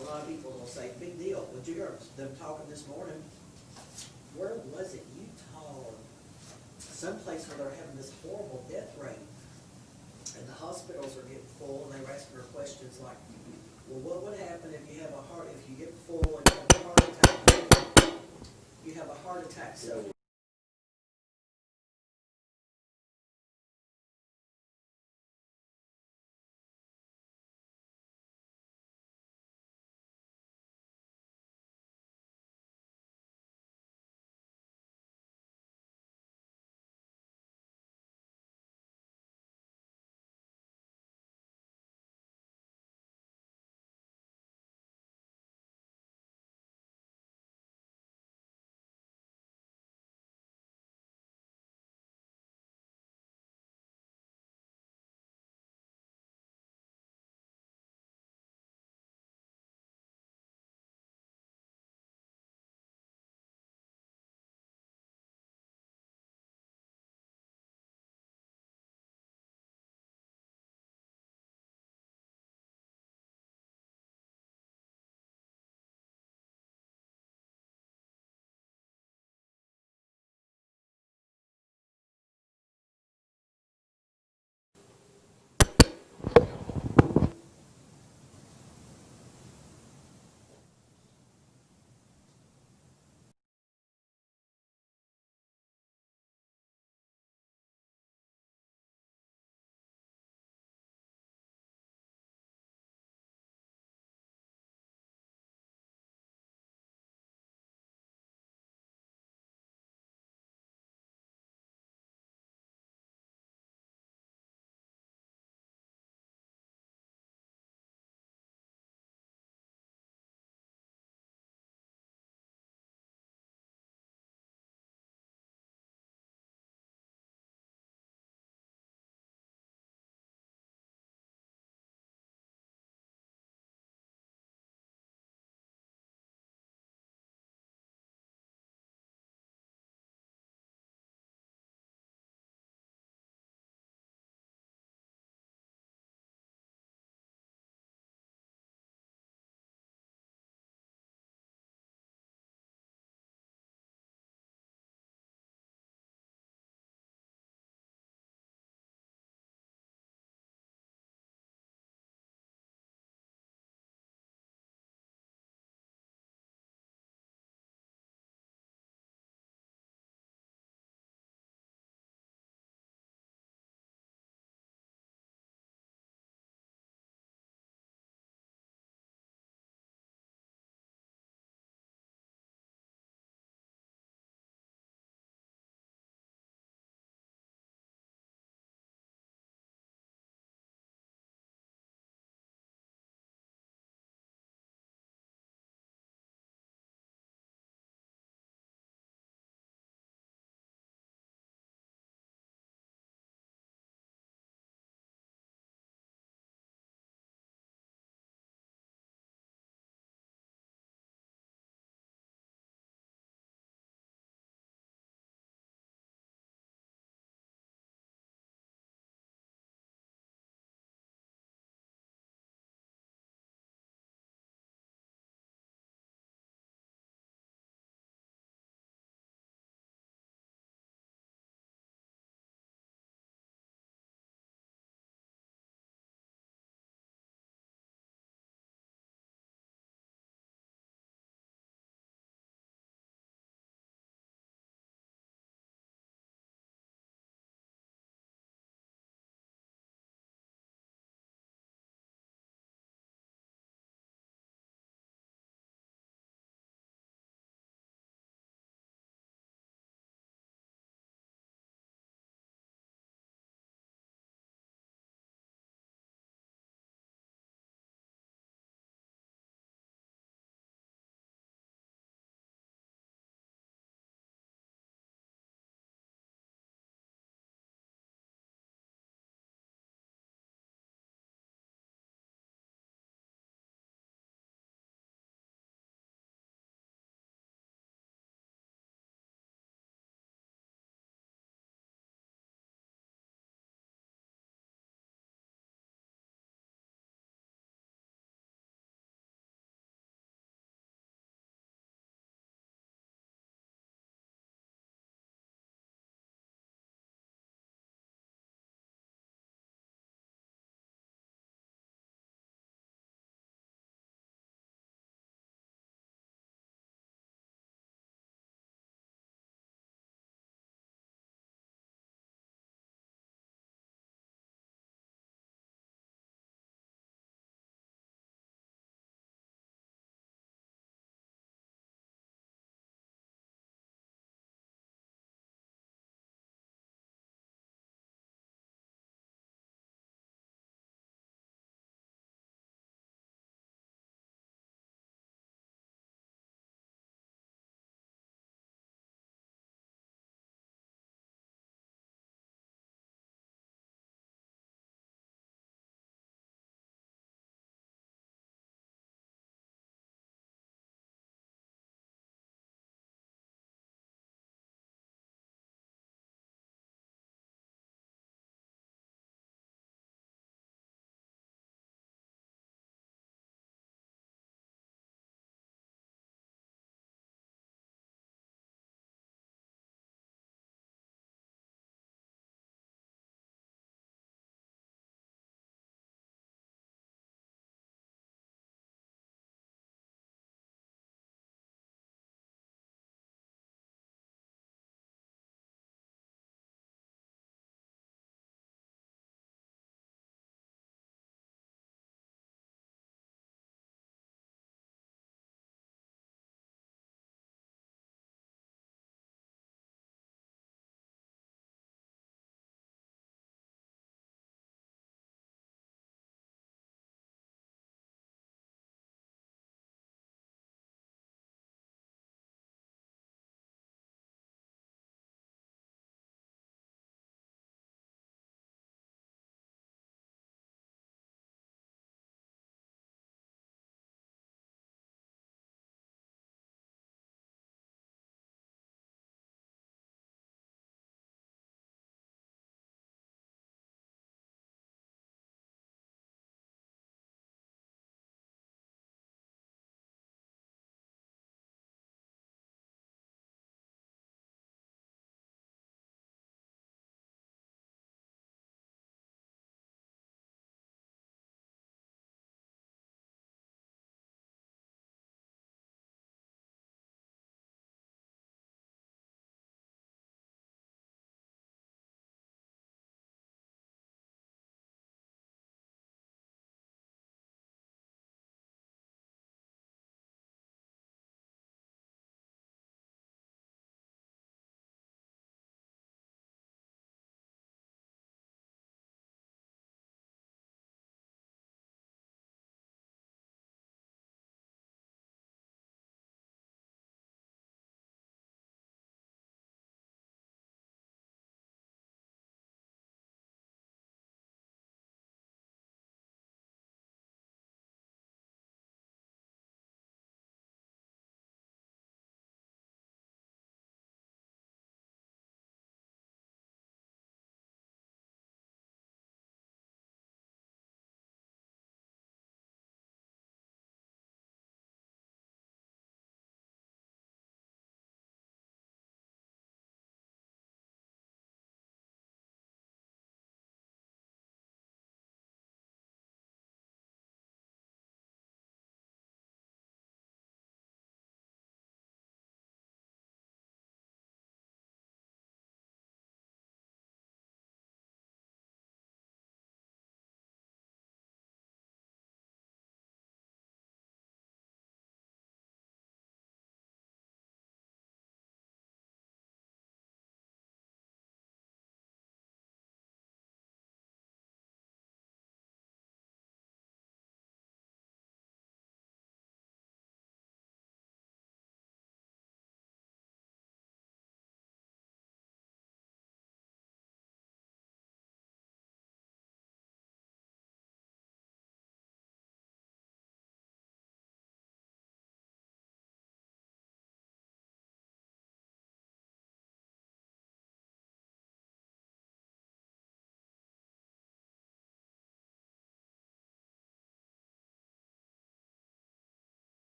A lot of people will say, big deal. Well, you heard them talking this morning, where was it, Utah, or someplace where they're having this horrible death rate, and the hospitals are getting full, and they were asking her questions like, well, what would happen if you have a heart, if you get full and you have a heart attack? You have a heart attack, so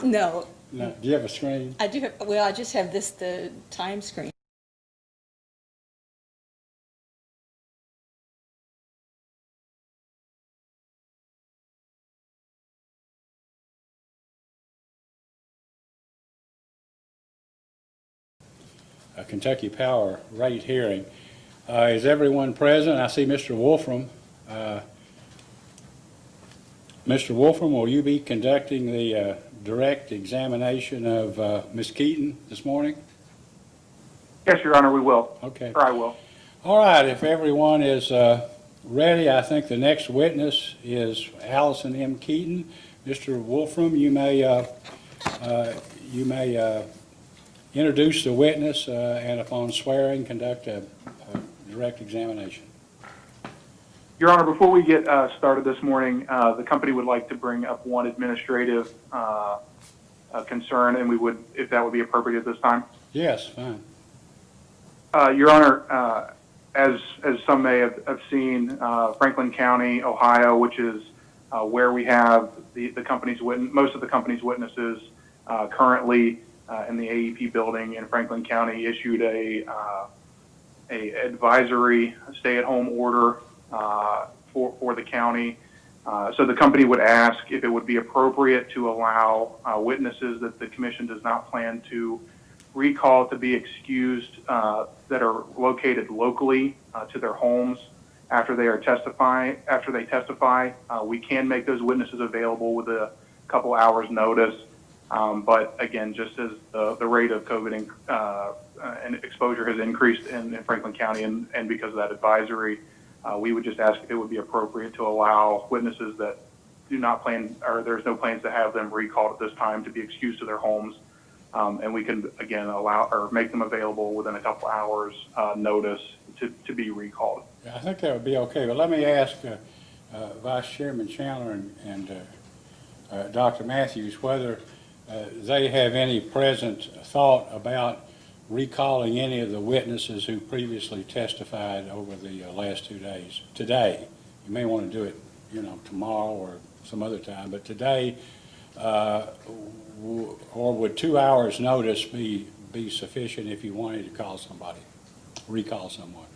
No, No, do you have a screen? I do have, well, I just have this, the time screen. A Kentucky Power rate hearing. Is everyone present? I see Mr. Wolfram. Mr. Wolfram, will you be conducting the direct examination of Ms. Keaton this morning? Yes, Your Honor, we will. Okay. Or I will. All right, if everyone is ready, I think the next witness is Allison M. Keaton. Mr. Wolfram, you may introduce the witness and upon swearing, conduct a direct examination. Your Honor, before we get started this morning, the company would like to bring up one administrative concern, and we would, if that would be appropriate at this time. Yes, fine. Your Honor, as some may have seen, Franklin County, Ohio, which is where we have the company's most of the company's witnesses currently in the AEP building in Franklin County, issued a advisory stay-at-home order for the county. So the company would ask if it would be appropriate to allow witnesses that the commission does not plan to recall to be excused that are located locally to their homes after they testify. We can make those witnesses available with a couple hours notice. But again, just as the rate of COVID and exposure has increased in Franklin County, and because of that advisory, we would just ask if it would be appropriate to allow witnesses that do not plan, or there's no plans to have them recalled at this time, to be excused to their homes. And we can, again, allow or make them available within a couple hours notice to be recalled. Yeah, I think that would be okay, but let me ask Vice Chairman Chandler and Dr. Matthews whether they have any present thought about recalling any of the witnesses who previously testified over the last 2 days. Today, you may want to do it, tomorrow or some other time, but today, or would 2 hours notice be sufficient if you wanted to call somebody, recall someone?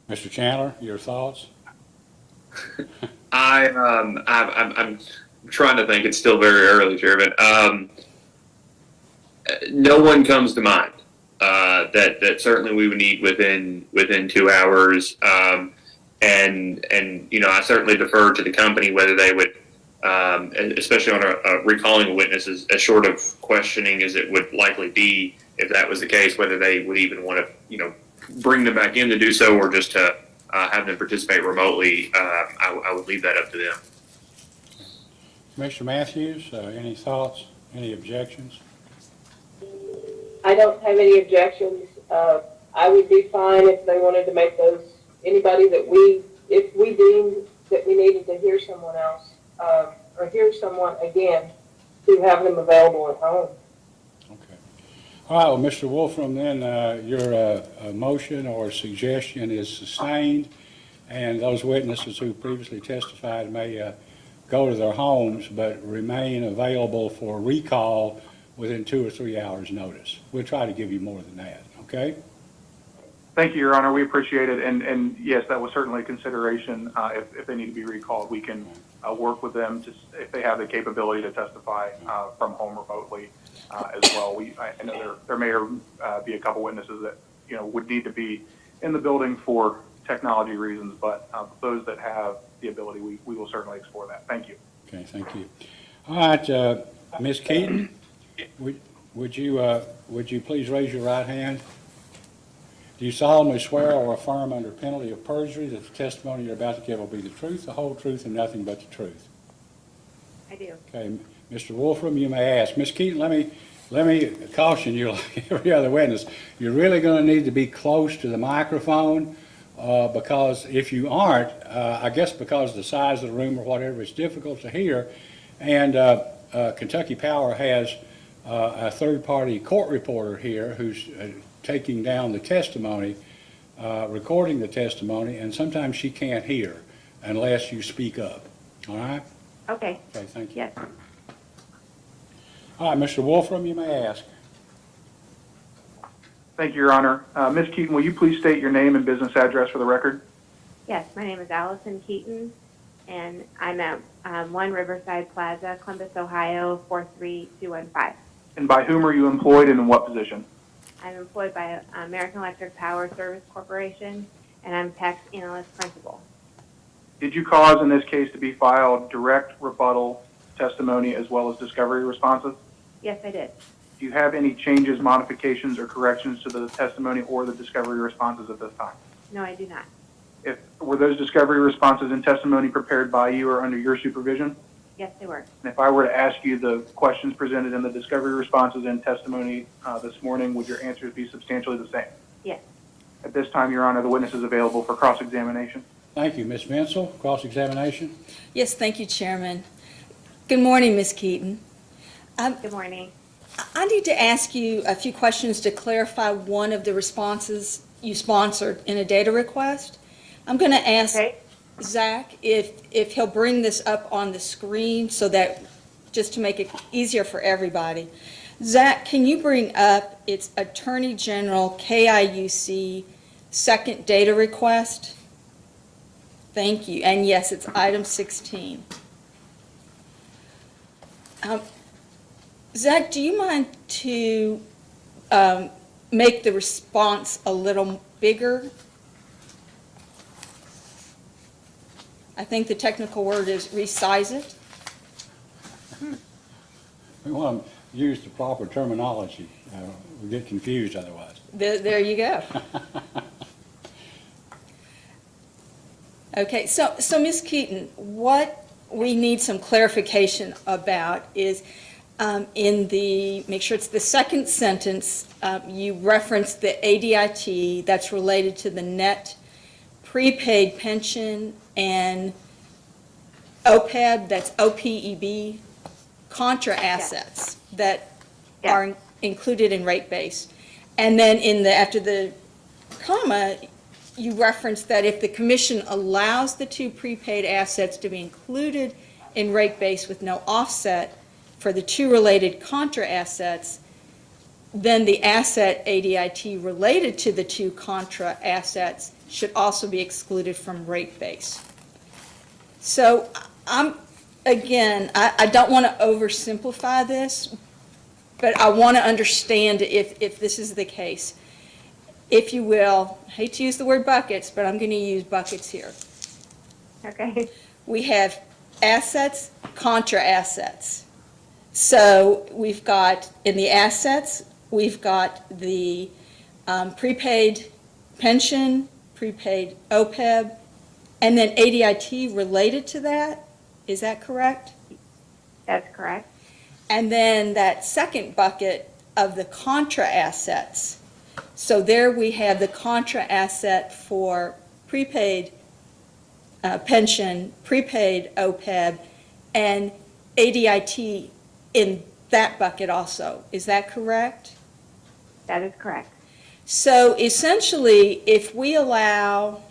Mr. Chandler, your thoughts? I'm trying to think. It's still very early, Chairman. No one comes to mind that certainly we would need within 2 hours. And I certainly defer to the company whether they would, especially on a recalling a witness, as short of questioning as it would likely be, if that was the case, whether they would even want to, bring them back in to do so, or just to have them participate remotely. I would leave that up to them. Commissioner Matthews, any thoughts, any objections? I don't have any objections. I would be fine if they wanted to make those, anybody that if we deemed that we needed to hear someone else, or hear someone again, to have them available at home. Okay. All right, well, Mr. Wolfram, then your motion or suggestion is sustained, and those witnesses who previously testified may go to their homes but remain available for recall within 2 or 3 hours notice. We'll try to give you more than that, okay? Thank you, Your Honor. We appreciate it. And yes, that was certainly a consideration. If they need to be recalled, we can work with them if they have the capability to testify from home remotely as well. I know there may be a couple witnesses that would need to be in the building for technology reasons, but those that have the ability, we will certainly explore that. Thank you. Okay, thank you. All right, Ms. Keaton, would you please raise your right hand? Do you solemnly swear or affirm under penalty of perjury that the testimony you're about to give will be the truth, the whole truth, and nothing but the truth? I do. Okay, Mr. Wolfram, you may ask. Ms. Keaton, let me caution you, like every other witness, you're really going to need to be close to the microphone because if you aren't, I guess because of the size of the room or whatever, it's difficult to hear. And Kentucky Power has a third-party court reporter here who's taking down the testimony, recording the testimony, and sometimes she can't hear unless you speak up. All right? Okay, Okay, thank you. yes. All right, Mr. Wolfram, you may ask. Thank you, Your Honor. Ms. Keaton, will you please state your name and business address for the record? Yes, my name is Allison Keaton, and I'm at 1 Riverside Plaza, Columbus, Ohio, 43215. And by whom are you employed and in what position? I'm employed by American Electric Power Service Corporation, and I'm tax analyst principal. Did you cause in this case to be filed direct rebuttal testimony as well as discovery responses? Yes, I did. Do you have any changes, modifications, or corrections to the testimony or the discovery responses at this time? No, I do not. Were those discovery responses and testimony prepared by you or under your supervision? Yes, they were. And if I were to ask you the questions presented in the discovery responses and testimony this morning, would your answers be substantially the same? Yes. At this time, Your Honor, the witness is available for cross-examination. Thank you. Ms. Vinsel, cross-examination. Yes, thank you, Chairman. Good morning, Ms. Keaton. Good morning. I need to ask you a few questions to clarify one of the responses you sponsored in a data request. I'm going to ask Okay. Zach if he'll bring this up on the screen so that, just to make it easier for everybody. Zach, can you bring up its Attorney General KIUC second data request? Thank you. And yes, it's item 16. Zach, do you mind to make the response a little bigger? I think the technical word is resize it. We want to use the proper terminology. We get confused otherwise. There you go. Okay, so Ms. Keaton, what we need some clarification about is make sure it's the second sentence, you referenced the ADIT that's related to the net prepaid pension and OPEB, that's OPEB, contra assets that Yes. are included in rate base. And then after the comma, you referenced that if the commission allows the two prepaid assets to be included in rate base with no offset for the two related contra assets, then the asset ADIT related to the two contra assets should also be excluded from rate base. So I don't want to oversimplify this, but I want to understand if this is the case. If you will, I hate to use the word buckets, but I'm going to use buckets here. Okay. We have assets, contra assets. So we've got, in the assets, we've got the prepaid pension, prepaid OPEB, and then ADIT related to that. Is that correct? That's correct. And then that second bucket of the contra assets. So there we have the contra asset for prepaid pension, prepaid OPEB, and ADIT in that bucket also. Is that correct? That is correct. So essentially, if we allow,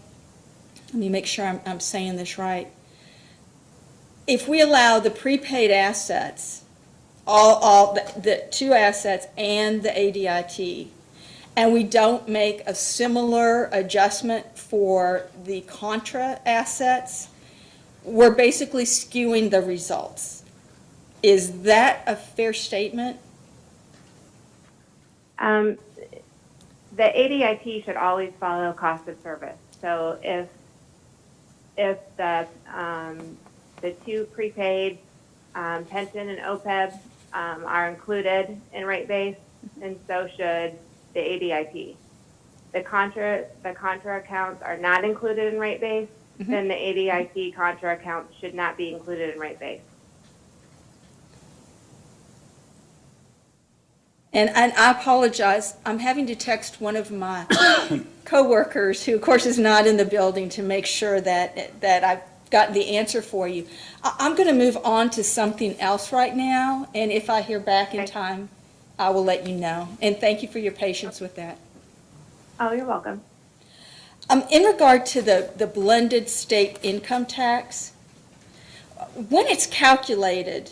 let me make sure I'm saying this right. If we allow the prepaid assets, all the two assets and the ADIT, and we don't make a similar adjustment for the contra assets, we're basically skewing the results. Is that a fair statement? The ADIT should always follow cost of service. So if the two prepaid pension and OPEB are included in rate base, and so should the ADIT. The contra accounts are not included in rate base, then the ADIT contra accounts should not be included in rate base. And I apologize, I'm having to text one of my coworkers, who of course is not in the building, to make sure that I've gotten the answer for you. I'm going to move on to something else right now, and if I hear back in Okay. time, I will let you know. And thank you for your patience with that. Oh, you're welcome. In regard to the blended state income tax, when it's calculated,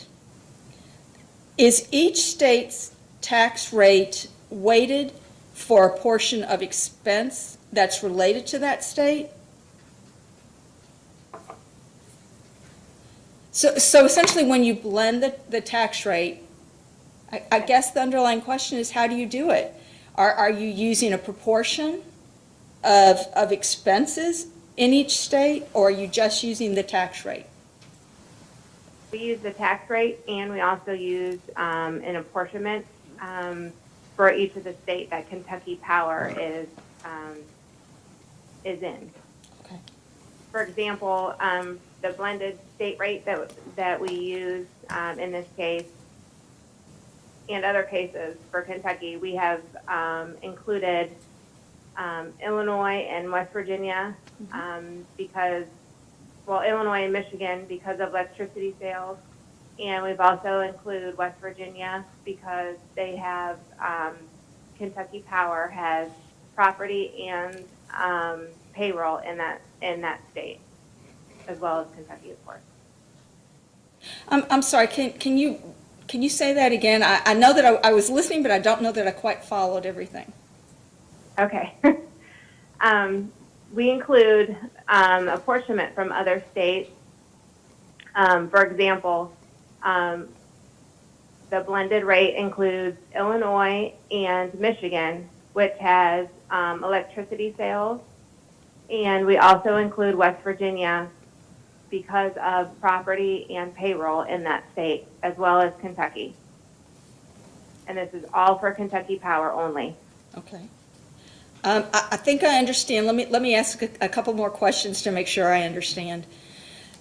is each state's tax rate weighted for a portion of expense that's related to that state? So essentially, when you blend the tax rate, I guess the underlying question is, how do you do it? Are you using a proportion of expenses in each state, or are you just using the tax rate? We use the tax rate, and we also use an apportionment for each of the state that Kentucky Power is in. Okay. For example, the blended state rate that we use in this case and other cases for Kentucky, we have included Illinois and West Virginia because, well, Illinois and Michigan because of electricity sales, and we've also included West Virginia because they have, Kentucky Power has property and payroll in that state, as well as Kentucky, of course. I'm sorry, can you say that again? I know that I was listening, but I don't know that I quite followed everything. Okay. We include apportionment from other states. For example, the blended rate includes Illinois and Michigan, which has electricity sales. And we also include West Virginia because of property and payroll in that state, as well as Kentucky. And this is all for Kentucky Power only. Okay. I think I understand. Let me ask a couple more questions to make sure I understand.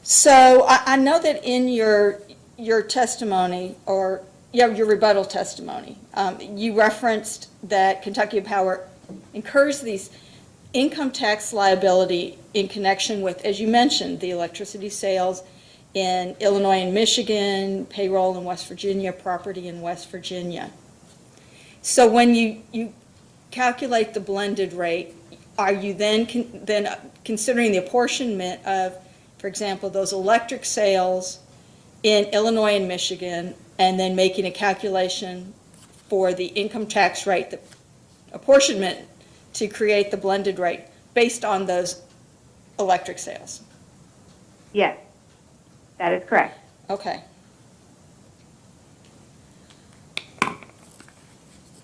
So I know that in your testimony, or your rebuttal testimony, you referenced that Kentucky Power incurs these income tax liability in connection with, as you mentioned, the electricity sales in Illinois and Michigan, payroll in West Virginia, property in West Virginia. So when you calculate the blended rate, are you then considering the apportionment of, for example, those electric sales in Illinois and Michigan, and then making a calculation for the income tax rate, the apportionment to create the blended rate based on those electric sales? Yes, that is correct. Okay.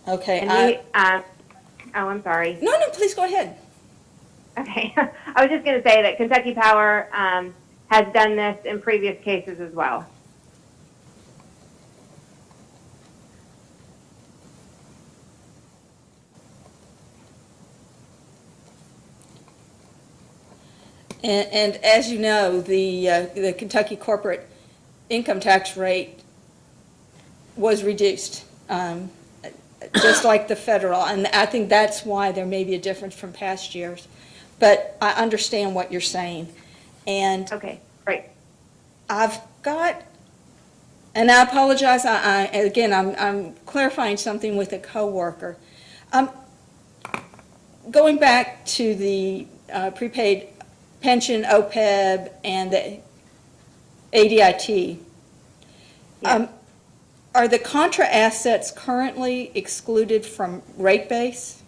Okay. And I'm sorry. No, please go ahead. Okay. I was just going to say that Kentucky Power has done this in previous cases as well. And as you know, the Kentucky corporate income tax rate was reduced, just like the federal. And I think that's why there may be a difference from past years. But I understand what you're saying. And Okay, great. I've got, and I apologize, I'm clarifying something with a coworker. Going back to the prepaid pension, OPEB, and the ADIT, Yes. are the contra assets currently excluded from rate base?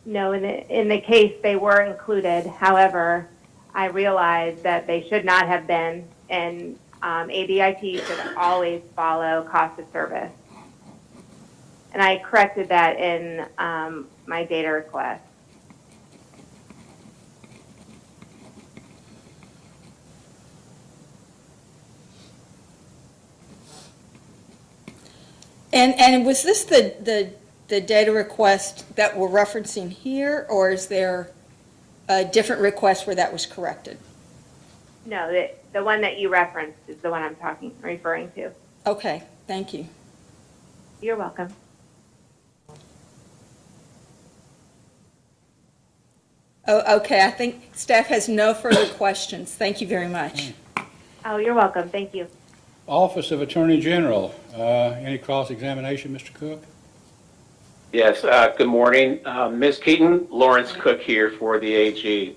No, in the case they were included. However, I realized that they should not have been, and ADIT should always follow cost of service. And I corrected that in my data request. And was this the data request that we're referencing here, or is there a different request where that was corrected? No, the one that you referenced is the one I'm referring to. Okay, thank you. You're welcome. Oh, okay, I think staff has no further questions. Thank you very much. Oh, you're welcome. Thank you. Office of Attorney General, any cross-examination, Mr. Cook? Yes, good morning. Ms. Keaton, Lawrence Cook here for the AG.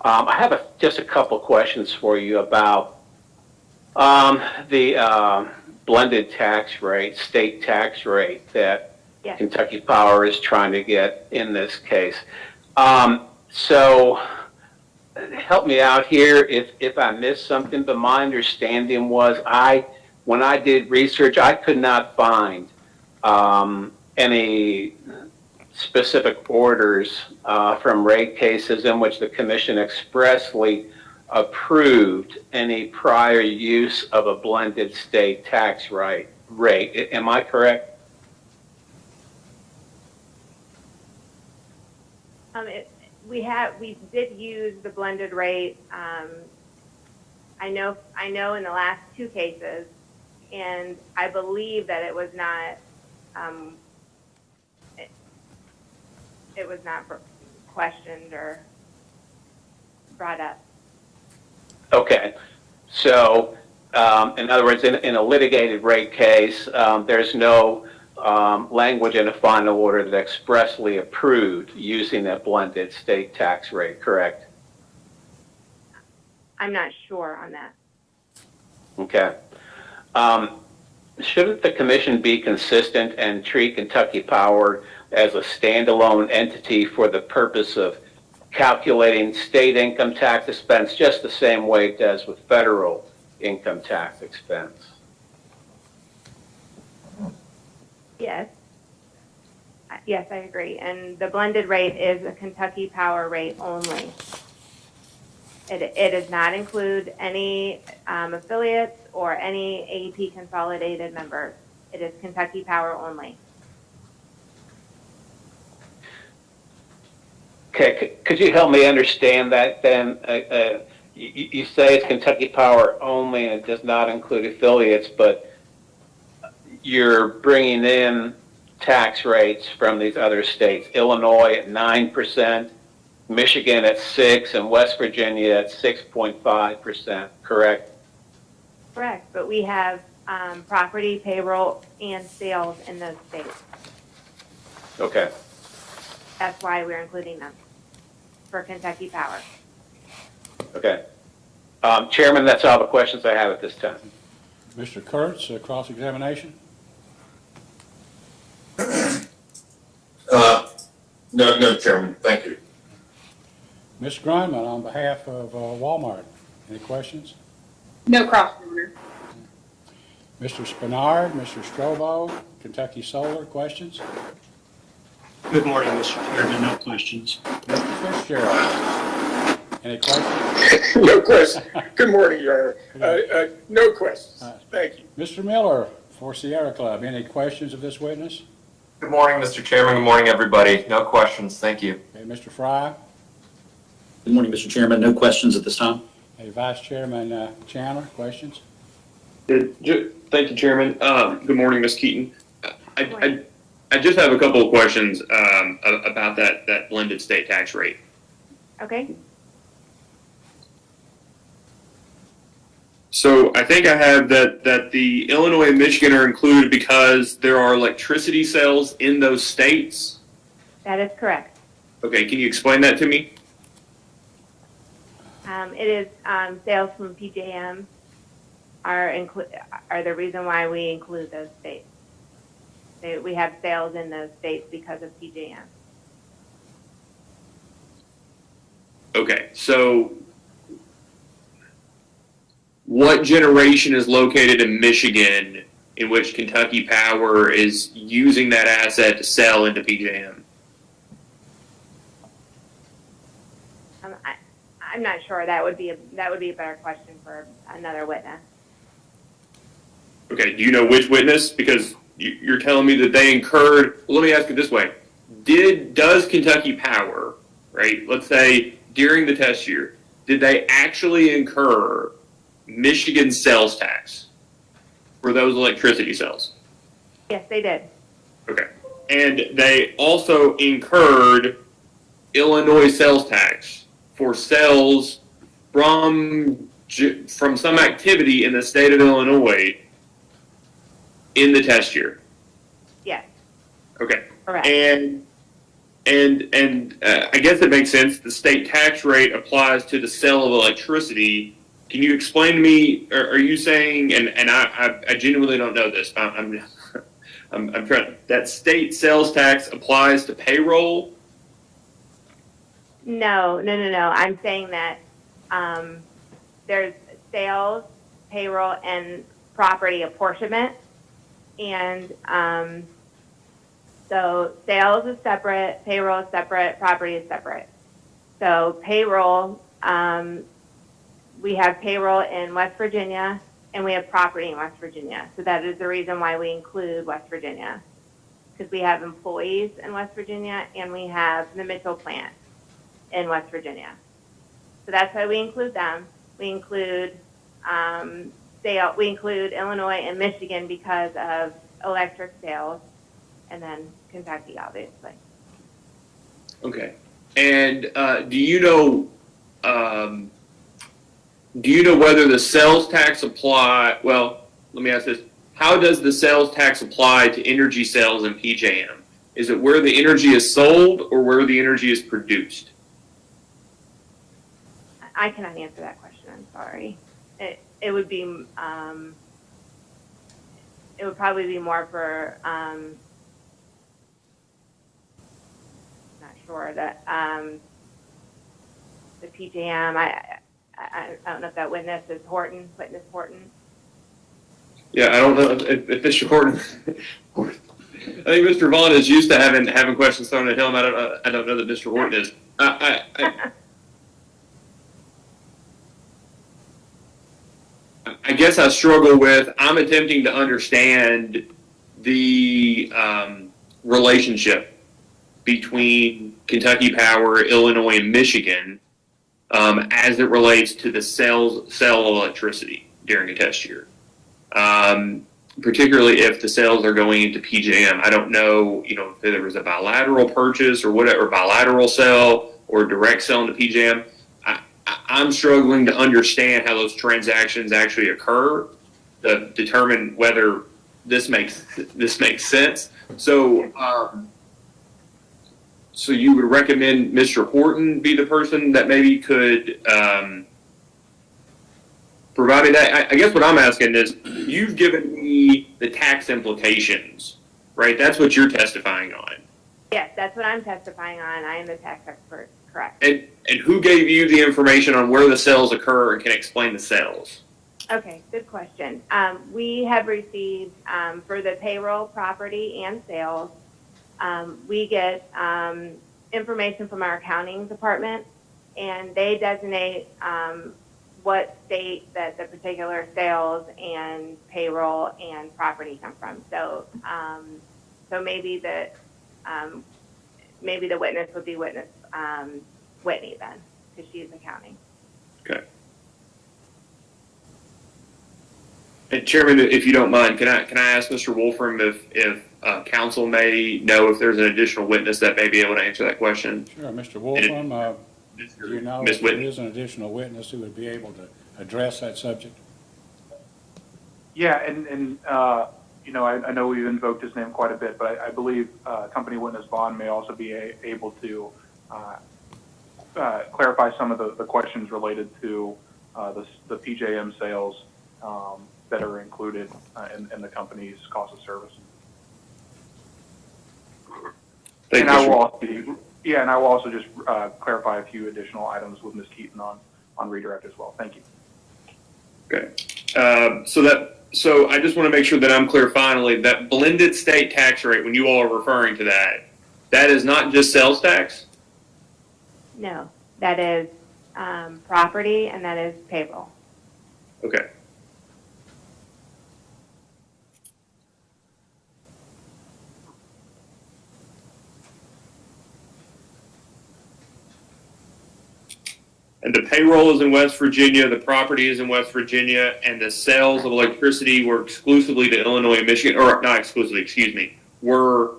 I have just a couple questions for you about the blended tax rate, state tax rate that Yes. Kentucky Power is trying to get in this case. So help me out here if I missed something, but my understanding was when I did research, I could not find any specific orders from rate cases in which the commission expressly approved any prior use of a blended state tax rate. Am I correct? We did use the blended rate. I know in the last two cases, and I believe that it was not, it was not questioned or brought up. Okay. So, in other words, in a litigated rate case, there's no language in a final order that expressly approved using that blended state tax rate, correct? I'm not sure on that. Okay. Shouldn't the commission be consistent and treat Kentucky Power as a standalone entity for the purpose of calculating state income tax expense just the same way it does with federal income tax expense? Yes. Yes, I agree. And the blended rate is a Kentucky Power rate only. It does not include any affiliates or any AEP consolidated members. It is Kentucky Power only. Okay, could you help me understand that then? You say it's Kentucky Power only and it does not include affiliates, but you're bringing in tax rates from these other states, Illinois at 9%, Michigan at 6%, and West Virginia at 6.5%, correct? Correct, but we have property, payroll, and sales in those states. Okay. That's why we're including them for Kentucky Power. Okay. Chairman, that's all the questions I have at this time. Mr. Kurtz, cross-examination? No, Chairman, thank you. Ms. Grundman, on behalf of Walmart, any questions? No cross-border. Mr. Spinard, Mr. Strobo, Kentucky Solar, questions? Good morning, Mr. Chairman. No questions. Mr. Fitzgerald, any questions? No question. Good morning, Your Honor. No questions. Thank you. Mr. Miller, for Sierra Club, any questions of this witness? Good morning, Mr. Chairman. Good morning, everybody. No questions. Thank you. Okay, Mr. Fry? Good morning, Mr. Chairman. No questions at this time. Hey, Vice Chairman Chandler, questions? Thank you, Chairman. Good morning, Ms. Keaton. I just have a couple of questions about that blended state tax rate. Okay? So I think I have that the Illinois and Michigan are included because there are electricity sales in those states. That is correct. Okay, can you explain that to me? It is sales from PJM are the reason why we include those states. We have sales in those states because of PJM. Okay, so what generation is located in Michigan in which Kentucky Power is using that asset to sell into PJM? I'm not sure. That would be a better question for another witness. Okay, do you know which witness? Because you're telling me that they incurred. Well, let me ask it this way: does Kentucky Power, right? Let's say during the test year, did they actually incur Michigan sales tax for those electricity sales? Yes, they did. Okay. And they also incurred Illinois sales tax for sales from some activity in the state of Illinois in the test year. Yes. Okay. Correct. And I guess it makes sense. The state tax rate applies to the sale of electricity. Can you explain to me? Are you saying? And I genuinely don't know this. I'm trying. That state sales tax applies to payroll. No. I'm saying that there's sales, payroll, and property apportionment. And so sales is separate, payroll is separate, property is separate. So payroll, we have payroll in West Virginia, and we have property in West Virginia. So that is the reason why we include West Virginia, because we have employees in West Virginia, and we have the Mitchell plant in West Virginia. So that's why we include them. We include we include Illinois and Michigan because of electric sales, and then Kentucky, obviously. Okay. And do you know whether the sales tax apply? Well, let me ask this: how does the sales tax apply to energy sales in PJM? Is it where the energy is sold or where the energy is produced? I cannot answer that question. I'm sorry. It would be it would probably be more for not sure that the PJM. I don't know if that witness is Horton. Witness Horton. Yeah, I don't know if Mr. Horton. I think Mr. Vaughn is used to having questions thrown at him. I don't know that Mr. Horton is. I guess I struggle with. I'm attempting to understand the relationship between Kentucky Power, Illinois, and Michigan as it relates to the sale of electricity during a test year. Particularly if the sales are going into PJM. I don't know, if there was a bilateral purchase or whatever, bilateral sale or direct sale into PJM. I'm struggling to understand how those transactions actually occur to determine whether this makes sense. So, so you would recommend Mr. Horton be the person that maybe could provide me that? I guess what I'm asking is, you've given me the tax implications, right? That's what you're testifying on. Yes, that's what I'm testifying on. I am the tax expert. Correct. And who gave you the information on where the sales occur and can explain the sales? Okay, good question. We have received, for the payroll, property, and sales, we get information from our accounting department, and they designate what state that the particular sales and payroll and property come from. So, so maybe the witness would be witness Whitney then, because she's accounting. Okay. And Chairman, if you don't mind, can I ask Mr. Wolfram if council may know if there's an additional witness that may be able to answer that question? Sure, Mr. Wolfram, do you know Ms. if there Whitney. is an additional witness who would be able to address that subject? Yeah, and I know we've invoked his name quite a bit, but I believe company witness Vaughn may also be able to clarify some of the questions related to the PJM sales that are included in the company's cost of service. Thank And you, I will also just clarify a few additional items with Ms. Keaton on redirect as well. Thank you. Okay. So I just want to make sure that I'm clear finally, that blended state tax rate, when you all are referring to that is not just sales tax? No, that is property, and that is payroll. Okay. And the payroll is in West Virginia, the property is in West Virginia, and the sales of electricity were exclusively to Illinois and Michigan, or not exclusively, excuse me, were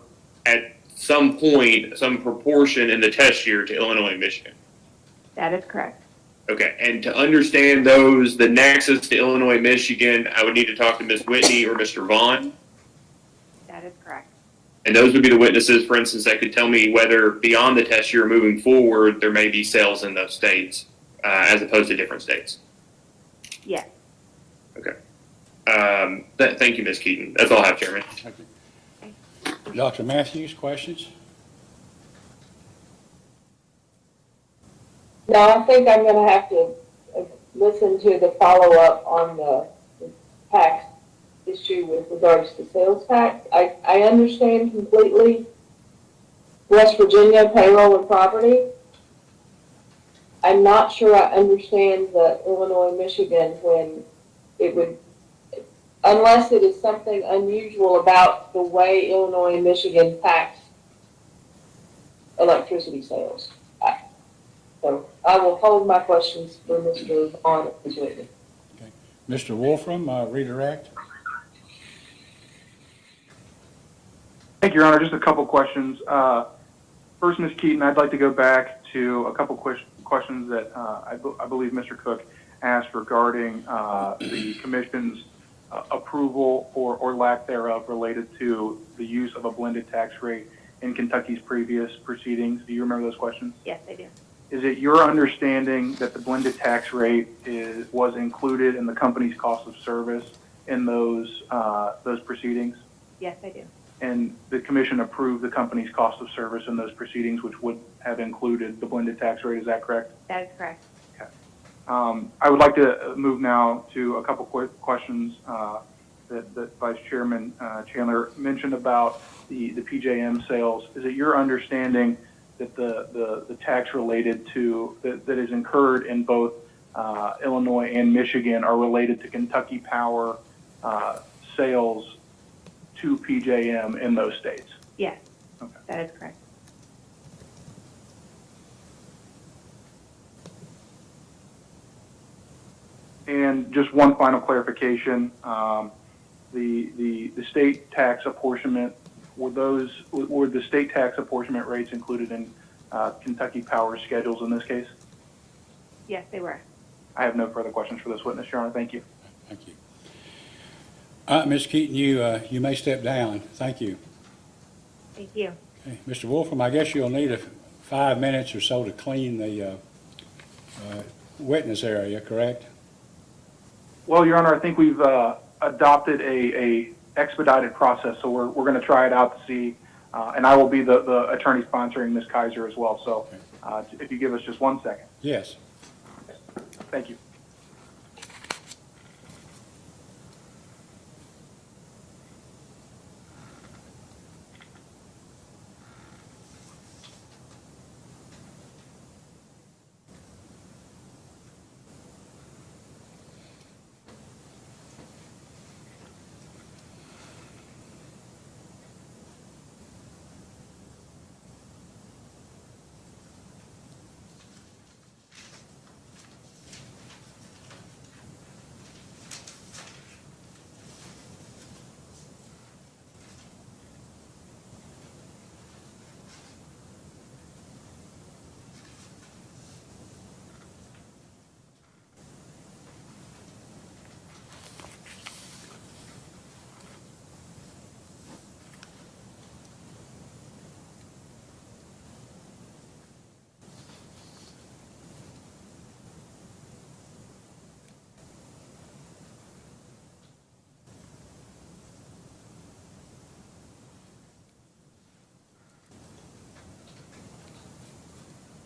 at some point, some proportion in the test year to Illinois and Michigan. That is correct. Okay, and to understand those, the nexus to Illinois and Michigan, I would need to talk to Ms. Whitney or Mr. Vaughn. That is correct. And those would be the witnesses, for instance, that could tell me whether beyond the test year moving forward, there may be sales in those states as opposed to different states. Yes. Okay. Thank you, Ms. Keaton. That's all I have, Chairman. Dr. Matthews, questions? No, I think I'm gonna have to listen to the follow-up on the tax issue with regards to sales tax. I understand completely West Virginia payroll and property. I'm not sure I understand the Illinois, Michigan when it would, unless it is something unusual about the way Illinois and Michigan tax electricity sales. So I will hold my questions for Mr. Vaughn at this witness. Mr. Wolfram, redirect. Thank you, Your Honor. Just a couple questions. First, Ms. Keaton, I'd like to go back to a couple questions that I believe Mr. Cook asked regarding the Commission's approval or lack thereof related to the use of a blended tax rate in Kentucky's previous proceedings. Do you remember those questions? Yes, I do. Is it your understanding that the blended tax rate was included in the company's cost of service in those proceedings? Yes, I do. And the Commission approved the company's cost of service in those proceedings, which would have included the blended tax rate, is that correct? That is correct. Okay. I would like to move now to a couple quick questions that Vice Chairman Chandler mentioned about the PJM sales. Is it your understanding that the tax related to, that is incurred in both Illinois and Michigan are related to Kentucky Power sales to PJM in those states? Yes, Okay. that is correct. And just one final clarification, the state tax apportionment, were the state tax apportionment rates included in Kentucky Power schedules in this case? Yes, they were. I have no further questions for this witness, Your Honor. Thank you. Thank you. Ms. Keaton, you may step down. Thank you. Thank you. Okay. Mr. Wolfram, I guess you'll need 5 minutes or so to clean the witness area, correct? Well, Your Honor, I think we've adopted a expedited process, so we're going to try it out to see, and I will be the attorney sponsoring Ms. Kaiser as well. So if you give us just 1 second. Yes. Thank you.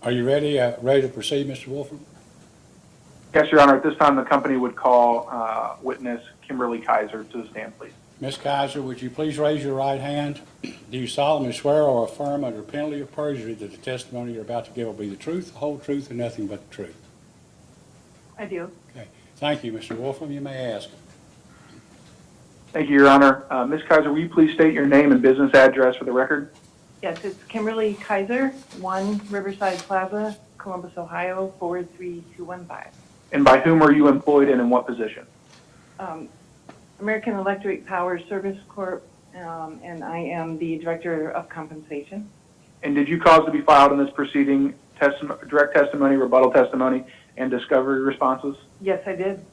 Are you ready to proceed, Mr. Wolfram? Yes, Your Honor. At this time, the company would call witness Kimberly Kaiser to the stand, please. Ms. Kaiser, would you please raise your right hand? Do you solemnly swear or affirm under penalty of perjury that the testimony you're about to give will be the truth, the whole truth, and nothing but the truth? I do. Okay. Thank you, Mr. Wolfram. You may ask. Thank you, Your Honor. Ms. Kaiser, will you please state your name and business address for the record? Yes, it's Kimberly Kaiser, 1 Riverside Plaza, Columbus, Ohio, 43215. And by whom are you employed and in what position? American Electric Power Service Corp., and I am the Director of Compensation. And did you cause to be filed in this proceeding direct testimony, rebuttal testimony, and discovery responses? Yes, I did.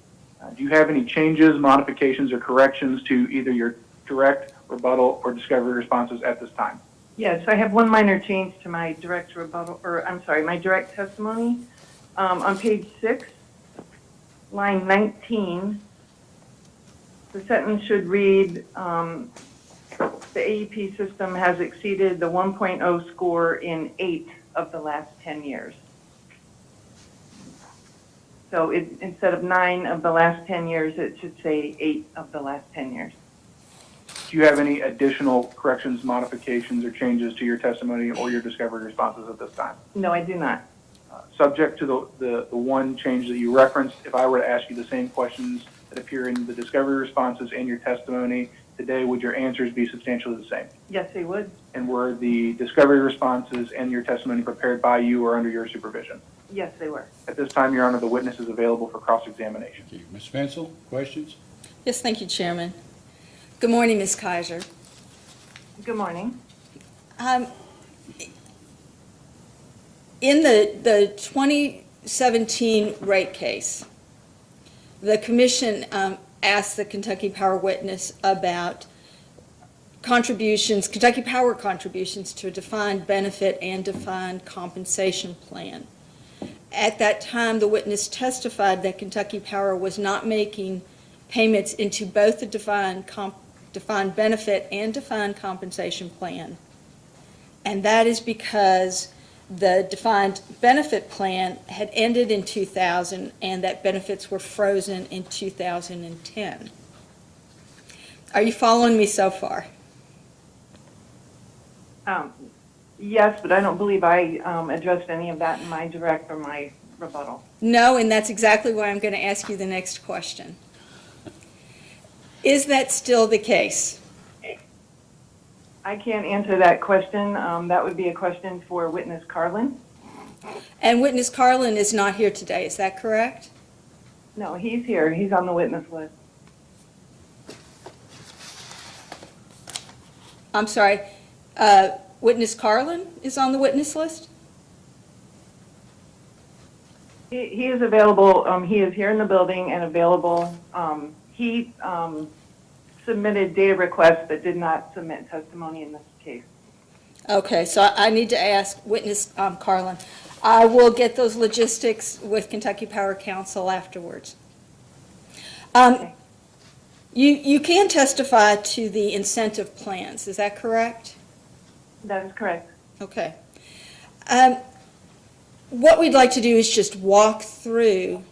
Do you have any changes, modifications, or corrections to either your direct rebuttal, or discovery responses at this time? Yes, I have one minor change to my direct rebuttal, or I'm sorry, my direct testimony. On page 6, line 19, the sentence should read, the AEP system has exceeded the 1.0 score in 8 of the last 10 years. So instead of 9 of the last 10 years, it should say 8 of the last 10 years. Do you have any additional corrections, modifications, or changes to your testimony or your discovery responses at this time? No, I do not. Subject to the one change that you referenced, if I were to ask you the same questions that appear in the discovery responses and your testimony today, would your answers be substantially the same? Yes, they would. And were the discovery responses and your testimony prepared by you or under your supervision? Yes, they were. At this time, Your Honor, the witness is available for cross-examination. Thank you. Ms. Fensel, questions? Yes, thank you, Chairman. Good morning, Ms. Kaiser. Good morning. In the 2017 rate case, the commission asked the Kentucky Power witness about contributions, Kentucky Power contributions to a defined benefit and defined compensation plan. At that time, the witness testified that Kentucky Power was not making payments into both the defined benefit and defined compensation plan. And that is because the defined benefit plan had ended in 2000 and that benefits were frozen in 2010. Are you following me so far? Yes, but I don't believe I addressed any of that in my direct or my rebuttal. No, and that's exactly why I'm going to ask you the next question. Is that still the case? I can't answer that question. That would be a question for witness Carlin. And witness Carlin is not here today, is that correct? No, he's here. He's on the witness list. I'm sorry, witness Carlin is on the witness list? He is available. He is here in the building and available. He submitted data requests but did not submit testimony in this case. Okay, so I need to ask witness Carlin. I will get those logistics with Kentucky Power Council afterwards. Okay. You can testify to the incentive plans, is that correct? That is correct. Okay. What we'd like to do is just walk through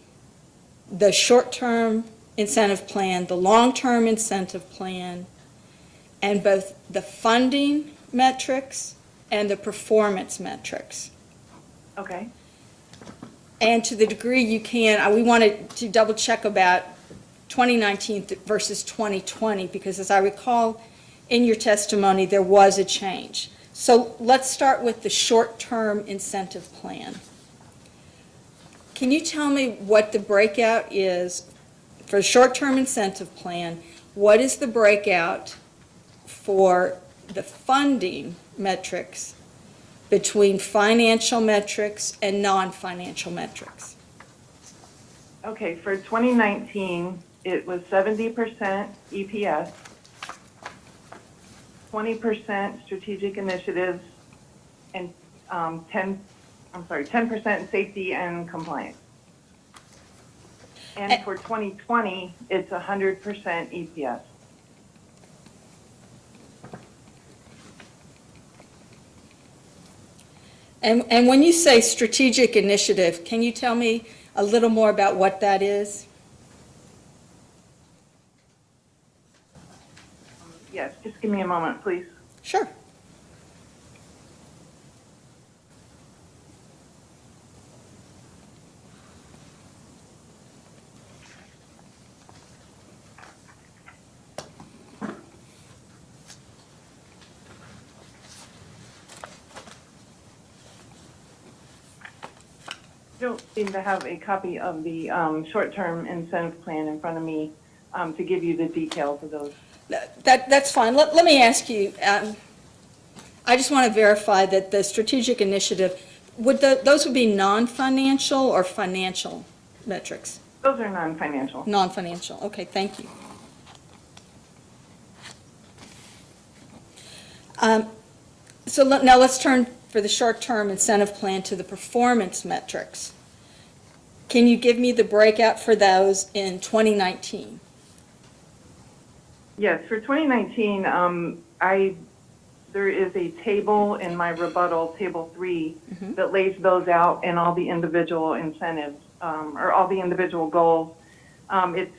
the short-term incentive plan, the long-term incentive plan, and both the funding metrics and the performance metrics. Okay. And to the degree you can, we wanted to double check about 2019 versus 2020, because as I recall in your testimony, there was a change. So let's start with the short-term incentive plan. Can you tell me what the breakout is for the short-term incentive plan? What is the breakout for the funding metrics between financial metrics and non-financial metrics? Okay, for 2019, it was 70% EPS, 20% strategic initiatives, and 10% safety and compliance. And for 2020, it's 100% EPS. And when you say strategic initiative, can you tell me a little more about what that is? Yes, just give me a moment, please. Sure. I don't seem to have a copy of the short-term incentive plan in front of me to give you the details of those. That's fine. Let me ask you, I just want to verify that the strategic initiative, those would be non-financial or financial metrics? Those are non-financial. Non-financial. Okay, thank you. Now let's turn for the short-term incentive plan to the performance metrics. Can you give me the breakout for those in 2019? Yes, for 2019, there is a table in my rebuttal, Table 3, that lays those out and all the individual incentives, or all the individual goals. It's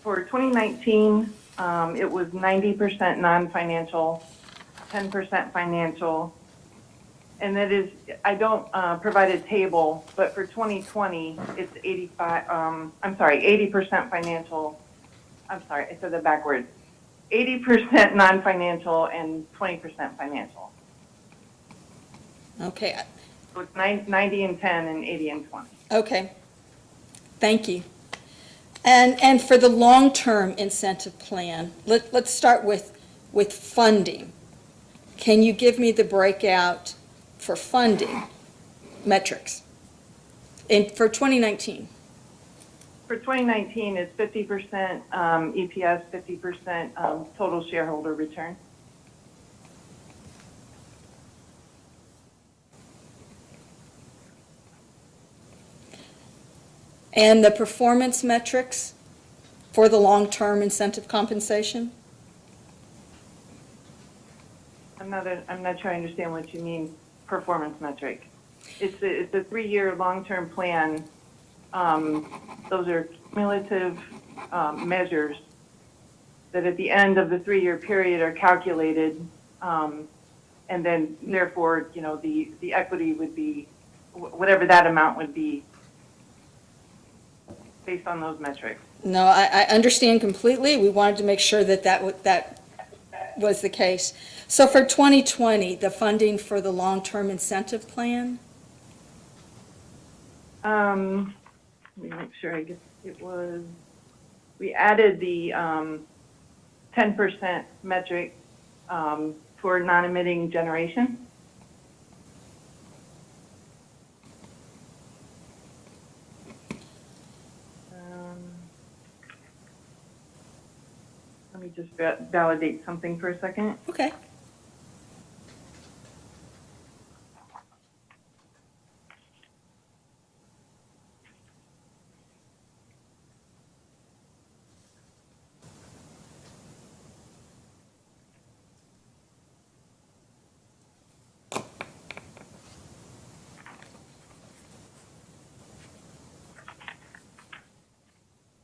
for 2019, it was 90% non-financial, 10% financial, and that is, I don't provide a table, but for 2020, it's 80% financial. I'm sorry, I said that backwards. 80% non-financial and 20% financial. Okay, So it's 90 and 10 and 80 and 20. okay. Thank you. And for the long-term incentive plan, let's start with funding. Can you give me the breakout for funding metrics for 2019? For 2019, it's 50% EPS, 50% total shareholder return. And the performance metrics for the long-term incentive compensation? I'm not sure I understand what you mean, performance metric. It's a 3-year long-term plan. Those are cumulative measures that at the end of the 3-year period are calculated, and then therefore, the equity would be whatever that amount would be based on those metrics. No, I understand completely. We wanted to make sure that was the case. So for 2020, the funding for the long-term incentive plan? Let me make sure, I guess it was, we added the 10% metric for non-emitting generation. Let me just validate something for a second. Okay.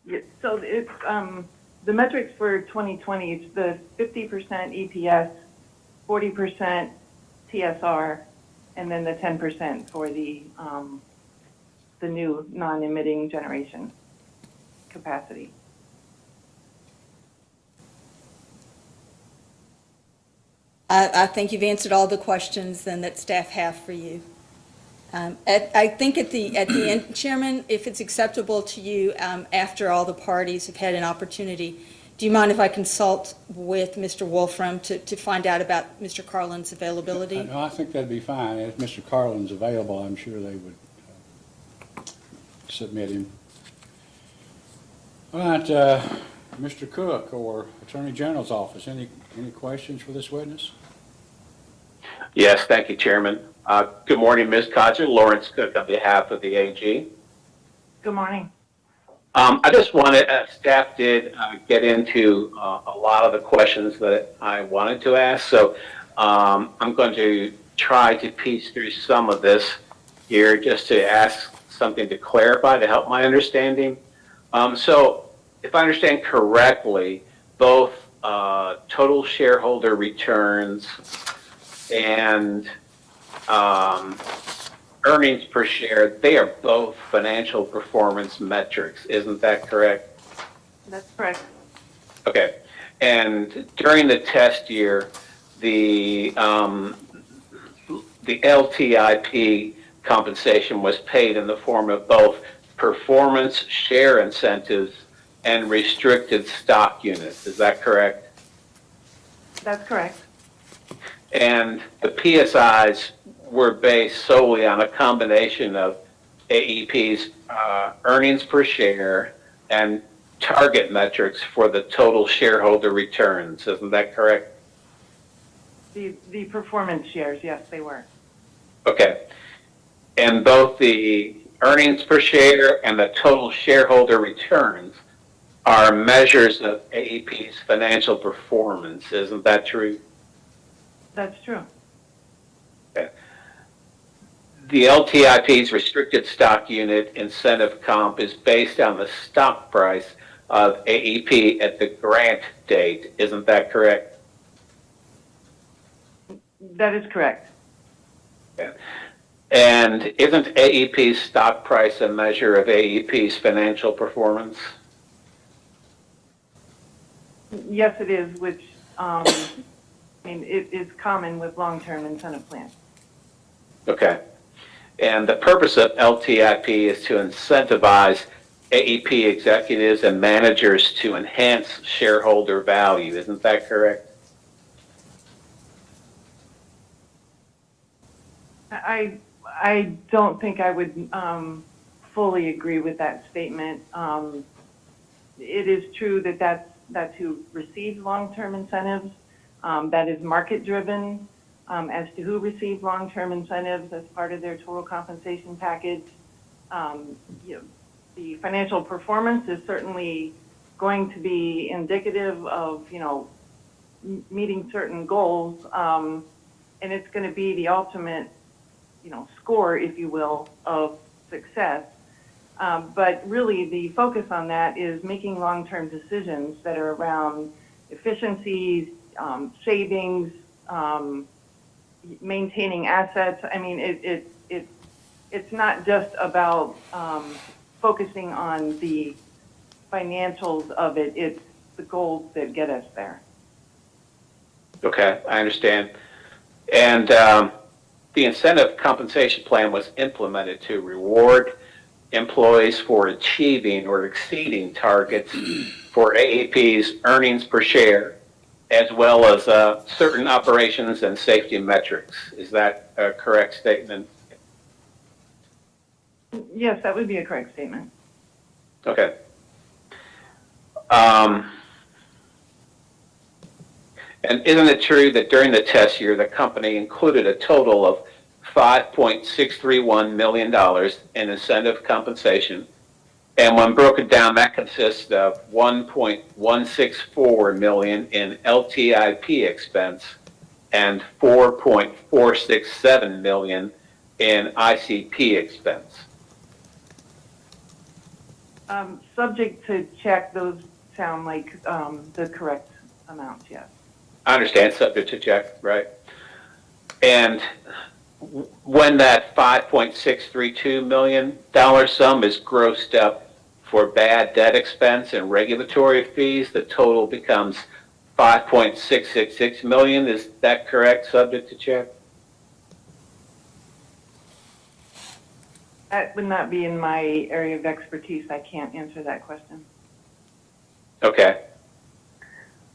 Yeah, so it's the metrics for 2020. It's the 50% EPS, 40% TSR, and then the 10% for the new non-emitting generation capacity. I think you've answered all the questions then that staff have for you. I think at the end, Chairman, if it's acceptable to you, after all the parties have had an opportunity, do you mind if I consult with Mr. Wolfram to find out about Mr. Carlin's availability? No, I think that'd be fine. If Mr. Carlin's available, I'm sure they would submit him. All right, Mr. Cook or Attorney General's office, any questions for this witness? Yes, thank you, Chairman. Good morning, Ms. Codger. Lawrence Cook on behalf of the AG. Good morning. I just wanted, staff did get into a lot of the questions that I wanted to ask, so I'm going to try to piece through some of this here just to ask something to clarify to help my understanding. So if I understand correctly, both total shareholder returns and earnings per share, they are both financial performance metrics. Isn't that correct? That's correct. Okay. And during the test year, the LTIP compensation was paid in the form of both performance share incentives and restricted stock units. Is that correct? That's correct. And the PSIs were based solely on a combination of AEP's earnings per share and target metrics for the total shareholder returns. Isn't that correct? The performance shares, yes, they were. Okay. And both the earnings per share and the total shareholder returns are measures of AEP's financial performance. Isn't that true? That's true. The LTIP's restricted stock unit incentive comp is based on the stock price of AEP at the grant date. Isn't that correct? That is correct. And isn't AEP's stock price a measure of AEP's financial performance? Yes, it is, which, I mean, it is common with long-term incentive plans. Okay. And the purpose of LTIP is to incentivize AEP executives and managers to enhance shareholder value. Isn't that correct? I don't think I would fully agree with that statement. It is true that that's who receives long-term incentives. That is market-driven as to who receives long-term incentives as part of their total compensation package. You know, the financial performance is certainly going to be indicative of, you know, meeting certain goals, and it's going to be the ultimate, you know, score, if you will, of success. But really the focus on that is making long-term decisions that are around efficiencies, savings, maintaining assets. I mean, it's not just about focusing on the financials of it, it's the goals that get us there. Okay, I understand. And the incentive compensation plan was implemented to reward employees for achieving or exceeding targets for AEP's earnings per share, as well as certain operations and safety metrics. Is that a correct statement? Yes, that would be a correct statement. Okay. And isn't it true that during the test year, the company included a total of $5.631 million in incentive compensation? And when broken down, that consists of $1.164 million in LTIP expense and $4.467 million in ICP expense. Subject to check, those sound like the correct amounts, yes. I understand, subject to check, right? And when that $5.632 million sum is grossed up for bad debt expense and regulatory fees, the total becomes $5.666 million. Is that correct, subject to check? That would not be in my area of expertise. I can't answer that question. Okay.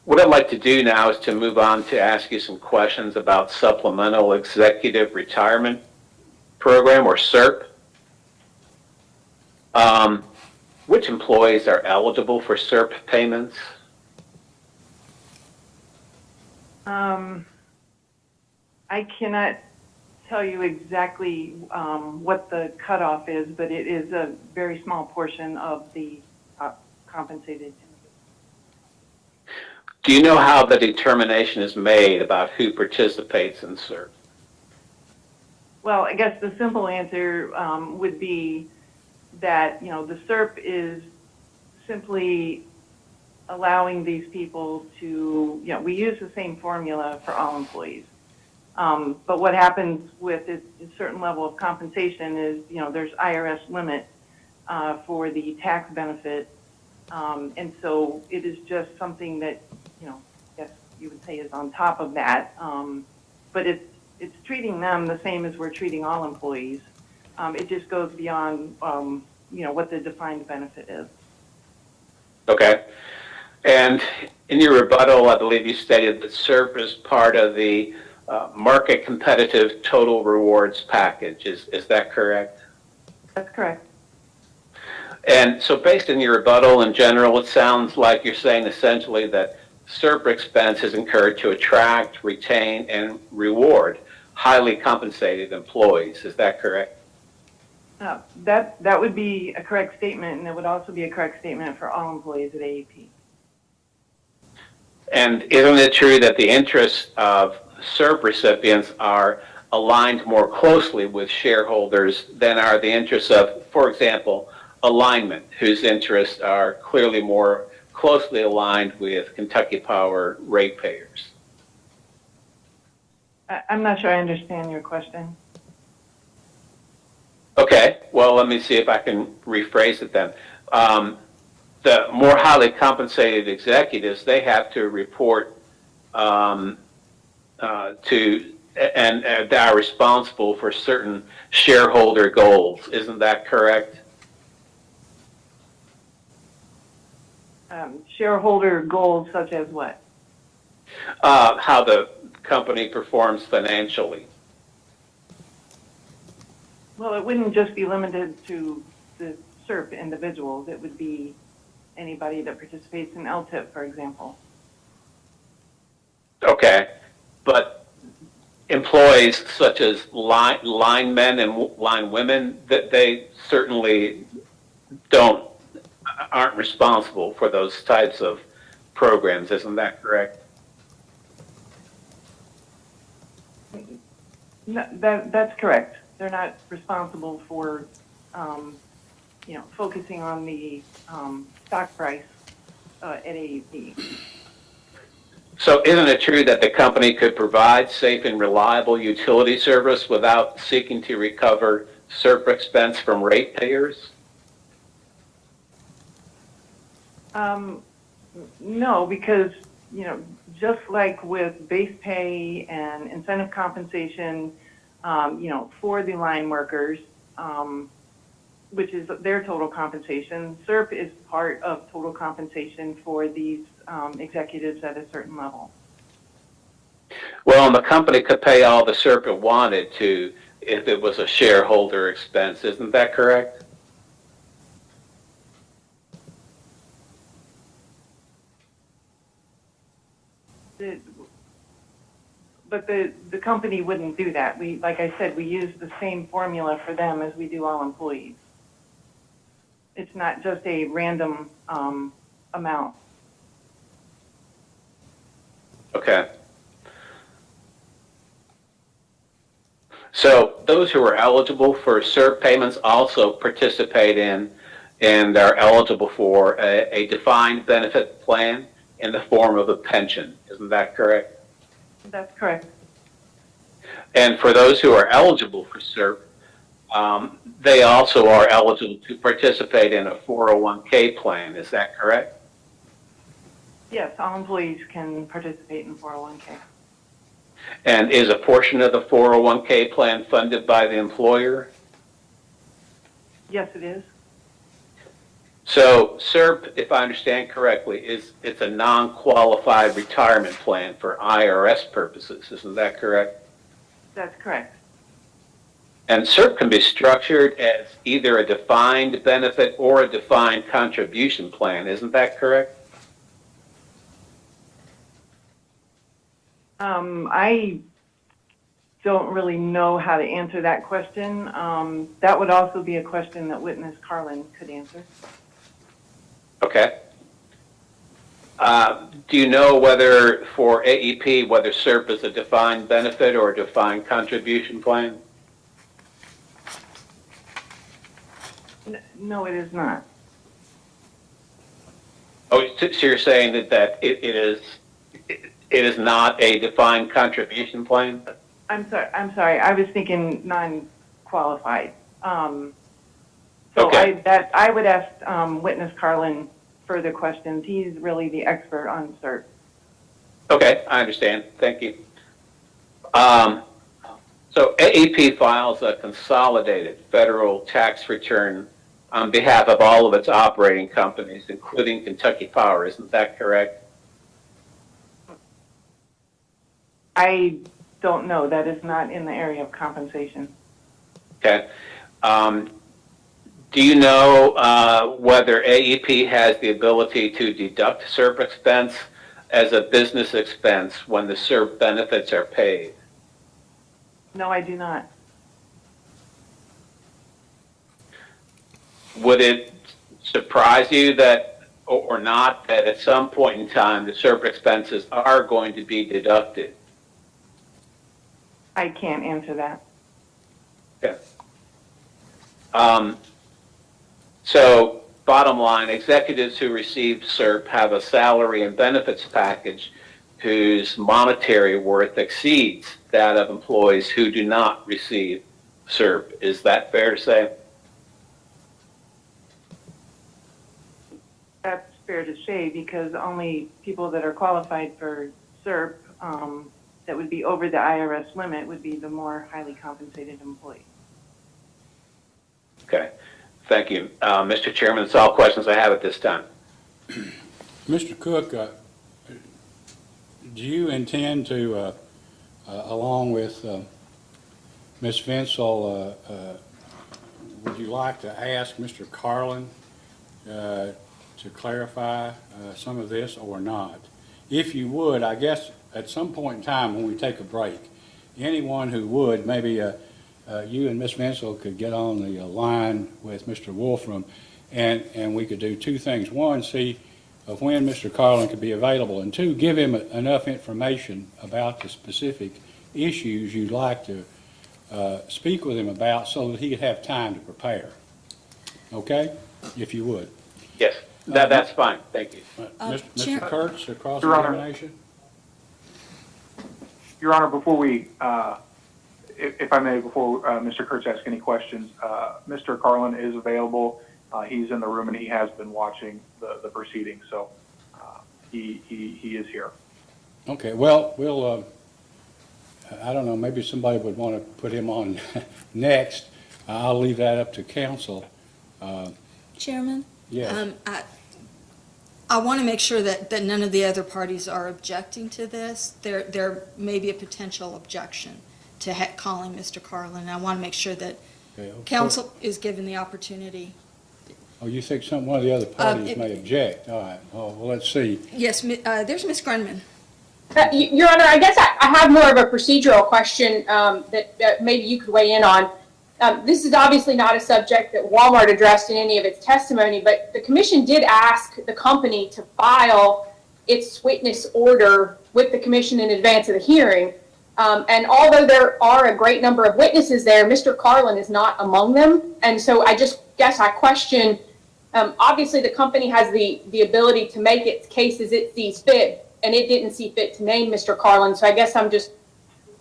What I'd like to do now is to move on to ask you some questions about Supplemental Executive Retirement Program, or SERP. Which employees are eligible for SERP payments? I cannot tell you exactly what the cutoff is, but it is a very small portion of the compensated. Do you know how the determination is made about who participates in SERP? Well, I guess the simple answer would be that, you know, the SERP is simply allowing these people to, you know, we use the same formula for all employees. But what happens with a certain level of compensation is, you know, there's IRS limit for the tax benefit. And so it is just something that, you know, I guess you would say is on top of that. But it's treating them the same as we're treating all employees. It just goes beyond, you know, what the defined benefit is. Okay. And in your rebuttal, I believe you stated that SERP is part of the market competitive total rewards package. Is that correct? That's correct. And so based on your rebuttal in general, it sounds like you're saying essentially that SERP expense is incurred to attract, retain, and reward highly compensated employees. Is that correct? That would be a correct statement, and it would also be a correct statement for all employees at AEP. And isn't it true that the interests of SERP recipients are aligned more closely with shareholders than are the interests of, for example, Alignment, whose interests are clearly more closely aligned with Kentucky Power ratepayers? I'm not sure I understand your question. Okay, well, let me see if I can rephrase it then. The more highly compensated executives, they have to report to and they are responsible for certain shareholder goals. Isn't that correct? Shareholder goals such as what? How the company performs financially. Well, it wouldn't just be limited to the SERP individuals. It would be anybody that participates in LTIP, for example. Okay, but employees such as linemen and linewomen, that they certainly aren't responsible for those types of programs. Isn't that correct? No, that's correct. They're not responsible for, focusing on the stock price at AEP. So isn't it true that the company could provide safe and reliable utility service without seeking to recover SERP expense from ratepayers? No, because, just like with base pay and incentive compensation, for the line workers, which is their total compensation, SERP is part of total compensation for these executives at a certain level. Well, and the company could pay all the SERP it wanted to if it was a shareholder expense. Isn't that correct? But the company wouldn't do that. Like I said, we use the same formula for them as we do all employees. It's not just a random amount. Okay. So those who are eligible for SERP payments also participate in and are eligible for a defined benefit plan in the form of a pension. Isn't that correct? That's correct. And for those who are eligible for SERP, they also are eligible to participate in a 401k plan. Is that correct? Yes, all employees can participate in 401k. And is a portion of the 401k plan funded by the employer? Yes, it is. So SERP, if I understand correctly, it's a non-qualified retirement plan for IRS purposes. Isn't that correct? That's correct. And SERP can be structured as either a defined benefit or a defined contribution plan. Isn't that correct? I don't really know how to answer that question. That would also be a question that witness Carlin could answer. Okay. Do you know whether for AEP, whether SERP is a defined benefit or a defined contribution plan? No, it is not. Oh, so you're saying that it is not a defined contribution plan? I'm sorry. I was thinking non-qualified. So Okay. I would ask witness Carlin further questions. He's really the expert on SERP. Okay, I understand. Thank you. So AEP files a consolidated federal tax return on behalf of all of its operating companies, including Kentucky Power. Isn't that correct? I don't know. That is not in the area of compensation. Okay. Do you know whether AEP has the ability to deduct SERP expense as a business expense when the SERP benefits are paid? No, I do not. Would it surprise you that, or not, that at some point in time, the SERP expenses are going to be deducted? I can't answer that. Okay. So, bottom line, executives who receive SERP have a salary and benefits package whose monetary worth exceeds that of employees who do not receive SERP. Is that fair to say? That's fair to say because only people that are qualified for SERP that would be over the IRS limit would be the more highly compensated employee. Okay. Thank you. Mr. Chairman, that's all questions I have at this time. Mr. Cook, do you intend to, along with Ms. Vinsel, would you like to ask Mr. Carlin to clarify some of this or not? If you would, I guess at some point in time when we take a break, anyone who would, maybe you and Ms. Vinsel could get on the line with Mr. Wolfram and we could do two things. One, see when Mr. Carlin could be available, and two, give him enough information about the specific issues you'd like to speak with him about so that he could have time to prepare. Okay? If you would. Yes, that's fine. Thank you. Mr. Kurtz, across Your Honor. examination? Your Honor, before we, if I may, before Mr. Kurtz asks any questions, Mr. Carlin is available. He's in the room and he has been watching the proceedings, so he is here. Okay, well, we'll, I don't know, maybe somebody would want to put him on next. I'll leave that up to council. Chairman? Yes. I want to make sure that none of the other parties are objecting to this. There may be a potential objection to calling Mr. Carlin. I want to make sure that Okay, council is given the opportunity. Oh, you think one of the other parties may object? All right, oh, well, let's see. Yes, there's Ms. Grunman. Your Honor, I guess I have more of a procedural question that maybe you could weigh in on. This is obviously not a subject that Walmart addressed in any of its testimony, but the commission did ask the company to file its witness order with the commission in advance of the hearing. And although there are a great number of witnesses there, Mr. Carlin is not among them. And so I just guess I question, obviously the company has the ability to make its case as it sees fit, and it didn't see fit to name Mr. Carlin. So I guess I'm just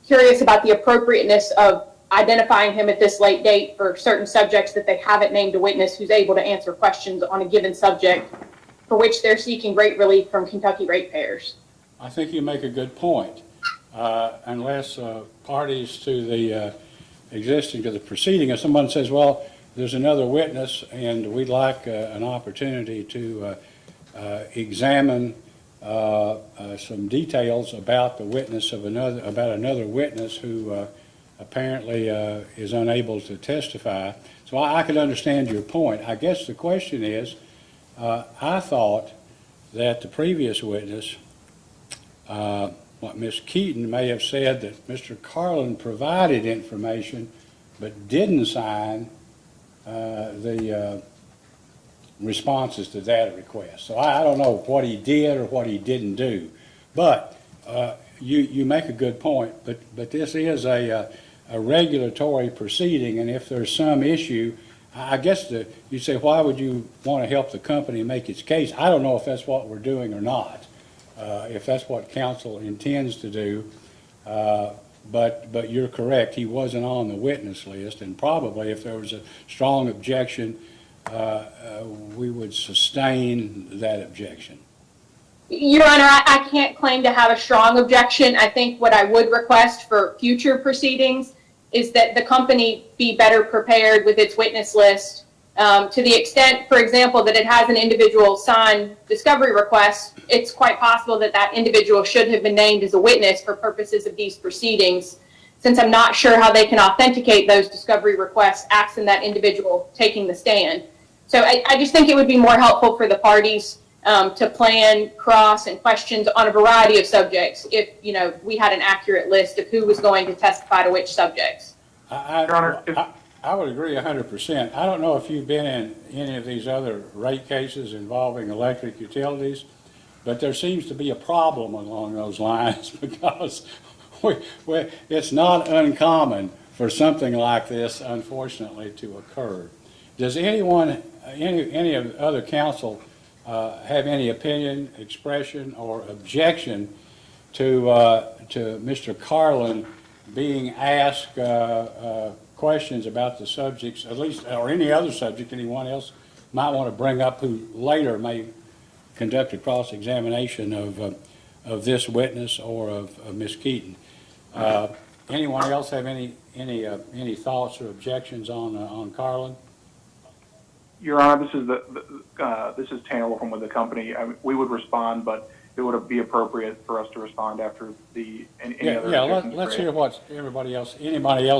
curious about the appropriateness of identifying him at this late date for certain subjects that they haven't named a witness who's able to answer questions on a given subject for which they're seeking rate relief from Kentucky ratepayers. I think you make a good point. Unless parties to the existing to the proceeding, if someone says, well, there's another witness and we'd like an opportunity to examine some details about the witness of another witness who apparently is unable to testify. So I could understand your point. I guess the question is, I thought that the previous witness, what Ms. Keaton may have said that Mr. Carlin provided information but didn't sign the responses to that request. So I don't know what he did or what he didn't do. But you make a good point, but this is a regulatory proceeding, and if there's some issue, I guess you say, why would you want to help the company make its case? I don't know if that's what we're doing or not, if that's what council intends to do. But you're correct, he wasn't on the witness list, and probably if there was a strong objection, we would sustain that objection. Your Honor, I can't claim to have a strong objection. I think what I would request for future proceedings is that the company be better prepared with its witness list to the extent, for example, that it has an individual sign discovery request. It's quite possible that that individual should have been named as a witness for purposes of these proceedings, since I'm not sure how they can authenticate those discovery requests absent that individual taking the stand. So I just think it would be more helpful for the parties to plan, cross, and questions on a variety of subjects if, we had an accurate list of who was going to testify to which subjects. I Your Honor, if- would agree 100%. I don't know if you've been in any of these other rate cases involving electric utilities, but there seems to be a problem along those lines because it's not uncommon for something like this, unfortunately, to occur. Does anyone, any of the other council have any opinion, expression, or objection to Mr. Carlin being asked questions about the subjects, at least, or any other subject anyone else might want to bring up who later may conduct a cross-examination of this witness or of Ms. Keaton? Anyone else have any thoughts or objections on Carlin? Your Honor, this is Tanner Wolfram with the company. We would respond, but it would be appropriate for us to respond after any other. Yeah, let's hear what anybody else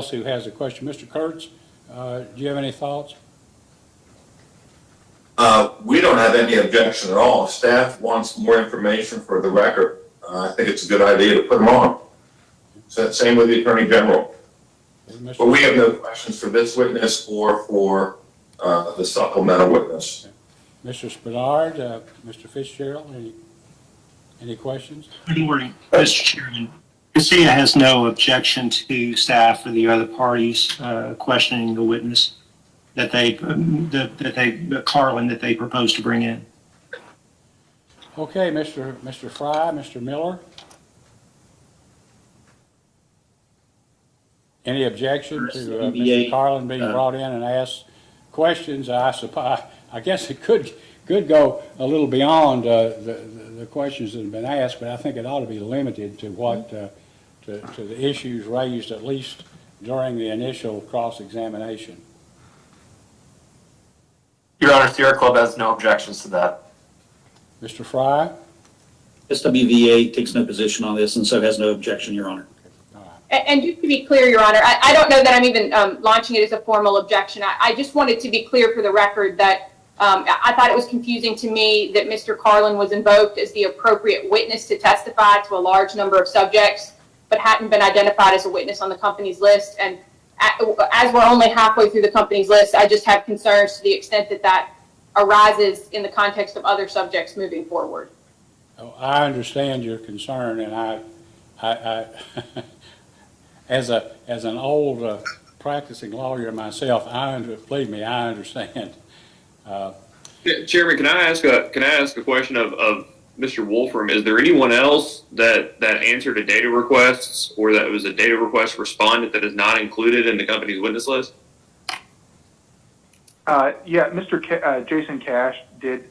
who has a question. Mr. Kurtz, do you have any thoughts? We don't have any objection at all. Staff wants more information for the record. I think it's a good idea to put them on. So same with the Attorney General. But we have no questions for this witness or for the supplemental witness. Mr. Spenard, Mr. Fitzgerald, any questions? Good morning, Mr. Chairman. Casilla has no objection to staff or the other parties questioning the witness Carlin that they propose to bring in. Okay, Mr. Fry, Mr. Miller? Any objection to Mr. Carlin being brought in and asked questions? I suppose, I guess it could go a little beyond the questions that have been asked, but I think it ought to be limited to what to the issues raised at least during the initial cross-examination. Your Honor, Sierra Club has no objections to that. Mr. Fry? SWVA takes no position on this and so has no objection, Your Honor. And just to be clear, Your Honor, I don't know that I'm even launching it as a formal objection. I just wanted to be clear for the record that I thought it was confusing to me that Mr. Carlin was invoked as the appropriate witness to testify to a large number of subjects, but hadn't been identified as a witness on the company's list. And as we're only halfway through the company's list, I just have concerns to the extent that that arises in the context of other subjects moving forward. Oh, I understand your concern, and I as an old practicing lawyer myself, believe me, I understand. Chairman, can I ask a question of Mr. Wolfram? Is there anyone else that answered a data request or that was a data request respondent that is not included in the company's witness list? Yeah, Mr. Jason Cash did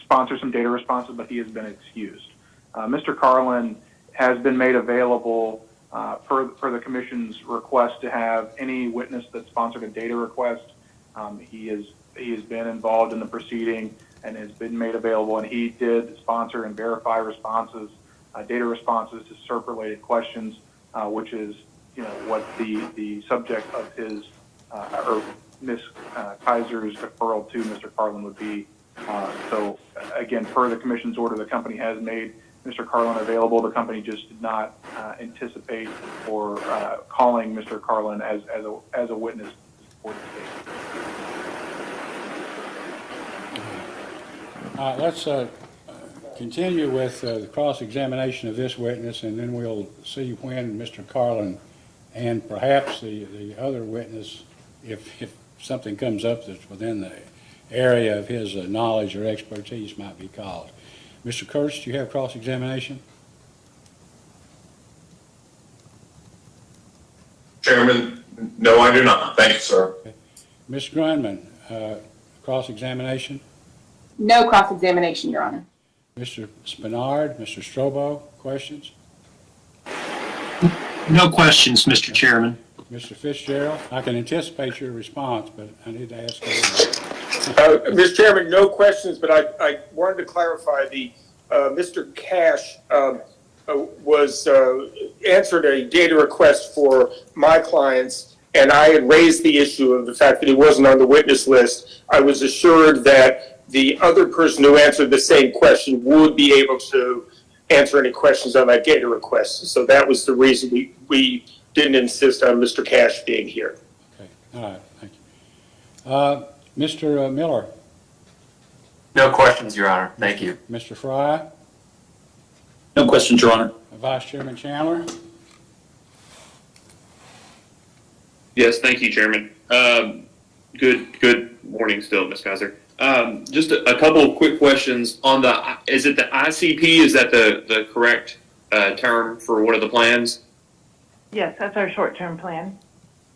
sponsor some data responses, but he has been excused. Mr. Carlin has been made available per the commission's request to have any witness that sponsored a data request. He has been involved in the proceeding and has been made available, and he did sponsor and verify responses, data responses to SERP-related questions, which is what the subject of his or Ms. Kaiser's deferral to Mr. Carlin would be. So again, per the commission's order, the company has made Mr. Carlin available. The company just did not anticipate or calling Mr. Carlin as a witness to support the case. Let's continue with the cross-examination of this witness, and then we'll see when Mr. Carlin and perhaps the other witness, if something comes up that's within the area of his knowledge or expertise, might be called. Mr. Kurtz, do you have cross-examination? Chairman, no, I do not. Thank you, sir. Okay. Ms. Grunman, cross-examination? No cross-examination, Your Honor. Mr. Spenard, Mr. Strobo, questions? No questions, Mr. Chairman. Mr. Fitzgerald, I can anticipate your response, but I need to ask you. Mr. Chairman, no questions, but I wanted to clarify Mr. Cash was answered a data request for my clients, and I had raised the issue of the fact that he wasn't on the witness list. I was assured that the other person who answered the same question would be able to answer any questions on that data request. So that was the reason we didn't insist on Mr. Cash being here. Okay, all right, thank you. Mr. Miller, No questions, Your Honor. Thank you. Mr. Fry, No questions, Your Honor. Vice Chairman Chandler. Yes, thank you, Chairman. Good morning still, Ms. Kaiser. Just a couple of quick questions on is it the ICP? Is that the correct term for one of the plans? Yes, that's our short-term plan.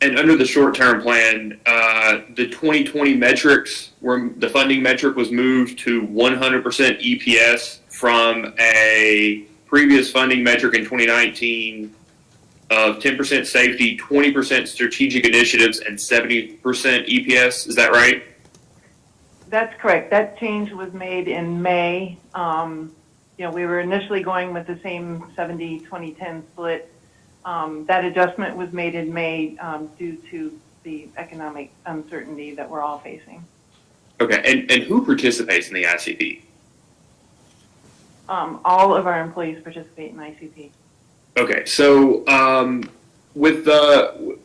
And under the short-term plan, the 2020 metrics, where the funding metric was moved to 100% EPS from a previous funding metric in 2019 of 10% safety, 20% strategic initiatives, and 70% EPS. Is that right? That's correct. That change was made in May. We were initially going with the same 70-20-10 split. That adjustment was made in May due to the economic uncertainty that we're all facing. Okay, and who participates in the ICP? All of our employees participate in ICP. Okay, so with the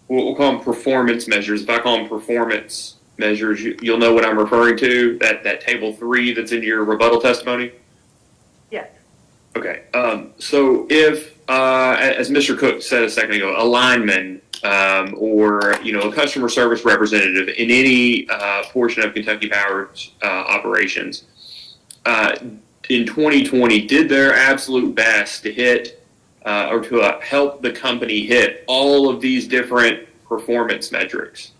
we'll call them performance measures. If I call them performance measures, you'll know what I'm referring to. That table 3 that's in your rebuttal testimony. Yes. Okay, so if, as Mr. Cook said a second ago, a lineman or a customer service representative in any portion of Kentucky Power's operations in 2020 did their absolute best to hit or to help the company hit all of these different performance metrics,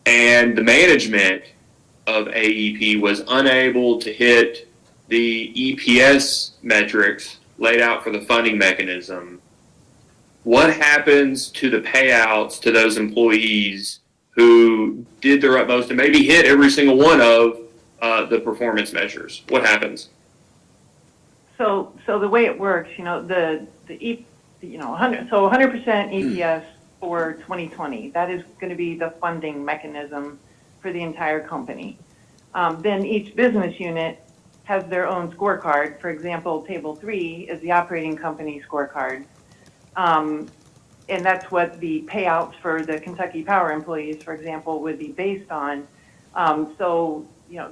and the management of AEP was unable to hit the EPS metrics laid out for the funding mechanism, what happens to the payouts to those employees who did their utmost and maybe hit every single one of the performance measures? What happens? So the way it works, 100% EPS for 2020. That is going to be the funding mechanism for the entire company. Then each business unit has their own scorecard. For example, Table 3 is the operating company scorecard. And that's what the payouts for the Kentucky Power employees, for example, would be based on.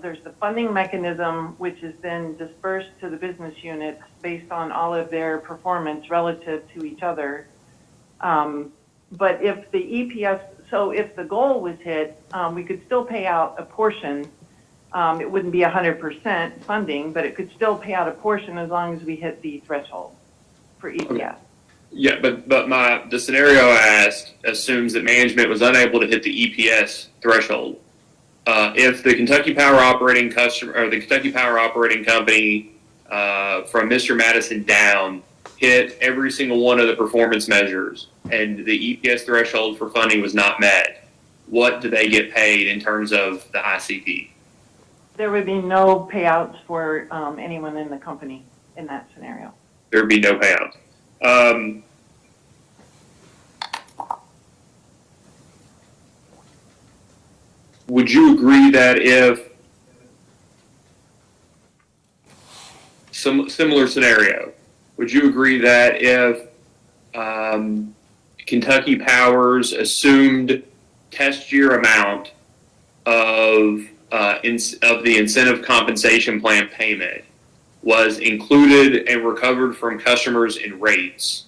There's the funding mechanism, which is then dispersed to the business units based on all of their performance relative to each other. But if the EPS, if the goal was hit, we could still pay out a portion. It wouldn't be 100% funding, but it could still pay out a portion as long as we hit the threshold for EPS. Okay. Yeah, but the scenario I asked assumes that management was unable to hit the EPS threshold. If the Kentucky Power operating the Kentucky Power operating company from Mr. Madison down hit every single one of the performance measures and the EPS threshold for funding was not met, what do they get paid in terms of the ICP? There would be no payouts for anyone in the company in that scenario. There would be no payouts. Would you agree that if similar scenario, would you agree that if Kentucky Power's assumed test year amount of the incentive compensation plan payment was included and recovered from customers in rates,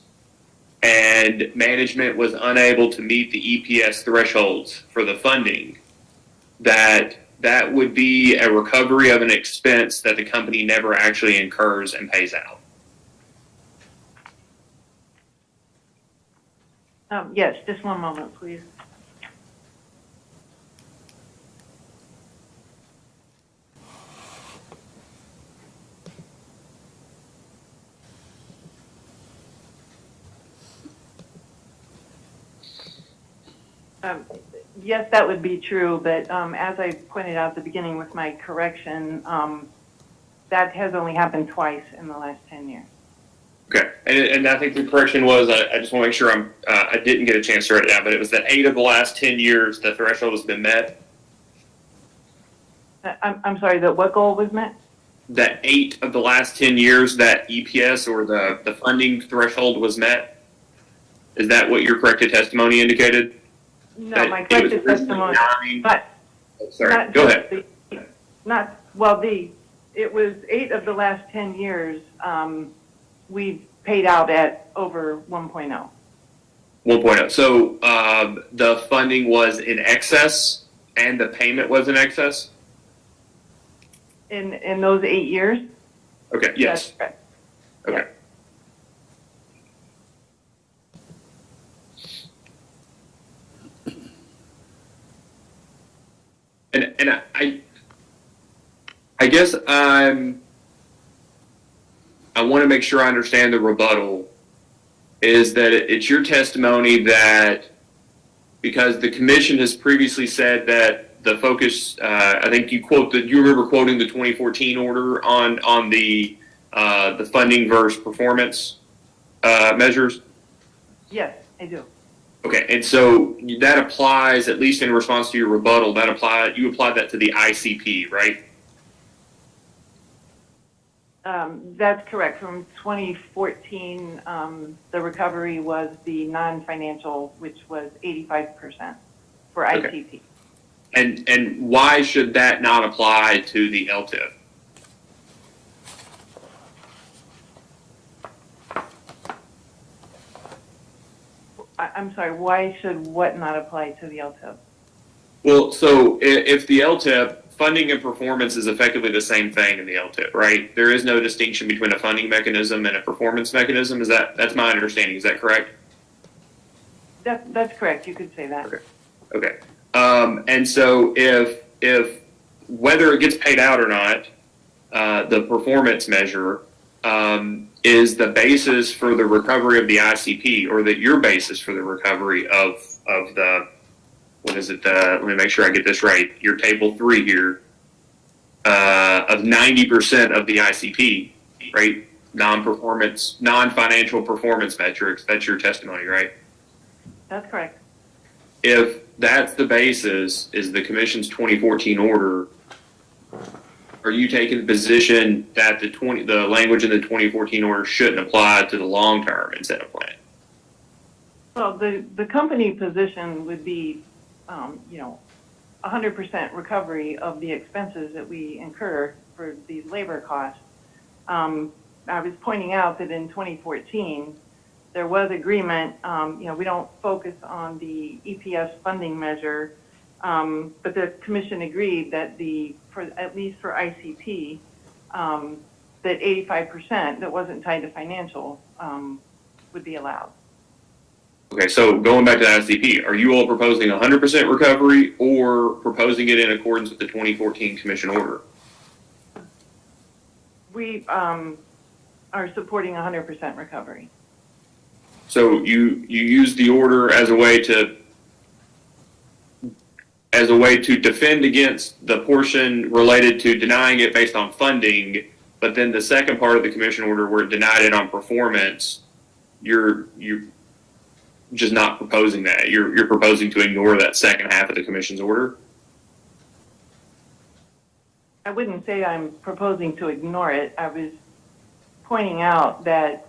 and management was unable to meet the EPS thresholds for the funding, that would be a recovery of an expense that the company never actually incurs and pays out? Yes, just one moment, please. Yes, that would be true, but as I pointed out at the beginning with my correction, that has only happened twice in the last 10 years. Okay, and I think the correction was, I just want to make sure I didn't get a chance to write it down, but it was that 8 of the last 10 years the threshold has been met? I'm sorry, that what goal was met? That 8 of the last 10 years that EPS or the funding threshold was met? Is that what your corrected testimony indicated? No, That my it was corrected testimony, originally 9? but Sorry, not go just ahead. it was 8 of the last 10 years, we've paid out at over 1.0. 1.0. So the funding was in excess and the payment was in excess? In those 8 years? Okay, yes. That's correct. Okay. And I guess I want to make sure I understand the rebuttal is that it's your testimony that because the commission has previously said that the focus, I think you remember quoting the 2014 order on the funding versus performance measures? Yes, I do. Okay, and so that applies, at least in response to your rebuttal, you applied that to the ICP, right? That's correct. From 2014, the recovery was the non-financial, which was 85% for ICP. And why should that not apply to the LTIP? I'm sorry, why should what not apply to the LTIP? Well, so if the LTIP, funding and performance is effectively the same thing in the LTIP, right? There is no distinction between a funding mechanism and a performance mechanism. That's my understanding. Is that correct? That's correct. You could say that. Okay. And so if whether it gets paid out or not, the performance measure is the basis for the recovery of the ICP, or that your basis for the recovery of the, what is it? Let me make sure I get this right. Your table 3 here of 90% of the ICP, right? Non-financial performance metrics. That's your testimony, right? That's correct. If that's the basis, is the commission's 2014 order, are you taking the position that the language in the 2014 order shouldn't apply to the long-term incentive plan? Well, the company position would be, 100% recovery of the expenses that we incur for these labor costs. I was pointing out that in 2014, there was agreement, we don't focus on the EPS funding measure, but the commission agreed that at least for ICP, that 85% that wasn't tied to financial would be allowed. Okay, so going back to the ICP, are you all proposing 100% recovery or proposing it in accordance with the 2014 commission order? We are supporting 100% recovery. So you use the order as a way to defend against the portion related to denying it based on funding, but then the second part of the commission order where it denied it on performance, you're just not proposing that. You're proposing to ignore that second half of the commission's order? I wouldn't say I'm proposing to ignore it. I was pointing out that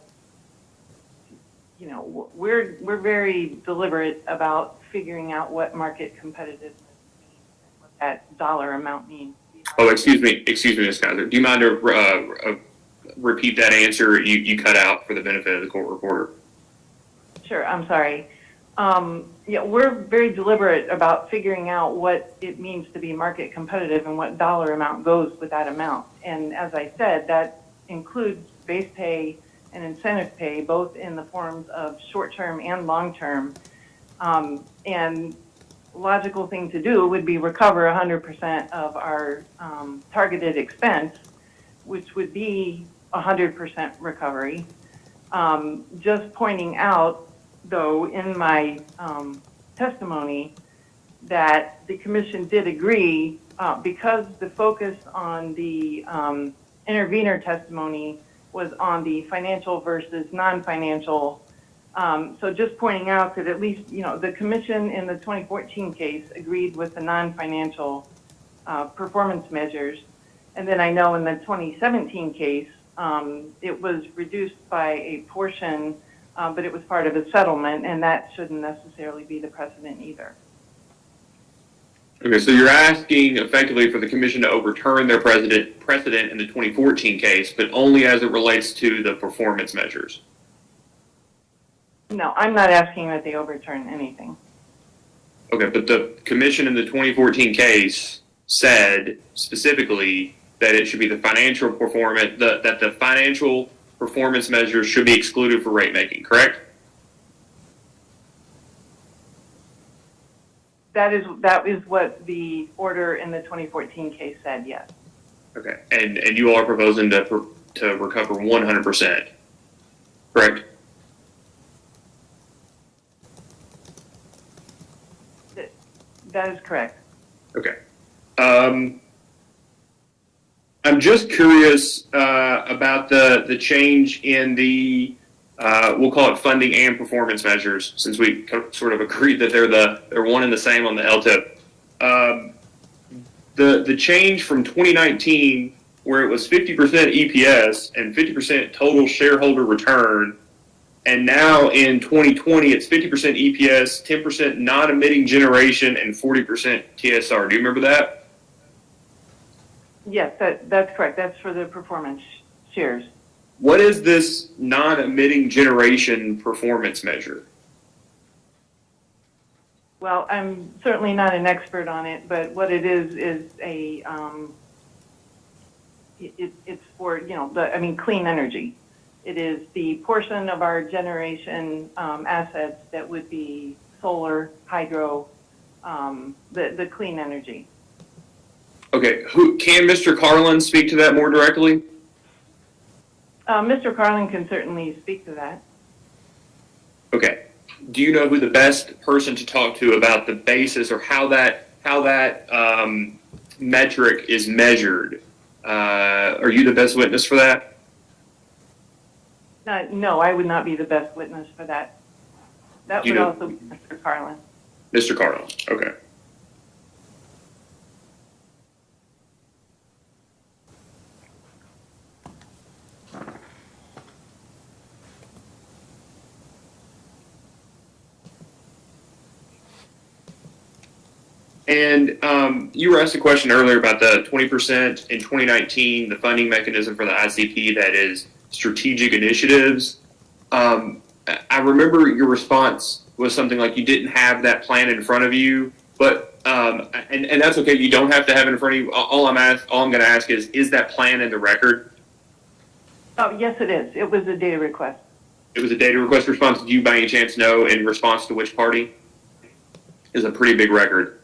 we're very deliberate about figuring out what market competitiveness means, what that dollar amount means. Oh, excuse me, Ms. Kaiser. Do you mind to repeat that answer you cut out for the benefit of the court reporter? Sure, I'm sorry. We're very deliberate about figuring out what it means to be market competitive and what dollar amount goes with that amount. And as I said, that includes base pay and incentive pay, both in the forms of short-term and long-term. And logical thing to do would be recover 100% of our targeted expense, which would be 100% recovery. Just pointing out, though, in my testimony that the commission did agree, because the focus on the intervener testimony was on the financial versus non-financial. So just pointing out that at least, the commission in the 2014 case agreed with the non-financial performance measures. And then I know in the 2017 case, it was reduced by a portion, but it was part of a settlement, and that shouldn't necessarily be the precedent either. Okay, so you're asking effectively for the commission to overturn their precedent in the 2014 case, but only as it relates to the performance measures. No, I'm not asking that they overturn anything. Okay, but the commission in the 2014 case said specifically that it should be the financial performance, that the financial performance measures should be excluded for rate making, correct? That is what the order in the 2014 case said, yes. Okay, and you all are proposing to recover 100%, correct? That is correct. Okay. I'm just curious about the change in the we'll call it funding and performance measures, since we sort of agreed that they're one and the same on the LTIP. The change from 2019, where it was 50% EPS and 50% total shareholder return, and now in 2020 it's 50% EPS, 10% non-emitting generation, and 40% TSR. Do you remember that? Yes, that's correct. That's for the performance shares. What is this non-emitting generation performance measure? Well, I'm certainly not an expert on it, but what it is a it's for clean energy. It is the portion of our generation assets that would be solar, hydro, the clean energy. Okay, can Mr. Carlin speak to that more directly? Mr. Carlin can certainly speak to that. Okay. Do you know who the best person to talk to about the basis or how that metric is measured? Are you the best witness for that? No, I would not be the best witness for that. That would also be Mr. Carlin. Mr. Carlin, okay. And you were asked a question earlier about the 20% in 2019, the funding mechanism for the ICP that is strategic initiatives. I remember your response was something like you didn't have that plan in front of you, but and that's okay. You don't have to have it in front of you. All I'm going to ask is that plan in the record? Oh, yes, it is. It was a data request. It was a data request response. Do you by any chance know in response to which party? It's a pretty big record.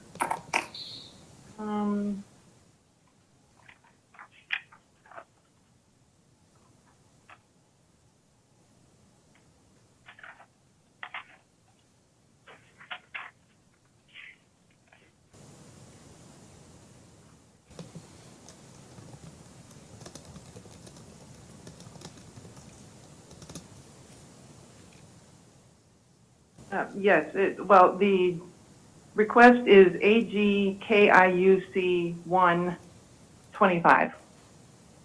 Yes, the request is AGKIUC 125.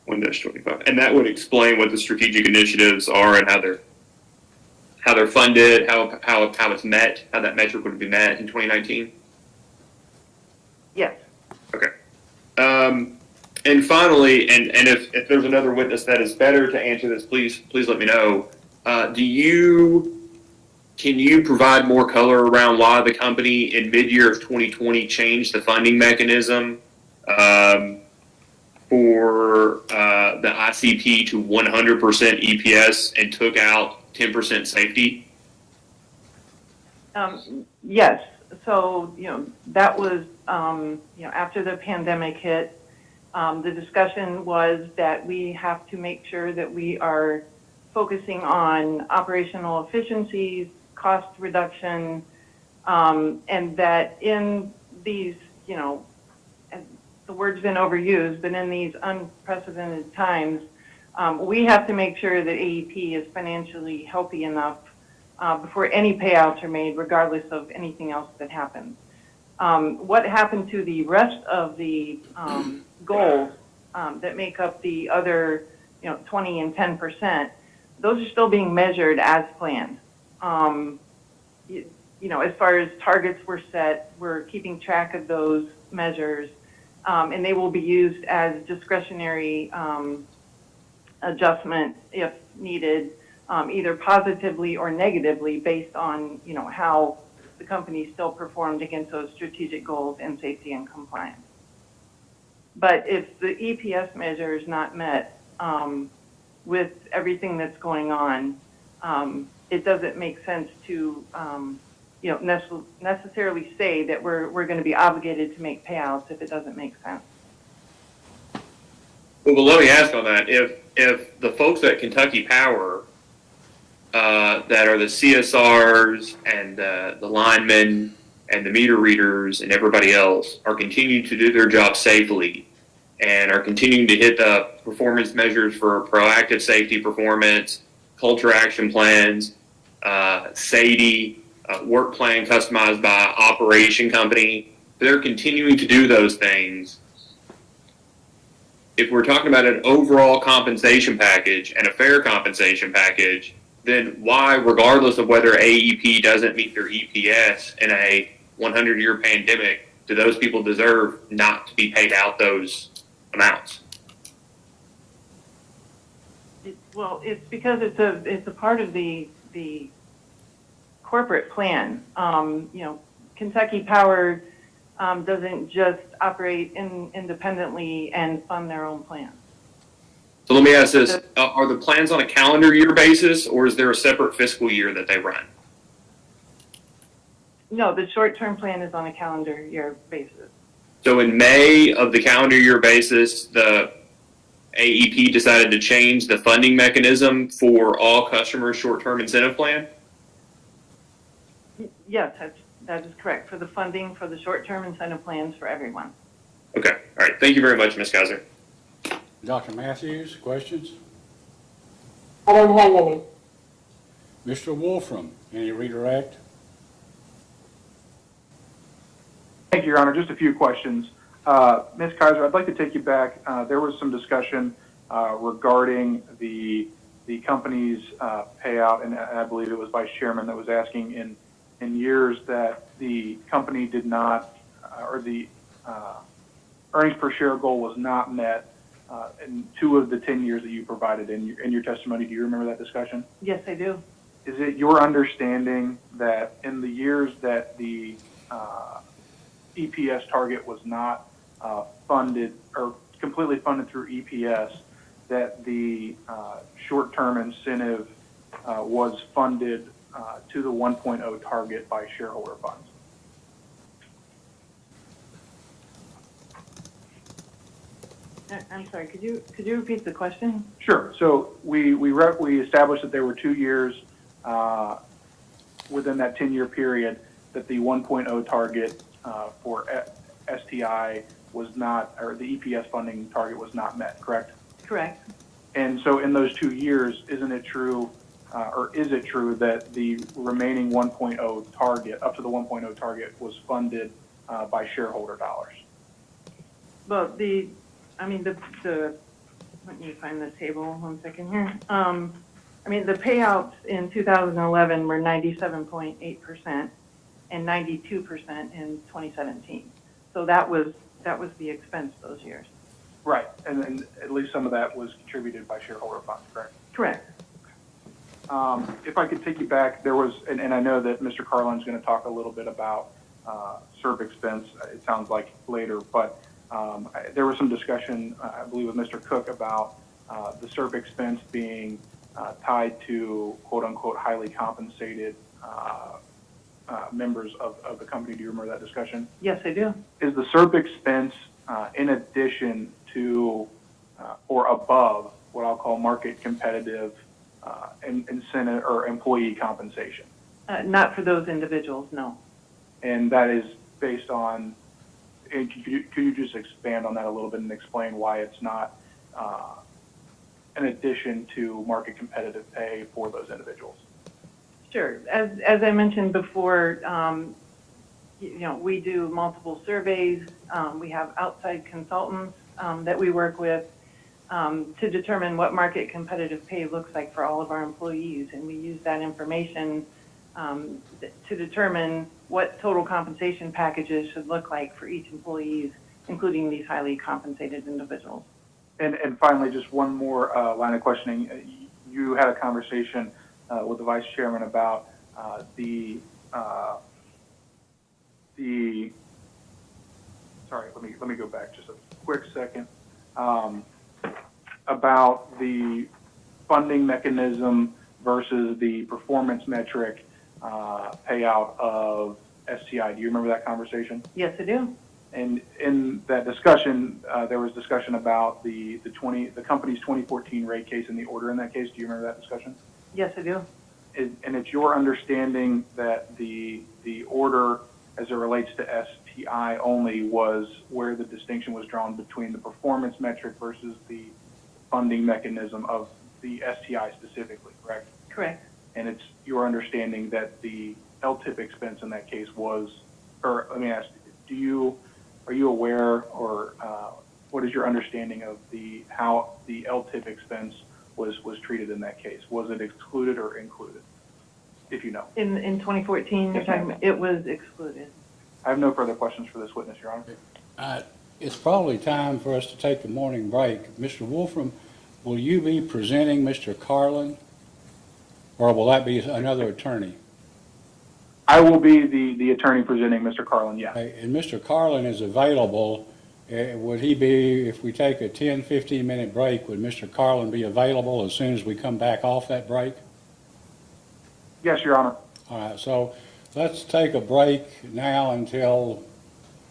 1-25, and that would explain what the strategic initiatives are and how they're funded, how it's met, how that metric would be met in 2019. Yes. Okay. And finally, and if there's another witness that is better to answer this, please let me know. Can you provide more color around why the company in mid-year of 2020 changed the funding mechanism for the ICP to 100% EPS and took out 10% safety? Yes. So, that was, after the pandemic hit, the discussion was that we have to make sure that we are focusing on operational efficiencies, cost reduction, and that in these, the word's been overused, but in these unprecedented times, we have to make sure that AEP is financially healthy enough before any payouts are made, regardless of anything else that happens. What happened to the rest of the goals that make up the other, 20 and 10%? Those are still being measured as planned. As far as targets were set, we're keeping track of those measures, and they will be used as discretionary adjustment if needed, either positively or negatively based on, how the company still performed against those strategic goals in safety and compliance. But if the EPS measure is not met with everything that's going on, it doesn't make sense to necessarily say that we're going to be obligated to make payouts if it doesn't make sense. Well, let me ask on that. If the folks at Kentucky Power that are the CSRs and the linemen and the meter readers and everybody else are continuing to do their job safely and are continuing to hit the performance measures for proactive safety performance, culture action plans, SAIDI, work plan customized by operation company, they're continuing to do those things. If we're talking about an overall compensation package and a fair compensation package, then why, regardless of whether AEP doesn't meet their EPS in a 100-year pandemic, do those people deserve not to be paid out those amounts? Well, it's because it's a part of the corporate plan. Kentucky Power doesn't just operate independently and fund their own plans. So let me ask this, are the plans on a calendar year basis, or is there a separate fiscal year that they run? No, the short-term plan is on a calendar year basis. So in May of the calendar year basis, the AEP decided to change the funding mechanism for all customers' short-term incentive plan? Yes, that is correct, for the funding for the short-term incentive plans for everyone. Okay, all right. Thank you very much, Ms. Kaiser. Dr. Matthews, questions? I don't have any. Mr. Wolfram, any redirect? Thank you, Your Honor. Just a few questions. Ms. Kaiser, I'd like to take you back. There was some discussion regarding the company's payout, and I believe it was Vice Chairman that was asking in years that the company did not, or the earnings per share goal was not met in 2 of the 10 years that you provided in your testimony. Do you remember that discussion? Yes, I do. Is it your understanding that in the years that the EPS target was not funded or completely funded through EPS, that the short-term incentive was funded to the 1.0 target by shareholder funds? I'm sorry, could you repeat the question? Sure. So we established that there were 2 years within that 10-year period that the 1.0 target for STI was not, or the EPS funding target was not met, correct? Correct. And so in those 2 years, isn't it true, or is it true that the remaining 1.0 target, up to the 1.0 target, was funded by shareholder dollars? Well, let me find the table 1 second here. The payouts in 2011 were 97.8% and 92% in 2017. So that was the expense those years. Right, and then at least some of that was contributed by shareholder funds, correct? Correct. If I could take you back, there was, and I know that Mr. Carlin's going to talk a little bit about SERP expense, it sounds like later, but there was some discussion, I believe, with Mr. Cook about the SERP expense being tied to quote-unquote highly compensated members of the company. Do you remember that discussion? Yes, I do. Is the SERP expense in addition to or above what I'll call market competitive incentive or employee compensation? Not for those individuals, no. And that is based on, and could you just expand on that a little bit and explain why it's not in addition to market competitive pay for those individuals? Sure. As I mentioned before, we do multiple surveys. We have outside consultants that we work with to determine what market competitive pay looks like for all of our employees. And we use that information to determine what total compensation packages should look like for each employee, including these highly compensated individuals. And finally, just one more line of questioning. You had a conversation with the vice chairman about sorry, let me go back just a quick second. About the funding mechanism versus the performance metric payout of STI. Do you remember that conversation? Yes, I do. And in that discussion, there was discussion about the company's 2014 rate case and the order in that case. Do you remember that discussion? Yes, I do. And it's your understanding that the order, as it relates to STI only, was where the distinction was drawn between the performance metric versus the funding mechanism of the STI specifically, correct? Correct. And it's your understanding that the LTIP expense in that case was, or let me ask, are you aware, or what is your understanding of how the LTIP expense was treated in that case? Was it excluded or included, if you know? In 2014, you're talking about, it was excluded. I have no further questions for this witness, Your Honor. It's probably time for us to take the morning break. Mr. Wolfram, will you be presenting Mr. Carlin, or will that be another attorney? I will be the attorney presenting Mr. Carlin, yeah. And Mr. Carlin is available. Would he be, if we take a 10, 15-minute break, would Mr. Carlin be available as soon as we come back off that break? Yes, Your Honor. All right, so let's take a break now until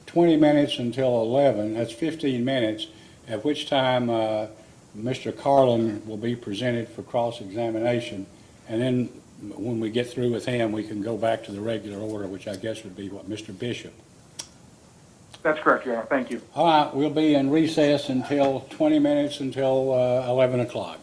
20 minutes until 11. That's 15 minutes, at which time Mr. Carlin will be presented for cross-examination. And then when we get through with him, we can go back to the regular order, which I guess would be what, Mr. Bishop? That's correct, Your Honor. Thank you. All right, we'll be in recess until 20 minutes until 11 o'clock.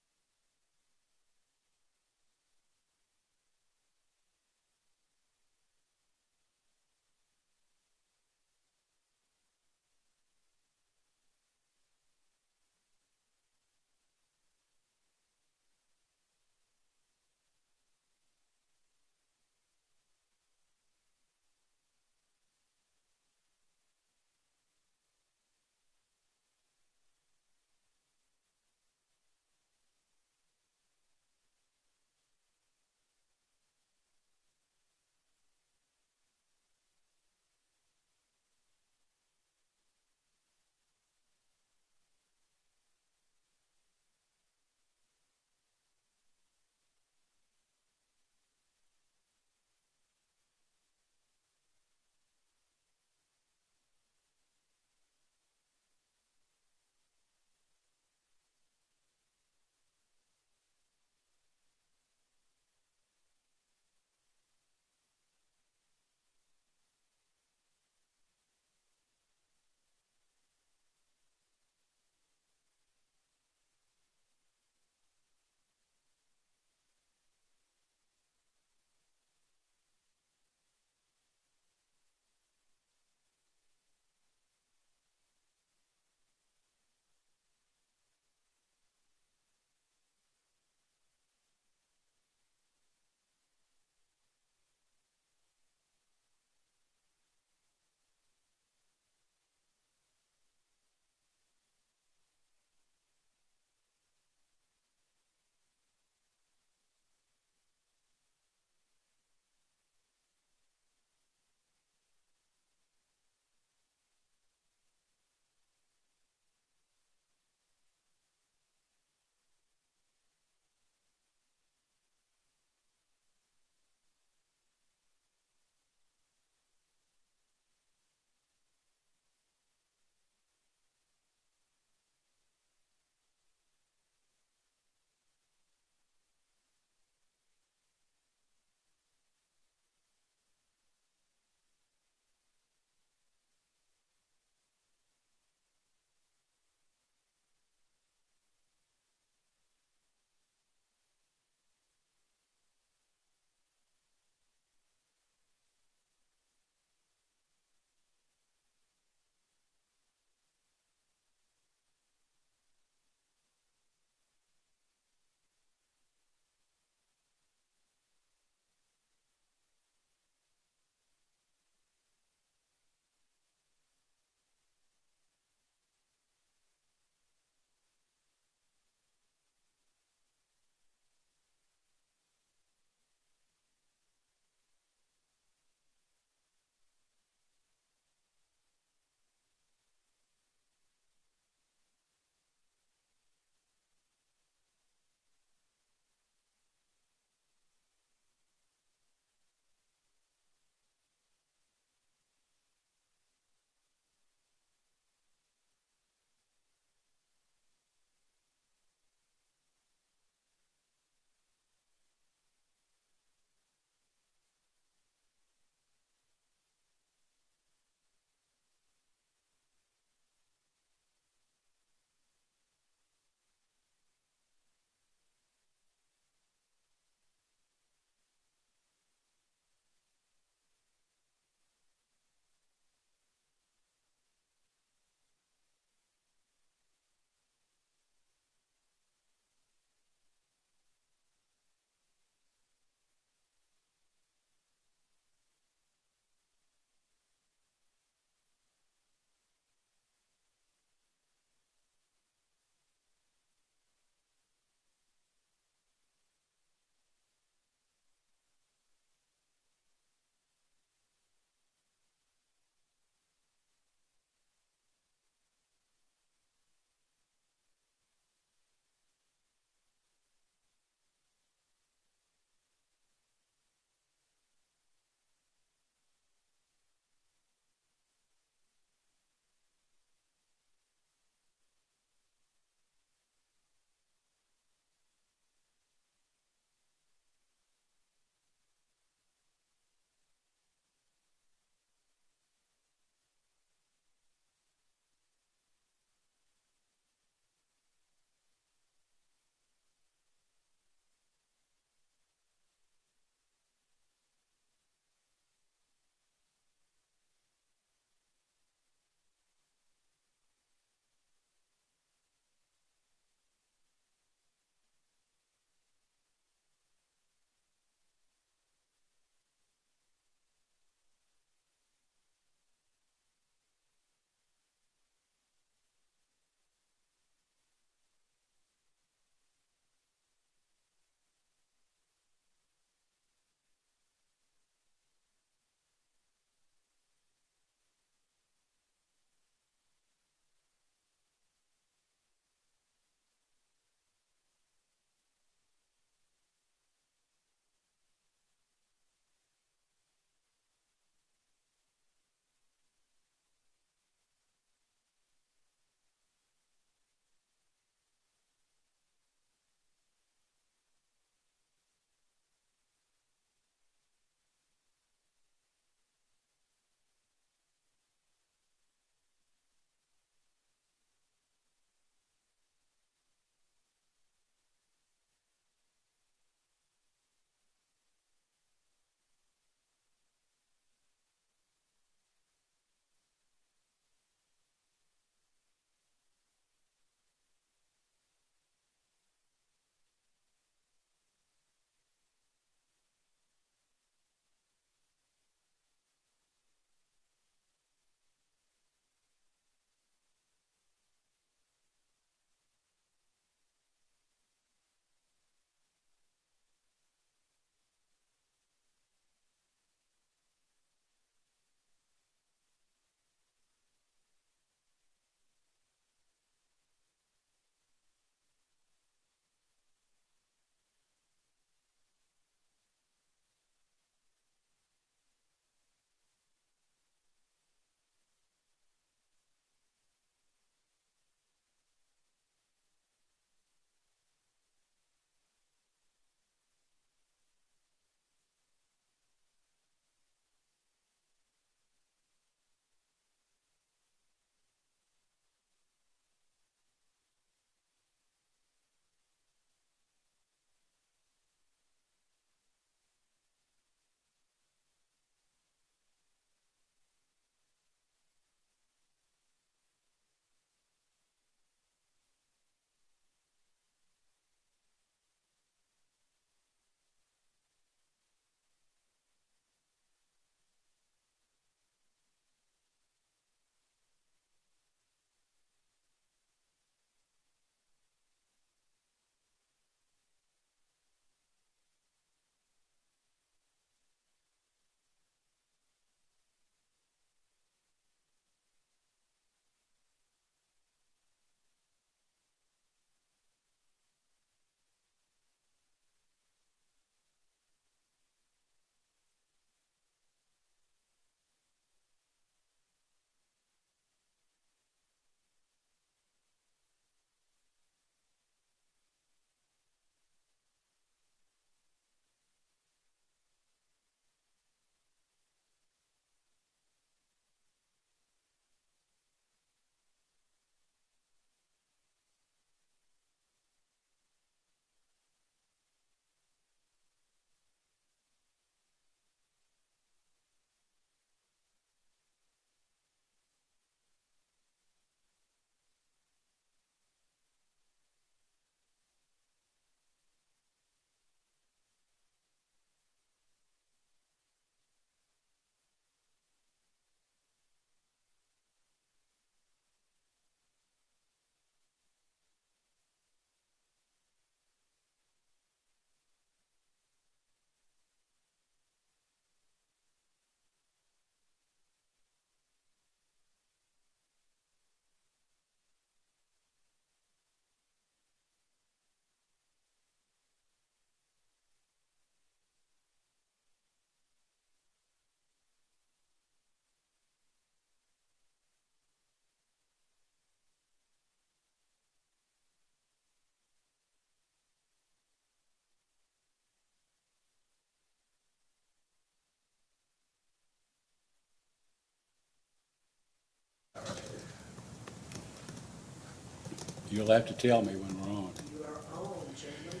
You'll have to tell me when we're on. You are on, gentlemen.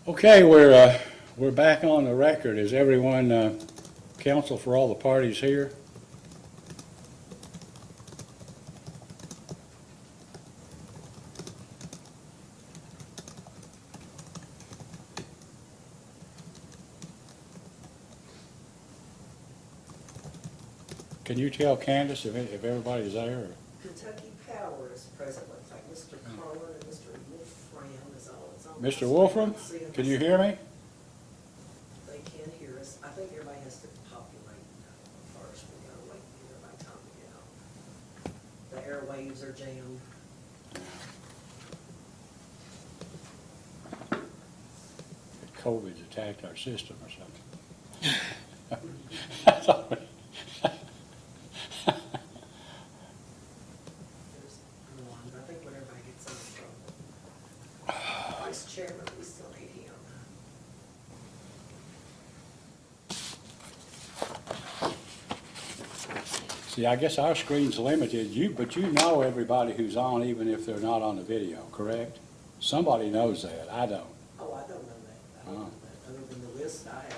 Okay, we're back on the record. Is everyone, counsel for all the parties here? Can you tell Candace if everybody's there? Or? Kentucky Power is present, looks like Mr. Carlin and Mr. Wolfram is all that's on. Mr. Wolfram, can you hear me? They can hear us. I think everybody has to populate first. We gotta wait for everybody to get out. The airwaves are jammed. COVID's attacked our system or something. That's all. There's one, but I think when everybody gets in trouble. Vice Chairman, we still need him. See, I guess our screen's limited, but you know everybody who's on, even if they're not on the video, correct? Somebody knows that, I don't. Oh, I don't know that. I don't know that. Other than the list I have.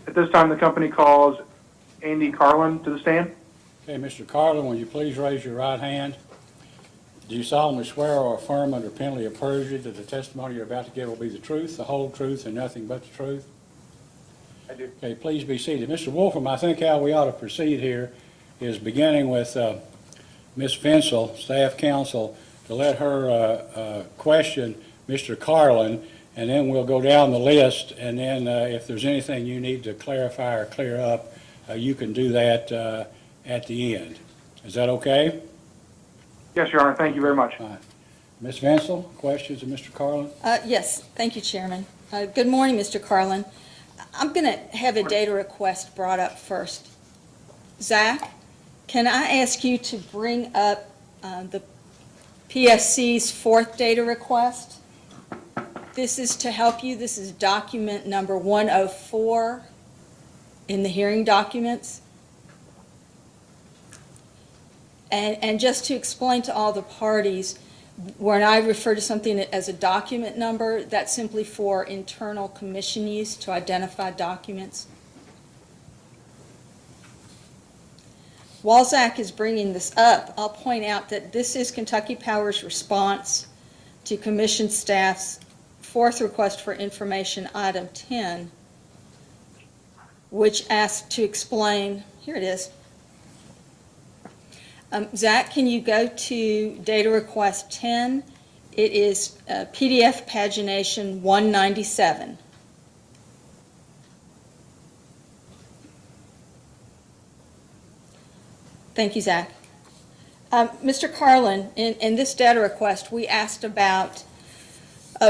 At this time, the company calls Andy Carlin to the stand. Okay, Mr. Carlin, will you please raise your right hand? Do you solemnly swear or affirm under penalty of perjury that the testimony you're about to give will be the truth, the whole truth, and nothing but the truth? I do. Okay, please be seated. Mr. Wolfram, I think how we ought to proceed here is beginning with Ms. Vinsel, staff counsel, to let her question Mr. Carlin, and then we'll go down the list, and then if there's anything you need to clarify or clear up, you can do that at the end. Is that okay? Yes, Your Honor. Thank you very much. Ms. Vinsel, questions of Mr. Carlin? Yes, thank you, Chairman. Good morning, Mr. Carlin. I'm going to have a data request brought up first. Zach, can I ask you to bring up the PSC's fourth data request? This is to help you. This is document number 104 in the hearing documents. And just to explain to all the parties, when I refer to something as a document number, that's simply for internal commission use to identify documents. While Zach is bringing this up, I'll point out that this is Kentucky Power's response to commission staff's fourth request for information, item 10, which asks to explain, here it is. Zach, can you go to data request 10? It is PDF pagination 197. Thank you, Zach. Mr. Carlin, in this data request, we asked about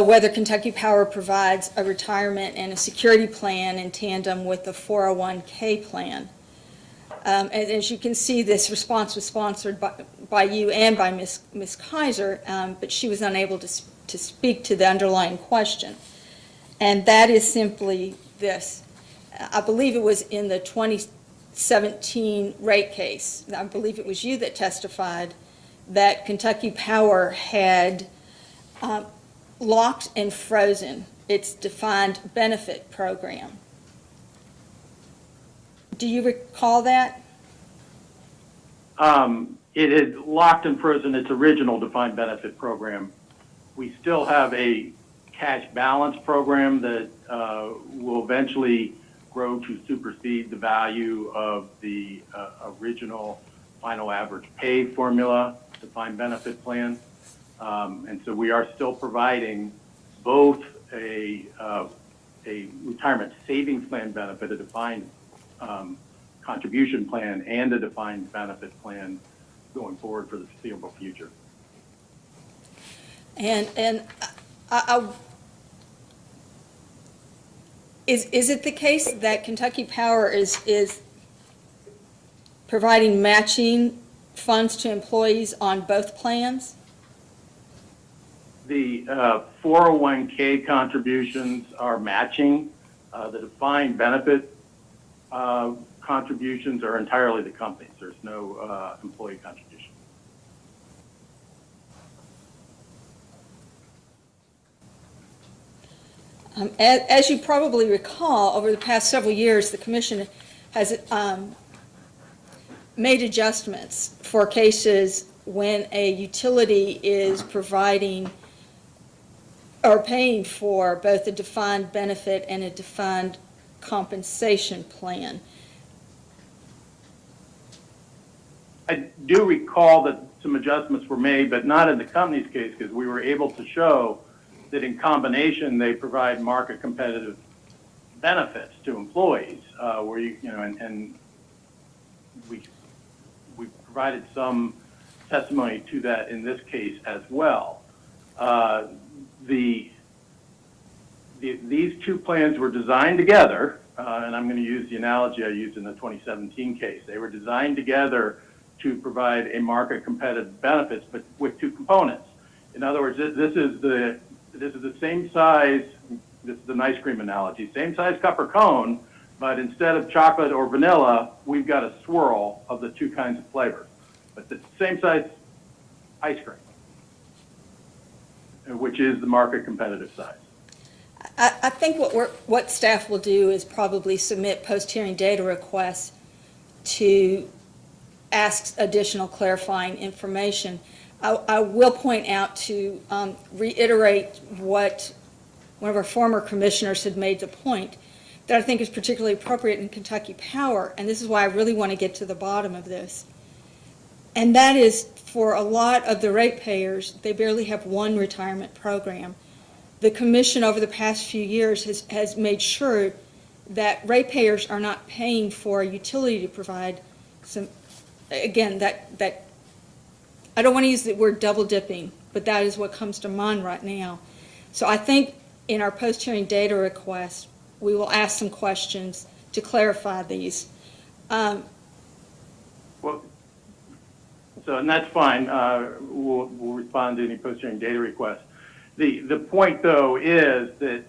whether Kentucky Power provides a retirement and a security plan in tandem with the 401K plan. And as you can see, this response was sponsored by you and by Ms. Kaiser, but she was unable to speak to the underlying question. And that is simply this. I believe it was in the 2017 rate case. I believe it was you that testified that Kentucky Power had locked and frozen its defined benefit program. Do you recall that? It had locked and frozen its original defined benefit program. We still have a cash balance program that will eventually grow to supersede the value of the original final average pay formula defined benefit plan. And so we are still providing both a retirement savings plan benefit, a defined contribution plan, and a defined benefit plan going forward for the foreseeable future. And is it the case that Kentucky Power is providing matching funds to employees on both plans? The 401K contributions are matching. The defined benefit contributions are entirely the company's. There's no employee contribution. As you probably recall, over the past several years, the Commission has made adjustments for cases when a utility is providing or paying for both a defined benefit and a defined compensation plan. I do recall that some adjustments were made, but not in the company's case, because we were able to show that in combination they provide market competitive benefits to employees, where and we provided some testimony to that in this case as well. These two plans were designed together, and I'm going to use the analogy I used in the 2017 case. They were designed together to provide a market competitive benefits, but with two components. In other words, this is the same size. This is an ice cream analogy. Same size cup or cone, but instead of chocolate or vanilla, we've got a swirl of the two kinds of flavors. But the same size ice cream, which is the market competitive size. I think what staff will do is probably submit post-hearing data requests to ask additional clarifying information. I will point out to reiterate what one of our former commissioners had made the point that I think is particularly appropriate in Kentucky Power, and this is why I really want to get to the bottom of this. And that is, for a lot of the ratepayers, they barely have one retirement program. The Commission over the past few years has made sure that ratepayers are not paying for a utility to provide some, again, that I don't want to use the word double dipping, but that is what comes to mind right now. So I think in our post-hearing data request, we will ask some questions to clarify these. Well, and that's fine. We'll respond to any post-hearing data requests. The point, though, is that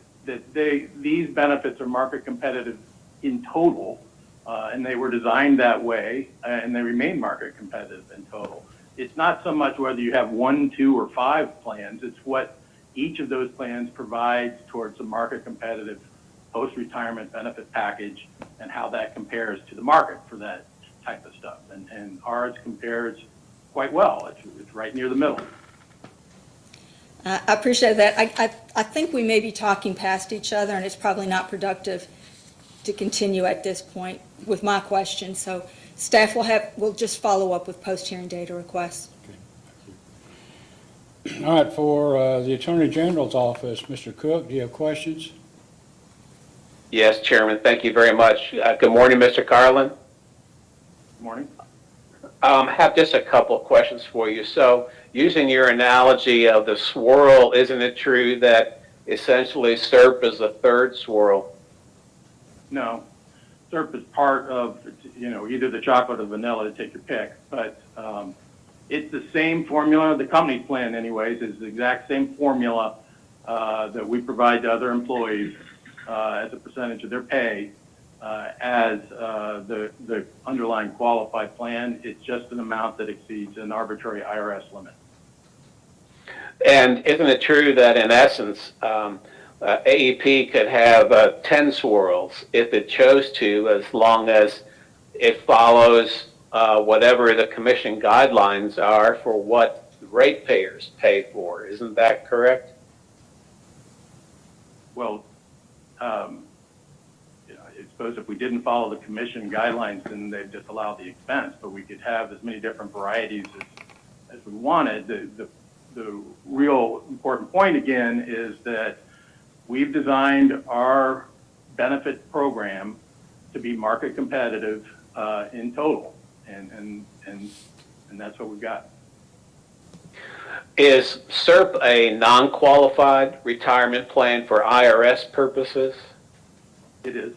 these benefits are market competitive in total, and they were designed that way, and they remain market competitive in total. It's not so much whether you have 1, 2, or 5 plans. It's what each of those plans provides towards a market competitive post-retirement benefit package and how that compares to the market for that type of stuff. And ours compares quite well. It's right near the middle. I appreciate that. I think we may be talking past each other, and it's probably not productive to continue at this point with my question. So staff will just follow up with post-hearing data requests. Okay. All right, for the Attorney General's office, Mr. Cook, do you have questions? Yes, Chairman, thank you very much. Good morning, Mr. Carlin. Good morning. Have just a couple of questions for you. So using your analogy of the swirl, isn't it true that essentially SERP is a third swirl. No, syrup is part of, either the chocolate or vanilla, to take your pick. But it's the same formula. The company's plan, anyways, is the exact same formula that we provide to other employees as a percentage of their pay as the underlying qualified plan. It's just an amount that exceeds an arbitrary IRS limit. And isn't it true that in essence, AEP could have 10 swirls if it chose to, as long as it follows whatever the commission guidelines are for what ratepayers pay for? Isn't that correct? Well, I suppose if we didn't follow the commission guidelines, then they'd just allow the expense, but we could have as many different varieties as we wanted. The real important point, again, is that we've designed our benefit program to be market competitive in total, and that's what we've got. Is SERP a non-qualified retirement plan for IRS purposes? It is.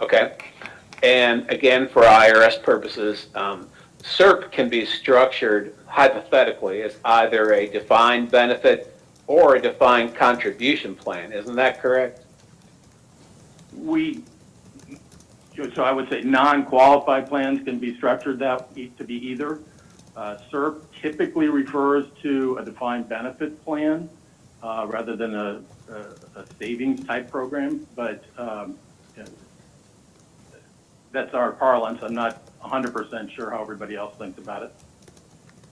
Okay. And again, for IRS purposes, SERP can be structured hypothetically as either a defined benefit or a defined contribution plan. Isn't that correct? So I would say non-qualified plans can be structured to be either. SERP typically refers to a defined benefit plan rather than a savings type program, but that's our parlance. I'm not 100% sure how everybody else thinks about it.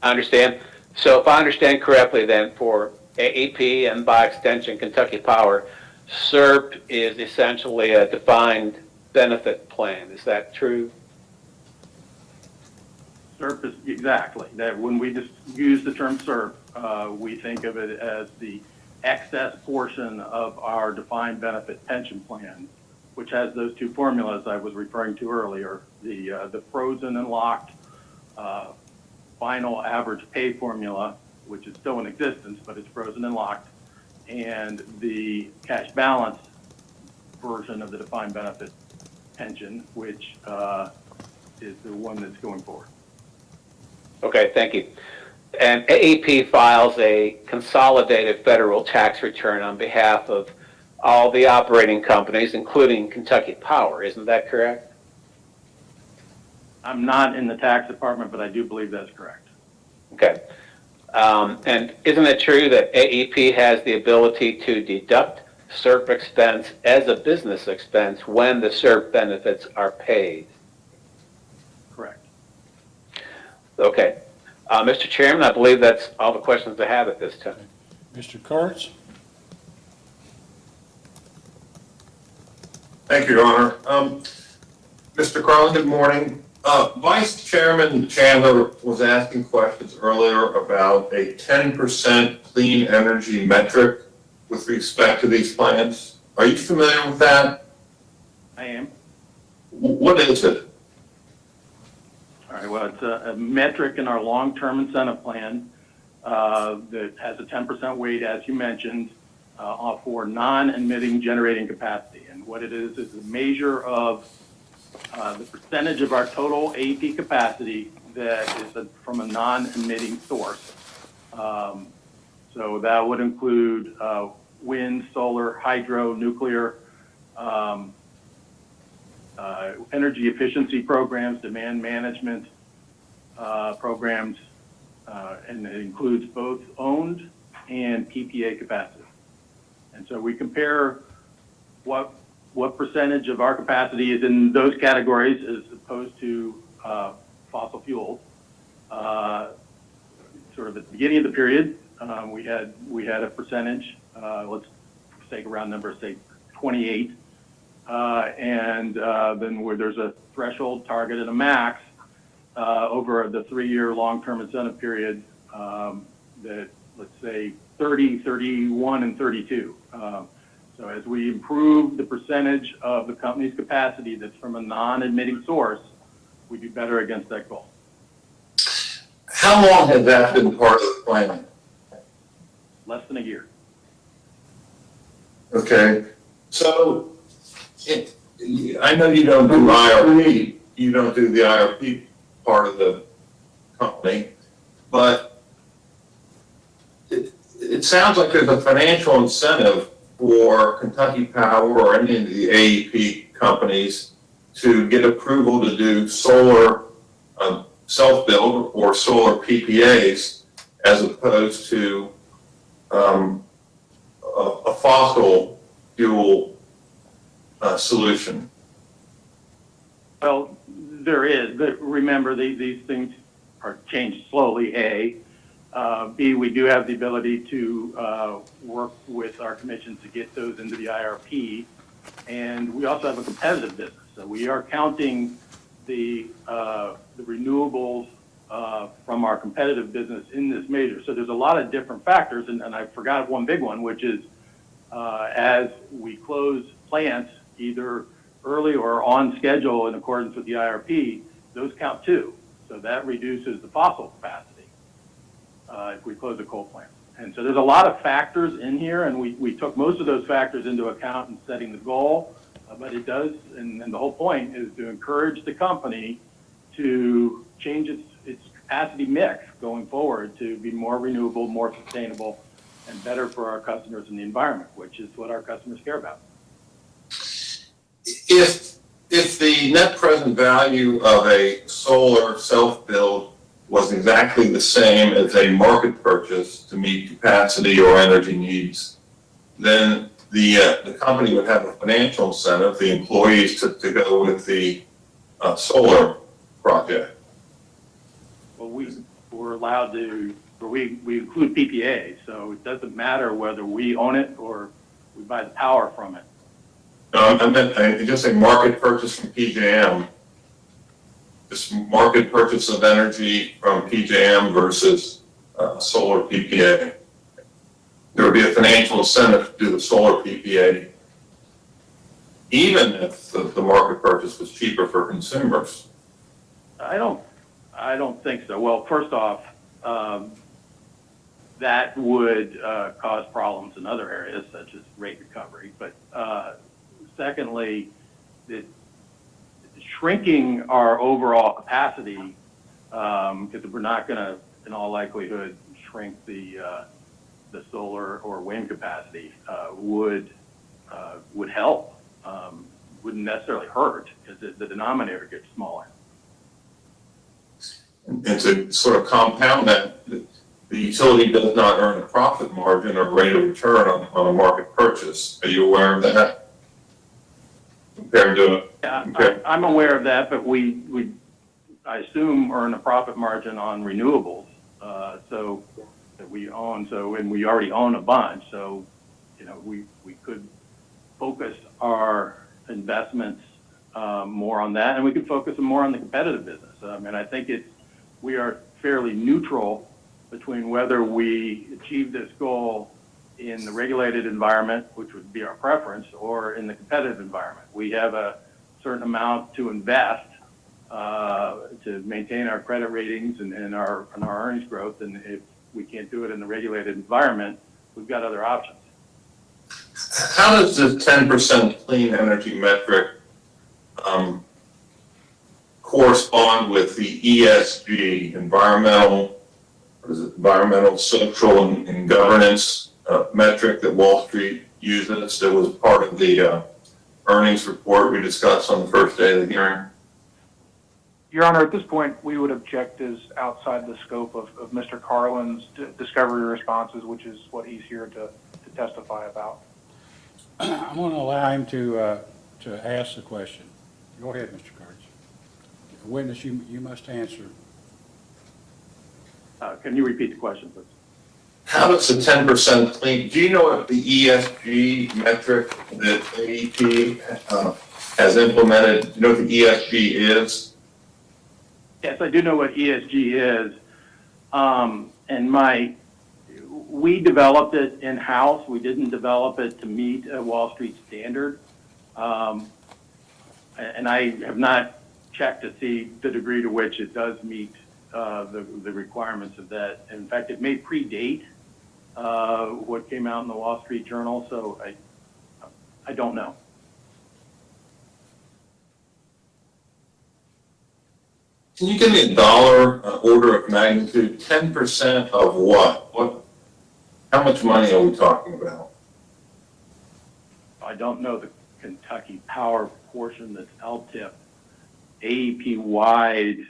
I understand. So if I understand correctly, then for AEP and by extension Kentucky Power, SERP is essentially a defined benefit plan. Is that true? SERP is exactly that. When we just use the term SERP, we think of it as the excess portion of our defined benefit pension plan, which has those two formulas I was referring to earlier: the frozen and locked final average pay formula, which is still in existence, but it's frozen and locked, and the cash balance version of the defined benefit pension, which is the one that's going forward. Okay, thank you. And AEP files a consolidated federal tax return on behalf of all the operating companies, including Kentucky Power. Isn't that correct? I'm not in the tax department, but I do believe that's correct. Okay. And isn't it true that AEP has the ability to deduct SERP expense as a business expense when the SERP benefits are paid? Correct. Okay. Mr. Chairman, I believe that's all the questions I have at this time. Mr. Kurtz? Thank you, Your Honor. Mr. Carlin, good morning. Vice Chairman Chandler was asking questions earlier about a 10% clean energy metric with respect to these plans. Are you familiar with that? I am. What is it? All right, well, it's a metric in our long-term incentive plan that has a 10% weight, as you mentioned, for non-emitting generating capacity. And what it is a measure of the percentage of our total AEP capacity that is from a non-emitting source. So that would include wind, solar, hydro, nuclear, energy efficiency programs, demand management programs, and it includes both owned and PPA capacity. And so we compare what percentage of our capacity is in those categories as opposed to fossil fuels. Sort of at the beginning of the period, we had a percentage, let's take a round number, say 28. And then where there's a threshold target and a max over the 3-year long-term incentive period that, let's say, 30, 31, and 32. So as we improve the percentage of the company's capacity that's from a non-emitting source, we do better against that goal. How long has that been part of the plan? Less than a year. Okay, so I know you don't do IRP, you don't do the IRP part of the company, but it sounds like there's a financial incentive for Kentucky Power or any of the AEP companies to get approval to do solar self-build or solar PPAs as opposed to a fossil fuel solution. Well, there is, but remember, these things are changed slowly, A. B, we do have the ability to work with our commission to get those into the IRP. And we also have a competitive business. So we are counting the renewables from our competitive business in this measure. So there's a lot of different factors, and I forgot one big one, which is as we close plants, either early or on schedule in accordance with the IRP, those count too. So that reduces the fossil capacity if we close a coal plant. And so there's a lot of factors in here, and we took most of those factors into account in setting the goal, but it does, and the whole point is to encourage the company to change its capacity mix going forward to be more renewable, more sustainable, and better for our customers and the environment, which is what our customers care about. If the net present value of a solar self-build was exactly the same as a market purchase to meet capacity or energy needs, then the company would have a financial incentive, the employees to go with the solar project. Well, we're allowed to, we include PPA, so it doesn't matter whether we own it or we buy the power from it. I meant, just a market purchase from PJM. This market purchase of energy from PJM versus solar PPA. There would be a financial incentive to do the solar PPA, even if the market purchase was cheaper for consumers. I don't think so. Well, first off, that would cause problems in other areas such as rate recovery. But secondly, shrinking our overall capacity, because we're not going to, in all likelihood, shrink the solar or wind capacity, would help. Wouldn't necessarily hurt because the denominator gets smaller. And to sort of compound that, the utility does not earn a profit margin or rate of return on a market purchase. Are you aware of that? Compared to I'm aware of that, but we I assume earn a profit margin on renewables, so that we own. So and we already own a bunch. So we could focus our investments more on that, and we could focus more on the competitive business. And I think we are fairly neutral between whether we achieve this goal in the regulated environment, which would be our preference, or in the competitive environment. We have a certain amount to invest to maintain our credit ratings and our earnings growth, and if we can't do it in the regulated environment, we've got other options. how does the 10% clean energy metric correspond with the ESG, environmental, social, and governance metric that Wall Street uses that was part of the earnings report we discussed on the first day of the hearing? Your Honor, at this point, we would object as outside the scope of Mr. Carlin's discovery responses, which is what he's here to testify about. I'm going to allow him to ask the question. Go ahead, Mr. Kurtz. Witness, you must answer. Can you repeat the question, please? How does the 10% clean, do you know what the ESG metric that AEP has implemented? Do you know what the ESG is? Yes, I do know what ESG is. And we developed it in-house. We didn't develop it to meet a Wall Street standard. And I have not checked to see the degree to which it does meet the requirements of that. In fact, it may predate what came out in the Wall Street Journal, so I don't know. Can you give me a dollar order of magnitude? 10% of what? How much money are we talking about? I don't know the Kentucky Power portion that's LTIP. AEP-wide,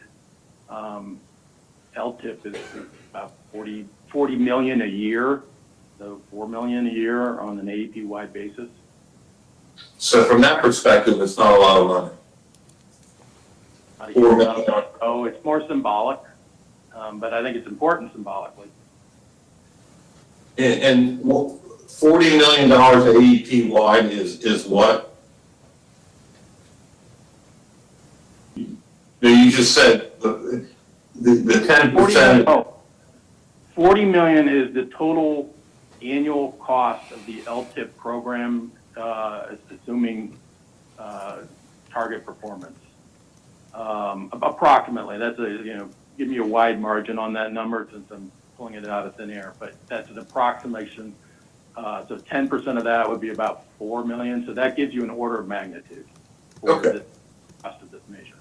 LTIP is about 40 million a year, so 4 million a year on an AEP-wide basis. So from that perspective, it's not a lot of money. 4 million. Oh, it's more symbolic, but I think it's important symbolically. And $40 million AEP wide is what? You just said the 10%. 40 million is the total annual cost of the LTIP program, assuming target performance. Approximately, that's give me a wide margin on that number since I'm pulling it out of thin air, but that's an approximation. So 10% of that would be about 4 million. So that gives you an order of magnitude for the cost of this measure.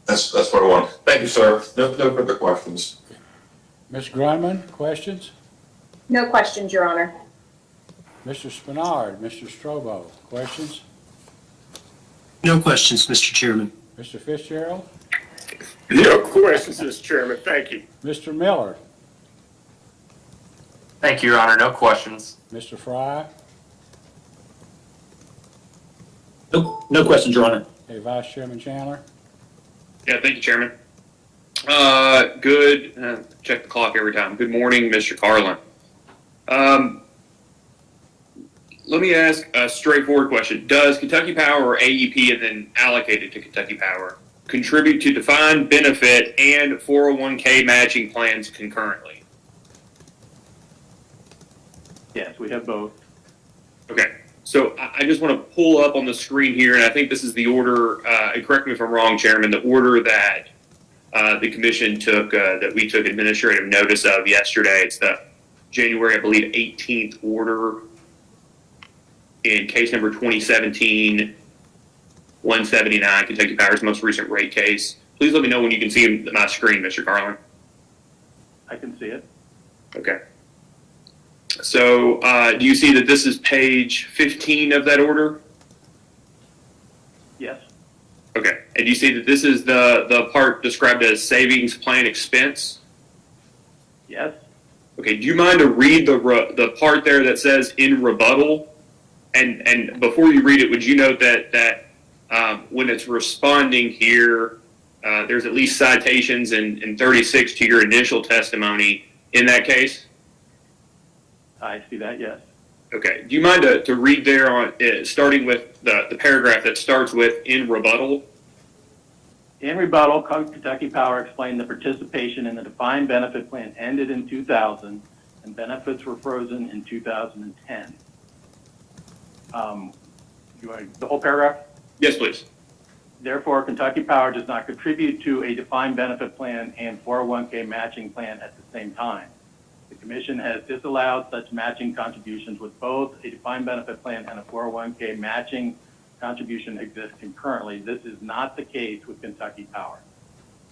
That's what I want. Thank you, sir. No further questions. Ms. Grunman, questions? No questions, Your Honor. Mr. Spinard, Mr. Strobo, questions? No questions, Mr. Chairman. Mr. Fitzgerald? No questions, Mr. Chairman. Thank you. Mr. Miller? Thank you, Your Honor. No questions. Mr. Fry? No questions, Your Honor. Hey, Vice Chairman Chandler? Yeah, thank you, Chairman. Good. Check the clock every time. Good morning, Mr. Carlin. Let me ask a straightforward question. Does Kentucky Power or AEP and then allocated to Kentucky Power contribute to defined benefit and 401k matching plans concurrently? Yes, we have both. Okay. So I just want to pull up on the screen here, and I think this is the order, and correct me if I'm wrong, Chairman, the order that the commission took, that we took administrative notice of yesterday. It's the January, I believe, 18th order in case number 2017-179, Kentucky Power's most recent rate case. Please let me know when you can see my screen, Mr. Carlin. I can see it. Okay. So do you see that this is page 15 of that order? Yes. Okay. And do you see that this is the part described as savings plan expense? Yes. Okay. Do you mind to read the part there that says in rebuttal? And before you read it, would you note that when it's responding here, there's at least citations in 36 to your initial testimony in that case? I see that, yes. Okay. Do you mind to read there on starting with the paragraph that starts with in rebuttal? In rebuttal, Kentucky Power explained the participation in the defined benefit plan ended in 2000 and benefits were frozen in 2010. You want the whole paragraph? Yes, please. Therefore, Kentucky Power does not contribute to a defined benefit plan and 401k matching plan at the same time. The Commission has disallowed such matching contributions with both a defined benefit plan and a 401k matching contribution exist concurrently. This is not the case with Kentucky Power.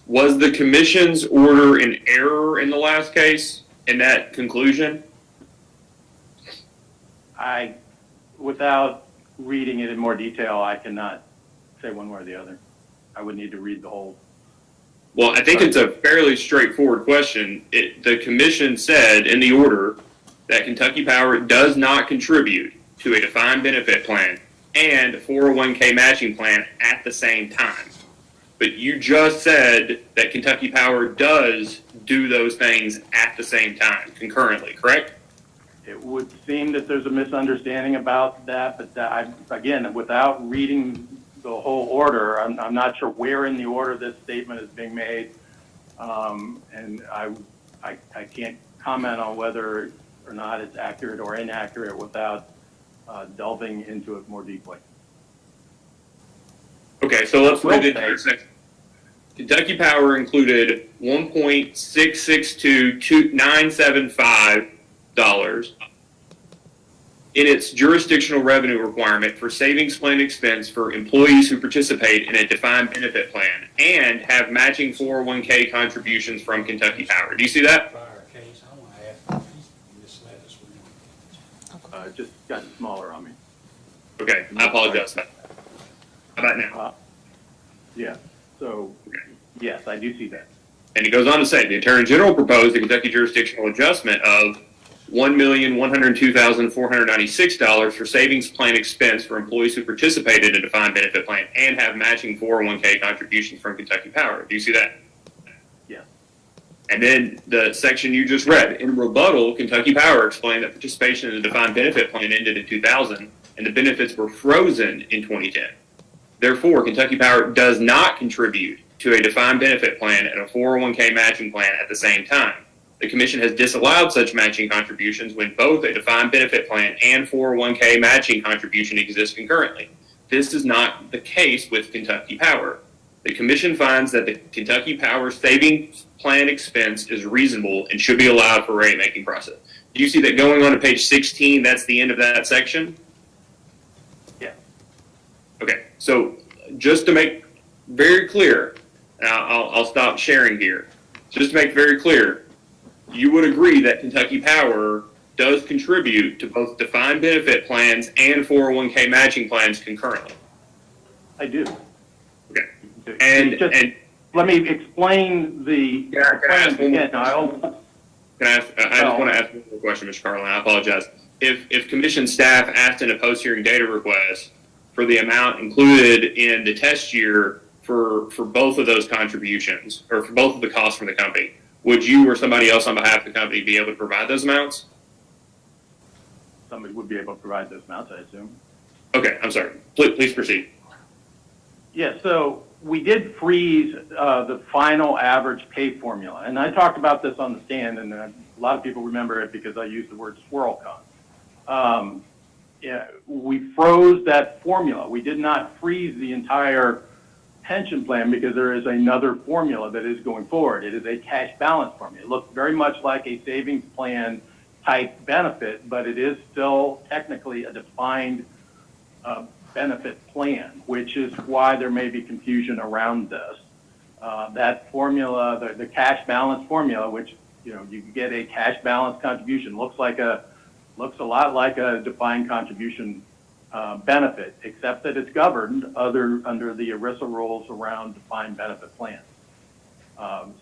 Was the Commission's order in error in the last case in that conclusion? Without reading it in more detail, I cannot say one way or the other. I would need to read the whole. Well, I think it's a fairly straightforward question. The Commission said in the order that Kentucky Power does not contribute to a defined benefit plan and a 401k matching plan at the same time. But you just said that Kentucky Power does do those things at the same time, concurrently, correct? It would seem that there's a misunderstanding about that, but again, without reading the whole order, I'm not sure where in the order this statement is being made, and I can't comment on whether or not it's accurate or inaccurate without delving into it more deeply. Okay, so let's read it for a second. Kentucky Power included $1.662975 in its jurisdictional revenue requirement for savings plan expense for employees who participate in a defined benefit plan and have matching 401k contributions from Kentucky Power. Do you see that? Prior case, I want to ask, you misled us. It just got smaller on me. Okay, I apologize. How about now? Yeah, so, yes, I do see that. And it goes on to say, the Attorney General proposed a Kentucky jurisdictional adjustment of $1,102,496 for savings plan expense for employees who participate in a defined benefit plan and have matching 401k contributions from Kentucky Power. Do you see that? Yes. And then the section you just read, in rebuttal, Kentucky Power explained that participation in the defined benefit plan ended in 2000 and the benefits were frozen in 2010. Therefore, Kentucky Power does not contribute to a defined benefit plan and a 401k matching plan at the same time. The Commission has disallowed such matching contributions when both a defined benefit plan and 401k matching contribution exist concurrently. This is not the case with Kentucky Power. The Commission finds that the Kentucky Power savings plan expense is reasonable and should be allowed for rate-making process. Do you see that going on to page 16, that's the end of that section? Yeah. Okay, so just to make very clear, I'll stop sharing here. Just to make very clear, you would agree that Kentucky Power does contribute to both defined benefit plans and 401k matching plans concurrently. I do. Okay. And Let me explain the plans again. Can I ask, I just want to ask one more question, Mr. Carlin. I apologize. If Commission staff asked in a post-hearing data request for the amount included in the test year for both of those contributions, or for both of the costs from the company, would you or somebody else on behalf of the company be able to provide those amounts? Somebody would be able to provide those amounts, I assume. Okay, I'm sorry. Please proceed. Yeah, so we did freeze the final average pay formula. And I talked about this on the stand, and a lot of people remember it because I used the word swirl con. Yeah, we froze that formula. We did not freeze the entire pension plan because there is another formula that is going forward. It is a cash balance formula. It looks very much like a savings plan type benefit, but it is still technically a defined benefit plan, which is why there may be confusion around this. That formula, the cash balance formula, which you can get a cash balance contribution, looks a lot like a defined contribution benefit, except that it's governed under the ERISA rules around defined benefit plans.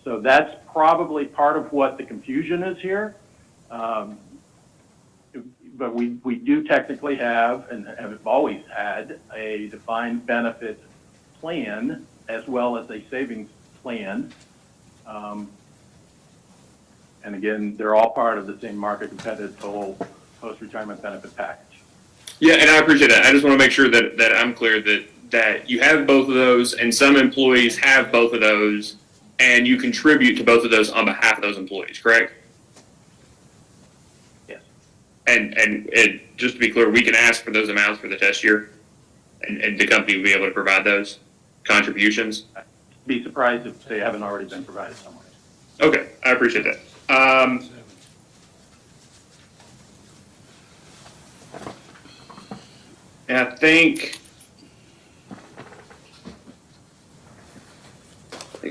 So that's probably part of what the confusion is here. But we do technically have, and have always had, a defined benefit plan as well as a savings plan. And again, they're all part of the same market competitive total post-retirement benefit package. Yeah, and I appreciate that. I just want to make sure that I'm clear that you have both of those, and some employees have both of those, and you contribute to both of those on behalf of those employees, correct? Yes. And just to be clear, we can ask for those amounts for the test year, and the company will be able to provide those contributions? I'd be surprised if they haven't already been provided somewhere. Okay, I appreciate that. And I think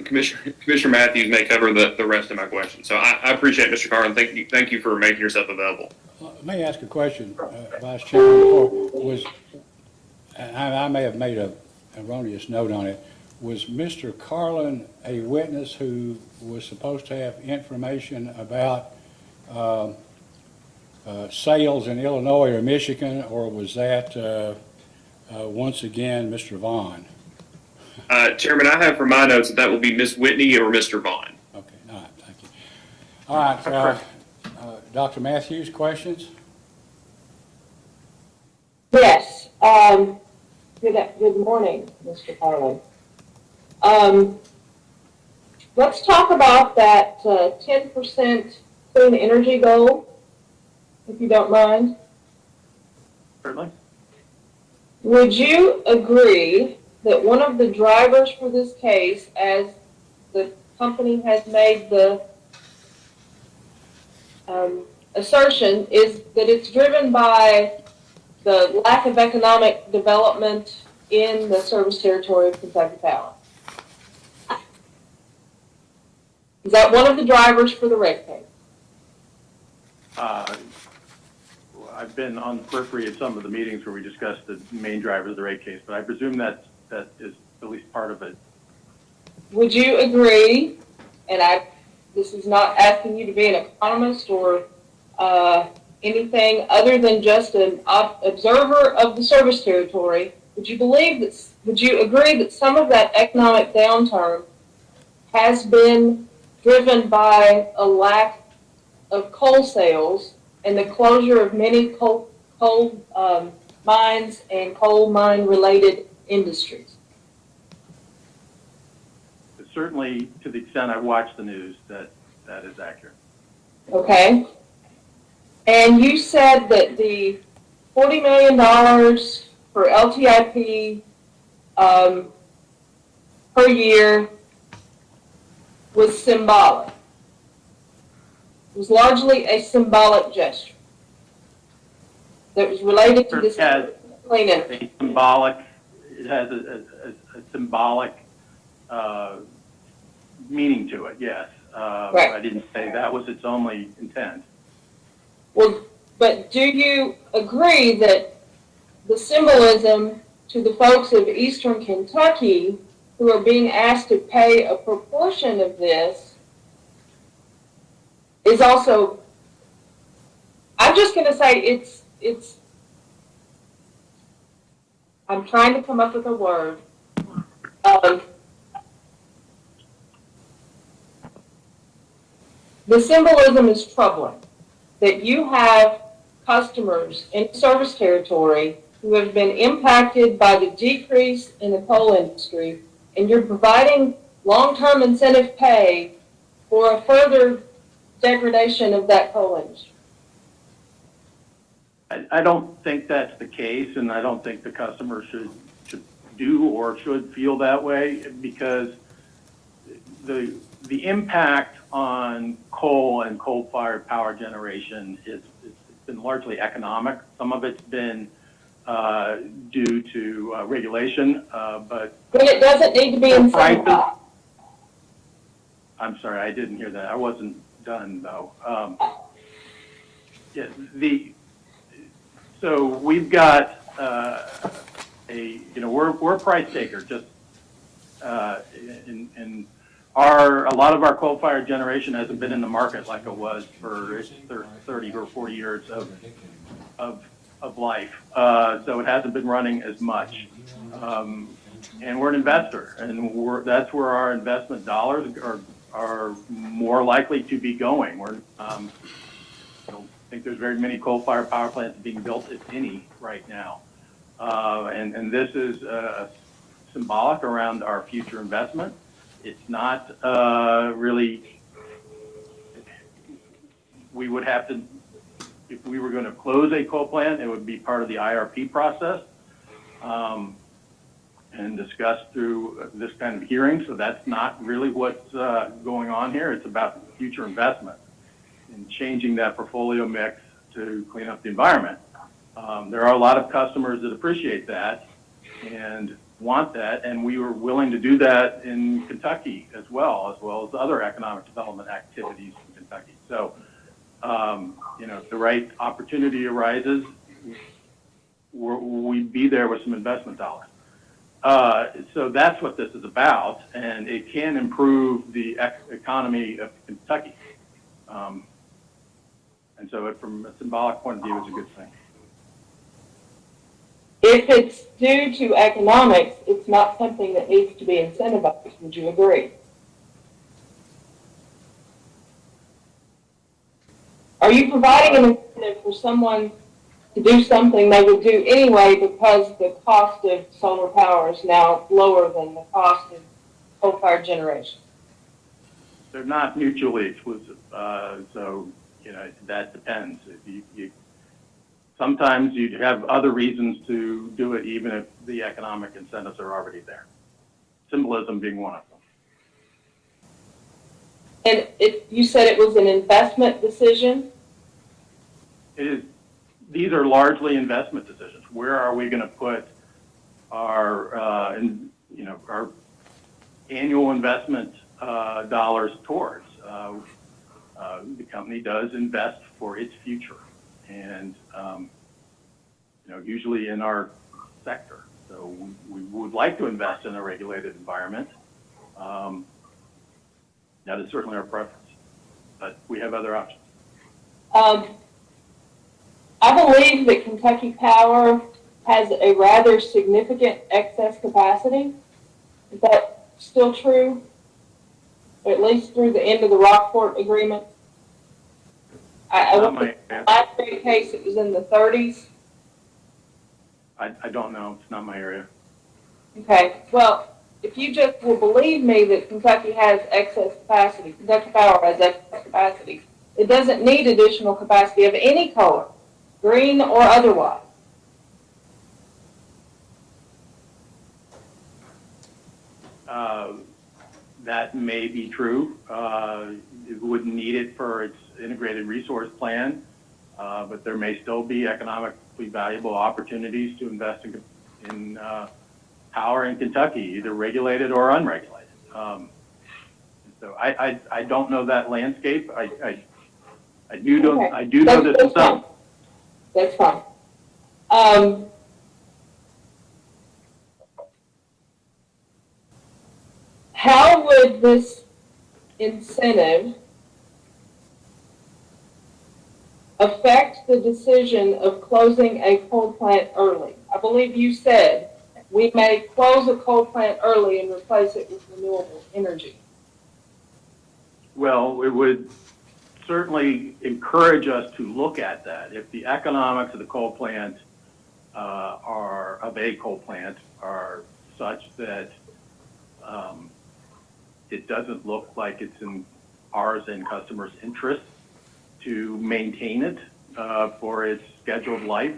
Commissioner Matthews may cover the rest of my questions. So I appreciate it, Mr. Carlin. Thank you for making yourself available. Let me ask a question, Vice Chairman. I may have made an erroneous note on it. Was Mr. Carlin a witness who was supposed to have information about sales in Illinois or Michigan, or was that once again Mr. Vaughn? Chairman, I have from my notes that will be Ms. Whitney or Mr. Vaughn. Okay, all right, thank you. All right, Dr. Matthews, questions? Yes. Good morning, Mr. Carlin. Let's talk about that 10% clean energy goal, if you don't mind. Certainly. Would you agree that one of the drivers for this case, as the company has made the assertion, is that it's driven by the lack of economic development in the service territory of Kentucky Power? Is that one of the drivers for the rate case? I've been on the periphery of some of the meetings where we discussed the main drivers of the rate case, but I presume that is at least part of it. Would you agree, and this is not asking you to be an economist or anything other than just an observer of the service territory, would you agree that some of that economic downturn has been driven by a lack of coal sales and the closure of many coal mines and coal mine related industries? Certainly, to the extent I've watched the news, that is accurate. Okay. And you said that the $40 million for LTIP per year was symbolic. It was largely a symbolic gesture that was related to this clean energy. It has a symbolic meaning to it, yes. Right. I didn't say that was its only intent. Well, but do you agree that the symbolism to the folks of Eastern Kentucky who are being asked to pay a proportion of this is also, I'm just going to say I'm trying to come up with a word. The symbolism is troubling, that you have customers in service territory who have been impacted by the decrease in the coal industry, and you're providing long-term incentive pay for a further degradation of that coal industry. I don't think that's the case, and I don't think the customer should do or should feel that way, because the impact on coal and coal-fired power generation it's been largely economic. Some of it's been due to regulation, but it doesn't need to be incentivized. I'm sorry, I didn't hear that. I wasn't done though. So we've got we're a price taker. Just in a lot of our coal-fired generation hasn't been in the market like it was for 30 or 40 years of life. So it hasn't been running as much. And we're an investor, and that's where our investment dollars are more likely to be going. I don't think there's very many coal-fired power plants being built, if any, right now. And this is symbolic around our future investment. It's not really, we would have to, if we were going to close a coal plant, it would be part of the IRP process and discussed through this kind of hearing. So that's not really what's going on here. It's about future investment and changing that portfolio mix to clean up the environment. There are a lot of customers that appreciate that and want that, and we were willing to do that in Kentucky as well as other economic development activities in Kentucky. So, if the right opportunity arises, we'd be there with some investment dollars. So that's what this is about, and it can improve the economy of Kentucky. And so from a symbolic point of view, it's a good thing. If it's due to economics, it's not something that needs to be incentivized. Would you agree? Are you providing an incentive for someone to do something they would do anyway because the cost of solar power is now lower than the cost of coal-fired generation? They're not mutually exclusive. So, that depends. Sometimes you'd have other reasons to do it even if the economic incentives are already there. Symbolism being one of them. And you said it was an investment decision? It is, these are largely investment decisions. Where are we going to put our, our annual investment dollars towards? The company does invest for its future, and usually in our sector. So we would like to invest in a regulated environment. That is certainly our preference, but we have other options. I believe that Kentucky Power has a rather significant excess capacity. Is that still true? Or at least through the end of the Rockport agreement? Last rate case, it was in the 30s. I don't know. It's not my area. Okay, well, if you just will believe me that Kentucky has excess capacity, Kentucky Power has excess capacity, it doesn't need additional capacity of any color, green or otherwise. That may be true. It wouldn't need it for its integrated resource plan, but there may still be economically valuable opportunities to invest in power in Kentucky, either regulated or unregulated. So I don't know that landscape. I do know that some. That's fine. How would this incentive affect the decision of closing a coal plant early? I believe you said we may close a coal plant early and replace it with renewable energy. Well, it would certainly encourage us to look at that. If the economics of the coal plant of a coal plant are such that it doesn't look like it's in ours and customers' interest to maintain it for its scheduled life,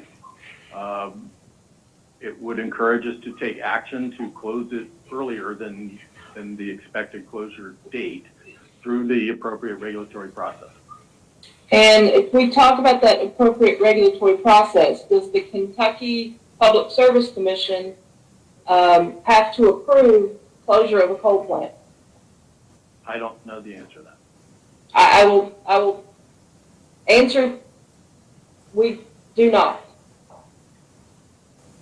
it would encourage us to take action to close it earlier than the expected closure date through the appropriate regulatory process. And if we talk about that appropriate regulatory process, does the Kentucky Public Service Commission have to approve closure of a coal plant? I don't know the answer to that. I will answer, we do not.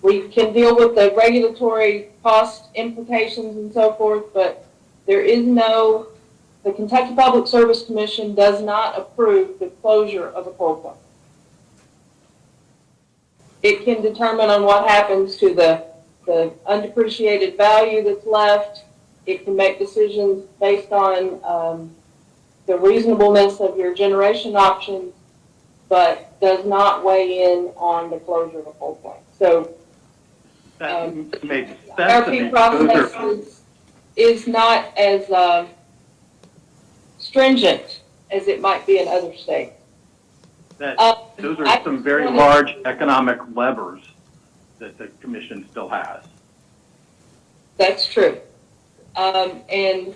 We can deal with the regulatory cost implications and so forth, but there is no, the Kentucky Public Service Commission does not approve the closure of a coal plant. It can determine on what happens to the undepreciated value that's left. It can make decisions based on the reasonableness of your generation options, but does not weigh in on the closure of a coal plant. So that makes sense. RP process is not as stringent as it might be in other states. Those are some very large economic levers that the commission still has. That's true. And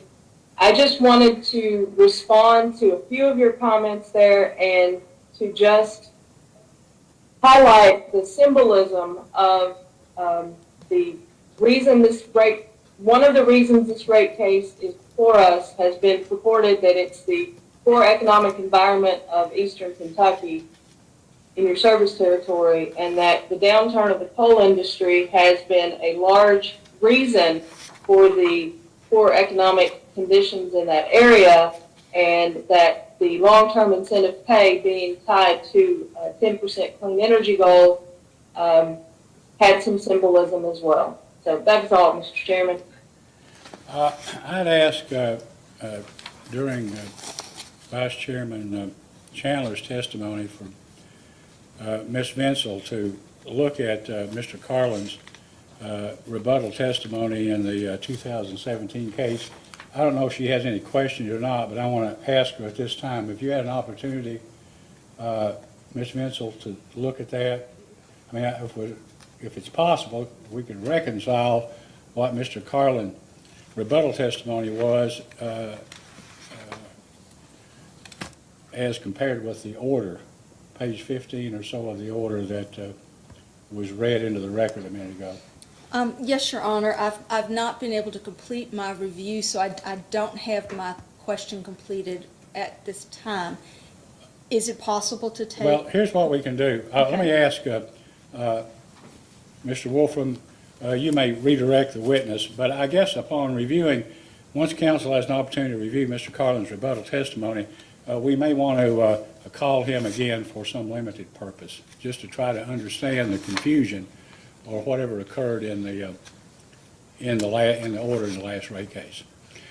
I just wanted to respond to a few of your comments there and to just highlight the symbolism of the reason this rate, one of the reasons this rate case is before us has been purported that it's the poor economic environment of Eastern Kentucky in your service territory, and that the downturn of the coal industry has been a large reason for the poor economic conditions in that area, and that the long-term incentive pay being tied to a 10% clean energy goal had some symbolism as well. So that's all, Mr. Chairman. I'd ask during Vice Chairman Chandler's testimony for Ms. Vinsel to look at Mr. Carlin's rebuttal testimony in the 2017 case. I don't know if she has any questions or not, but I want to ask her at this time, if you had an opportunity, Ms. Vinsel, to look at that. I mean, if it's possible, we could reconcile what Mr. Carlin's rebuttal testimony was as compared with the order page 15 or so of the order that was read into the record a minute ago. Yes, Your Honor. I've not been able to complete my review, so I don't have my question completed at this time. Is it possible to take? Well, here's what we can do. Let me ask Mr. Wolfram, you may redirect the witness, but I guess upon reviewing, once council has an opportunity to review Mr. Carlin's rebuttal testimony, we may want to call him again for some limited purpose, just to try to understand the confusion or whatever occurred in the order in the last rate case.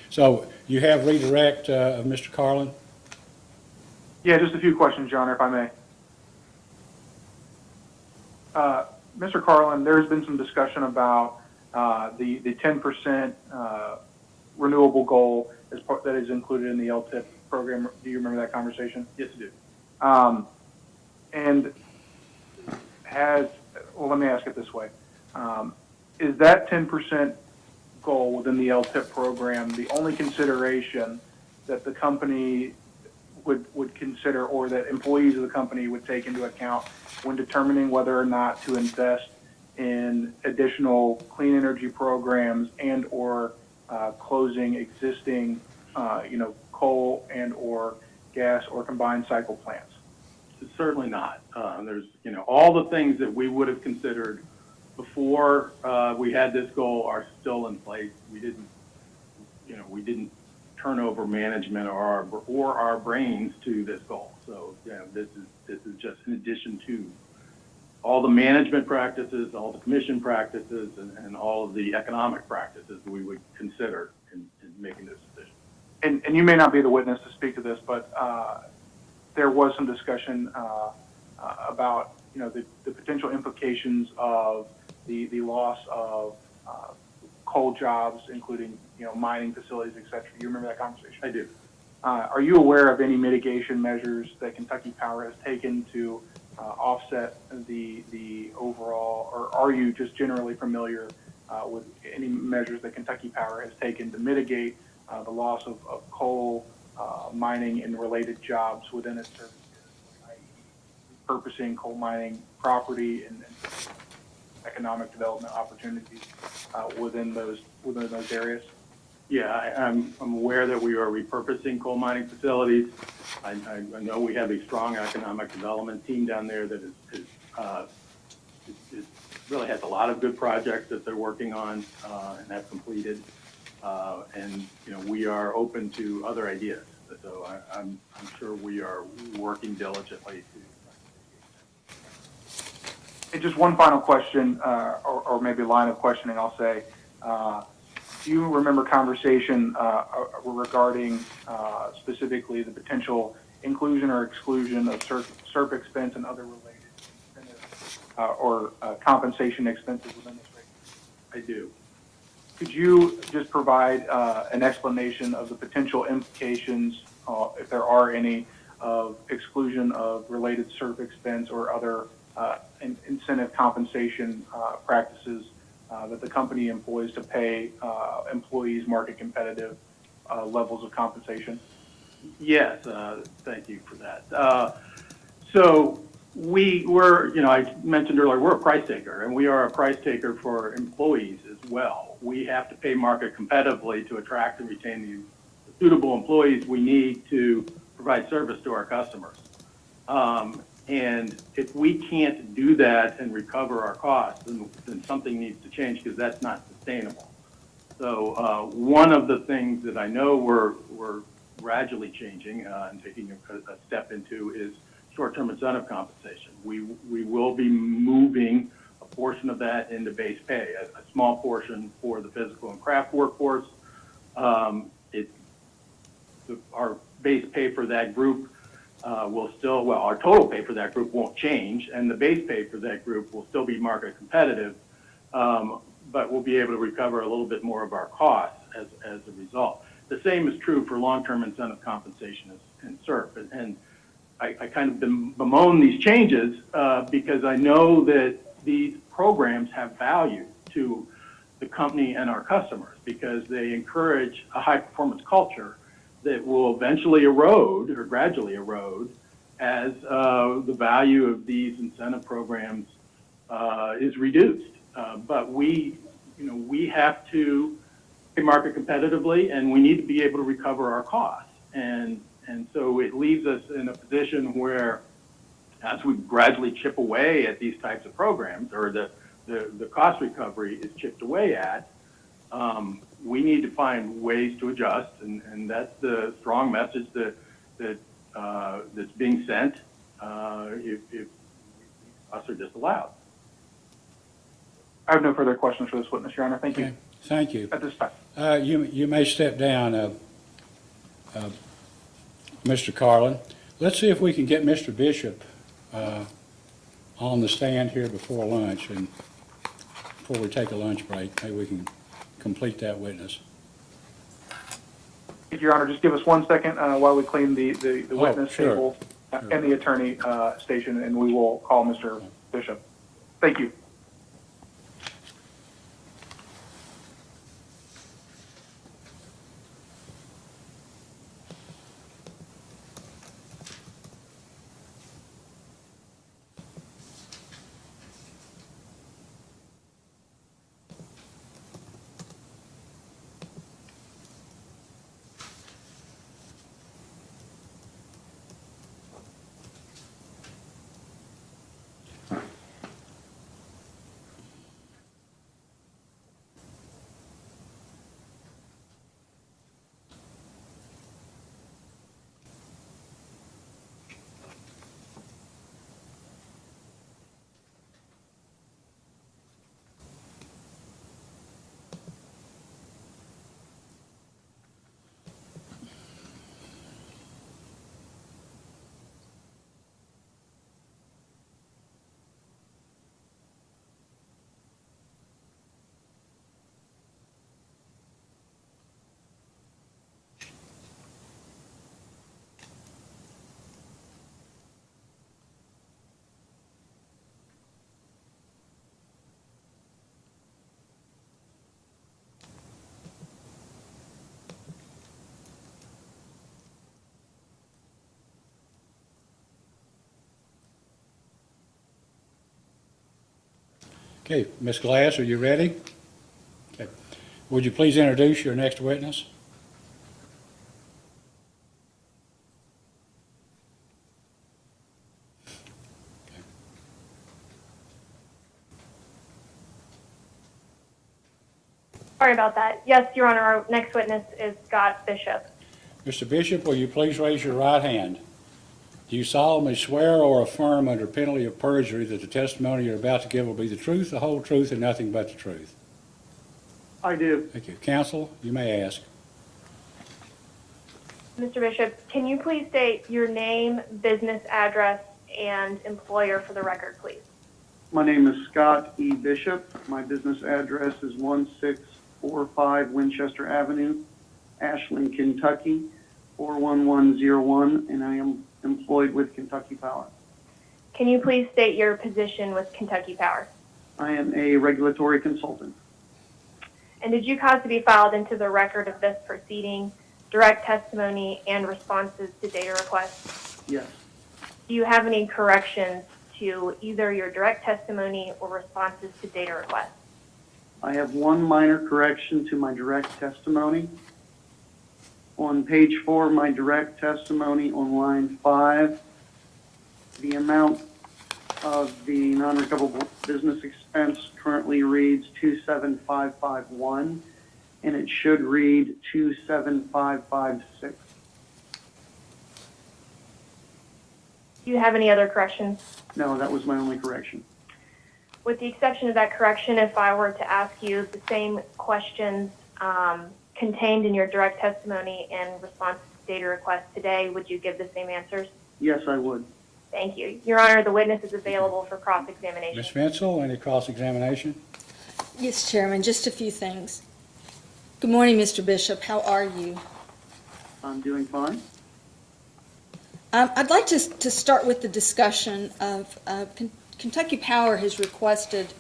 So you have redirect of Mr. Carlin? Yeah, just a few questions, Your Honor, if I may. Mr. Carlin, there's been some discussion about the 10% renewable goal that is included in the LTIP program. Do you remember that conversation? Yes, I do. And let me ask it this way. Is that 10% goal within the LTIP program the only consideration that the company would consider, or that employees of the company would take into account when determining whether or not to invest in additional clean energy programs and or closing existing, coal and or gas or combined cycle plants? Certainly not. There's, all the things that we would have considered before we had this goal are still in place. We didn't turn over management or our brains to this goal. So, this is just in addition to all the management practices, all the commission practices, and all of the economic practices we would consider in making this decision. And you may not be the witness to speak to this, but there was some discussion about the potential implications of the loss of coal jobs, including mining facilities, et cetera. You remember that conversation? I do. Are you aware of any mitigation measures that Kentucky Power has taken to offset the overall, or are you just generally familiar with any measures that Kentucky Power has taken to mitigate the loss of coal, mining, and related jobs within its service, i.e. repurposing coal mining property and economic development opportunities within those areas? Yeah, I'm aware that we are repurposing coal mining facilities. I know we have a strong economic development team down there that really has a lot of good projects that they're working on and have completed. And we are open to other ideas. So I'm sure we are working diligently to. And just one final question, or maybe line of questioning, I'll say. Do you remember conversation regarding specifically the potential inclusion or exclusion of SERP expense and other related incentives or compensation expenses within this rate? I do. Could you just provide an explanation of the potential implications, if there are any, of exclusion of related SERP expense or other incentive compensation practices that the company employs to pay employees market competitive levels of compensation? Yes, thank you for that. So I mentioned earlier, we're a price taker, and we are a price taker for employees as well. We have to pay market competitively to attract and retain the suitable employees we need to provide service to our customers. And if we can't do that and recover our costs, then something needs to change, because that's not sustainable. So one of the things that I know we're gradually changing and taking a step into is short-term incentive compensation. We will be moving a portion of that into base pay, a small portion for the physical and craft workforce. Our base pay for that group our total pay for that group won't change, and the base pay for that group will still be market competitive, but we'll be able to recover a little bit more of our costs as a result. The same is true for long-term incentive compensation and SERP. And I kind of bemoan these changes because I know that these programs have value to the company and our customers, because they encourage a high-performance culture that will eventually erode or gradually erode as the value of these incentive programs is reduced. But we have to market competitively, and we need to be able to recover our costs. And so it leaves us in a position where, as we gradually chip away at these types of programs, or the cost recovery is chipped away at, we need to find ways to adjust, and that's the strong message that's being sent if us are disallowed. I have no further questions for this witness, Your Honor. Thank you. Okay, thank you. At this time. You may step down, Mr. Carlin. Let's see if we can get Mr. Bishop on the stand here before lunch, and before we take a lunch break, maybe we can complete that witness. Your Honor, just give us 1 second while we clean the witness sure. table and the attorney station, and we will call Mr. Bishop. Thank you. Okay, Ms. Glass, are you ready? Okay. Would you please introduce your next witness? Sorry about that. Yes, Your Honor, our next witness is Scott Bishop. Mr. Bishop, will you please raise your right hand? Do you solemnly swear or affirm under penalty of perjury that the testimony you're about to give will be the truth, the whole truth, and nothing but the truth? I do. Thank you. Counsel, you may ask. Mr. Bishop, can you please state your name, business address, and employer for the record, please? My name is Scott E. Bishop. My business address is 1645 Winchester Avenue, Ashland, Kentucky, 41101, and I am employed with Kentucky Power. Can you please state your position with Kentucky Power? I am a regulatory consultant. And did you cause to be filed into the record of this proceeding direct testimony and responses to data requests? Yes. Do you have any corrections to either your direct testimony or responses to data requests? I have one minor correction to my direct testimony. On page 4 of my direct testimony on line 5, the amount of the non-recoverable business expense currently reads 27551, and it should read 27556. Do you have any other corrections? No, that was my only correction. With the exception of that correction, if I were to ask you the same questions contained in your direct testimony and response to data requests today, would you give the same answers? Yes, I would. Thank you. Your Honor, the witness is available for cross-examination. Ms. Vinsel, any cross-examination? Yes, Chairman, just a few things. Good morning, Mr. Bishop. How are you? I'm doing fine. I'd like to start with the discussion of Kentucky Power has requested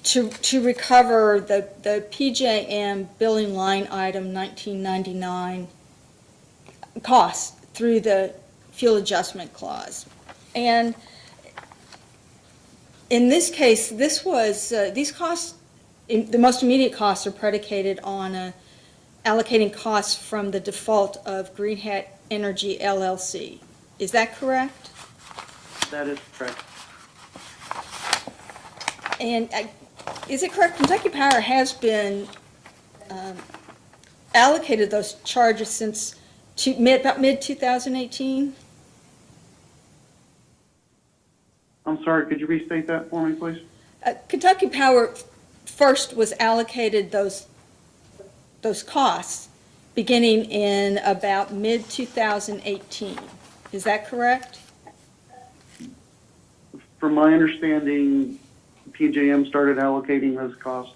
to recover the PJM billing line item 1999 costs through the fuel adjustment clause. And in this case, this was, these costs, the most immediate costs are predicated on allocating costs from the default of Green Hat Energy LLC. Is that correct? That is correct. And is it correct, Kentucky Power has been allocated those charges since about mid-2018? I'm sorry, could you restate that for me, please? Kentucky Power first was allocated those costs beginning in about mid-2018. Is that correct? From my understanding, PJM started allocating those costs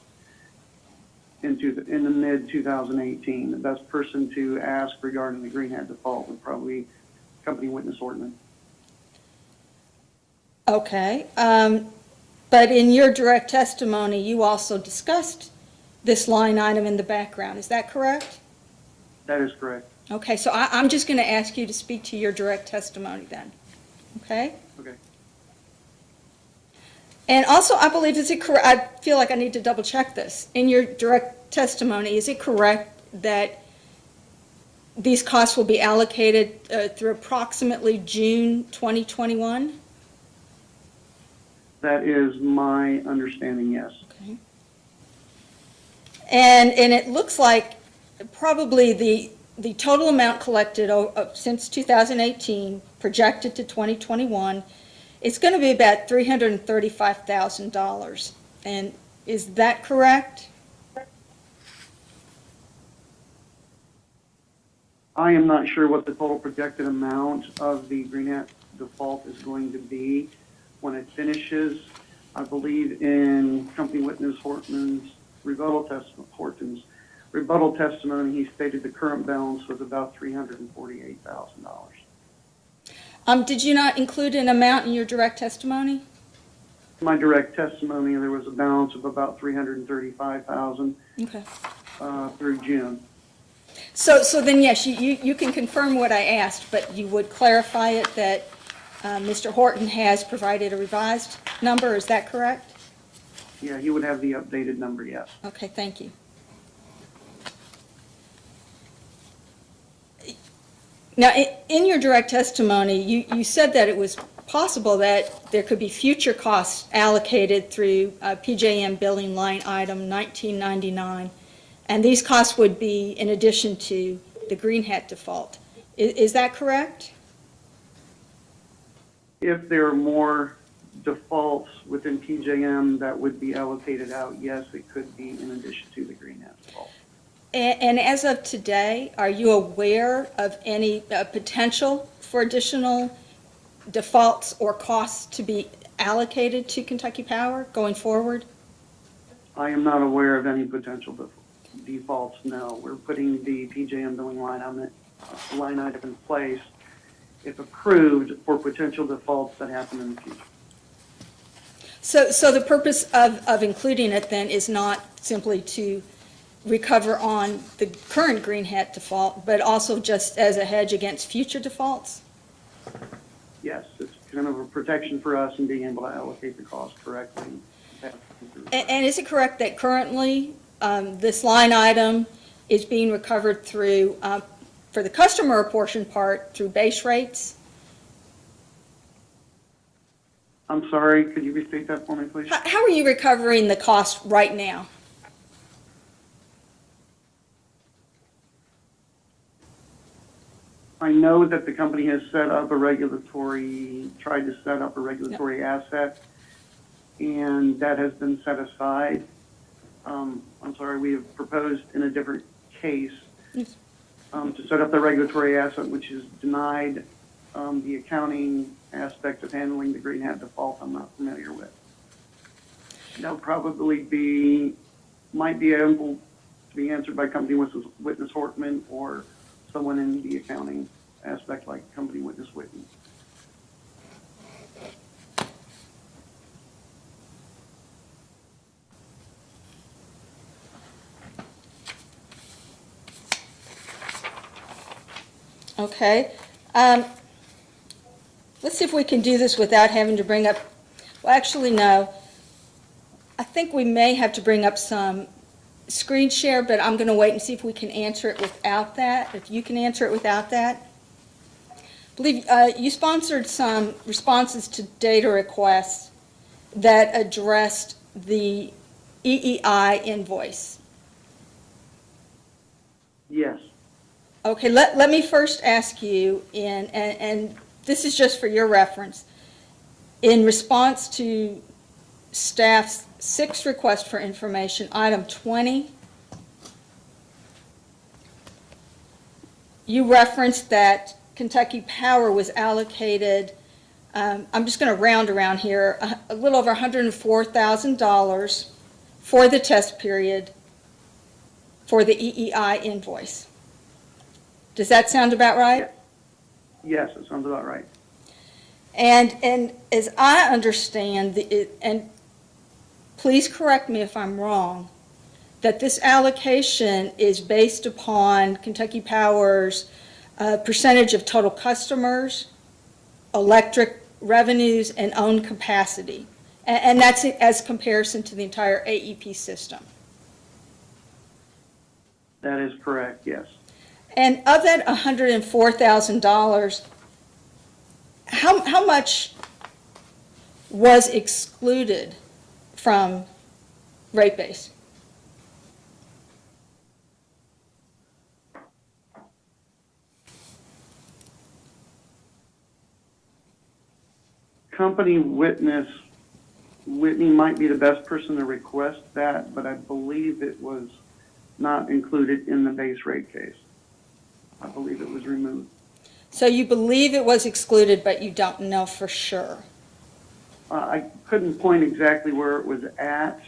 in the mid-2018. The best person to ask regarding the Green Hat default would probably Company Witness Ortman. Okay. But in your direct testimony, you also discussed this line item in the background. Is that correct? That is correct. Okay, so I'm just going to ask you to speak to your direct testimony then. Okay? Okay. And also, I believe, is it correct, I feel like I need to double check this. In your direct testimony, is it correct that these costs will be allocated through approximately June 2021? That is my understanding, yes. Okay. And it looks like probably the total amount collected since 2018, projected to 2021, it's going to be about $335,000. And is that correct? I am not sure what the total projected amount of the Green Hat default is going to be when it finishes. I believe in Company Witness Horton's rebuttal testimony, he stated the current balance was about $348,000. Did you not include an amount in your direct testimony? In my direct testimony, there was a balance of about $335,000 Okay. Through June. So then, yes, you can confirm what I asked, but you would clarify it that Mr. Horton has provided a revised number, is that correct? Yeah, he would have the updated number, yes. Okay, thank you. Now, in your direct testimony, you said that it was possible that there could be future costs allocated through PJM billing line item 1999, and these costs would be in addition to the Green Hat default. Is that correct? If there are more defaults within PJM that would be allocated out, yes, it could be in addition to the Green Hat default. And as of today, are you aware of any potential for additional defaults or costs to be allocated to Kentucky Power going forward? I am not aware of any potential defaults, no. We're putting the PJM billing line item in place, if approved, for potential defaults that happen in the future. So the purpose of including it then is not simply to recover on the current Green Hat default, but also just as a hedge against future defaults? Yes, it's kind of a protection for us in being able to allocate the cost correctly. And is it correct that currently this line item is being recovered through, for the customer portion part, through base rates? I'm sorry, could you restate that for me, please? How are you recovering the cost right now? I know that the company has tried to set up a regulatory asset, and that has been set aside. I'm sorry, we have proposed in a different case to set up the regulatory asset, which is denied the accounting aspect of handling the Green Hat default I'm not familiar with. That'll probably might be able to be answered by Company Witness Hortman or someone in the accounting aspect like Company Witness Whitney. Okay. Let's see if we can do this without having to bring up, well, actually, no. I think we may have to bring up some screen share, but I'm going to wait and see if we can answer it without that, if you can answer it without that. I believe you sponsored some responses to data requests that addressed the EEI invoice. Yes. Okay, let me first ask you, and this is just for your reference, in response to staff's 6 request for information, item 20, you referenced that Kentucky Power was allocated, I'm just going to round around here, a little over $104,000 for the test period for the EEI invoice. Does that sound about right? Yes, it sounds about right. And as I understand, and please correct me if I'm wrong, that this allocation is based upon Kentucky Power's percentage of total customers, electric revenues, and owned capacity. And that's as comparison to the entire AEP system. That is correct, yes. And of that $104,000, how much was excluded from rate base? Company witness, Whitney might be the best person to request that, but I believe it was not included in the base rate case. I believe it was removed. So you believe it was excluded, but you don't know for sure? I couldn't point exactly where it was at,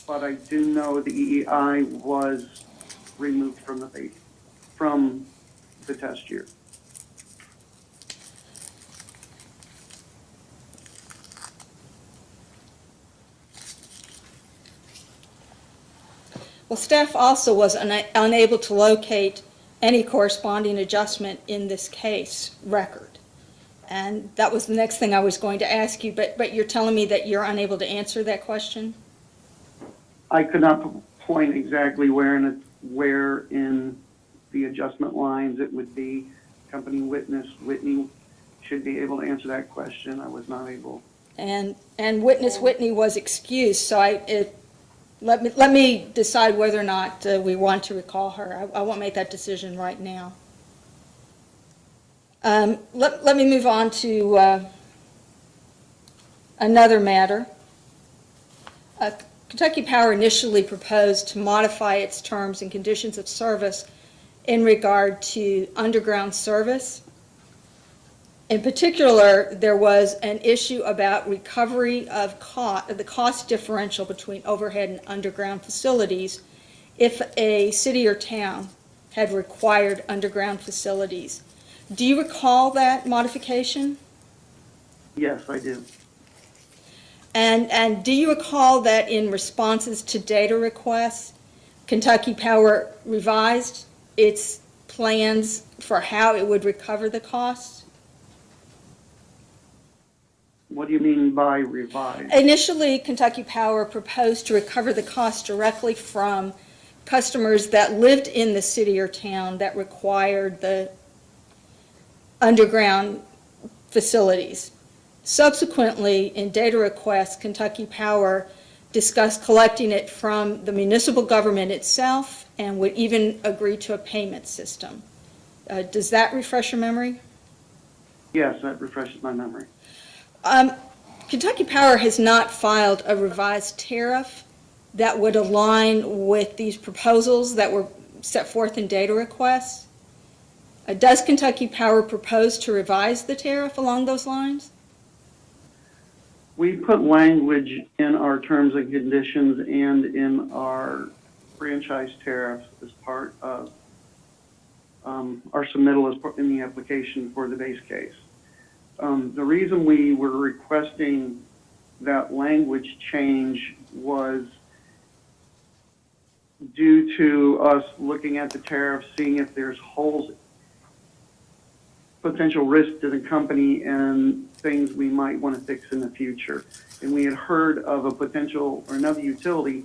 but I do know the EEI was removed from the base, from the test year. Well, staff also was unable to locate any corresponding adjustment in this case record. And that was the next thing I was going to ask you, but you're telling me that you're unable to answer that question? I could not point exactly where in the adjustment lines it would be. Company witness, Whitney, should be able to answer that question. I was not able. And witness Whitney was excused, so let me decide whether or not we want to recall her. I won't make that decision right now. Let me move on to another matter. Kentucky Power initially proposed to modify its terms and conditions of service in regard to underground service. In particular, there was an issue about recovery of the cost differential between overhead and underground facilities if a city or town had required underground facilities. Do you recall that modification? Yes, I do. And do you recall that in responses to data requests, Kentucky Power revised its plans for how it would recover the costs? What do you mean by revised? Initially, Kentucky Power proposed to recover the cost directly from customers that lived in the city or town that required the underground facilities. Subsequently, in data requests, Kentucky Power discussed collecting it from the municipal government itself and would even agree to a payment system. Does that refresh your memory? Yes, that refreshes my memory. Kentucky Power has not filed a revised tariff that would align with these proposals that were set forth in data requests. Does Kentucky Power propose to revise the tariff along those lines? We put language in our terms and conditions and in our franchise tariffs as part of our submittal in the application for the base case. The reason we were requesting that language change was due to us looking at the tariff, seeing if there's holes potential risk to the company and things we might want to fix in the future. And we had heard of a potential or another utility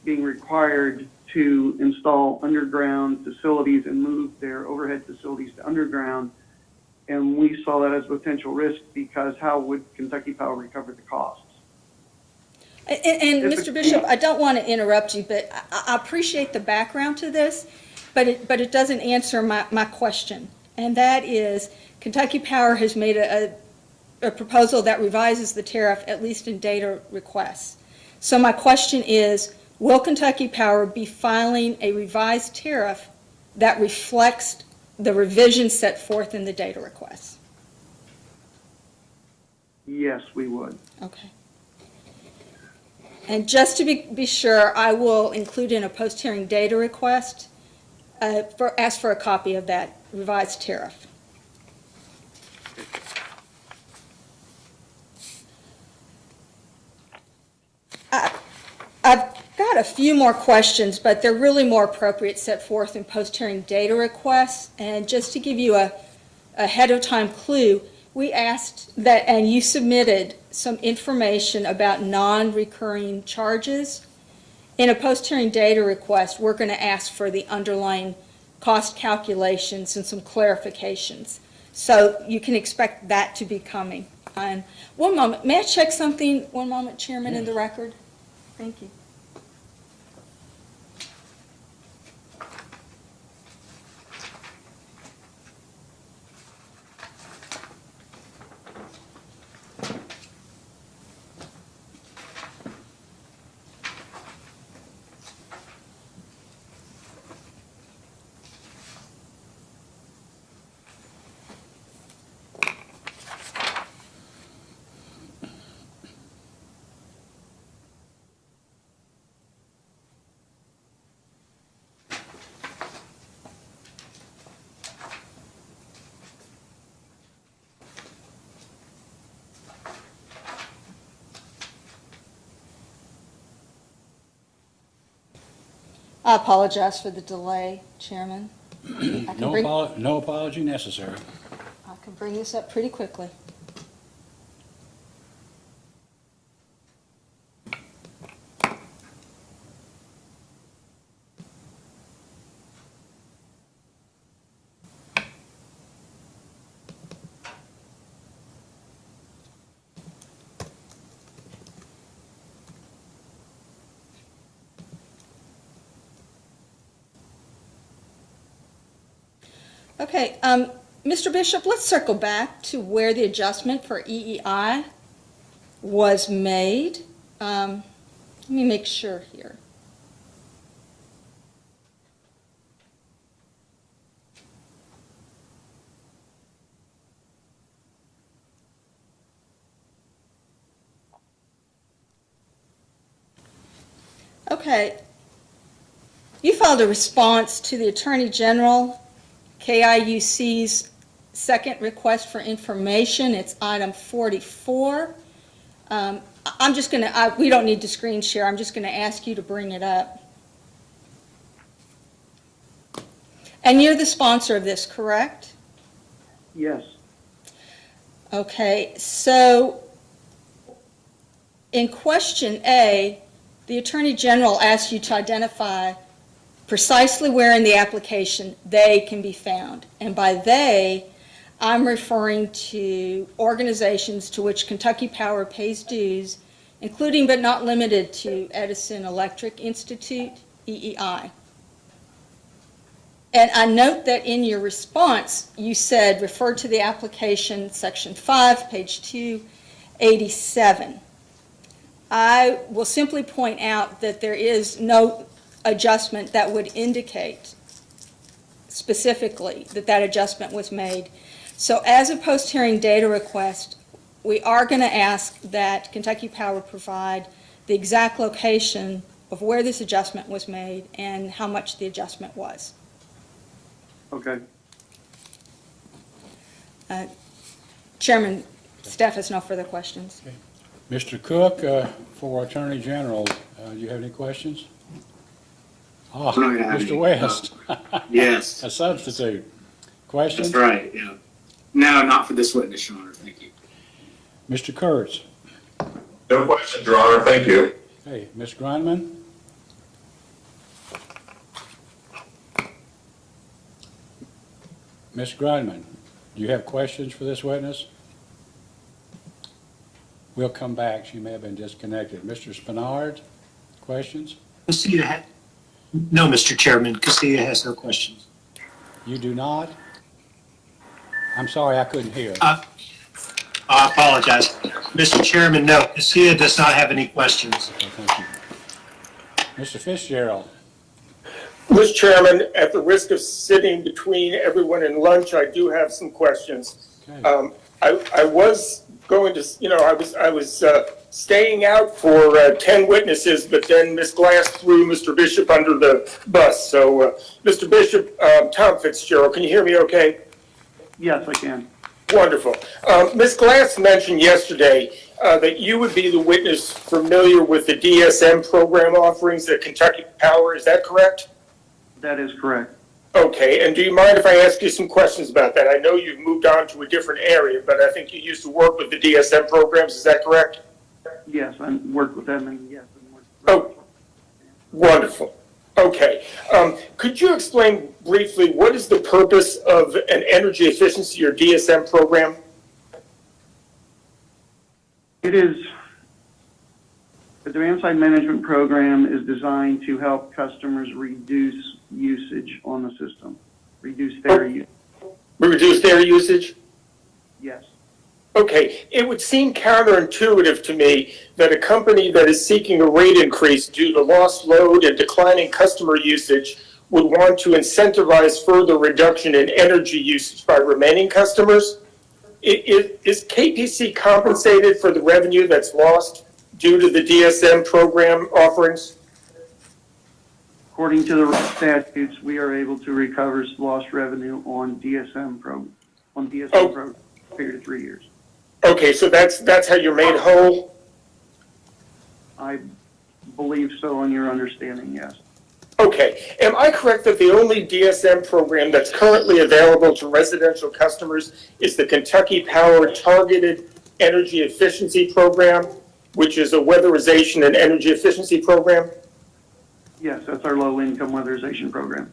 being required to install underground facilities and move their overhead facilities to underground. And we saw that as a potential risk because how would Kentucky Power recover the costs? And Mr. Bishop, I don't want to interrupt you, but I appreciate the background to this, but it doesn't answer my question. And that is, Kentucky Power has made a proposal that revises the tariff, at least in data requests. So my question is, will Kentucky Power be filing a revised tariff that reflects the revisions set forth in the data requests? Yes, we would. Okay. And just to be sure, I will include in a post-hearing data request, ask for a copy of that revised tariff. I've got a few more questions, but they're really more appropriate set forth in post-hearing data requests. And just to give you a ahead of time clue, we asked that, and you submitted some information about non-recurring charges. In a post-hearing data request, we're going to ask for the underlying cost calculations and some clarifications. So you can expect that to be coming. And one moment, may I check something? One moment, Chairman, in the record. Thank you. I apologize for the delay, Chairman. No apology necessary. I can bring this up pretty quickly. Okay, Mr. Bishop, let's circle back to where the adjustment for EEI was made. Let me make sure here. Okay, you filed a response to the Attorney General, KIUC's second request for information. It's item 44. I'm just going to, we don't need to screen share. I'm just going to ask you to bring it up. And you're the sponsor of this, correct? Yes. Okay, so in question A, the Attorney General asks you to identify precisely where in the application they can be found. And by they, I'm referring to organizations to which Kentucky Power pays dues, including but not limited to Edison Electric Institute, EEI. And I note that in your response, you said, refer to the application, section 5, page 287. I will simply point out that there is no adjustment that would indicate specifically that that adjustment was made. So as a post-hearing data request, we are going to ask that Kentucky Power provide the exact location of where this adjustment was made and how much the adjustment was. Okay. Chairman, staff has no further questions. Okay. Mr. Cook, for Attorney General, do you have any questions? Oh, Mr. West. Yes. A substitute. Questions? That's right, yeah. No, not for this witness, Your Honor. Thank you. Mr. Kurtz? No questions, Your Honor. Thank you. Okay, Ms. Grunman? Ms. Grunman, do you have questions for this witness? We'll come back. She may have been disconnected. Mr. Spinard, questions? No, Mr. Chairman, Castilla has no questions. You do not? I'm sorry, I couldn't hear. I apologize. Mr. Chairman, no, Castilla does not have any questions. Okay, thank you. Mr. Fitzgerald? Mr. Chairman, at the risk of sitting between everyone and lunch, I do have some questions. Okay. I was going to, I was staying out for 10 witnesses, but then Ms. Glass threw Mr. Bishop under the bus. So, Mr. Bishop, Tom Fitzgerald, can you hear me okay? Yes, I can. Wonderful. Ms. Glass mentioned yesterday that you would be the witness familiar with the DSM program offerings at Kentucky Power. Is that correct? That is correct. Okay, and do you mind if I ask you some questions about that? I know you've moved on to a different area, but I think you used to work with the DSM programs. Is that correct? Yes, I worked with them, and yes. Oh, wonderful. Okay. Could you explain briefly what is the purpose of an energy efficiency or DSM program? It is, the demand side management program is designed to help customers reduce usage on the system, reduce their use. Reduce their usage? Yes. Okay, it would seem counterintuitive to me that a company that is seeking a rate increase due to lost load and declining customer usage would want to incentivize further reduction in energy usage by remaining customers. Is KPC compensated for the revenue that's lost due to the DSM program offerings? According to the statutes, we are able to recover lost revenue on DSM program, program, period of 3 years. Okay, so that's how you're made whole? I believe so on your understanding, yes. Okay, am I correct that the only DSM program that's currently available to residential customers is the Kentucky Power Targeted Energy Efficiency Program, which is a weatherization and energy efficiency program? Yes, that's our low-income weatherization program.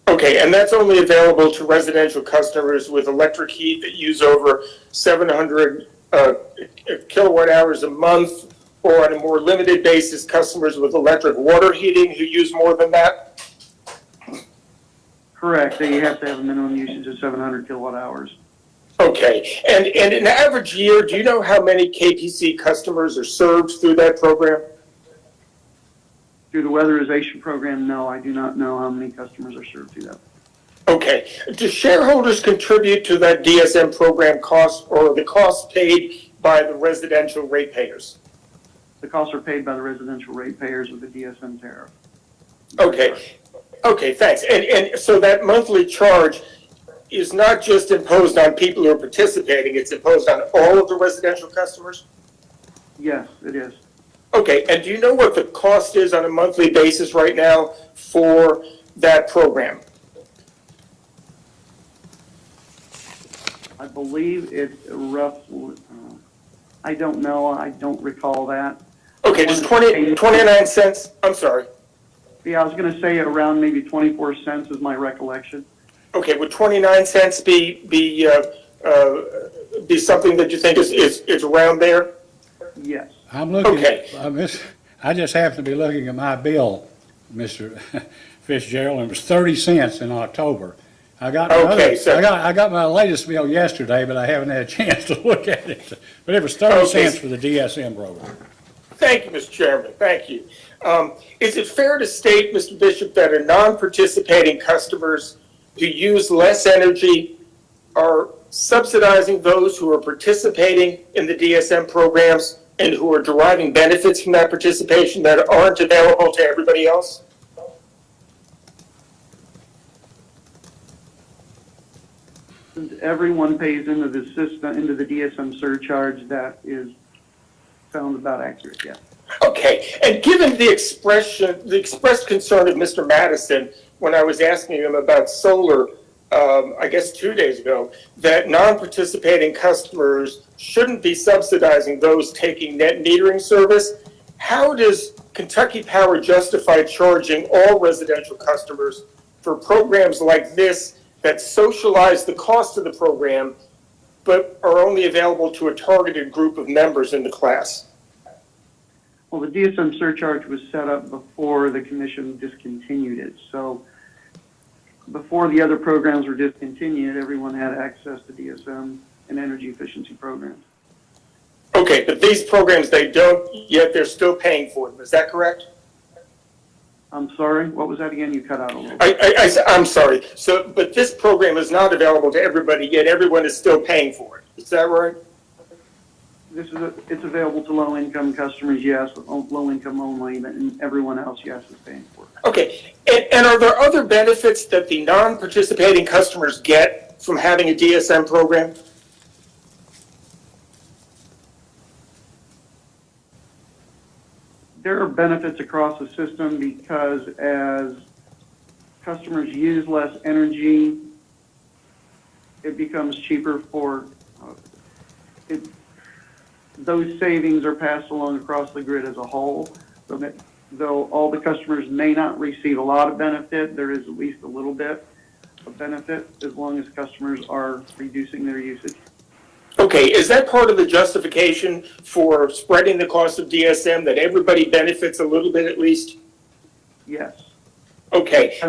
Okay, and that's only available to residential customers with electric heat that use over 700 kilowatt hours a month, or on a more limited basis, customers with electric water heating who use more than that? Correct, they have to have a minimum usage of 700 kilowatt hours. Okay, and in an average year, do you know how many KPC customers are served through that program? Through the weatherization program, no, I do not know how many customers are served through that. Okay, do shareholders contribute to that DSM program cost, or the cost paid by the residential ratepayers? The costs are paid by the residential ratepayers with the DSM tariff. Okay, okay, thanks. And so that monthly charge is not just imposed on people who are participating, it's imposed on all of the residential customers? Yes, it is. Okay, and do you know what the cost is on a monthly basis right now for that program? I believe it's roughly, I don't know, I don't recall that. Okay, just 29 cents, I'm sorry. Yeah, I was gonna say around maybe 24 cents is my recollection. Okay, would 29 cents be something that you think is around there? Yes. I'm looking, Okay. I just happen to be looking at my bill, Mr. Fitzgerald, and it was 30 cents in October. I got I got my latest bill yesterday, but I haven't had a chance to look at it. But it was 30 cents for the DSM program. Thank you, Mr. Chairman, thank you. Is it fair to state, Mr. Bishop, that a non-participating customers who use less energy are subsidizing those who are participating in the DSM programs and who are deriving benefits from that participation that aren't available to everybody else? Everyone pays into the system, into the DSM surcharge. That sounds about accurate, yeah. Okay, and given the expressed concern of Mr. Madison when I was asking him about solar, I guess 2 days ago, that non-participating customers shouldn't be subsidizing those taking net metering service. How does Kentucky Power justify charging all residential customers for programs like this that socialize the cost of the program, but are only available to a targeted group of members in the class? Well, the DSM surcharge was set up before the commission discontinued it. So before the other programs were discontinued, everyone had access to DSM and energy efficiency programs. Okay, but these programs, they don't, yet they're still paying for them. Is that correct? I'm sorry, what was that again? You cut out a little bit. I'm sorry. So, but this program is not available to everybody, yet everyone is still paying for it. Is that right? It's available to low-income customers, yes, low-income only, and everyone else, yes, is paying for it. Okay, and are there other benefits that the non-participating customers get from having a DSM program? There are benefits across the system because as customers use less energy, it becomes cheaper for those savings are passed along across the grid as a whole. So that though all the customers may not receive a lot of benefit, there is at least a little bit of benefit as long as customers are reducing their usage. Okay, is that part of the justification for spreading the cost of DSM, that everybody benefits a little bit at least? Yes. Okay.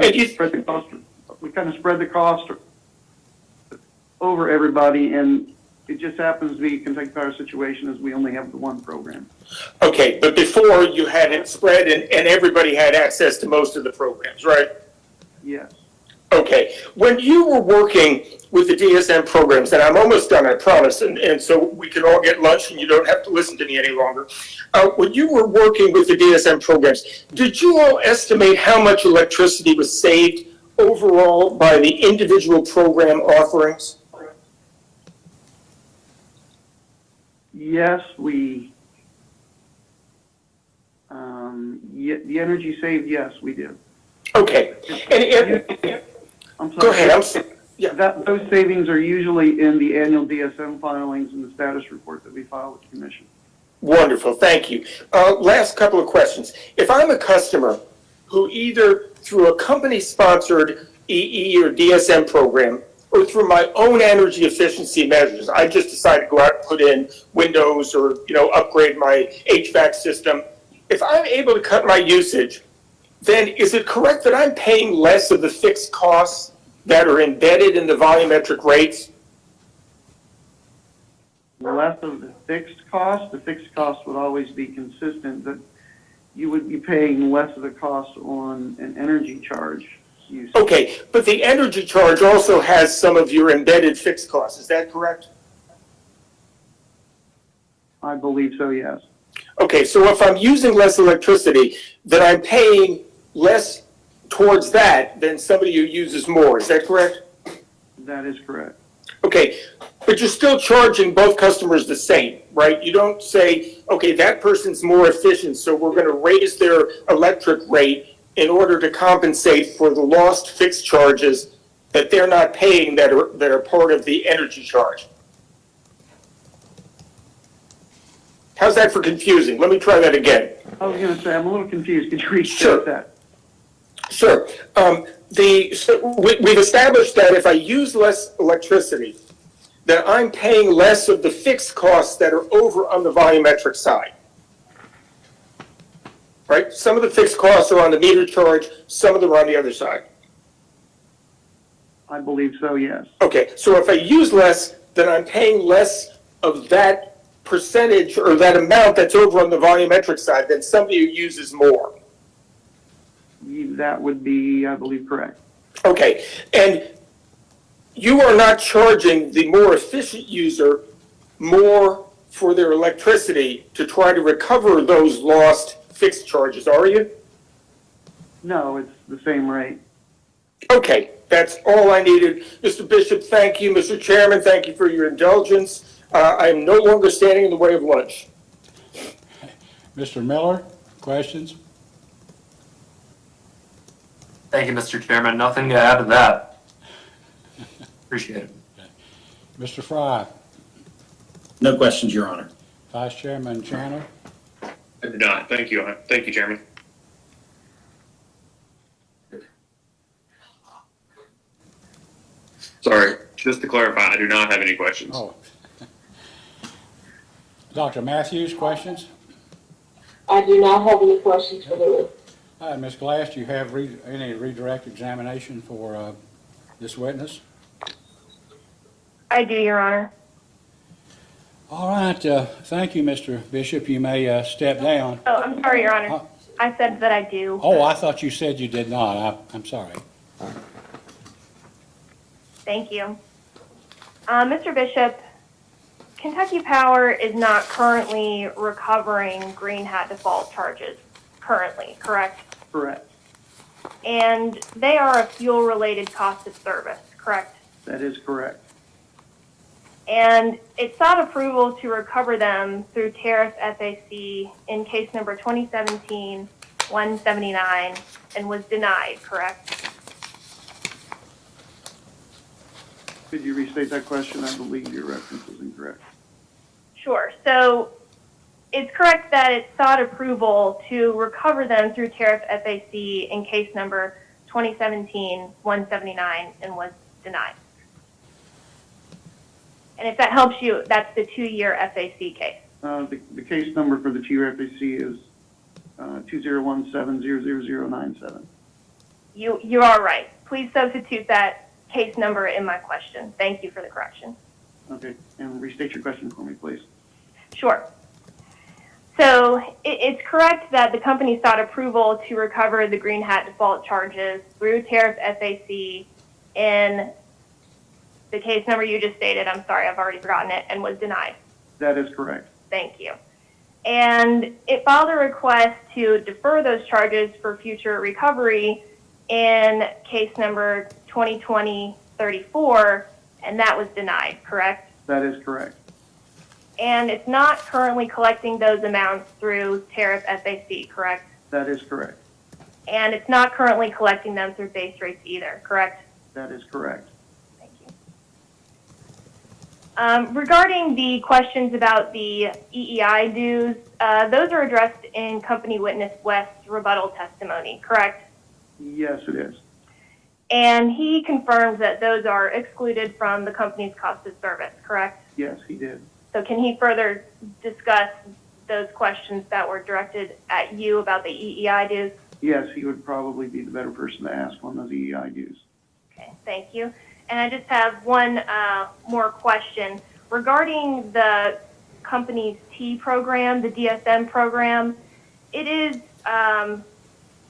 We kind of spread the cost over everybody, and it just happens to be Kentucky Power situation is we only have the one program. Okay, but before you had it spread and everybody had access to most of the programs, right? Yes. Okay, when you were working with the DSM programs, and I'm almost done, I promise, and so we can all get lunch and you don't have to listen to me any longer. When you were working with the DSM programs, did you all estimate how much electricity was saved overall by the individual program offerings? Yes, the energy saved, yes, we do. Okay. I'm sorry. Go ahead. Those savings are usually in the annual DSM filings and the status report that we file with the commission. Wonderful, thank you. Last couple of questions. If I'm a customer who either through a company-sponsored EE or DSM program or through my own energy efficiency measures, I just decide to go out and put in windows or upgrade my HVAC system. If I'm able to cut my usage, then is it correct that I'm paying less of the fixed costs that are embedded in the volumetric rates? Less of the fixed cost would always be consistent, but you would be paying less of the cost on an energy charge. Okay, but the energy charge also has some of your embedded fixed costs, is that correct? I believe so, yes. Okay, so if I'm using less electricity, then I'm paying less towards that than somebody who uses more, is that correct? That is correct. Okay, but you're still charging both customers the same, right? You don't say, okay, that person's more efficient, so we're going to raise their electric rate in order to compensate for the lost fixed charges that they're not paying that are part of the energy charge. How's that for confusing? Let me try that again. I was going to say, I'm a little confused. Could you restate that? Sure. We've established that if I use less electricity, that I'm paying less of the fixed costs that are over on the volumetric side. Right? Some of the fixed costs are on the meter charge, some of them are on the other side. I believe so, yes. Okay, so if I use less, then I'm paying less of that percentage or that amount that's over on the volumetric side than somebody who uses more. That would be, I believe, correct. Okay, and you are not charging the more efficient user more for their electricity to try to recover those lost fixed charges, are you? No, it's the same rate. Okay, that's all I needed. Mr. Bishop, thank you. Mr. Chairman, thank you for your indulgence. I am no longer standing in the way of lunch. Mr. Miller, questions? Thank you, Mr. Chairman. Nothing to add to that. Appreciate it. Mr. Fry, No questions, Your Honor. Vice Chairman Chandler. I do not. Thank you. Thank you, Chairman. Sorry, just to clarify, I do not have any questions. Oh. Dr. Matthews, questions? I do not have any questions for the witness. All right, Ms. Glass, do you have any redirect examination for this witness? I do, Your Honor. All right, thank you, Mr. Bishop. You may step down. Oh, I'm sorry, Your Honor. I said that I do. Oh, I thought you said you did not. I'm sorry. Thank you. Mr. Bishop, Kentucky Power is not currently recovering green hat default charges currently, correct? Correct. And they are a fuel-related cost of service, correct? That is correct. And it sought approval to recover them through tariff FAC in case number 2017-179 and was denied, correct? Could you restate that question? I believe your reference is incorrect. Sure. So it's correct that it sought approval to recover them through tariff FAC in case number 2017-179 and was denied. And if that helps you, that's the 2-year FAC case. The case number for the two-year FAC is 2017-000097. You are right. Please substitute that case number in my question. Thank you for the correction. Okay, and restate your question for me, please. Sure. So it's correct that the company sought approval to recover the green hat default charges through tariff FAC in the case number you just stated. I'm sorry, I've already forgotten it, and was denied. That is correct. Thank you. And it filed a request to defer those charges for future recovery in case number 2020-34, and that was denied, correct? That is correct. And it's not currently collecting those amounts through tariff FAC, correct? That is correct. And it's not currently collecting them through base rates either, correct? That is correct. Thank you. Regarding the questions about the EEI dues, those are addressed in Company Witness West's rebuttal testimony, correct? Yes, it is. And he confirms that those are excluded from the company's cost of service, correct? Yes, he did. So can he further discuss those questions that were directed at you about the EEI dues? Yes, he would probably be the better person to ask on those EEI dues. Okay, thank you. And I just have one more question. Regarding the company's T program, the DSM program, it is an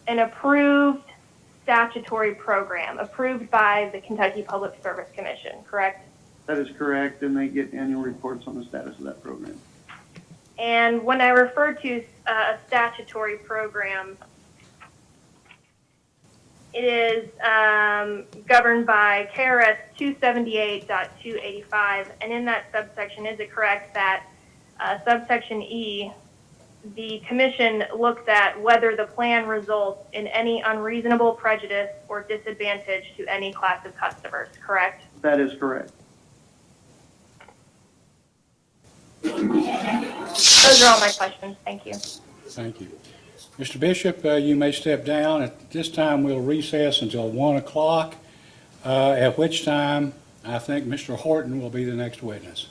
approved statutory program, approved by the Kentucky Public Service Commission, correct? That is correct, and they get annual reports on the status of that program. And when I refer to a statutory program, it is governed by KRS 278.285, and in that subsection, is it correct that subsection E, the commission looks at whether the plan results in any unreasonable prejudice or disadvantage to any class of customers, correct? That is correct. Those are all my questions. Thank you. Thank you. Mr. Bishop, you may step down. At this time, we'll recess until 1 o'clock, at which time I think Mr. Horton will be the next witness.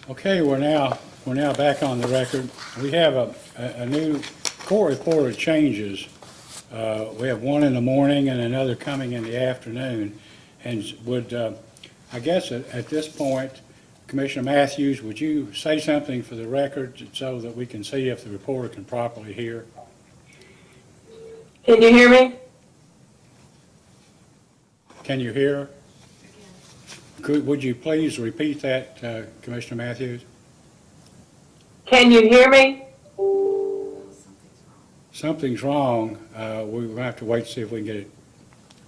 Okay, we're now back on the record. We have a new court reporter changes. We have one in the morning and another coming in the afternoon. And would, I guess at this point, Commissioner Matthews, would you say something for the record so that we can see if the reporter can properly hear? Can you hear me? Can you hear? Would you please repeat that, Commissioner Matthews? Can you hear me? Something's wrong. We'll have to wait to see if we can get it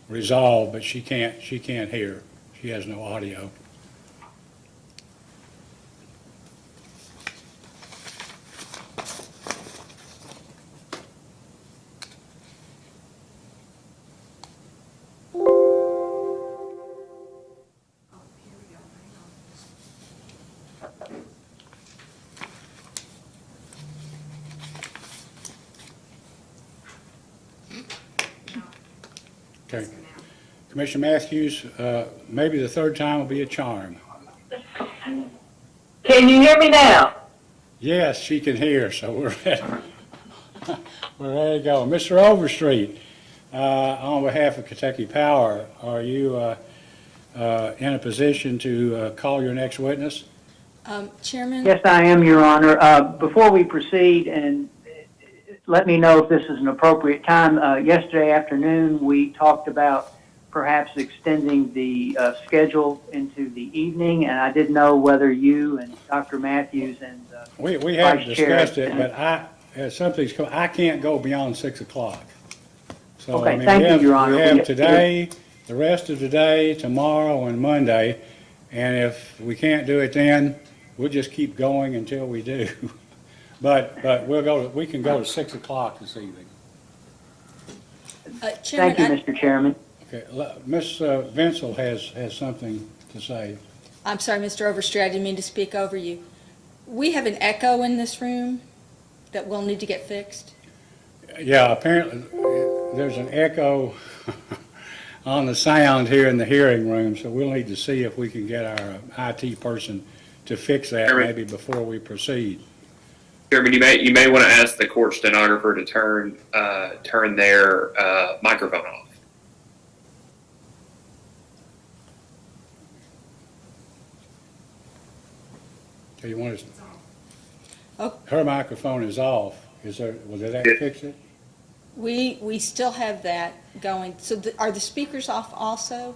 resolved, but she can't hear. She has no audio. Okay. Commissioner Matthews, maybe the third time will be a charm. Can you hear me now? Yes, she can hear, so we're ready. We're ready to go. Mr. Overstreet, on behalf of Kentucky Power, are you in a position to call your next witness? Chairman? Yes, I am, Your Honor. Before we proceed, and let me know if this is an appropriate time. Yesterday afternoon, we talked about perhaps extending the schedule into the evening, and I didn't know whether you and Dr. Matthews and We have Vice Chair discussed it, but I can't go beyond 6 o'clock. So, Okay, I mean, thank you, Your Honor. We have today, the rest of today, tomorrow, and Monday, and if we can't do it then, we'll just keep going until we do. But we can go to 6 o'clock this evening. Thank you, Mr. Chairman. Okay, Ms. Vincel has something to say. I'm sorry, Mr. Overstreet, I didn't mean to speak over you. We have an echo in this room that will need to get fixed. Yeah, apparently there's an echo on the sound here in the hearing room, so we'll need to see if we can get our IT person to fix that maybe before we proceed. Chairman, you may want to ask the court stenographer to turn their microphone off. So you want to? Oh. Her microphone is off. Will that fix it? We still have that going. So are the speakers off also?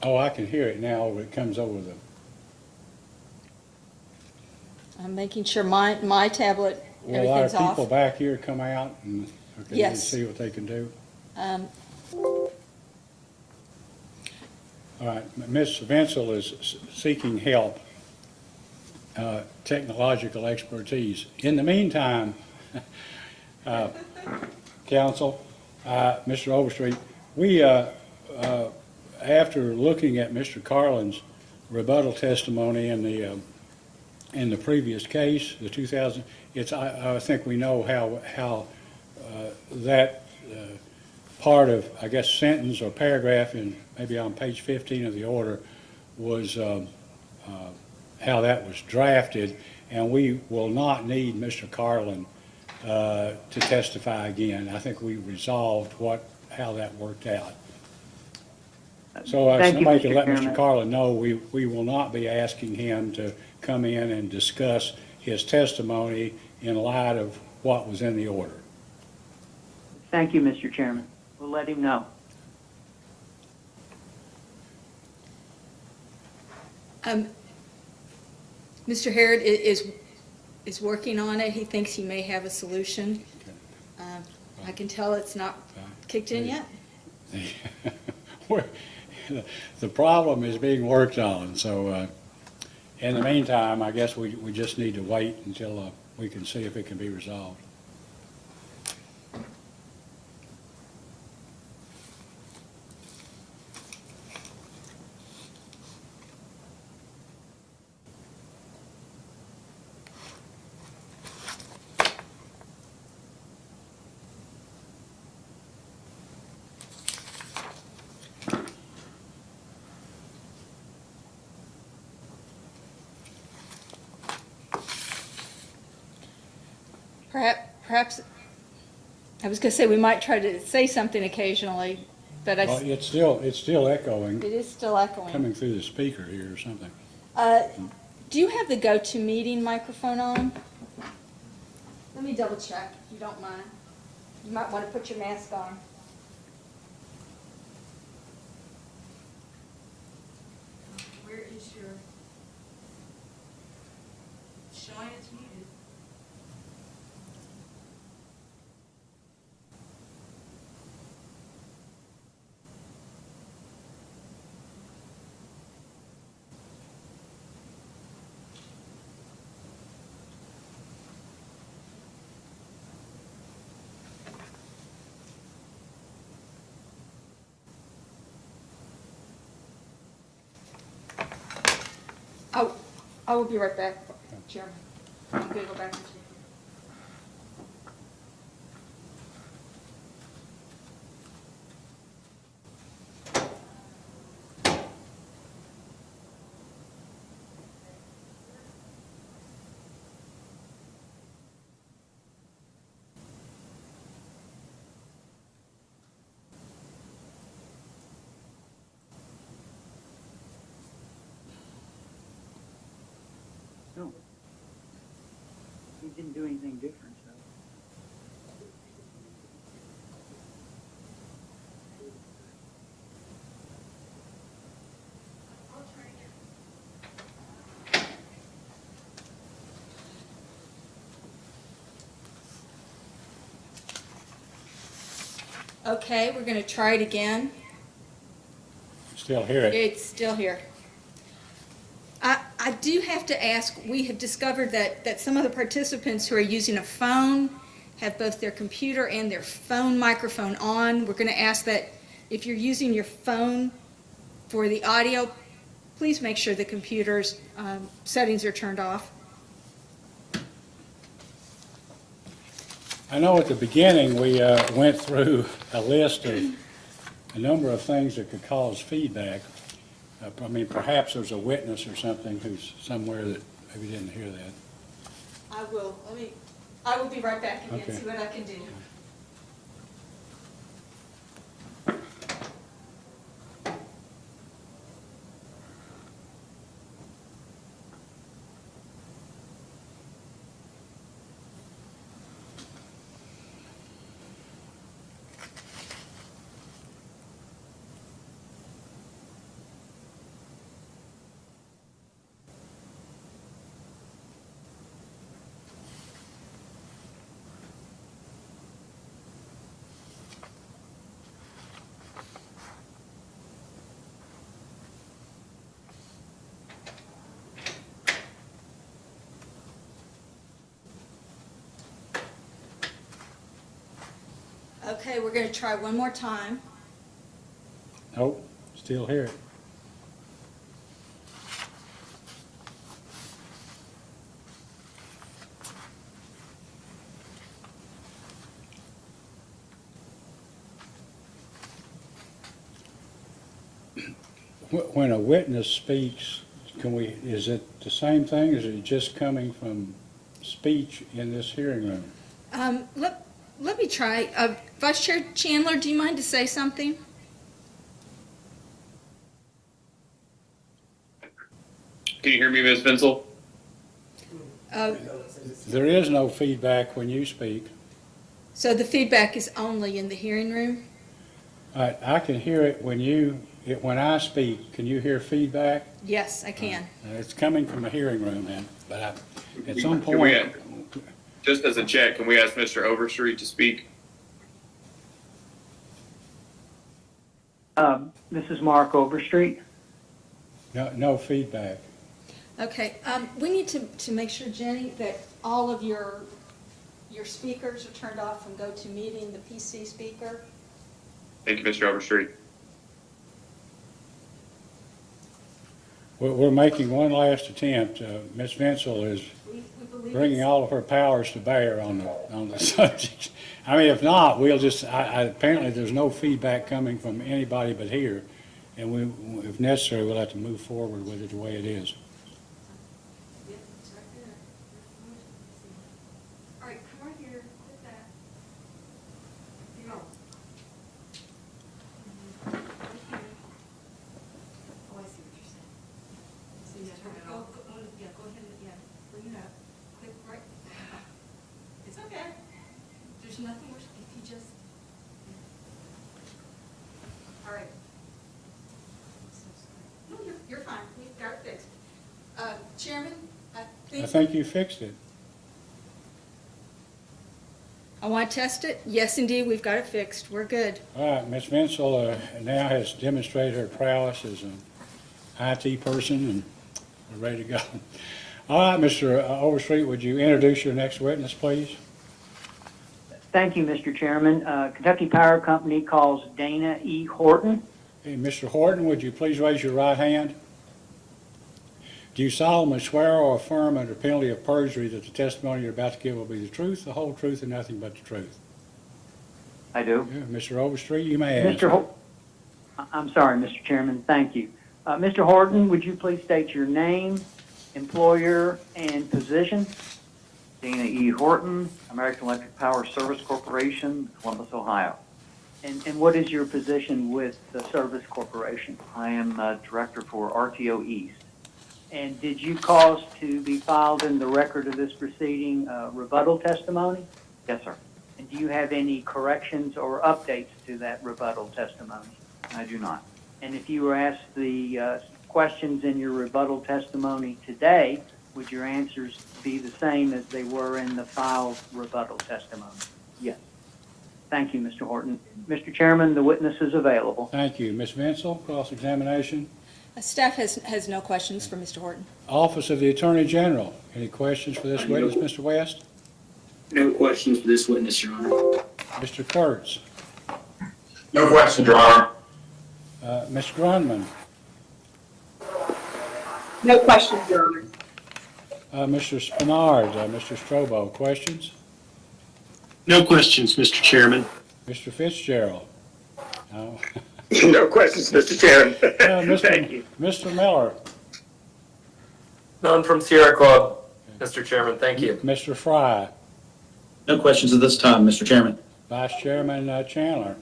Oh, I can hear it now. It comes over the. I'm making sure my tablet, Will our everything's off. people back here come out and Yes. see what they can do? All right, Ms. Vincel is seeking help, technological expertise. In the meantime, counsel, Mr. Overstreet, we, after looking at Mr. Carlin's rebuttal testimony in the previous case, the 2000, I think we know how that part of, I guess, sentence or paragraph in maybe on page 15 of the order was how that was drafted, and we will not need Mr. Carlin to testify again. I think we resolved how that worked out. So somebody can let Mr. Carlin know we will not be asking him to come in and discuss his testimony in light of what was in the order. Thank you, Mr. Chairman. We'll let him know. Mr. Harrod is working on it. He thinks he may have a solution. I can tell it's not kicked in yet. The problem is being worked on, so in the meantime, I guess we just need to wait until we can see if it can be resolved. Perhaps, I was going to say we might try to say something occasionally, but Well, it's still echoing, it is still echoing. coming through the speaker here or something. Do you have the GoToMeeting microphone on? Let me double check, if you don't mind. You might want to put your mask on. Where is your, showing it's muted. Oh, I will be right back, Chairman. I'm going to go back to you. No. He didn't do anything different, so. Okay, we're going to try it again. Still hear it. It's still here. I do have to ask, we have discovered that some of the participants who are using a phone have both their computer and their phone microphone on. We're going to ask that if you're using your phone for the audio, please make sure the computer's settings are turned off. I know at the beginning, we went through a list of a number of things that could cause feedback. I mean, perhaps there's a witness or something who's somewhere that maybe didn't hear that. I will be right back again, Okay. see what I can do. Okay, we're going to try one more time. Nope, still hear it. When a witness speaks, is it the same thing? Is it just coming from speech in this hearing room? Let me try. Vice Chair Chandler, do you mind to say something? Can you hear me, Ms. Vinsel? There is no feedback when you speak. So the feedback is only in the hearing room? I can hear it when I speak. Can you hear feedback? Yes, I can. It's coming from the hearing room then, but at some Can we, point. just as a check, can we ask Mr. Overstreet to speak? This is Mark Overstreet. No feedback. Okay, we need to make sure, Jenny, that all of your speakers are turned off from GoToMeeting, the PC speaker. Thank you, Mr. Overstreet. We're making one last attempt. Ms. Vinsel is bringing all of her powers to bear on the subject. I mean, if not, we'll just, apparently there's no feedback coming from anybody but here. And if necessary, we'll have to move forward with it the way it is. All right, come right here. Chairman, I think you fixed it. I want to test it. Yes, indeed, we've got it fixed. We're good. All right, Ms. Vinsel now has demonstrated her prowess as an IT person, and we're ready to go. All right, Mr. Overstreet, would you introduce your next witness, please? Thank you, Mr. Chairman. Kentucky Power Company calls Dana E. Horton. Hey, Mr. Horton, would you please raise your right hand? Do you solemnly swear or affirm under penalty of perjury that the testimony you're about to give will be the truth, the whole truth, and nothing but the truth? I do. Yeah, Mr. Overstreet, you may answer. I'm sorry, Mr. Chairman. Thank you. Mr. Horton, would you please state your name, employer, and position? Dana E. Horton, American Electric Power Service Corporation, Columbus, Ohio. And what is your position with the Service Corporation? I am Director for RTO East. And did you cause to be filed in the record of this proceeding rebuttal testimony? Yes, sir. And do you have any corrections or updates to that rebuttal testimony? I do not. And if you were asked the questions in your rebuttal testimony today, would your answers be the same as they were in the filed rebuttal testimony? Yes. Thank you, Mr. Horton. Mr. Chairman, the witness is available. Thank you. Ms. Vinsel, cross-examination. Staff has no questions for Mr. Horton. Office of the Attorney General, any questions for this witness, Mr. West? No questions for this witness, Your Honor. Mr. Kurtz? No questions, Your Honor. Ms. Grunman? No questions, Your Honor. Mr. Spinard, Mr. Strobo, questions? No questions, Mr. Chairman. Mr. Fitzgerald? No. No questions, Mr. Chairman. Thank you. Mr. Miller? None from Sierra Club, Mr. Chairman. Thank you. Mr. Fry? No questions at this time, Mr. Chairman. Vice Chairman Chandler?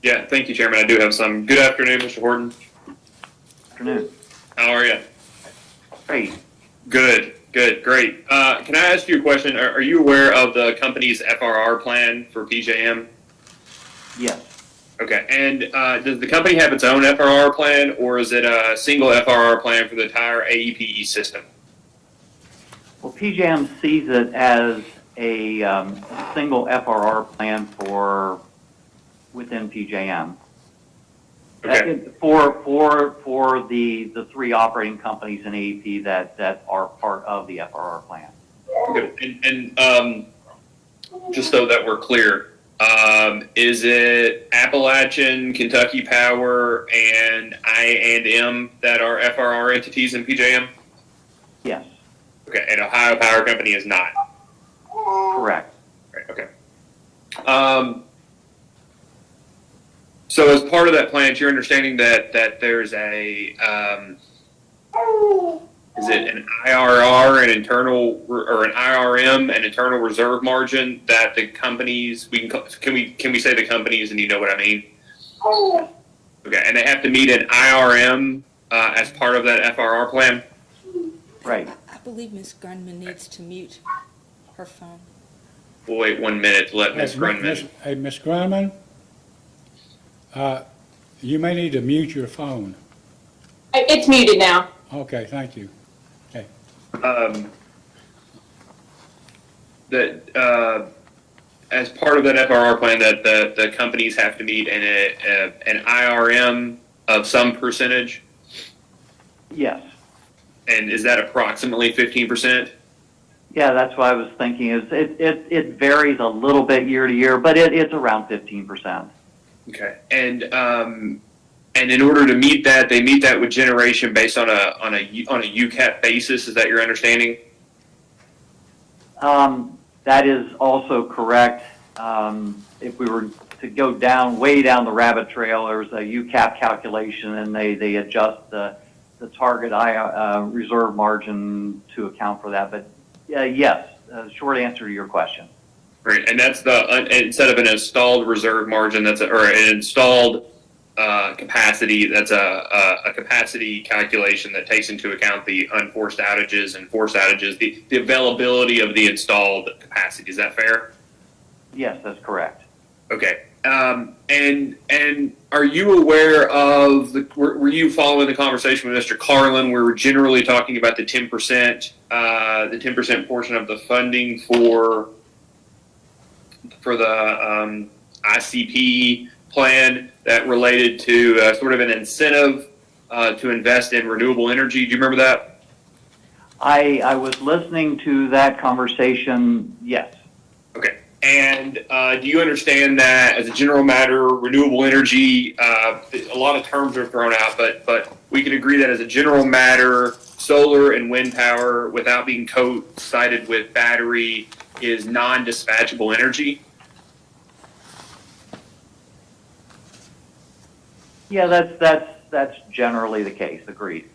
Yeah, thank you, Chairman. I do have some. Good afternoon, Mr. Horton. Afternoon. How are you? Great. Good, great. Can I ask you a question? Are you aware of the company's FRR plan for PJM? Yes. Okay, and does the company have its own FRR plan, or is it a single FRR plan for the entire AEPE system? Well, PJM sees it as a single FRR plan for within PJM. Okay. For the three operating companies in AEP that are part of the FRR plan. Good. And just so that we're clear, is it Appalachian, Kentucky Power, and I&M that are FRR entities in PJM? Yes. Okay, and Ohio Power Company is not? Correct. Right, okay. So as part of that plan, it's your understanding that there's a, is it an IRR, an internal, or an IRM, an internal reserve margin that the companies, can we say the companies, and you know what I mean? Okay, and they have to meet an IRM as part of that FRR plan? Right. I believe Ms. Grunman needs to mute her phone. We'll wait 1 minute to let Ms. Grunman. Hey, Ms. Grunman? You may need to mute your phone. It's muted now. Okay, thank you. Okay. That as part of that FRR plan, that the companies have to meet an IRM of some percentage? Yes. And is that approximately 15%? Yeah, that's what I was thinking. Is it varies a little bit year to year, but it's around 15%. Okay, and in order to meet that, they meet that with generation based on a UCAP basis. Is that your understanding? That is also correct. If we were to go way down the rabbit trail, there's a UCAP calculation, and they adjust the target reserve margin to account for that. But yes, short answer to your question. Great, and that's instead of an installed reserve margin, or an installed capacity, that's a capacity calculation that takes into account the unforced outages and forced outages, the availability of the installed capacity. Is that fair? Yes, that's correct. Okay, And are you aware of were you following the conversation with Mr. Carlin? We were generally talking about the 10%, the 10% portion of the funding for the ICP plan that related to sort of an incentive to invest in renewable energy. Do you remember that? I was listening to that conversation, yes. Okay. And do you understand that as a general matter, renewable energy, a lot of terms are thrown out, but we can agree that as a general matter, solar and wind power, without being co-sided with battery, is non-dispatchable energy? Yeah, that's generally the case, agreed.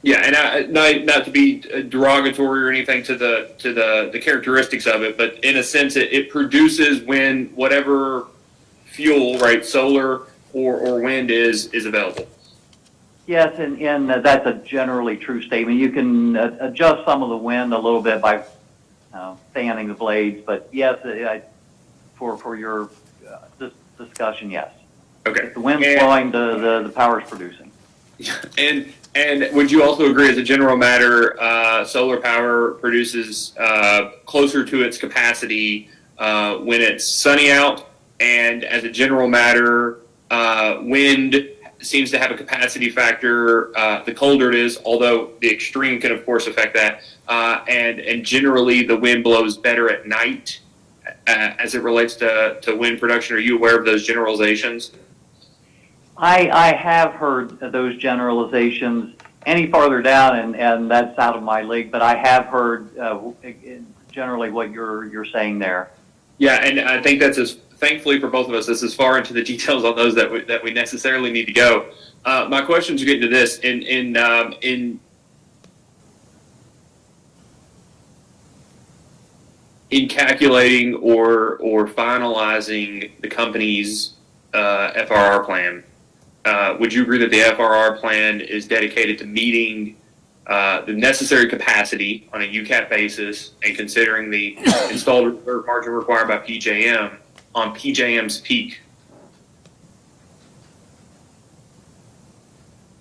Yeah, and not to be derogatory or anything to the characteristics of it, but in a sense, it produces when whatever fuel, right, solar or wind is available. Yes, and that's a generally true statement. You can adjust some of the wind a little bit by fanning the blades, but yes, for your discussion, yes. Okay. If the wind's blowing, the power's producing. And would you also agree, as a general matter, solar power produces closer to its capacity when it's sunny out, and as a general matter, wind seems to have a capacity factor the colder it is, although the extreme can of course affect that, and generally the wind blows better at night as it relates to wind production. Are you aware of those generalizations? I have heard those generalizations. Any farther down, and that's out of my league, but I have heard generally what you're saying there. Yeah, and I think that's thankfully for both of us, that's as far into the details on those that we necessarily need to go. My questions are getting to this in calculating or finalizing the company's FRR plan. Would you agree that the FRR plan is dedicated to meeting the necessary capacity on a UCAP basis and considering the installed reserve margin required by PJM on PJM's peak?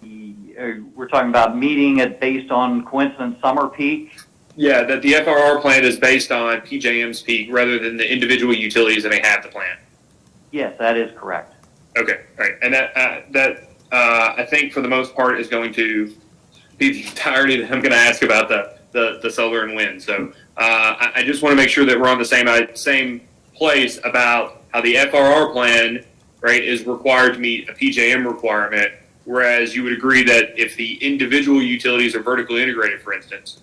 We're talking about meeting it based on coincident summer peak? Yeah, that the FRR plan is based on PJM's peak rather than the individual utilities that may have the plan. Yes, that is correct. Okay, all right. And that I think for the most part is going to be the entirety that I'm going to ask about the solar and wind. So I just want to make sure that we're on the same place about how the FRR plan, right, is required to meet a PJM requirement, whereas you would agree that if the individual utilities are vertically integrated, for instance,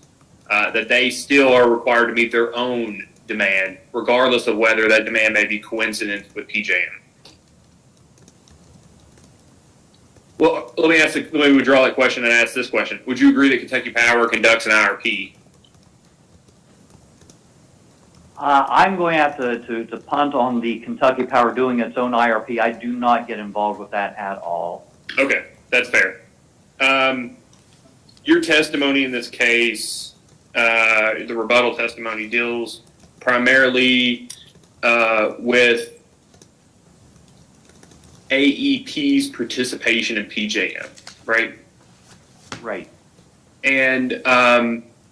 that they still are required to meet their own demand, regardless of whether that demand may be coincident with PJM. Well, let me withdraw that question and ask this question. Would you agree that Kentucky Power conducts an IRP? I'm going to have to punt on the Kentucky Power doing its own IRP. I do not get involved with that at all. Okay, that's fair. Your testimony in this case, the rebuttal testimony, deals primarily with AEP's participation in PJM, right? Right. And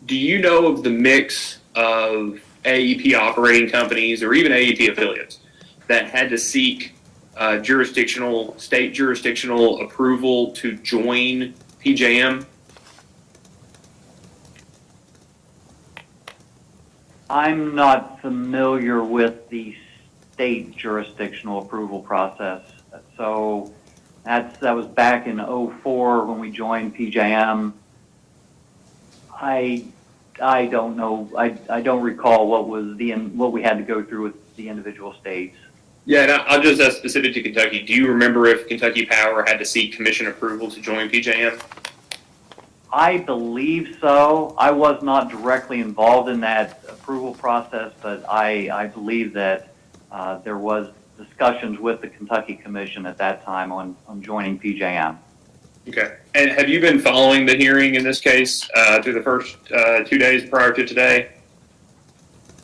do you know of the mix of AEP operating companies or even AEP affiliates that had to seek state jurisdictional approval to join PJM? I'm not familiar with the state jurisdictional approval process. So that was back in 2004 when we joined PJM. I don't know. I don't recall what we had to go through with the individual states. Yeah, and I'll just ask specific to Kentucky. Do you remember if Kentucky Power had to seek commission approval to join PJM? I believe so. I was not directly involved in that approval process, but I believe that there was discussions with the Kentucky Commission at that time on joining PJM. Okay. And have you been following the hearing in this case through the first 2 days prior to today?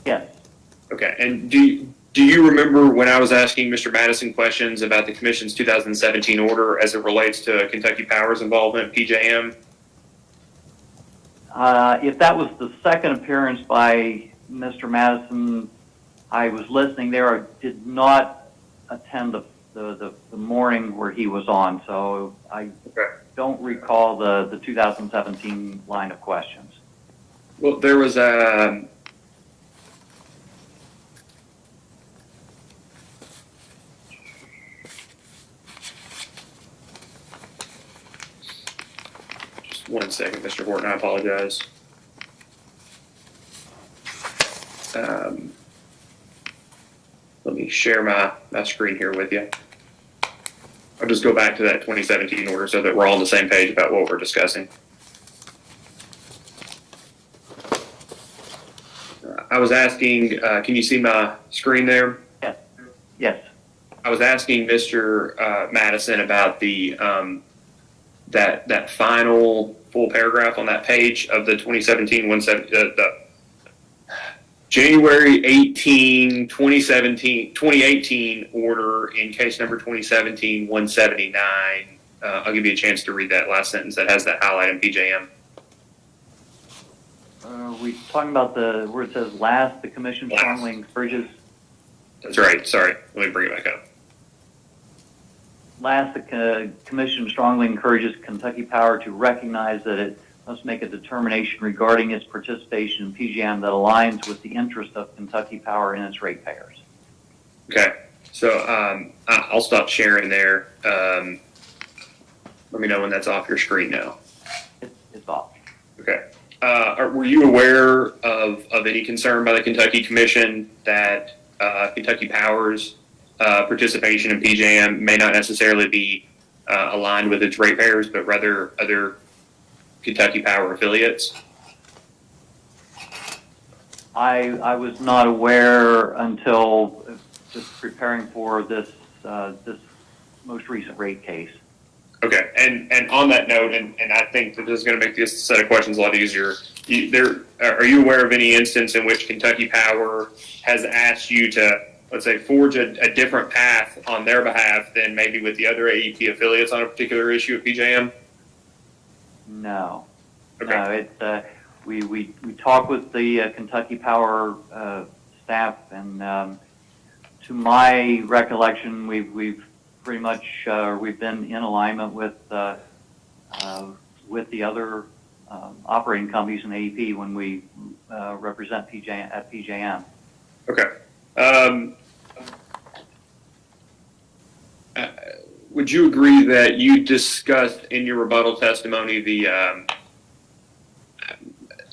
Yes. Okay. And do Do you remember when I was asking Mr. Madison questions about the Commission's 2017 order as it relates to Kentucky Power's involvement in PJM? If that was the second appearance by Mr. Madison, I was listening there. I did not attend the morning where he was on, so I don't recall the 2017 line of questions. Well, there was a. Just 1 second, Mr. Horton, I apologize. Let me share my screen here with you. I'll just go back to that 2017 order so that we're all on the same page about what we're discussing. I was asking, can you see my screen there? Yes. Yes. I was asking Mr. Madison about the that final full paragraph on that page of the the January 18, 2018 order in case number 2017-179. I'll give you a chance to read that last sentence that has that highlight in PJM. Are we talking about where it says last, the commission strongly encourages? That's right. Sorry. Let me bring it back up. Last, the commission strongly encourages Kentucky Power to recognize that it must make a determination regarding its participation in PJM that aligns with the interest of Kentucky Power and its ratepayers. Okay. So I'll stop sharing there. Let me know when that's off your screen now. It's off. Okay. Were you aware of any concern by the Kentucky Commission that Kentucky Power's participation in PJM may not necessarily be aligned with its ratepayers, but rather other Kentucky Power affiliates? I was not aware until just preparing for this most recent rate case. Okay, and on that note, and I think that this is going to make this set of questions a lot easier. Are you aware of any instance in which Kentucky Power has asked you to, let's say, forge a different path on their behalf than maybe with the other AEP affiliates on a particular issue at PJM? No. Okay. No, we talk with the Kentucky Power staff, and to my recollection, we've pretty much we've been in alignment with the other operating companies in AEP when we represent PJM. Okay. Would you agree that you discussed in your rebuttal testimony the,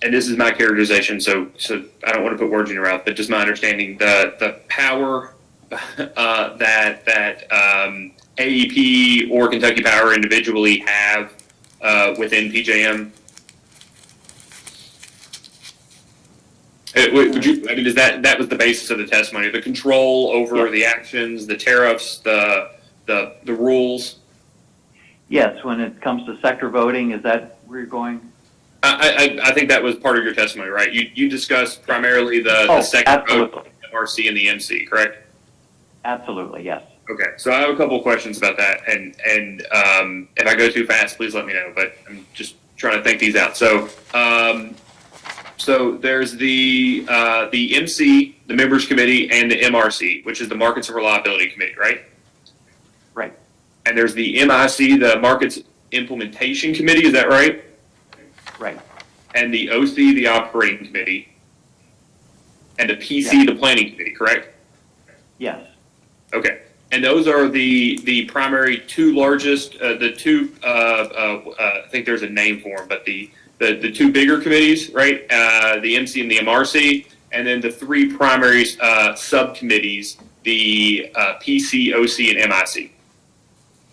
and this is my characterization, so I don't want to put words in your mouth, but just my understanding, the power that AEP or Kentucky Power individually have within PJM? Would you? I mean, is that was the basis of the testimony? The control over the actions, the tariffs, the rules. Yes, when it comes to sector voting, is that where you're going? I think that was part of your testimony, right? You discussed primarily the sector vote, the MRC and the MC, correct? Absolutely, yes. Okay, so I have a couple of questions about that, and if I go too fast, please let me know. But I'm just trying to think these out. So there's the MC, the Members Committee, and the MRC, which is the Markets and Reliability Committee, right? Right. And there's the MIC, the Markets Implementation Committee. Is that right? Right. And the OC, the Operating Committee, and the PC, the Planning Committee, correct? Yes. Okay. And those are the primary two largest, the two, I think there's a name for them, but the two bigger committees, right? The MC and the MRC, and then the three primary subcommittees, the PC, OC, and MIC.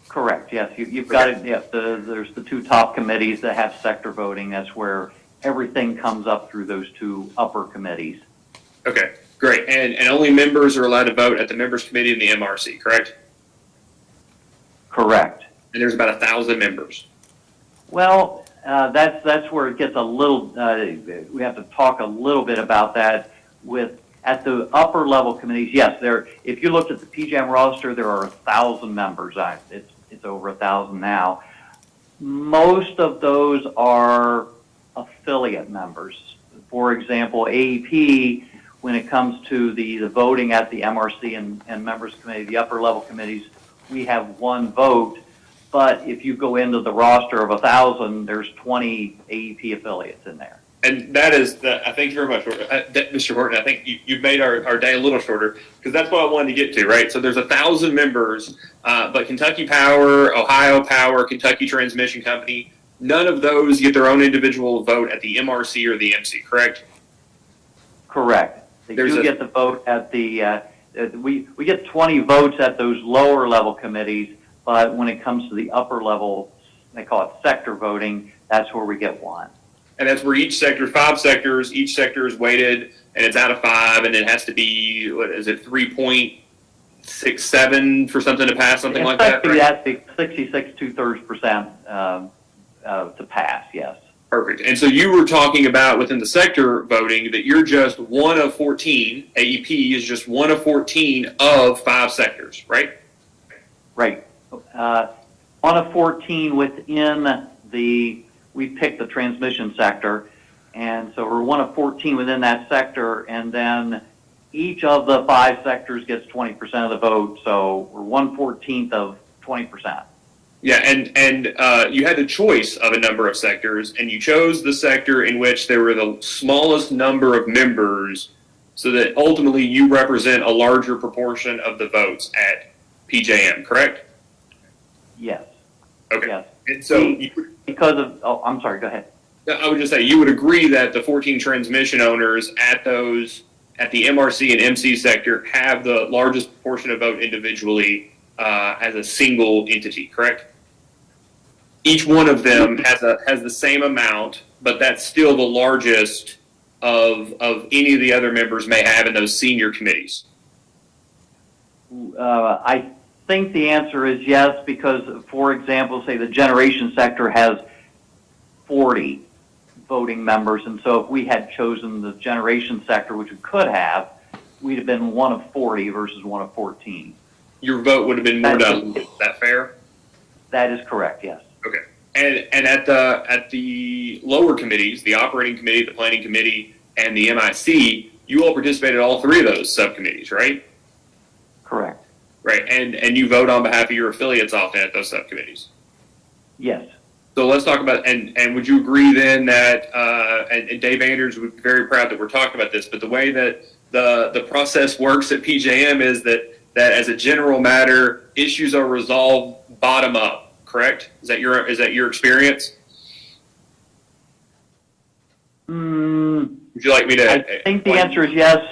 Correct, yes. You've got it, yes. There's the two top committees that have sector voting. That's where everything comes up through those two upper committees. Okay, great. And only members are allowed to vote at the Members Committee and the MRC, correct? Correct. And there's about 1,000 members. Well, that's where it gets a little, we have to talk a little bit about that. With At the upper level committees, yes, if you looked at the PJM roster, there are 1,000 members. It's over 1,000 now. Most of those are affiliate members. For example, AEP, when it comes to the voting at the MRC and members committee, the upper level committees, we have one vote. But if you go into the roster of 1,000, there's 20 AEP affiliates in there. And that is thank you very much, Mr. Horton. I think you've made our day a little shorter, because that's what I wanted to get to, right? So there's 1,000 members, but Kentucky Power, Ohio Power, Kentucky Transmission Company, none of those get their own individual vote at the MRC or the MC, correct? Correct. They do get the vote at the, we get 20 votes at those lower level committees, but when it comes to the upper level, they call it sector voting, that's where we get one. And that's where each sector, 5 sectors, each sector is weighted, and it's out of 5, and it has to be, what is it, 3.67 for something to pass, something like that, right? That's the 66 2/3% to pass, yes. Perfect. And so you were talking about within the sector voting that you're just one of 14, AEP is just one of 14 of 5 sectors, right? Right. One of 14 within we picked the transmission sector, and so we're one of 14 within that sector, and then each of the 5 sectors gets 20% of the vote, so we're 1/14 of 20%. Yeah, and you had a choice of a number of sectors, and you chose the sector in which there were the smallest number of members, so that ultimately you represent a larger proportion of the votes at PJM, correct? Yes. Okay. Yes. And so I'm sorry, go ahead. I would just say, you would agree that the 14 transmission owners at the MRC and MC sector have the largest proportion of vote individually as a single entity, correct? Each one of them has the same amount, but that's still the largest of any of the other members may have in those senior committees. I think the answer is yes, because, for example, say the generation sector has 40 voting members, and so if we had chosen the generation sector, which we could have, we'd have been one of 40 versus one of 14. Your vote would have been more done. Is that fair? That is correct, yes. Okay. And at the lower committees, the operating committee, the planning committee, and the MIC, you all participated in all 3 of those subcommittees, right? Correct. Right, and you vote on behalf of your affiliates often at those subcommittees. Yes. So let's talk about, and would you agree then that, and Dave Anders would be very proud that we're talking about this, but the way that the process works at PJM is that as a general matter, issues are resolved bottom up, correct? Is that your experience? Would you like me to? I think the answer is yes.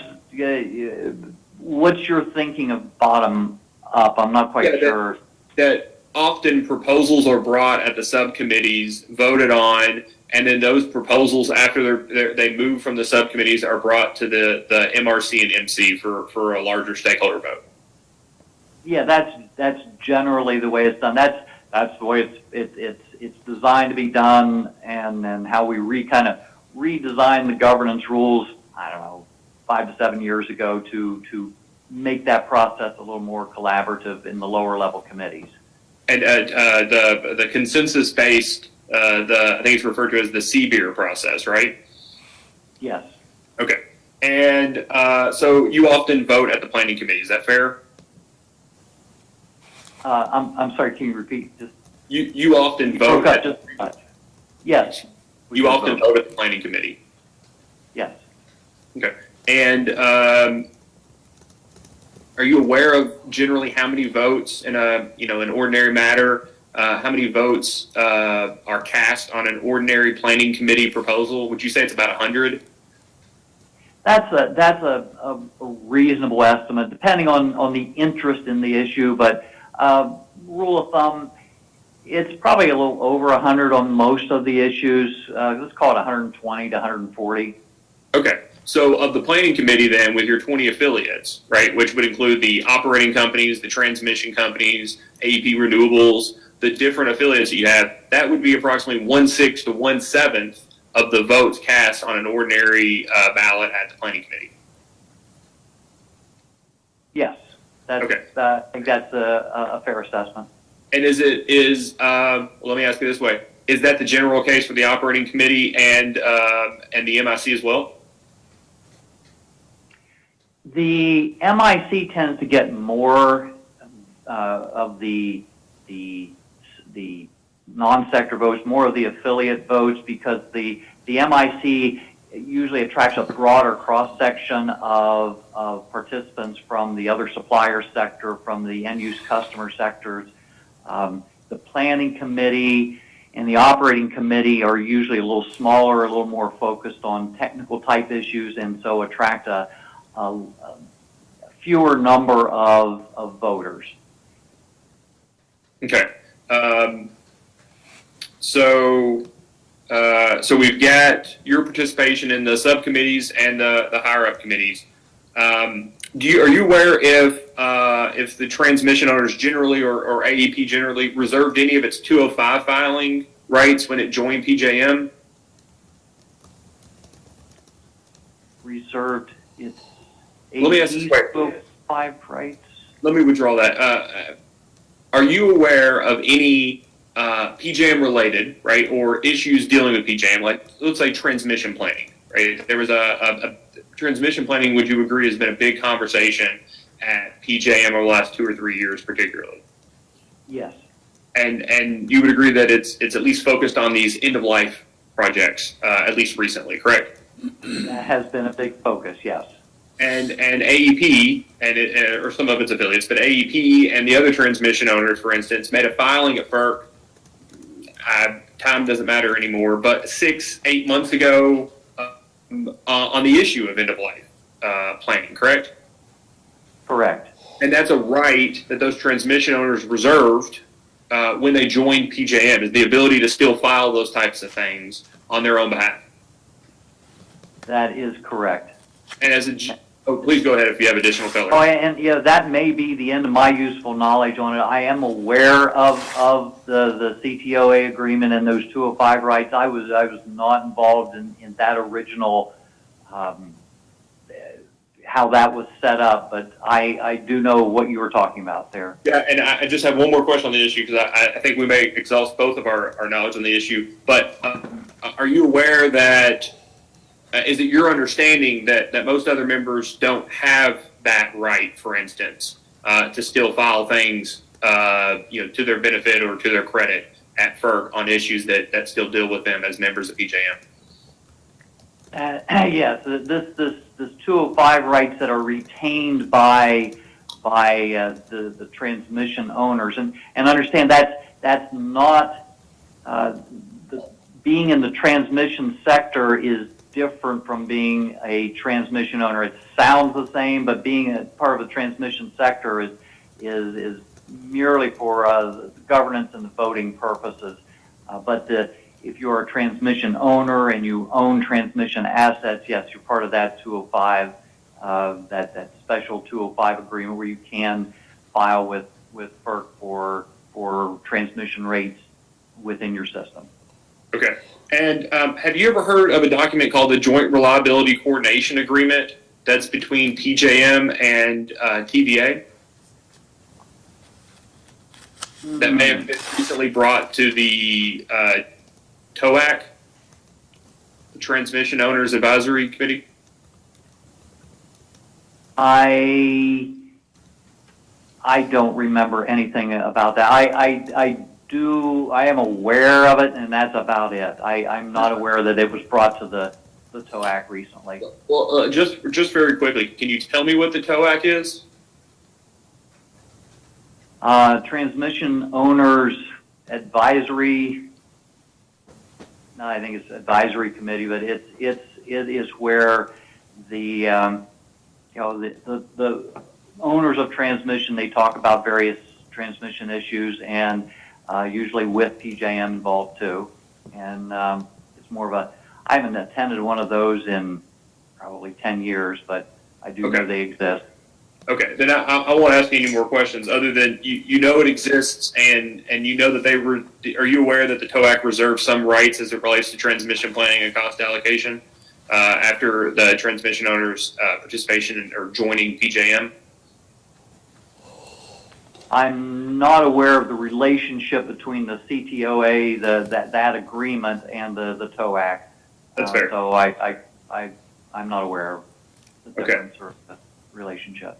What's your thinking of bottom up? I'm not quite sure. That often proposals are brought at the subcommittees, voted on, and then those proposals, after they move from the subcommittees, are brought to the MRC and MC for a larger stakeholder vote. Yeah, that's generally the way it's done. That's the way it's designed to be done, and how we kind of redesigned the governance rules, I don't know, 5 to 7 years ago to make that process a little more collaborative in the lower level committees. And the consensus based, I think it's referred to as the CBER process, right? Yes. Okay. And so you often vote at the planning committee. Is that fair? I'm sorry. Can you repeat? Just you often vote. Yes. You often vote at the planning committee. Yes. Okay. And are you aware of generally how many votes in an ordinary matter? How many votes are cast on an ordinary planning committee proposal? Would you say it's about 100? That's a reasonable estimate, depending on the interest in the issue. But rule of thumb, it's probably a little over 100 on most of the issues. Let's call it 120 to 140. Okay. So of the planning committee then, with your 20 affiliates, right, which would include the operating companies, the transmission companies, AEP Renewables, the different affiliates that you have, that would be approximately 1/6 to 1/7 of the votes cast on an ordinary ballot at the planning committee. Yes, that's, Okay. I think that's a fair assessment. And let me ask you this way. Is that the general case for the operating committee and the MIC as well? The MIC tends to get more of the non-sector votes, more of the affiliate votes, because the MIC usually attracts a broader cross-section of participants from the other supplier sector, from the end-use customer sectors. The planning committee and the operating committee are usually a little smaller, a little more focused on technical type issues, and so attract a fewer number of voters. Okay. So we've got your participation in the subcommittees and the higher up committees. Are you aware if the transmission owners generally or AEP generally reserved any of its 205 filing rights when it joined PJM? Reserved its Let me ask this way. 5 rights. Let me withdraw that. Are you aware of any PJM related, right, or issues dealing with PJM, like let's say transmission planning, right? There was a transmission planning, would you agree, has been a big conversation at PJM over the last 2 or 3 years, particularly. Yes. And you would agree that it's at least focused on these end of life projects, at least recently, correct? That has been a big focus, yes. And AEP or some of its affiliates, but AEP and the other transmission owners, for instance, made a filing at FERC. Time doesn't matter anymore, but 6-8 months ago on the issue of end of life planning, correct? Correct. And that's a right that those transmission owners reserved when they joined PJM, is the ability to still file those types of things on their own behalf. That is correct. And please go ahead if you have additional color. Oh, and yeah, that may be the end of my useful knowledge on it. I am aware of the CTOA agreement and those 205 rights. I was not involved in that original, how that was set up, but I do know what you were talking about there. Yeah, and I just have one more question on the issue, because I think we may exhaust both of our knowledge on the issue. But are you aware that, is it your understanding that most other members don't have that right, for instance, to still file things, to their benefit or to their credit at FERC on issues that still deal with them as members of PJM? Yes, this 205 rights that are retained by the transmission owners, and understand that's not being in the transmission sector is different from being a transmission owner. It sounds the same, but being a part of the transmission sector is merely for governance and voting purposes. But if you're a transmission owner and you own transmission assets, yes, you're part of that 205, that special 205 agreement where you can file with FERC for transmission rates within your system. Okay. And have you ever heard of a document called the Joint Reliability Coordination Agreement that's between PJM and TVA? That may have been recently brought to the TOAC, the Transmission Owners Advisory Committee? I don't remember anything about that. I am aware of it, and that's about it. I'm not aware that it was brought to the TOAC recently. Well, just very quickly, can you tell me what the TOAC is? Transmission Owners Advisory. No, I think it's Advisory Committee, but it is where the owners of transmission, they talk about various transmission issues, and usually with PJM involved too. And it's more of I haven't attended one of those in probably 10 years, but I do know they exist. Okay, then I won't ask you any more questions other than you know it exists, and you know that are you aware that the TOAC reserves some rights as it relates to transmission planning and cost allocation after the transmission owners' participation or joining PJM? I'm not aware of the relationship between the CTOA, that agreement, and the TOAC. That's fair. So I'm not aware of the Okay. difference or the relationship.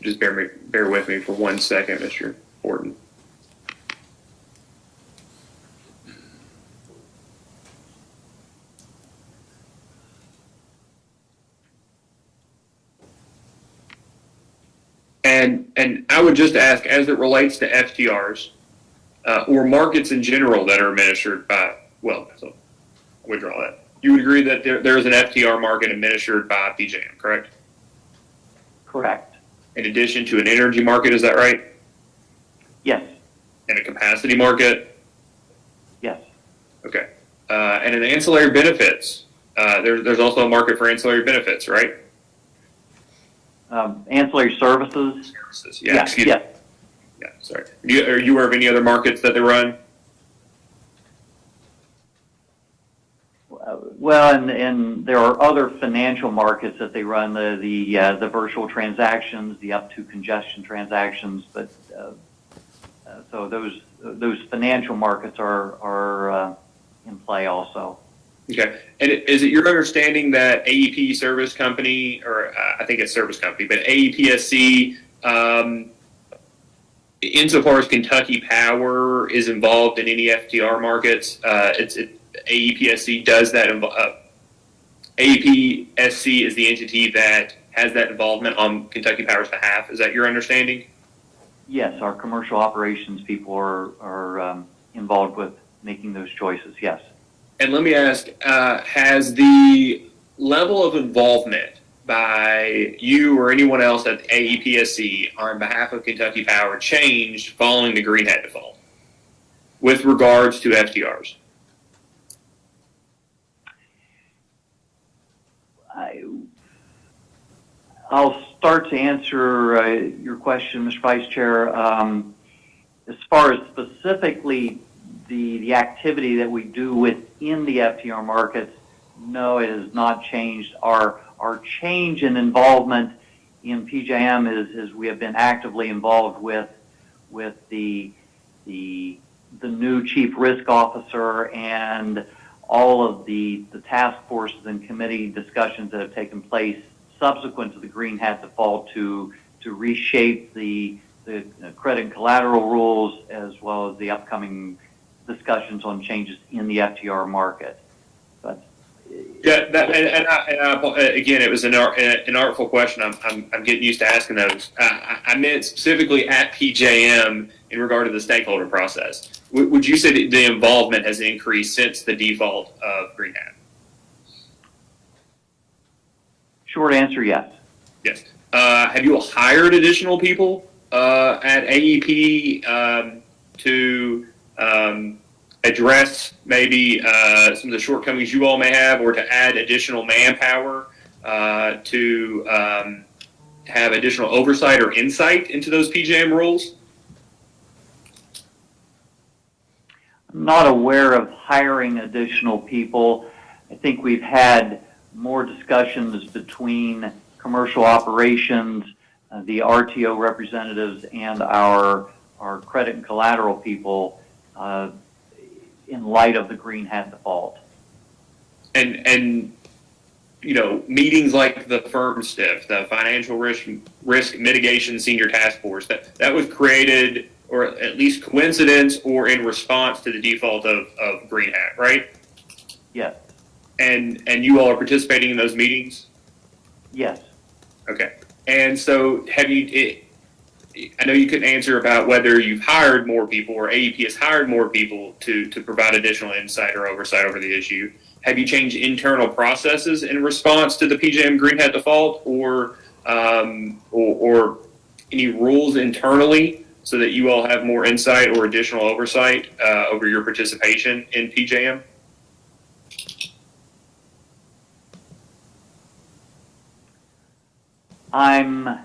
Just bear with me for 1 second, Mr. Horton. And I would just ask, as it relates to FTRs, or markets in general that are administered by, well, so I'll withdraw that. You would agree that there is an FTR market administered by PJM, correct? Correct. In addition to an energy market, is that right? Yes. And a capacity market? Yes. Okay. And an ancillary benefits. There's also a market for ancillary benefits, right? Ancillary services. Services, yeah. Excuse me. Yes. Yeah, sorry. Are you aware of any other markets that they run? Well, and there are other financial markets that they run, the virtual transactions, the up to congestion transactions, but so those financial markets are in play also. Okay. And is it your understanding that AEP Service Company, or I think it's Service Company, but AEPSC, insofar as Kentucky Power is involved in any FTR markets, AEPSC does that. AEPSC is the entity that has that involvement on Kentucky Power's behalf. Is that your understanding? Yes, our commercial operations people are involved with making those choices. Yes. And let me ask, has the level of involvement by you or anyone else at AEPSC on behalf of Kentucky Power changed following the Green Hat default with regards to FTRs? I'll start to answer your question, Mr. Vice Chair. As far as specifically the activity that we do within the FTR markets, no, it has not changed. Our change in involvement in PJM is we have been actively involved with the new chief risk officer and all of the task forces and committee discussions that have taken place subsequent to the Green Hat default to reshape the credit and collateral rules, as well as the upcoming discussions on changes in the FTR market. But yeah, again, it was an artful question. I'm getting used to asking those. I meant specifically at PJM in regard to the stakeholder process. Would you say that the involvement has increased since the default of Green Hat? Short answer, yes. Yes. Have you hired additional people at AEP to address maybe some of the shortcomings you all may have, or to add additional manpower to have additional oversight or insight into those PJM rules? I'm not aware of hiring additional people. I think we've had more discussions between commercial operations, the RTO representatives, and our credit and collateral people in light of the Green Hat default. And you know, meetings like the FIRMSTIF, the Financial Risk Mitigation Senior Task Force, that was created, or at least coincidence, or in response to the default of Green Hat, right? Yes. And you all are participating in those meetings? Yes. Okay. And so have you, I know you couldn't answer about whether you've hired more people or AEP has hired more people to provide additional insight or oversight over the issue. Have you changed internal processes in response to the PJM Green Hat default, or any rules internally so that you all have more insight or additional oversight over your participation in PJM? I'm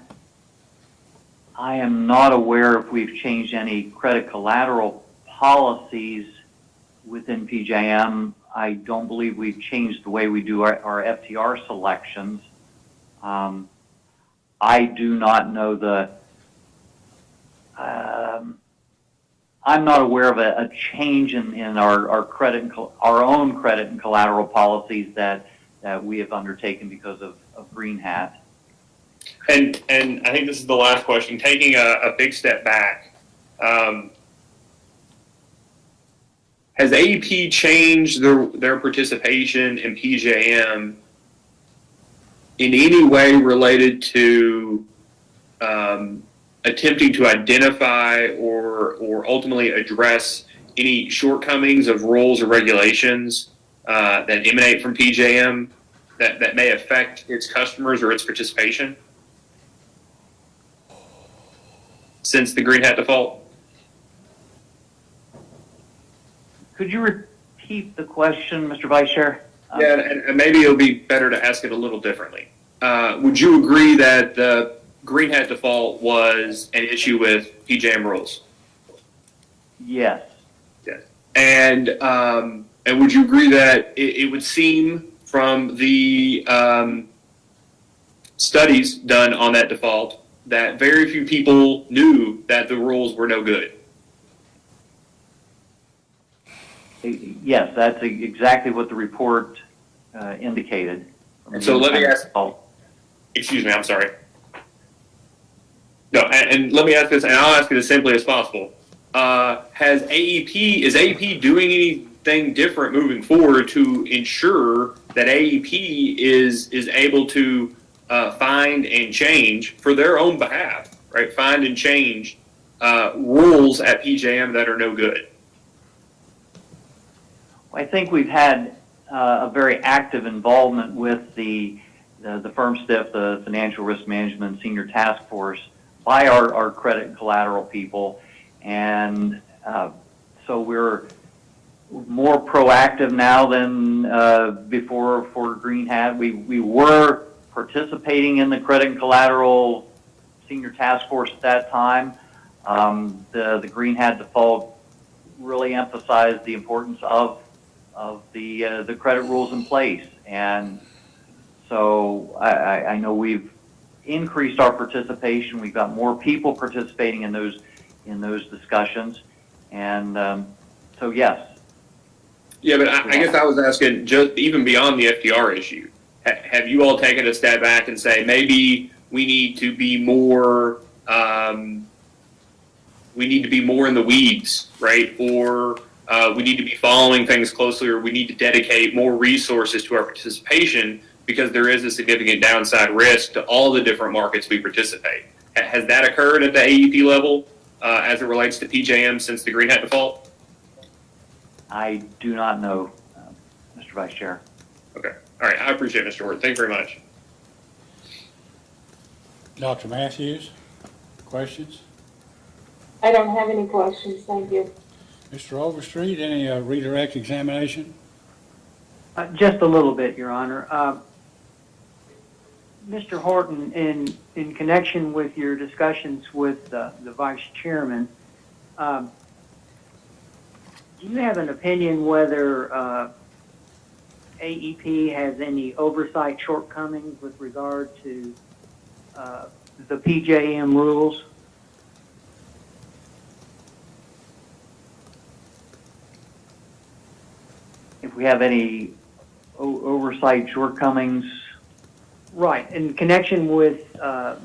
I am not aware if we've changed any credit collateral policies within PJM. I don't believe we've changed the way we do our FTR selections. I do not know I'm not aware of a change in our own credit and collateral policies that we have undertaken because of Green Hat. And I think this is the last question. Taking a big step back, has AEP changed their participation in PJM in any way related to attempting to identify or ultimately address any shortcomings of rules or regulations that emanate from PJM that may affect its customers or its participation since the Green Hat default? Could you repeat the question, Mr. Vice Chair? Yeah, and maybe it'll be better to ask it a little differently. Would you agree that the Green Hat default was an issue with PJM rules? Yes. Yes. And would you agree that it would seem from the studies done on that default that very few people knew that the rules were no good? Yes, that's exactly what the report indicated. And so let me ask, excuse me, I'm sorry. No, and let me ask this, and I'll ask it as simply as possible. Is AEP doing anything different moving forward to ensure that AEP is able to find and change for their own behalf, right? Find and change rules at PJM that are no good? I think we've had a very active involvement with the FirmSTIF, the Financial Risk Management Senior Task Force, by our credit and collateral people. And so we're more proactive now than before for Green Hat. We were participating in the credit and collateral Senior Task Force at that time. The Green Hat default really emphasized the importance of the credit rules in place. And so I know we've increased our participation. We've got more people participating in those discussions. And so, yes. Yeah, but I guess I was asking, just even beyond the FTR issue, have you all taken a step back and say maybe we need to be more in the weeds, right? Or we need to be following things closely, or we need to dedicate more resources to our participation because there is a significant downside risk to all the different markets we participate. Has that occurred at the AEP level as it relates to PJM since the Green Hat default? I do not know, Mr. Vice Chair. Okay. All right. I appreciate it, Mr. Ward. Thank you very much. Dr. Matthews, questions? I don't have any questions, thank you. Mr. Overstreet, any redirect examination? Just a little bit, Your Honor. Mr. Horton, in connection with your discussions with the Vice Chairman, do you have an opinion whether AEP has any oversight shortcomings with regard to the PJM rules? If we have any oversight shortcomings? Right. In connection with the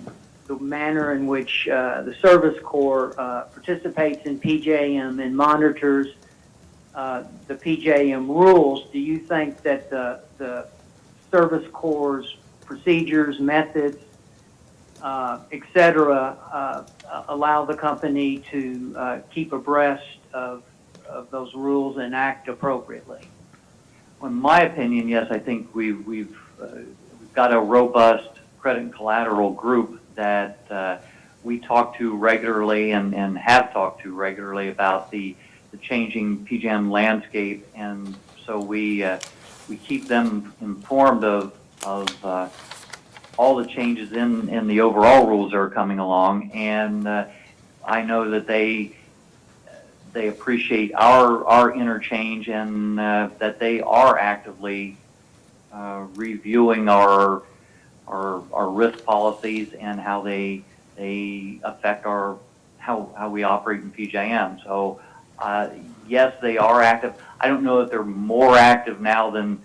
manner in which the Service Corps participates in PJM and monitors the PJM rules, do you think that the Service Corps' procedures, methods, et cetera, allow the company to keep abreast of those rules and act appropriately? Well, in my opinion, yes, I think we've got a robust credit and collateral group that we talk to regularly and have talked to regularly about the changing PJM landscape, and so we keep them informed of all the changes in the overall rules that are coming along, and I know that they appreciate our interchange, and that they are actively reviewing our risk policies and how they affect how we operate in PJM. So yes, they are active. I don't know if they're more active now than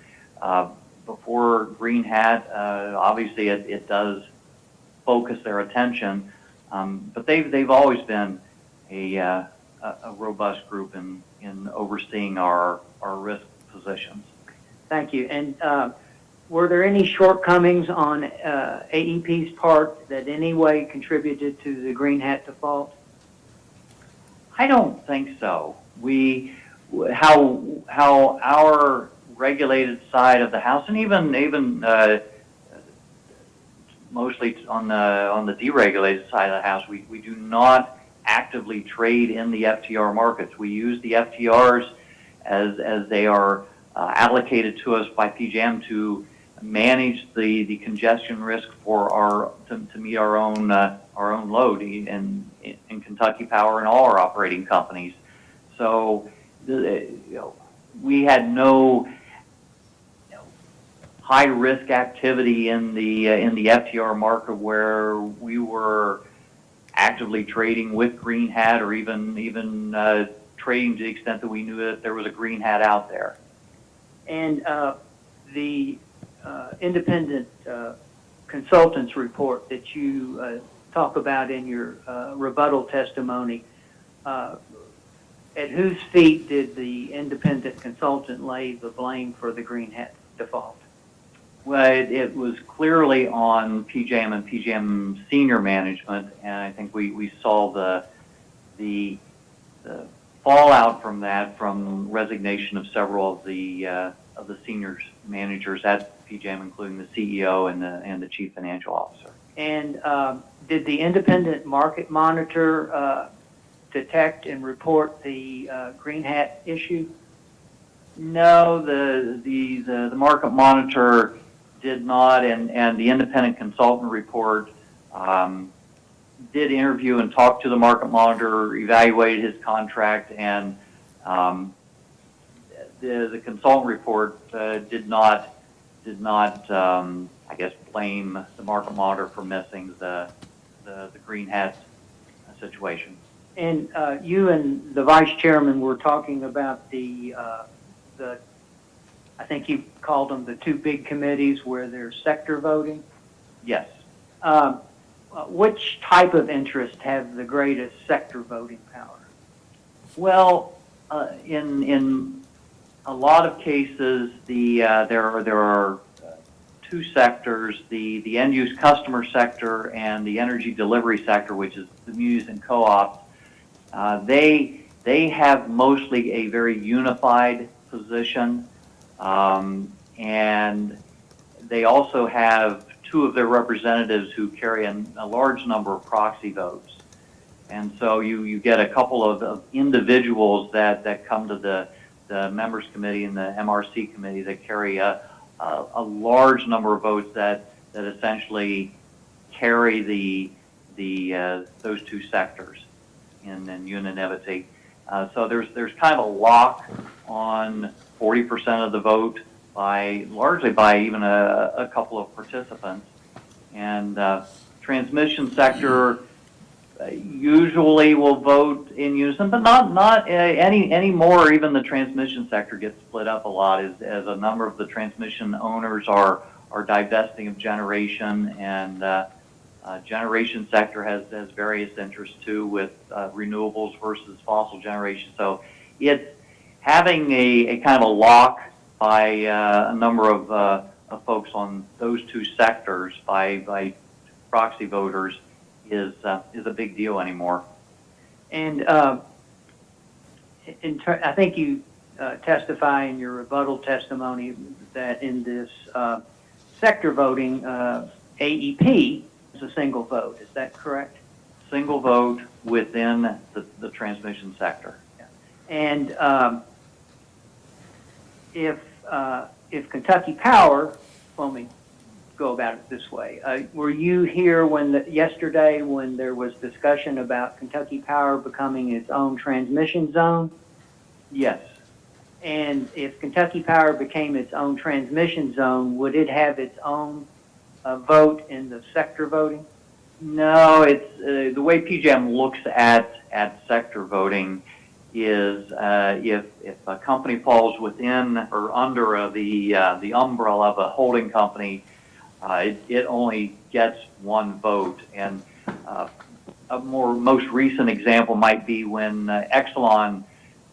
before Green Hat. Obviously, it does focus their attention, but they've always been a robust group in overseeing our risk positions. Thank you. And were there any shortcomings on AEP's part that in any way contributed to the Green Hat default? I don't think so. How our regulated side of the house, and even mostly on the deregulated side of the house, we do not actively trade in the FTR markets. We use the FTRs as they are allocated to us by PJM to manage the congestion risk for to meet our own load in Kentucky Power and all our operating companies. So we had no high risk activity in the FTR market where we were actively trading with Green Hat, or even trading to the extent that we knew that there was a Green Hat out there. And the independent consultants report that you talk about in your rebuttal testimony, at whose feet did the independent consultant lay the blame for the Green Hat default? Well, it was clearly on PJM and PJM senior management, and I think we saw the fallout from that, from resignation of several of the senior managers at PJM, including the CEO and the chief financial officer. And did the independent market monitor detect and report the Green Hat issue? No, the market monitor did not, and the independent consultant report did interview and talk to the market monitor, evaluated his contract, and the consultant report did not I guess blame the market monitor for missing the Green Hat situation. And you and the vice chairman were talking about the I think you called them the two big committees where there's sector voting. Yes. Which type of interest have the greatest sector voting power? Well, in a lot of cases, there are two sectors: the end-use customer sector and the energy delivery sector, which is the MUs and co-ops. They have mostly a very unified position, and they also have two of their representatives who carry a large number of proxy votes. And so you get a couple of individuals that come to the members committee and the MRC committee that carry a large number of votes that essentially carry those two sectors in unanimity. So there's kind of a lock on 40% of the vote largely by even a couple of participants. And transmission sector usually will vote in unison, but not any more. Even the transmission sector gets split up a lot as a number of the transmission owners are divesting of generation, and generation sector has various interests too, with renewables versus fossil generation. So it's having a kind of a lock by a number of folks on those two sectors by proxy voters is a big deal anymore. And I think you testify in your rebuttal testimony that in this sector voting, AEP is a single vote. Is that correct? Single vote within the transmission sector. Yeah. And if Kentucky Power, go about it this way. Were you here yesterday when there was discussion about Kentucky Power becoming its own transmission zone? Yes. And if Kentucky Power became its own transmission zone, would it have its own vote in the sector voting? No, it's the way PJM looks at sector voting is if a company falls within or under the umbrella of a holding company, it only gets one vote. And a most recent example might be when Exelon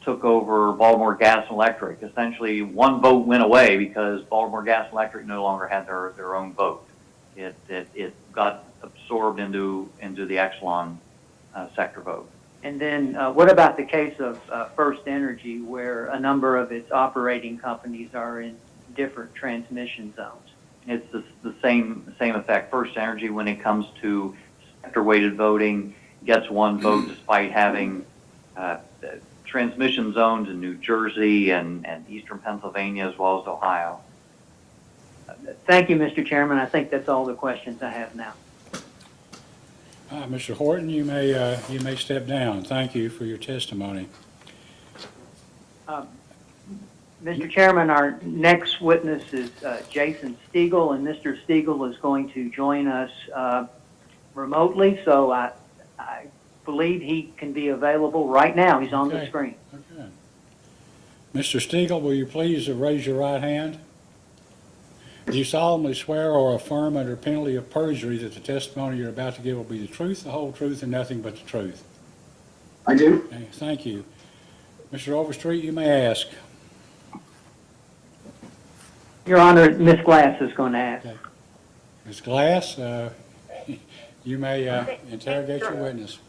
took over Baltimore Gas and Electric. Essentially, one vote went away because Baltimore Gas and Electric no longer had their own vote. It got absorbed into the Exelon sector vote. And then what about the case of First Energy, where a number of its operating companies are in different transmission zones? It's the same effect. First Energy, when it comes to sector-weighted voting, gets one vote despite having transmission zones in New Jersey and eastern Pennsylvania as well as Ohio. Thank you, Mr. Chairman. I think that's all the questions I have now. Mr. Horton, you may step down. Thank you for your testimony. Mr. Chairman, our next witness is Jason Stiegel, and Mr. Stiegel is going to join us remotely, so I believe he can be available right now. He's on the screen. Okay. Mr. Stiegel, will you please raise your right hand? Do you solemnly swear or affirm under penalty of perjury that the testimony you're about to give will be the truth, the whole truth, and nothing but the truth? I do. Okay, thank you. Mr. Overstreet, you may ask. Your Honor, Ms. Glass is going to ask. Okay. Ms. Glass, you may interrogate your witness.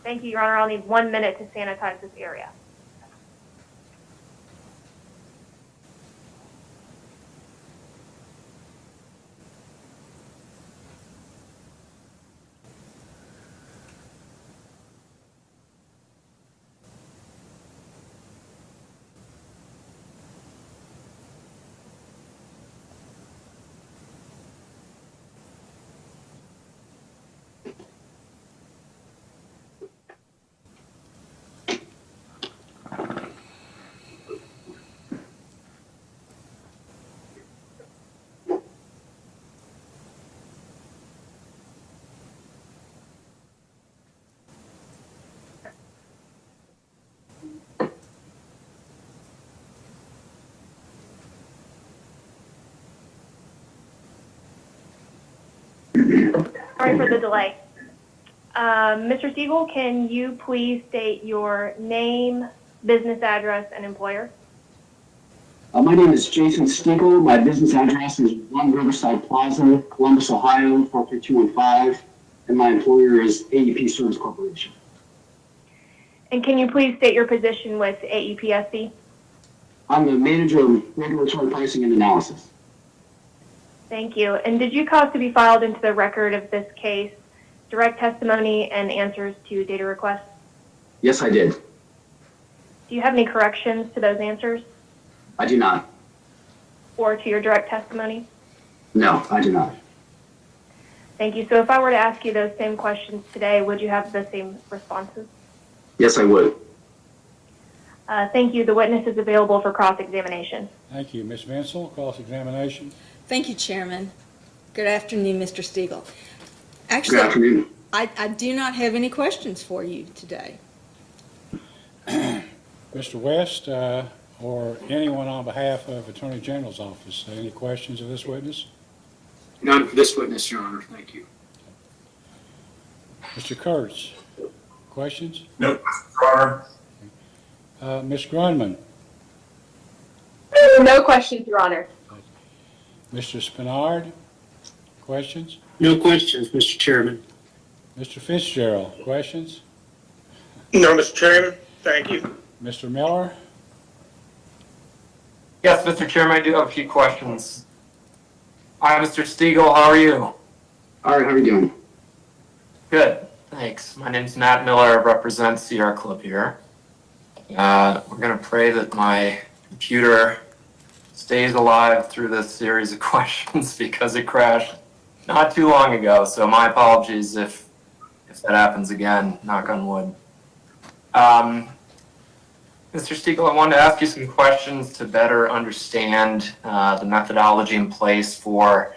Thank you, Your Honor. I'll need 1 minute to sanitize this area. Sorry for the delay. Mr. Siegel, can you please state your name, business address, and employer? My name is Jason Stiegel. My business address is 1 Riverside Plaza, Columbus, Ohio, 43215, and my employer is AEP Service Corporation. And can you please state your position with AEPSC? I'm the manager of regulatory pricing and analysis. Thank you. And did you cause to be filed into the record of this case direct testimony and answers to data requests? Yes, I did. Do you have any corrections to those answers I do not. or to your direct testimony? No, I do not. Thank you. So if I were to ask you those same questions today, would you have the same responses? Yes, I would. Thank you. The witness is available for cross-examination. Thank you. Ms. Vinsel, cross-examination. Thank you, Chairman. Good afternoon, Mr. Stiegel. Good Actually, afternoon. I do not have any questions for you today. Mr. West, or anyone on behalf of Attorney General's office, any questions of this witness? None for this witness, Your Honor. Thank you. Mr. Kurtz, questions? No, Your Honor. Ms. Grunman, No questions, Your Honor. Mr. Spinard, questions? No questions, Mr. Chairman. Mr. Fitzgerald, questions? No, Mr. Chairman. Thank you. Mr. Miller? Yes, Mr. Chairman, I do have a few questions. Hi, Mr. Stiegel, how are you? All right, how are you doing? Good, thanks. My name's Matt Miller, I represent Sierra Club here. We're gonna pray that my computer stays alive through this series of questions because it crashed not too long ago. So my apologies if that happens again, knock on wood. Mr. Stiegel, I wanted to ask you some questions to better understand the methodology in place for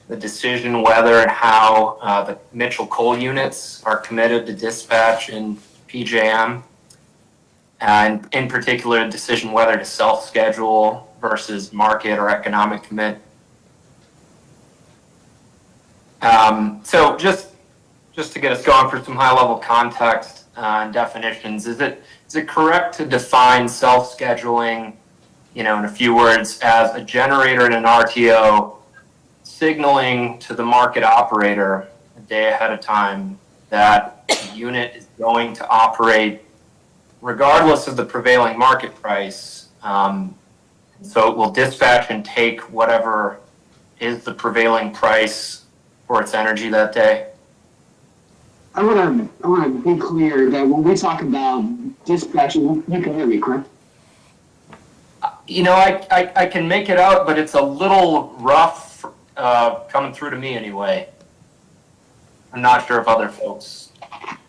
the decision whether and how the Mitchell coal units are committed to dispatch in PJM, and in particular, a decision whether to self-schedule versus market or economic commit. So just to get us going for some high-level context and definitions, is it correct to define self-scheduling, in a few words, as a generator in an RTO signaling to the market operator a day ahead of time that the unit is going to operate regardless of the prevailing market price? So it will dispatch and take whatever is the prevailing price for its energy that day? I want to be clear that when we talk about dispatching, you can hear me, correct? I can make it out, but it's a little rough coming through to me anyway. I'm not sure if other folks.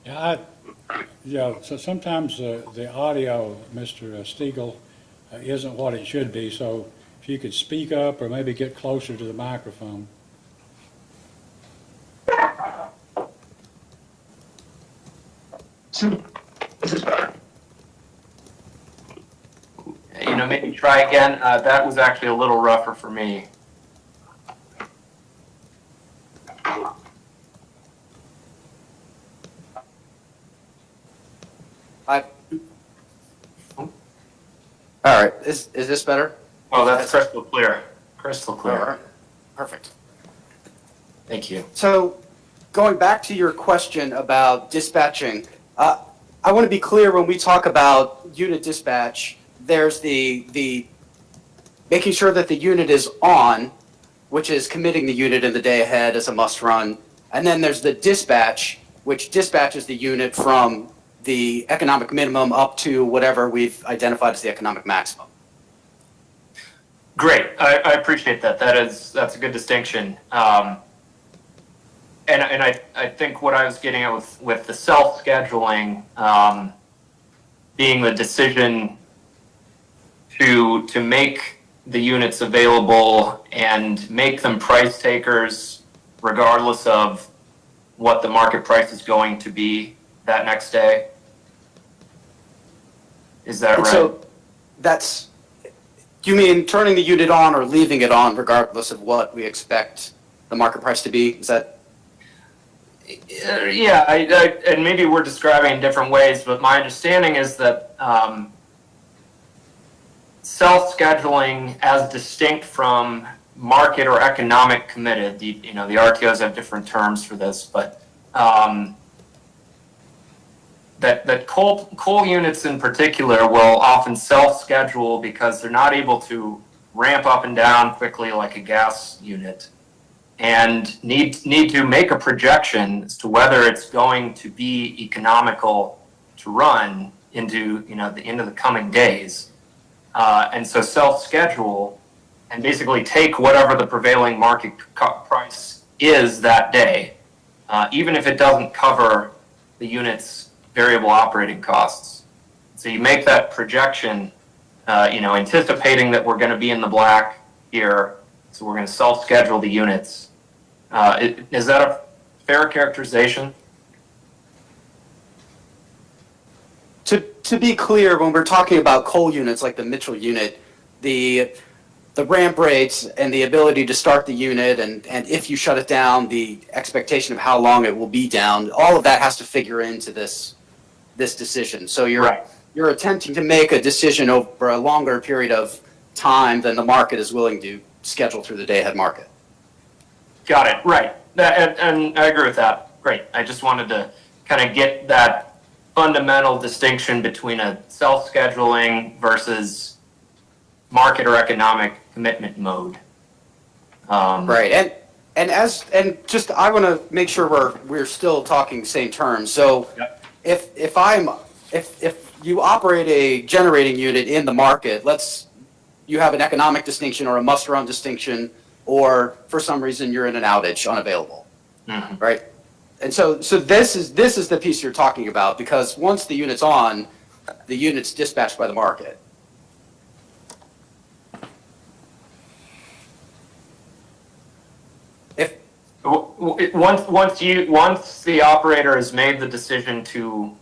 So sometimes the audio, Mr. Stiegel, isn't what it should be. So if you could speak up or maybe get closer to the microphone. Maybe try again. That was actually a little rougher for me. All right, is this better? Oh, that's crystal clear. Crystal clear. All right. Perfect. Thank you. So, going back to your question about dispatching, I want to be clear when we talk about unit dispatch, there's the making sure that the unit is on, which is committing the unit in the day ahead as a must run. And then there's the dispatch, which dispatches the unit from the economic minimum up to whatever we've identified as the economic maximum. Great. I appreciate that. That's a good distinction. And I think what I was getting at with the self-scheduling being the decision to make the units available and make them price takers regardless of what the market price is going to be that next day. Is that right? So you mean turning the unit on or leaving it on regardless of what we expect the market price to be? Is that? Yeah, and maybe we're describing in different ways, but my understanding is that self-scheduling as distinct from market or economic committed, the RTOs have different terms for this, but that coal units in particular will often self-schedule because they're not able to ramp up and down quickly like a gas unit, and need to make a projection as to whether it's going to be economical to run into the coming days, and so self-schedule and basically take whatever the prevailing market price is that day, even if it doesn't cover the unit's variable operating costs. So you make that projection, anticipating that we're going to be in the black here, so we're going to self-schedule the units. Is that a fair characterization? To be clear, when we're talking about coal units like the Mitchell unit, the ramp rates and the ability to start the unit and if you shut it down, the expectation of how long it will be down, all of that has to figure into this decision. So you're attempting to make a decision over a longer period of time than the market is willing to schedule through the day-ahead market. Got it. Right. And I agree with that. Great. I just wanted to kind of get that fundamental distinction between a self-scheduling versus market or economic commitment mode. Right. And just I want to make sure we're still talking the same terms. So if you operate a generating unit in the market, let's you have an economic distinction or a must-run distinction, or for some reason you're in an outage, unavailable, right? And so this is the piece you're talking about, because once the unit's on, the unit's dispatched by the market. If Once the operator has made the decision to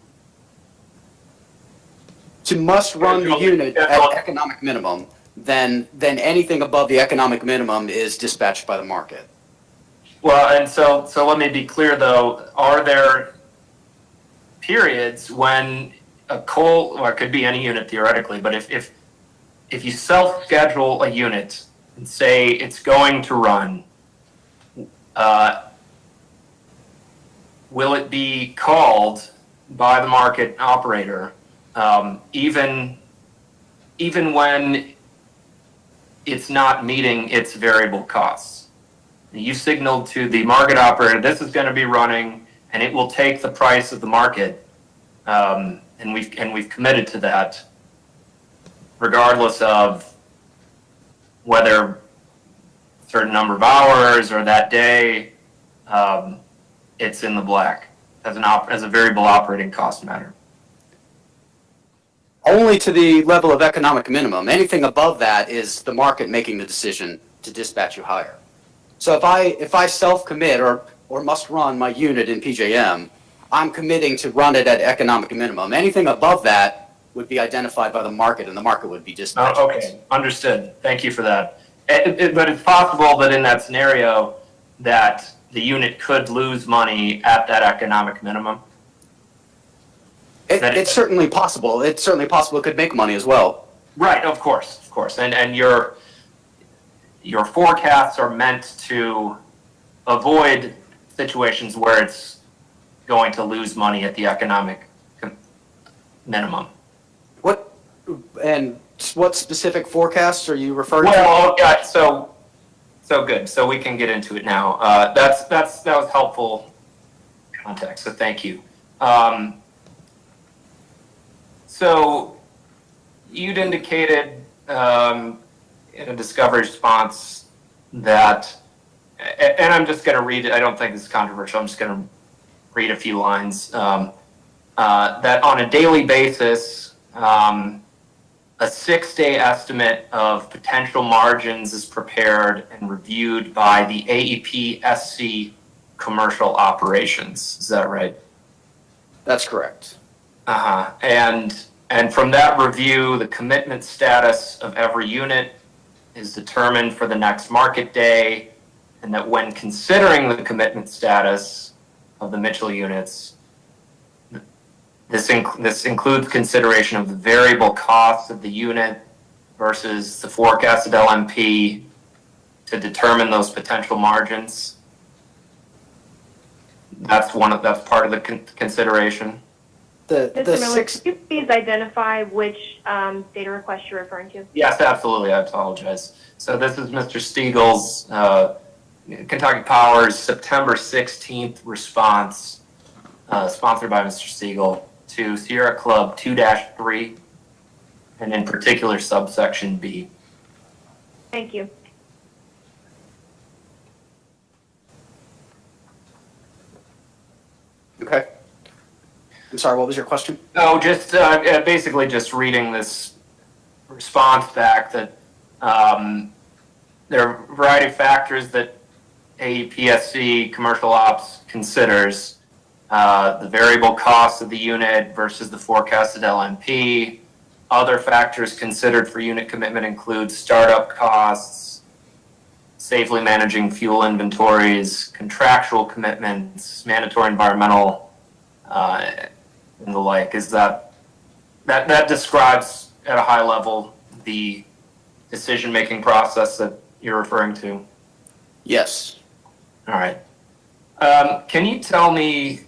must run the unit at economic minimum, then anything above the economic minimum is dispatched by the market. Well, and so let me be clear though, are there periods when a coal, or it could be any unit theoretically, but if you self-schedule a unit and say it's going to run, will it be called by the market operator even when it's not meeting its variable costs? You signaled to the market operator, this is going to be running, and it will take the price of the market, and we've committed to that, regardless of whether a certain number of hours or that day, it's in the black as a variable operating cost matter. Only to the level of economic minimum. Anything above that is the market making the decision to dispatch you higher. So if I self-commit or must run my unit in PJM, I'm committing to run it at economic minimum. Anything above that would be identified by the market, and the market would be dispatched. Okay, understood. Thank you for that. But it's possible that in that scenario that the unit could lose money at that economic minimum. It's certainly possible. It's certainly possible it could make money as well. Right, of course. And your forecasts are meant to avoid situations where it's going to lose money at the economic minimum. What specific forecasts are you referring to? Well, okay, so good. So we can get into it now. That was helpful context. So thank you. So you'd indicated in a discovery response that, and I'm just going to read it. I don't think this is controversial. I'm just going to read a few lines. That on a daily basis, a 6-day estimate of potential margins is prepared and reviewed by the AEP SC commercial operations. Is that right? That's correct. And from that review, the commitment status of every unit is determined for the next market day, and that when considering the commitment status of the Mitchell units, this includes consideration of the variable cost of the unit versus the forecasted LMP to determine those potential margins. That's part of the consideration. Mr. Miller, could you please identify which data request you're referring to? Yes, absolutely. I apologize. So this is Mr. Stiegel's Kentucky Power's September 16th response, sponsored by Mr. Stiegel, to Sierra Club 2-3, and in particular subsection B. Thank you. Okay. I'm sorry, what was your question? No, just basically just reading this response back that there are a variety of factors that AEPSC Commercial Ops considers. The variable cost of the unit versus the forecasted LMP. Other factors considered for unit commitment include startup costs, safely managing fuel inventories, contractual commitments, mandatory environmental, and the like. Is that describes at a high level the decision-making process that you're referring to? Yes. All right. Can you tell me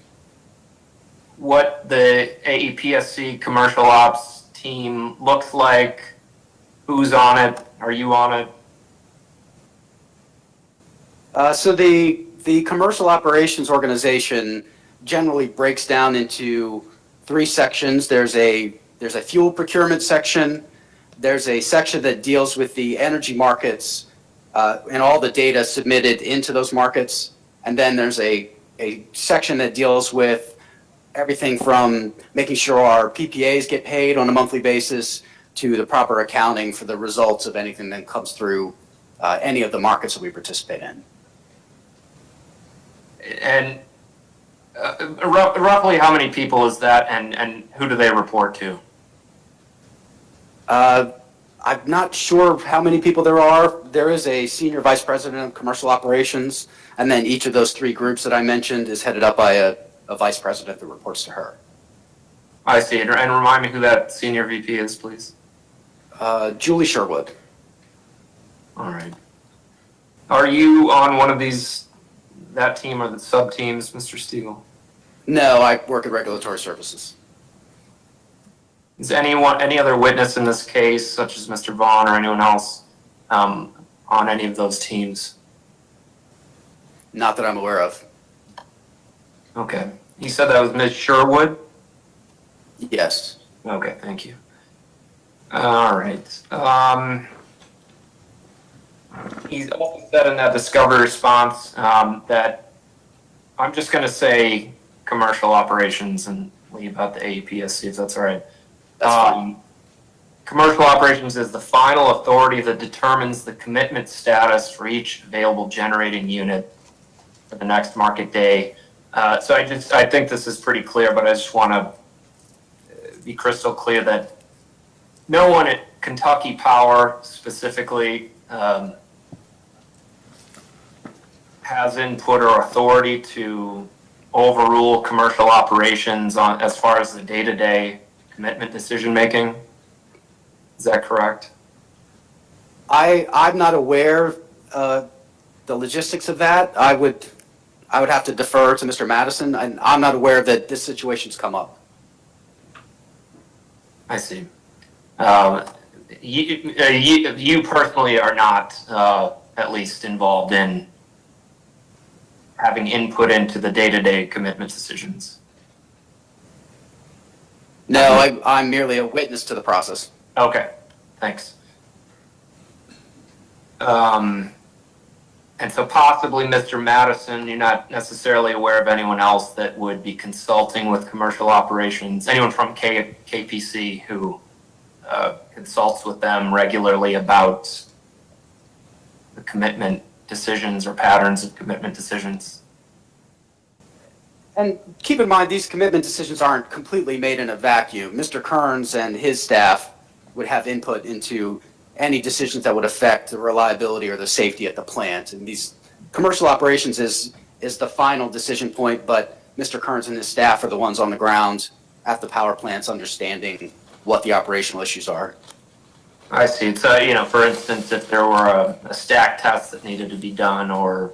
what the AEPSC Commercial Ops team looks like? Who's on it? Are you on it? So the commercial operations organization generally breaks down into 3 sections. There's a fuel procurement section, there's a section that deals with the energy markets and all the data submitted into those markets. And then there's a section that deals with everything from making sure our PPAs get paid on a monthly basis to the proper accounting for the results of anything that comes through any of the markets that we participate in. And roughly how many people is that, and who do they report to? I'm not sure how many people there are. There is a senior vice president of commercial operations, and then each of those three groups that I mentioned is headed up by a vice president that reports to her. I see. And remind me who that senior VP is, please. Julie Sherwood. All right. Are you on one of that team or the sub-teams, Mr. Stiegel? No, I work at regulatory services. Is any other witness in this case, such as Mr. Vaughn or anyone else, on any of those teams? Not that I'm aware of. Okay. You said that was Ms. Sherwood? Yes. Okay, thank you. All right. He's also said in that discovery response that I'm just going to say commercial operations and leave out the AEPSC, if that's all right. That's fine. Commercial operations is the final authority that determines the commitment status for each available generating unit for the next market day. So I think this is pretty clear, but I just want to be crystal clear that no one at Kentucky Power specifically has input or authority to overrule commercial operations on as far as the day-to-day commitment decision making. Is that correct? I'm not aware the logistics of that. I would have to defer to Mr. Madison, and I'm not aware that this situation's come up. I see. You personally are not at least involved in having input into the day-to-day commitment decisions. No, I'm merely a witness to the process. Okay, thanks. And so possibly Mr. Madison, you're not necessarily aware of anyone else that would be consulting with commercial operations, anyone from KPC who consults with them regularly about the commitment decisions or patterns of commitment decisions. And keep in mind, these commitment decisions aren't completely made in a vacuum. Mr. Kearns and his staff would have input into any decisions that would affect the reliability or the safety at the plant. And these commercial operations is the final decision point, but Mr. Kearns and his staff are the ones on the ground at the power plants understanding what the operational issues are. I see. So, for instance, if there were a stack test that needed to be done or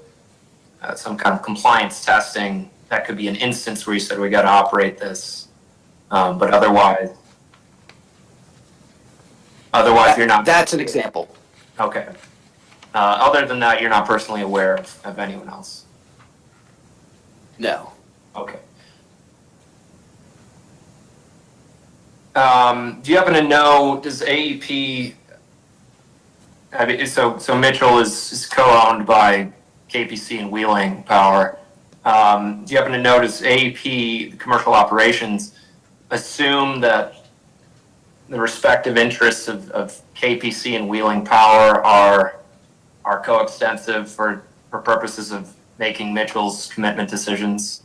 some kind of compliance testing, that could be an instance where you said, we got to operate this. But otherwise you're not. That's an example. Okay. Other than that, you're not personally aware of anyone else? No. Okay. Do you happen to know, does AEP, so Mitchell is co-owned by KPC and Wheeling Power. Do you happen to know, does AEP, the commercial operations, assume that the respective interests of KPC and Wheeling Power are coextensive for purposes of making Mitchell's commitment decisions?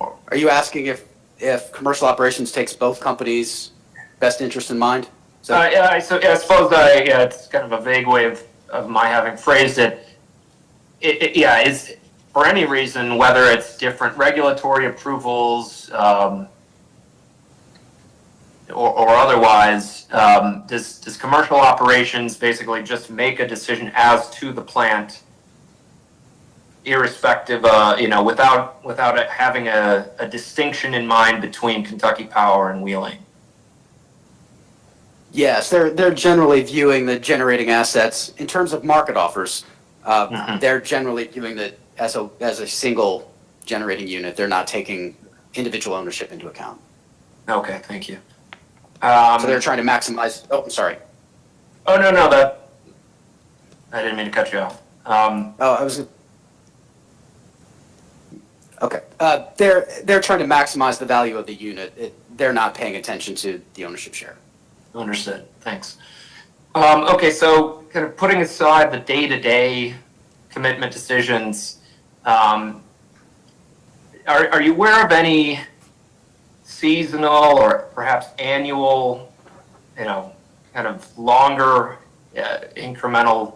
Are you asking if commercial operations takes both companies' best interest in mind? I suppose it's kind of a vague way of my having phrased it. Is for any reason, whether it's different regulatory approvals or otherwise, does commercial operations basically just make a decision as to the plant, irrespective, without having a distinction in mind between Kentucky Power and Wheeling? Yes, they're generally viewing the generating assets in terms of market offers. They're generally viewing it as a single generating unit. They're not taking individual ownership into account. Okay, thank you. So they're trying to maximize, oh, I'm sorry. Oh, no, that, I didn't mean to cut you off. Okay. They're trying to maximize the value of the unit. They're not paying attention to the ownership share. Understood. Thanks. Okay, so kind of putting aside the day-to-day commitment decisions, are you aware of any seasonal or perhaps annual, kind of longer incremental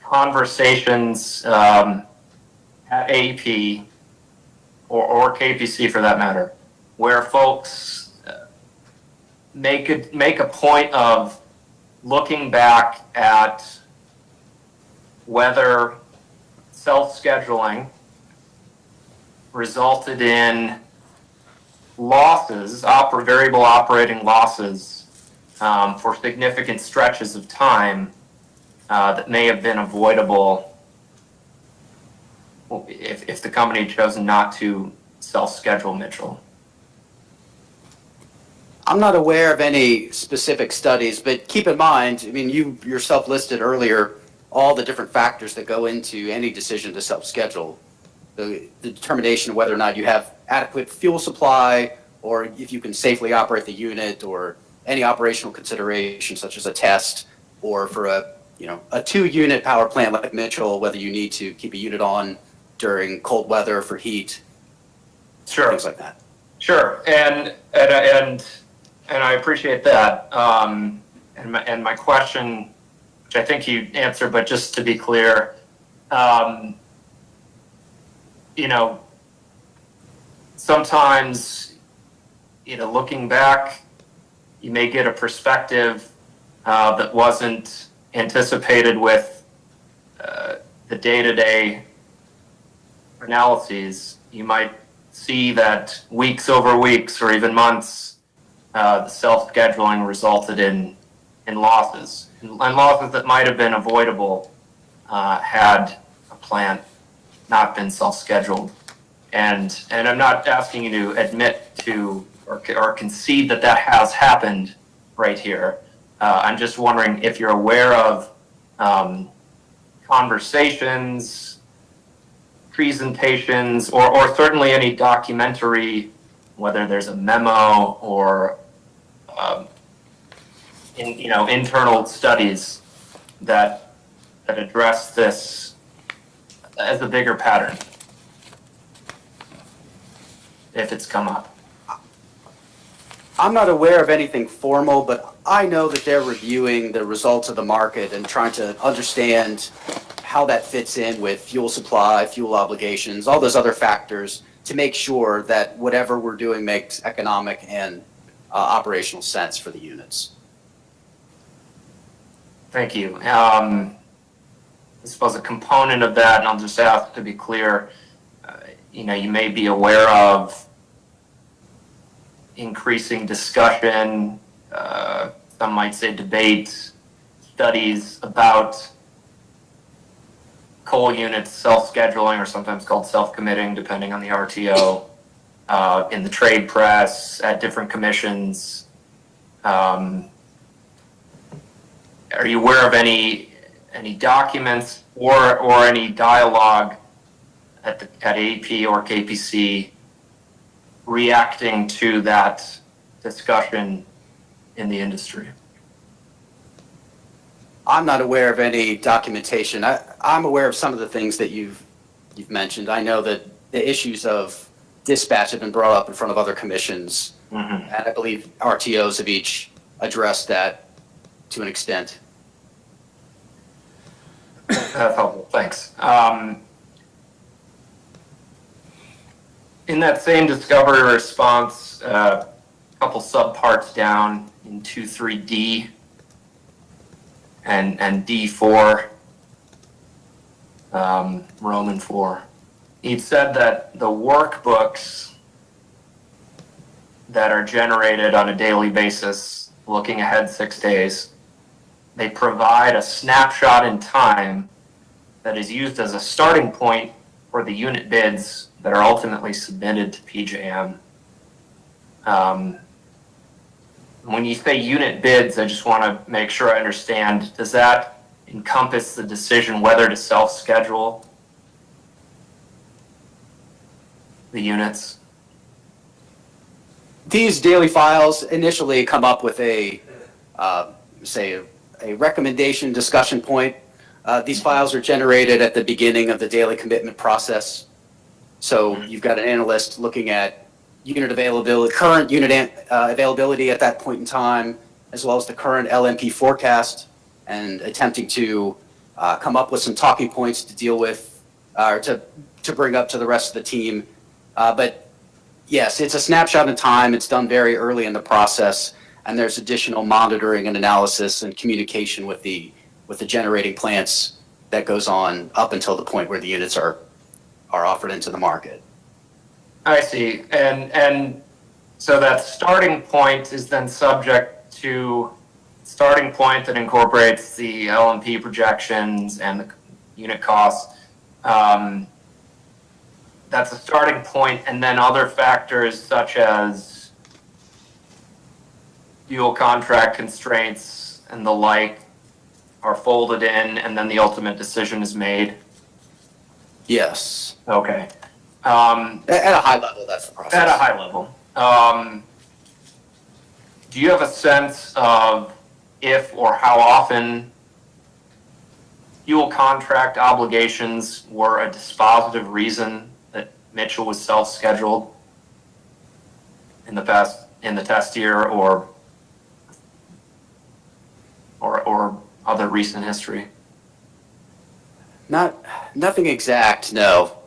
conversations at AEP or KPC for that matter, where folks make a point of looking back at whether self-scheduling resulted in losses, variable operating losses for significant stretches of time that may have been avoidable if the company had chosen not to self-schedule Mitchell. I'm not aware of any specific studies, but keep in mind, I mean, you yourself listed earlier all the different factors that go into any decision to self-schedule. The determination of whether or not you have adequate fuel supply, or if you can safely operate the unit, or any operational consideration such as a test, or for a 2-unit power plant like Mitchell, whether you need to keep a unit on during cold weather for heat. Sure. Things like that. Sure, and I appreciate that. And my question, which I think you answered, but just to be clear, sometimes, looking back, you may get a perspective that wasn't anticipated with the day-to-day analyses. You might see that weeks over weeks or even months, the self-scheduling resulted in losses, and losses that might have been avoidable had a plant not been self-scheduled. And I'm not asking you to admit to or concede that has happened right here. I'm just wondering if you're aware of conversations, presentations, or certainly any documentary, whether there's a memo or internal studies that address this as a bigger pattern, if it's come up. I'm not aware of anything formal, but I know that they're reviewing the results of the market and trying to understand how that fits in with fuel supply, fuel obligations, all those other factors to make sure that whatever we're doing makes economic and operational sense for the units. Thank you. I suppose a component of that, and I'll just ask to be clear, you may be aware of increasing discussion, some might say debate, studies about coal units self-scheduling, or sometimes called self-committing, depending on the RTO, in the trade press, at different commissions. Are you aware of any documents or any dialogue at AEP or KPC reacting to that discussion in the industry? I'm not aware of any documentation. I'm aware of some of the things that you've mentioned. I know that the issues of dispatch have been brought up in front of other commissions, and I believe RTOs have each addressed that to an extent. That's helpful, thanks. In that same discovery response, a couple subparts down in 2.3D and D4, Roman 4, he said that the workbooks that are generated on a daily basis, looking ahead 6 days, they provide a snapshot in time that is used as a starting point for the unit bids that are ultimately submitted to PJM. I'm when you say unit bids, I just want to make sure I understand, does that encompass the decision whether to self-schedule the units? These daily files initially come up with a recommendation discussion point. These files are generated at the beginning of the daily commitment process. So you've got an analyst looking at unit availability, current unit availability at that point in time, as well as the current LMP forecast, and attempting to come up with some talking points to deal with, or to bring up to the rest of the team. But yes, it's a snapshot in time. It's done very early in the process, and there's additional monitoring and analysis and communication with the generating plants that goes on up until the point where the units are offered into the market. I see. And so that starting point is then subject to starting point that incorporates the LMP projections and the unit costs. That's a starting point, and then other factors such as fuel contract constraints and the like are folded in, and then the ultimate decision is made. Yes. Okay. At a high level, that's the process. At a high level. Do you have a sense of if or how often fuel contract obligations were a dispositive reason that Mitchell was self-scheduled in the past, in the test year, or other recent history? Nothing exact, no.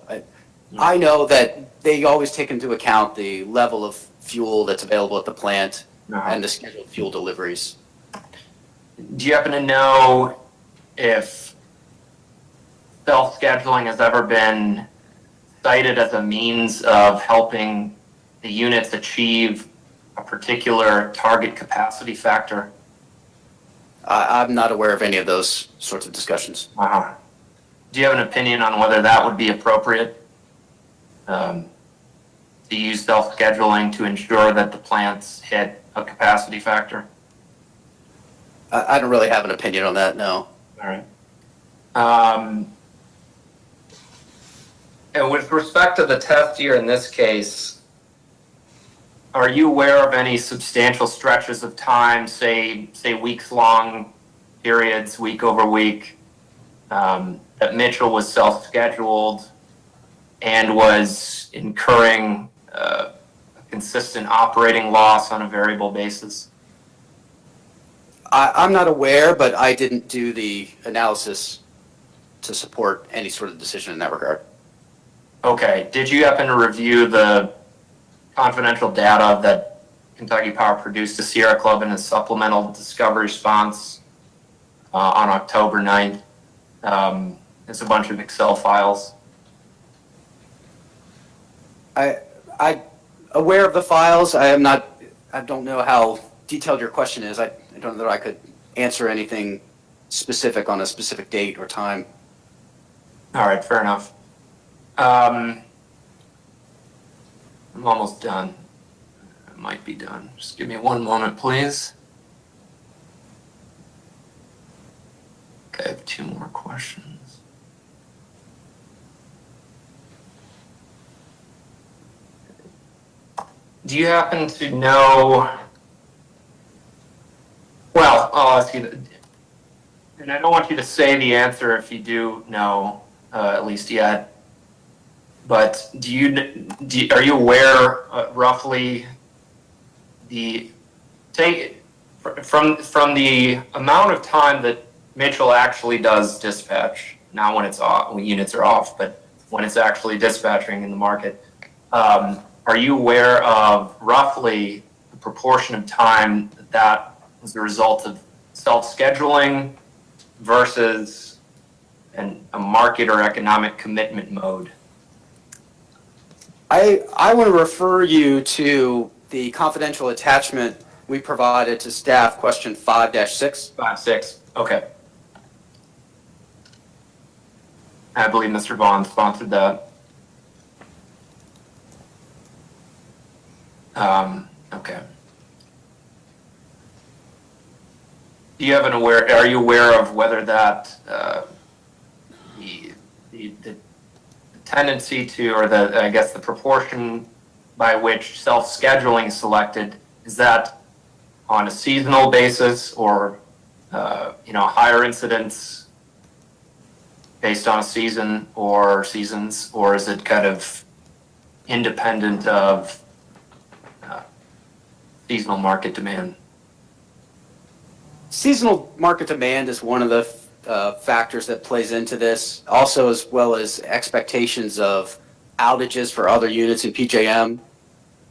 I know that they always take into account the level of fuel that's available at the plant and the scheduled fuel deliveries. Do you happen to know if self-scheduling has ever been cited as a means of helping the units achieve a particular target capacity factor? I'm not aware of any of those sorts of discussions. Do you have an opinion on whether that would be appropriate? To use self-scheduling to ensure that the plants hit a capacity factor? I don't really have an opinion on that, no. All right. And with respect to the test year in this case, are you aware of any substantial stretches of time, say weeks-long periods, week over week, that Mitchell was self-scheduled and was incurring a consistent operating loss on a variable basis? I'm not aware, but I didn't do the analysis to support any sort of decision in that regard. Okay. Did you happen to review the confidential data that Kentucky Power produced to Sierra Club in a supplemental discovery response on October 9th? It's a bunch of Excel files. I aware of the files. I don't know how detailed your question is. I don't know that I could answer anything specific on a specific date or time. All right, fair enough. I'm almost done. I might be done. Just give me one moment, please. Okay, I have two more questions. Do you happen to know, well, I'll ask you, and I don't want you to say the answer if you do know, at least yet, but are you aware roughly from the amount of time that Mitchell actually does dispatch, not when it's off, when units are off, but when it's actually dispatching in the market, are you aware of roughly the proportion of time that was the result of self-scheduling versus a market or economic commitment mode? I want to refer you to the confidential attachment we provided to staff, question 5-6. 5-6, okay. I believe Mr. Vaughn sponsored that. Okay. Are you aware of whether that, the tendency to, or I guess the proportion by which self-scheduling is selected, is that on a seasonal basis or, higher incidence based on a season or seasons, or is it kind of independent of seasonal market demand? Seasonal market demand is one of the factors that plays into this, also as well as expectations of outages for other units in PJM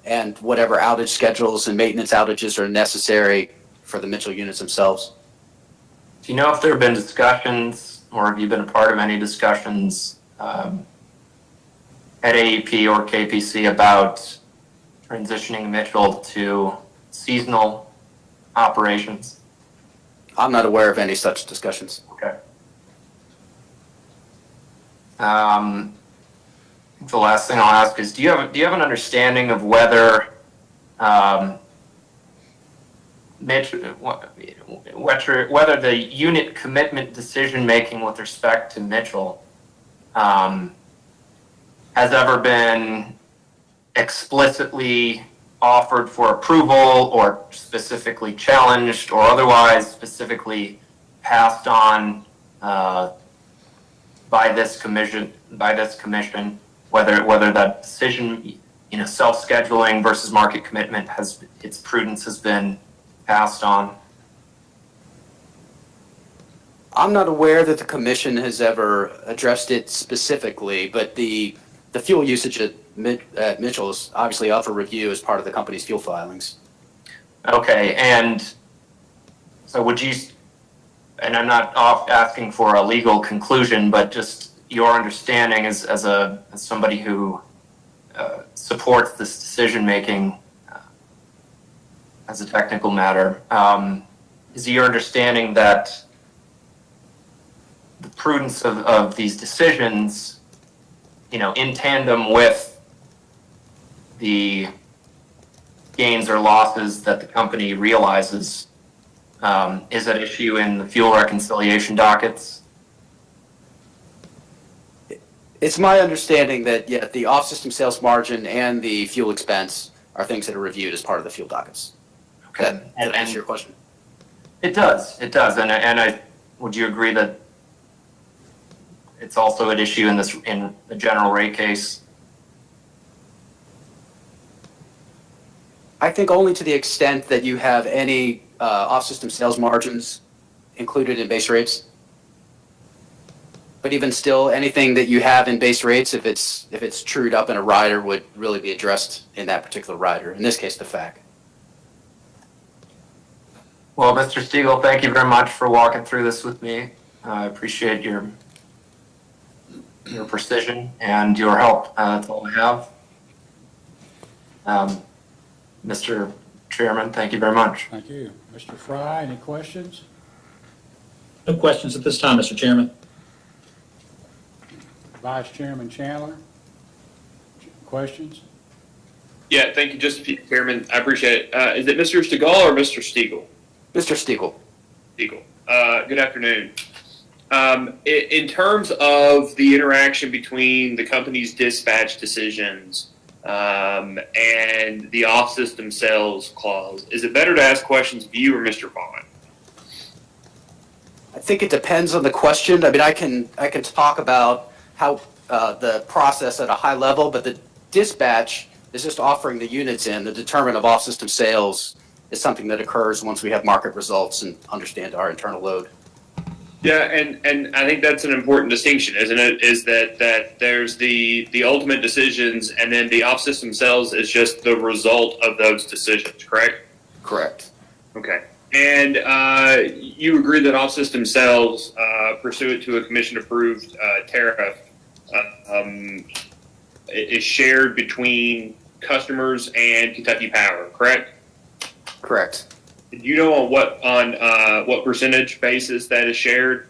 and whatever outage schedules and maintenance outages are necessary for the Mitchell units themselves. Do you know if there have been discussions, or have you been a part of any discussions at AEP or KPC about transitioning Mitchell to seasonal operations? I'm not aware of any such discussions. Okay. The last thing I'll ask is, do you have an understanding of whether whether the unit commitment decision making with respect to Mitchell has ever been explicitly offered for approval or specifically challenged or otherwise specifically passed on by this commission, whether that decision, self-scheduling versus market commitment its prudence has been passed on? I'm not aware that the commission has ever addressed it specifically, but the fuel usage at Mitchell is obviously up for review as part of the company's fuel filings. Okay, and so would you, and I'm not asking for a legal conclusion, but just your understanding as somebody who supports this decision-making as a technical matter, is your understanding that the prudence of these decisions, in tandem with the gains or losses that the company realizes, is at issue in the fuel reconciliation dockets? It's my understanding that, yeah, the off-system sales margin and the fuel expense are things that are reviewed as part of the fuel dockets. Okay. Does that answer your question? It does. And would you agree that it's also at issue in the general rate case? I think only to the extent that you have any off-system sales margins included in base rates. But even still, anything that you have in base rates, if it's trued up in a rider, would really be addressed in that particular rider, in this case, the FAC. Well, Mr. Stiegel, thank you very much for walking through this with me. I appreciate your precision and your help. That's all I have. Mr. Chairman, thank you very much. Thank you. Mr. Fry, any questions? No questions at this time, Mr. Chairman. Vice Chairman Chandler, questions? Yeah, thank you, Mr. Chairman. I appreciate it. Is it Mr. Stegall or Mr. Stiegel? Mr. Stiegel. Stiegel. Good afternoon. In terms of the interaction between the company's dispatch decisions and the off-system sales clause, is it better to ask questions of you or Mr. Vaughn? I think it depends on the question. I mean, I can talk about how the process at a high level, but the dispatch is just offering the units in. The determinant of off-system sales is something that occurs once we have market results and understand our internal load. Yeah, and I think that's an important distinction, isn't it? Is that there's the ultimate decisions, and then the off-system sales is just the result of those decisions, correct? Correct. Okay. And you agree that off-system sales, pursuant to a commission-approved tariff, is shared between customers and Kentucky Power, correct? Correct. Do you know on what percentage basis that is shared?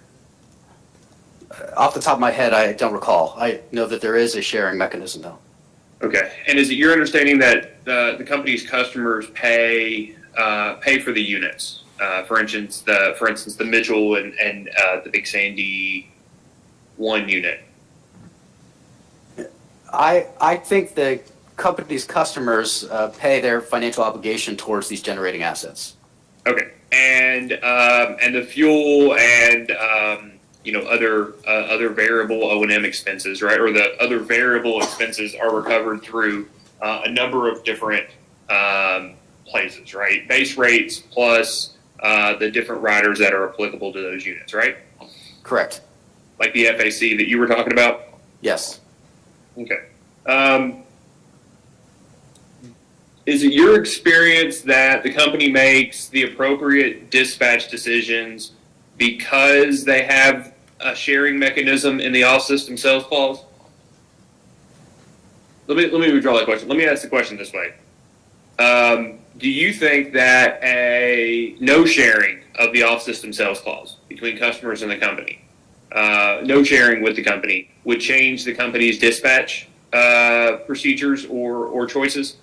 Off the top of my head, I don't recall. I know that there is a sharing mechanism, though. Okay. And is it your understanding that the company's customers pay for the units For instance, the Mitchell and the Big Sandy 1 unit. I think the company's customers pay their financial obligation towards these generating assets. Okay, and the fuel and other variable O&M expenses, right? Or the other variable expenses are recovered through a number of different places, right? Base rates plus the different riders that are applicable to those units, right? Correct. Like the FAC that you were talking about? Yes. Okay. Is it your experience that the company makes the appropriate dispatch decisions because they have a sharing mechanism in the off-system sales clause? Let me withdraw that question. Let me ask the question this way. Do you think that a no sharing of the off-system sales clause between customers and the company, no sharing with the company, would change the company's dispatch procedures or choices?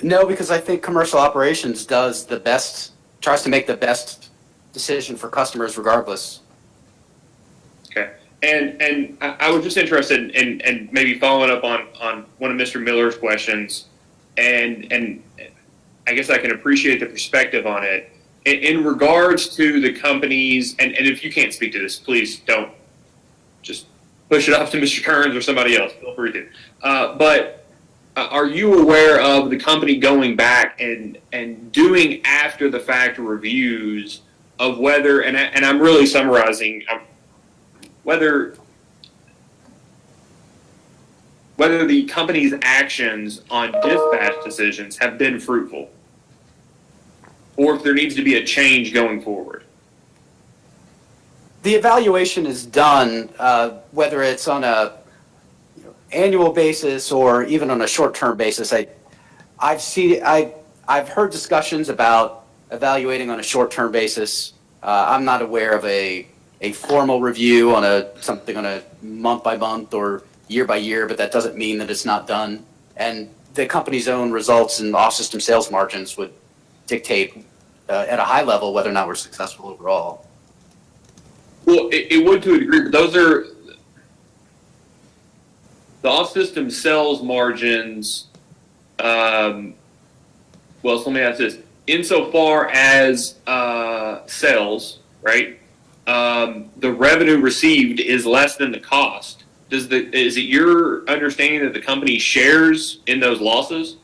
No, because I think commercial operations tries to make the best decision for customers regardless. Okay. And I was just interested in maybe following up on one of Mr. Miller's questions, and I guess I can appreciate the perspective on it. In regards to the companies, and if you can't speak to this, please don't just push it off to Mr. Kearns or somebody else. Feel free to. But are you aware of the company going back and doing after the fact reviews of whether, and I'm really summarizing, whether the company's actions on dispatch decisions have been fruitful, or if there needs to be a change going forward? The evaluation is done, whether it's on a annual basis or even on a short-term basis. I've heard discussions about evaluating on a short-term basis. I'm not aware of a formal review on something on a month-by-month or year-by-year, but that doesn't mean that it's not done. And the company's own results and off-system sales margins would dictate at a high level whether or not we're successful overall. Well, it would to a degree, but those are the off-system sales margins. So let me ask this: insofar as sales, right? The revenue received is less than the cost. Is it your understanding that the company shares in those losses?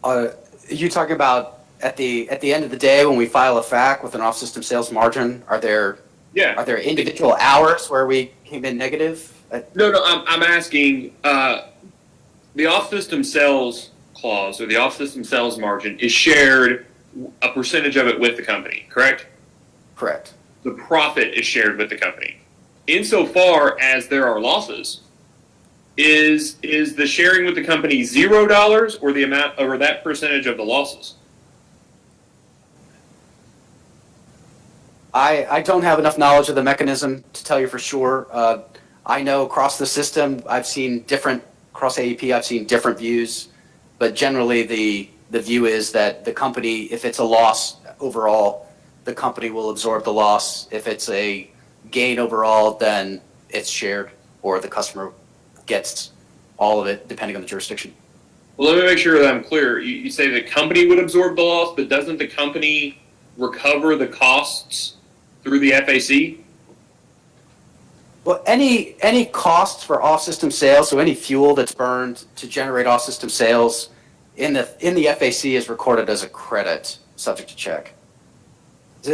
Are you talking about at the end of the day when we file a FAQ with an off-system sales margin? Are there individual hours where we came in negative? No, I'm asking, the off-system sales clause or the off-system sales margin is shared, a percentage of it with the company, correct? Correct. The profit is shared with the company. Insofar as there are losses, is the sharing with the company $0 or the amount or that percentage of the losses? I don't have enough knowledge of the mechanism to tell you for sure. I know across the system, across AEP, I've seen different views, but generally the view is that the company, if it's a loss overall, the company will absorb the loss. If it's a gain overall, then it's shared, or the customer gets all of it, depending on the jurisdiction. Well, let me make sure that I'm clear. You say the company would absorb the loss, but doesn't the company recover the costs through the FAC? Well, any costs for off-system sales, so any fuel that's burned to generate off-system sales in the FAC is recorded as a credit, subject to check.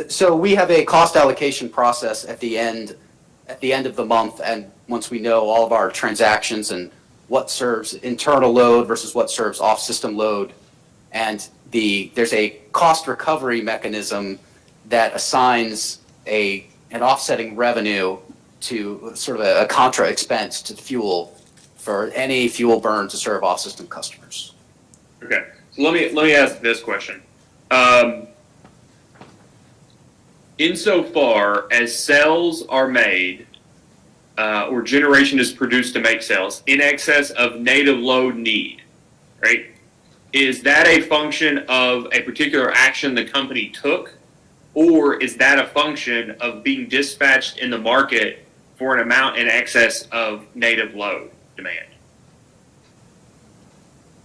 So we have a cost allocation process at the end of the month, and once we know all of our transactions and what serves internal load versus what serves off-system load, and there's a cost recovery mechanism that assigns an offsetting revenue to sort of a contra expense to fuel for any fuel burned to serve off-system customers. Okay, so let me ask this question. Insofar as sales are made or generation is produced to make sales in excess of native load need, right? Is that a function of a particular action the company took, or is that a function of being dispatched in the market for an amount in excess of native load demand?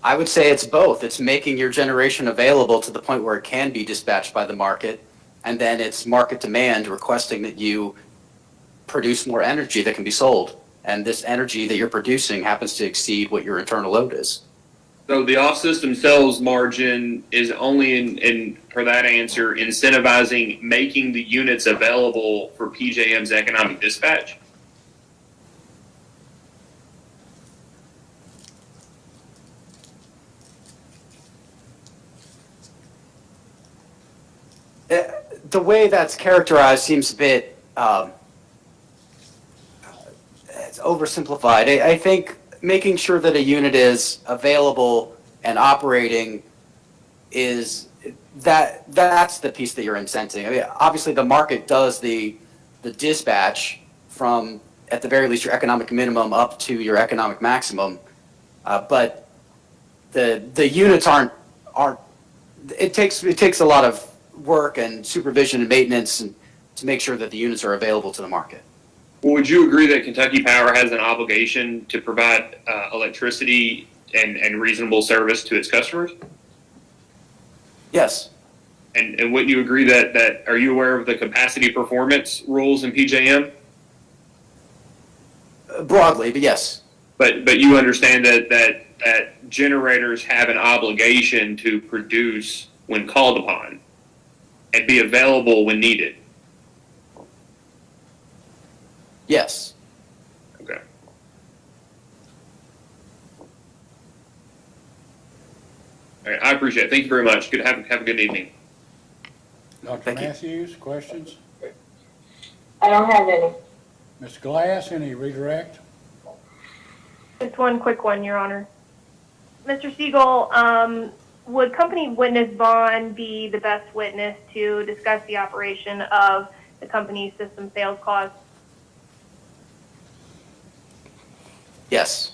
I would say it's both. It's making your generation available to the point where it can be dispatched by the market, and then it's market demand requesting that you produce more energy that can be sold. And this energy that you're producing happens to exceed what your internal load is. So the off-system sales margin is only in for that answer, incentivizing making the units available for PJM's economic dispatch? The way that's characterized seems a bit it's oversimplified. I think making sure that a unit is available and operating is that's the piece that you're incenting. I mean, obviously the market does the dispatch from, at the very least, your economic minimum up to your economic maximum, but the units aren't. It takes a lot of work and supervision and maintenance and to make sure that the units are available to the market. Well, would you agree that Kentucky Power has an obligation to provide electricity and reasonable service to its customers? Yes. And wouldn't you agree that are you aware of the capacity performance rules in PJM? Broadly, but yes. But you understand that generators have an obligation to produce when called upon and be available when needed. Yes. Okay. All right, I appreciate it. Thank you very much. Good. Have a good evening. Dr. Matthews, questions? I don't have any. Mr. Glass, any redirect? Just one quick one, Your Honor. Mr. Siegel, would company witness bond be the best witness to discuss the operation of the company's system sales costs? Yes.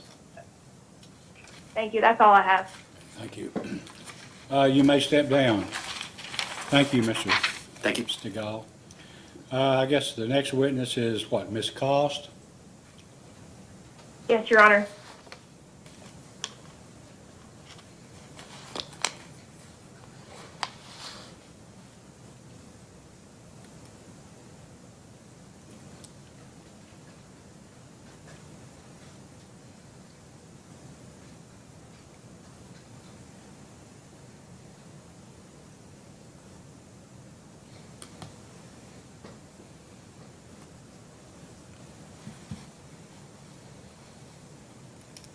Thank you. That's all I have. Thank you. You may step down. Thank you, Mr. Thank you. Stigall. I guess the next witness is what, Ms. Cost? Yes, Your Honor.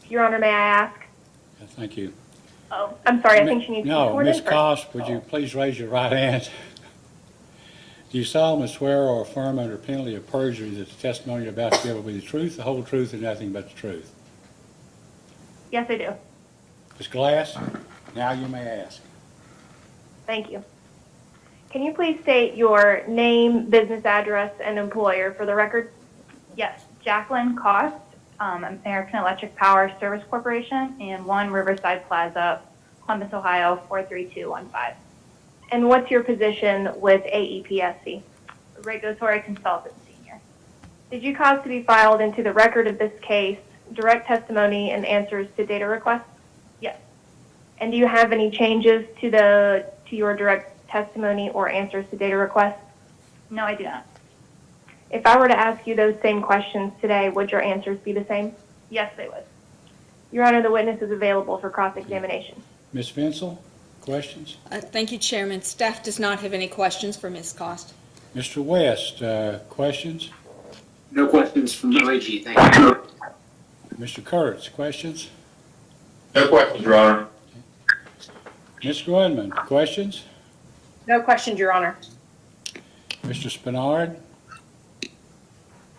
Your Honor, may I ask? Thank you. Oh, I'm sorry. I think she needs to be No, sworn Ms. in first. Cost, would you please raise your right hand? Do you solemnly swear or affirm under penalty of perjury that the testimony you're about to give will be the truth, the whole truth, and nothing but the truth? Yes, I do. Ms. Glass, now you may ask. Thank you. Can you please state your name, business address, and employer for the record? Yes, Jacqueline Cost, American Electric Power Service Corporation, and 1 Riverside Plaza, Columbus, Ohio, 43215. And what's your position with AEPSC? Regulatory Consultant Senior. Did you cause to be filed into the record of this case direct testimony and answers to data requests? Yes. And do you have any changes to your direct testimony or answers to data requests? No, I do not. If I were to ask you those same questions today, would your answers be the same? Yes, they would. Your Honor, the witness is available for cross-examination. Ms. Vinsel, questions? Thank you, Chairman. Staff does not have any questions for Ms. Cost. Mr. West, questions? No questions from OAG, thank you. Mr. Kurtz, questions? No questions, Your Honor. Ms. Grundman, questions? No questions, Your Honor. Mr. Spinard?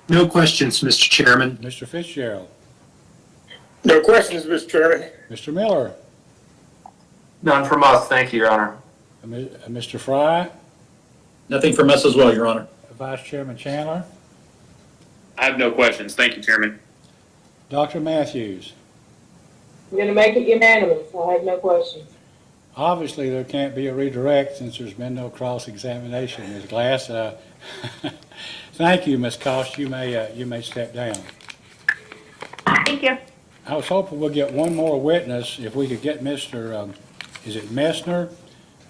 No questions, Mr. Chairman. Mr. Fitzgerald? No questions, Mr. Chairman. Mr. Miller? None from us, thank you, Your Honor. Mr. Fry? Nothing from us as well, Your Honor. Vice Chairman Chandler? I have no questions. Thank you, Chairman. Dr. Matthews? I'm gonna make it unanimous. I have no questions. Obviously, there can't be a redirect since there's been no cross-examination. Ms. Glass, thank you, Ms. Cost. You may step down. Thank you. I was hoping we'll get one more witness, if we could get Mr., is it Messner?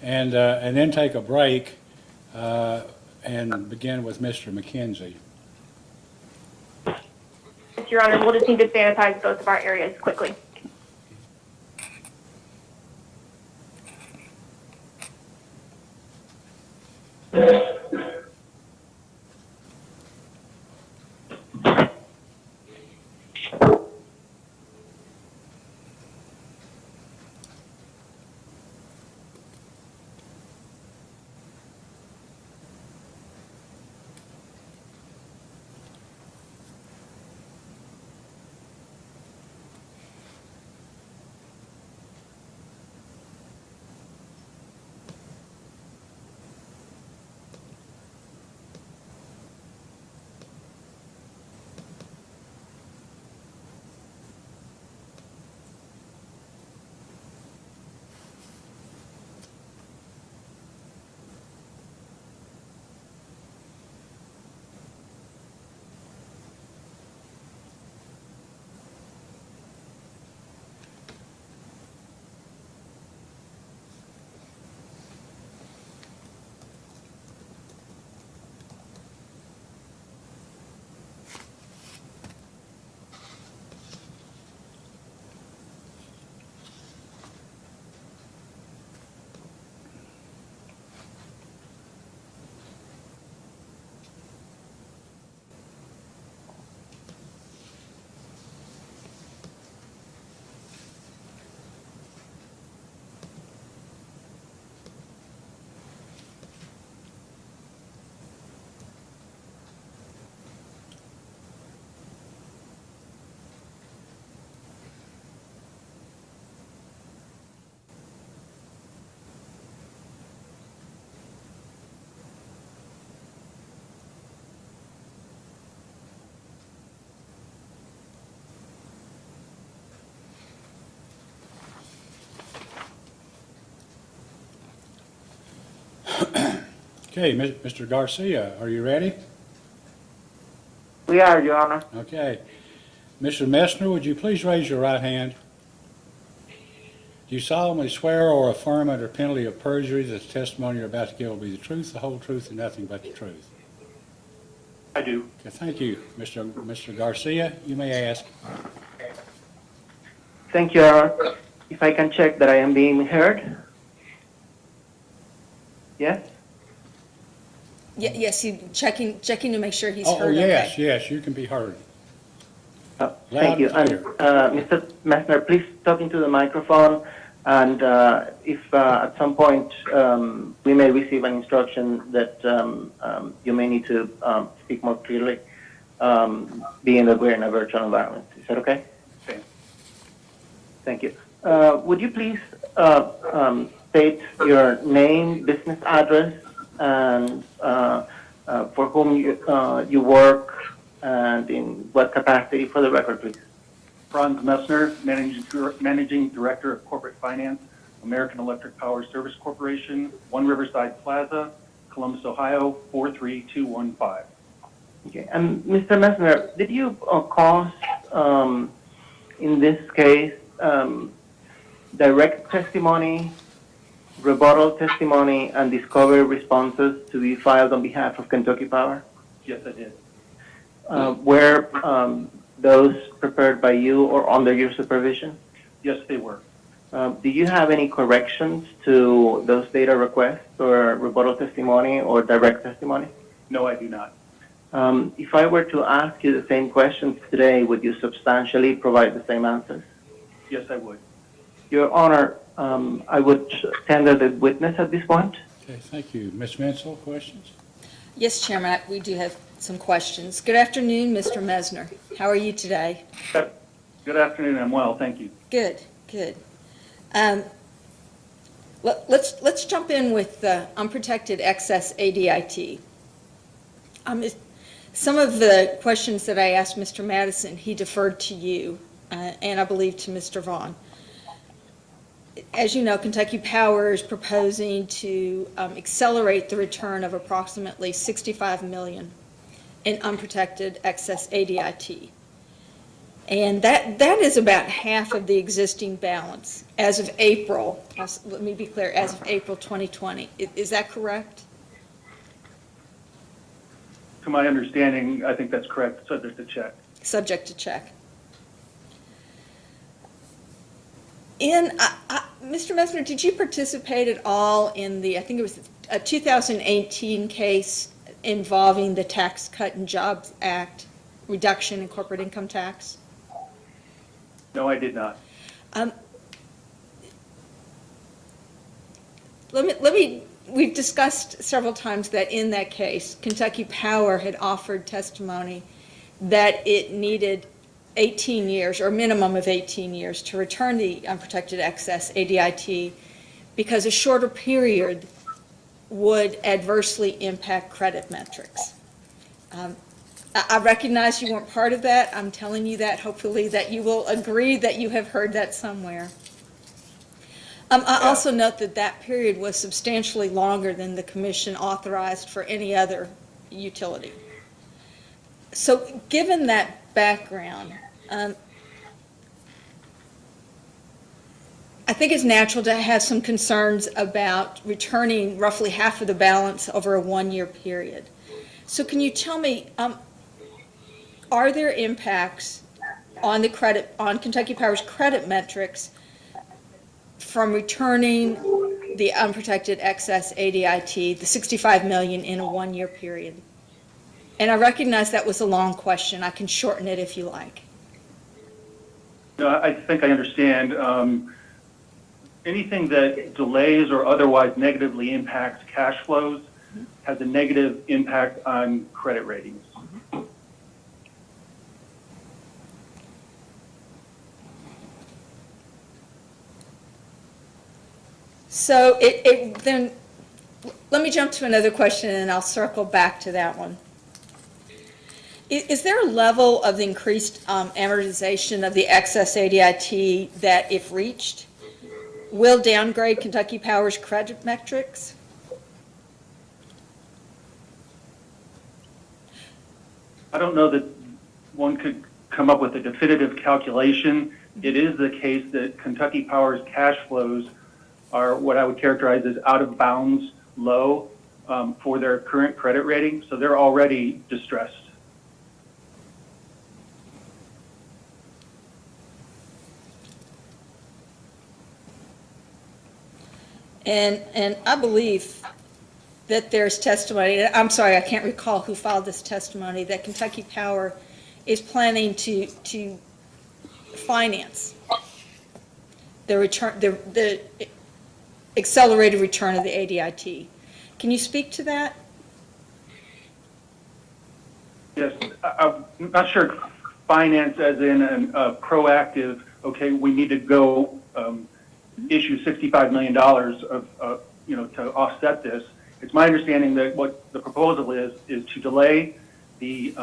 And then take a break, and begin with Mr. McKenzie. Your Honor, we'll just need to sanitize both of our areas quickly. Okay, Mr. Garcia, are you ready? We are, Your Honor. Okay. Mr. Messner, would you please raise your right hand? Do you solemnly swear or affirm under penalty of perjury that the testimony you're about to give will be the truth, the whole truth, and nothing but the truth? I do. Okay, thank you. Mr. Garcia, you may ask. Thank you, Your Honor. If I can check that I am being heard? Yes? Yes, you checking to make sure he's Oh, heard. yes, Okay. yes, you can be heard. Thank you. And Mr. Messner, please talk into the microphone. And if at some point we may receive an instruction that you may need to speak more clearly, being that we're in a virtual environment. Is that okay? Okay. Thank you. Would you please state your name, business address, and for whom you work, and in what capacity, for the record, please? Franz Messner, Managing Director of Corporate Finance, American Electric Power Service Corporation, One Riverside Plaza, Columbus, Ohio, 43215. Okay. And Mr. Messner, did you cause, in this case, direct testimony, rebuttal testimony, and discovery responses to be filed on behalf of Kentucky Power? Yes, I did. Were those prepared by you or under your supervision? Yes, they were. Do you have any corrections to those data requests or rebuttal testimony or direct testimony? No, I do not. If I were to ask you the same questions today, would you substantially provide the same answers? Yes, I would. Your Honor, I would tender the witness at this point. Okay, thank you. Ms. Mansell, questions? Yes, Chairman, we do have some questions. Good afternoon, Mr. Messner. How are you today? Good afternoon. I'm well, thank you. Good, good. Let's jump in with unprotected excess ADIT. Some of the questions that I asked Mr. Madison, he deferred to you, and I believe to Mr. Vaughn. as you know, Kentucky Power is proposing to accelerate the return of approximately $65 million in unprotected excess ADIT. And that is about half of the existing balance as of April. Let me be clear, as of April 2020. Is that correct? To my understanding, I think that's correct, subject to check. Subject to check. Mr. Messner, did you participate at all in the, I think it was a 2018 case involving the Tax Cut and Jobs Act reduction in corporate income tax? No, I did not. We've discussed several times that in that case, Kentucky Power had offered testimony that it needed 18 years, or a minimum of 18 years, to return the unprotected excess ADIT because a shorter period would adversely impact credit metrics. I recognize you weren't part of that. I'm telling you that, hopefully, that you will agree that you have heard that somewhere. I also note that that period was substantially longer than the commission authorized for any other utility. So given that background, I think it's natural to have some concerns about returning roughly half of the balance over a one-year period. So can you tell me, are there impacts on the credit, on Kentucky Power's credit metrics from returning the unprotected excess ADIT, the $65 million in a one-year period? And I recognize that was a long question. I can shorten it if you like. No, I think I understand. Anything that delays or otherwise negatively impacts cash flows has a negative impact on credit ratings. So then, let me jump to another question and I'll circle back to that one. Is there a level of the increased amortization of the excess ADIT that, if reached, will downgrade Kentucky Power's credit metrics? I don't know that one could come up with a definitive calculation. It is the case that Kentucky Power's cash flows are what I would characterize as out of bounds low for their current credit rating, so they're already distressed. And I believe that there's testimony, I'm sorry, I can't recall who filed this testimony, that Kentucky Power is planning to finance the return, the accelerated return of the ADIT. Can you speak to that? Yes, I'm not sure finance as in a proactive, okay, we need to go issue $65 million of to offset this. It's my understanding that what the proposal is to delay the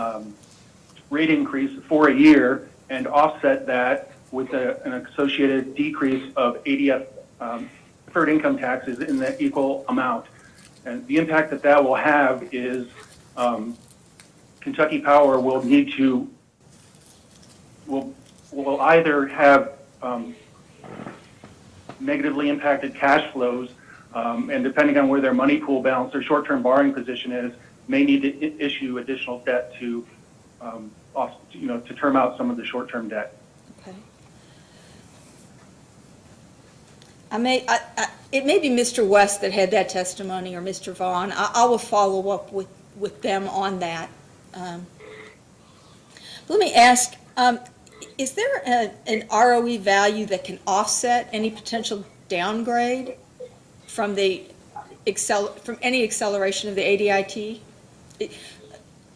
rate increase for a year and offset that with an associated decrease of ADF deferred income taxes in the equal amount. And the impact that will have is Kentucky Power will need to, will either have negatively impacted cash flows, and depending on where their money pool balance, their short-term borrowing position is, may need to issue additional debt to, to term out some of the short-term debt. Okay. It may be Mr. West that had that testimony, or Mr. Vaughn. I will follow up with them on that. Let me ask, is there an ROE value that can offset any potential downgrade from from any acceleration of the ADIT?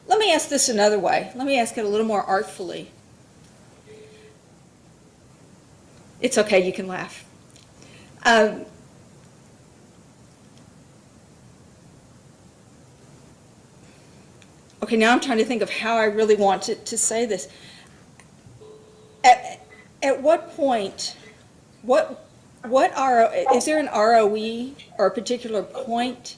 Let me ask this another way. Let me ask it a little more artfully. It's okay, you can laugh. Okay, now I'm trying to think of how I really want to say this. At what point, what is there an ROE or a particular point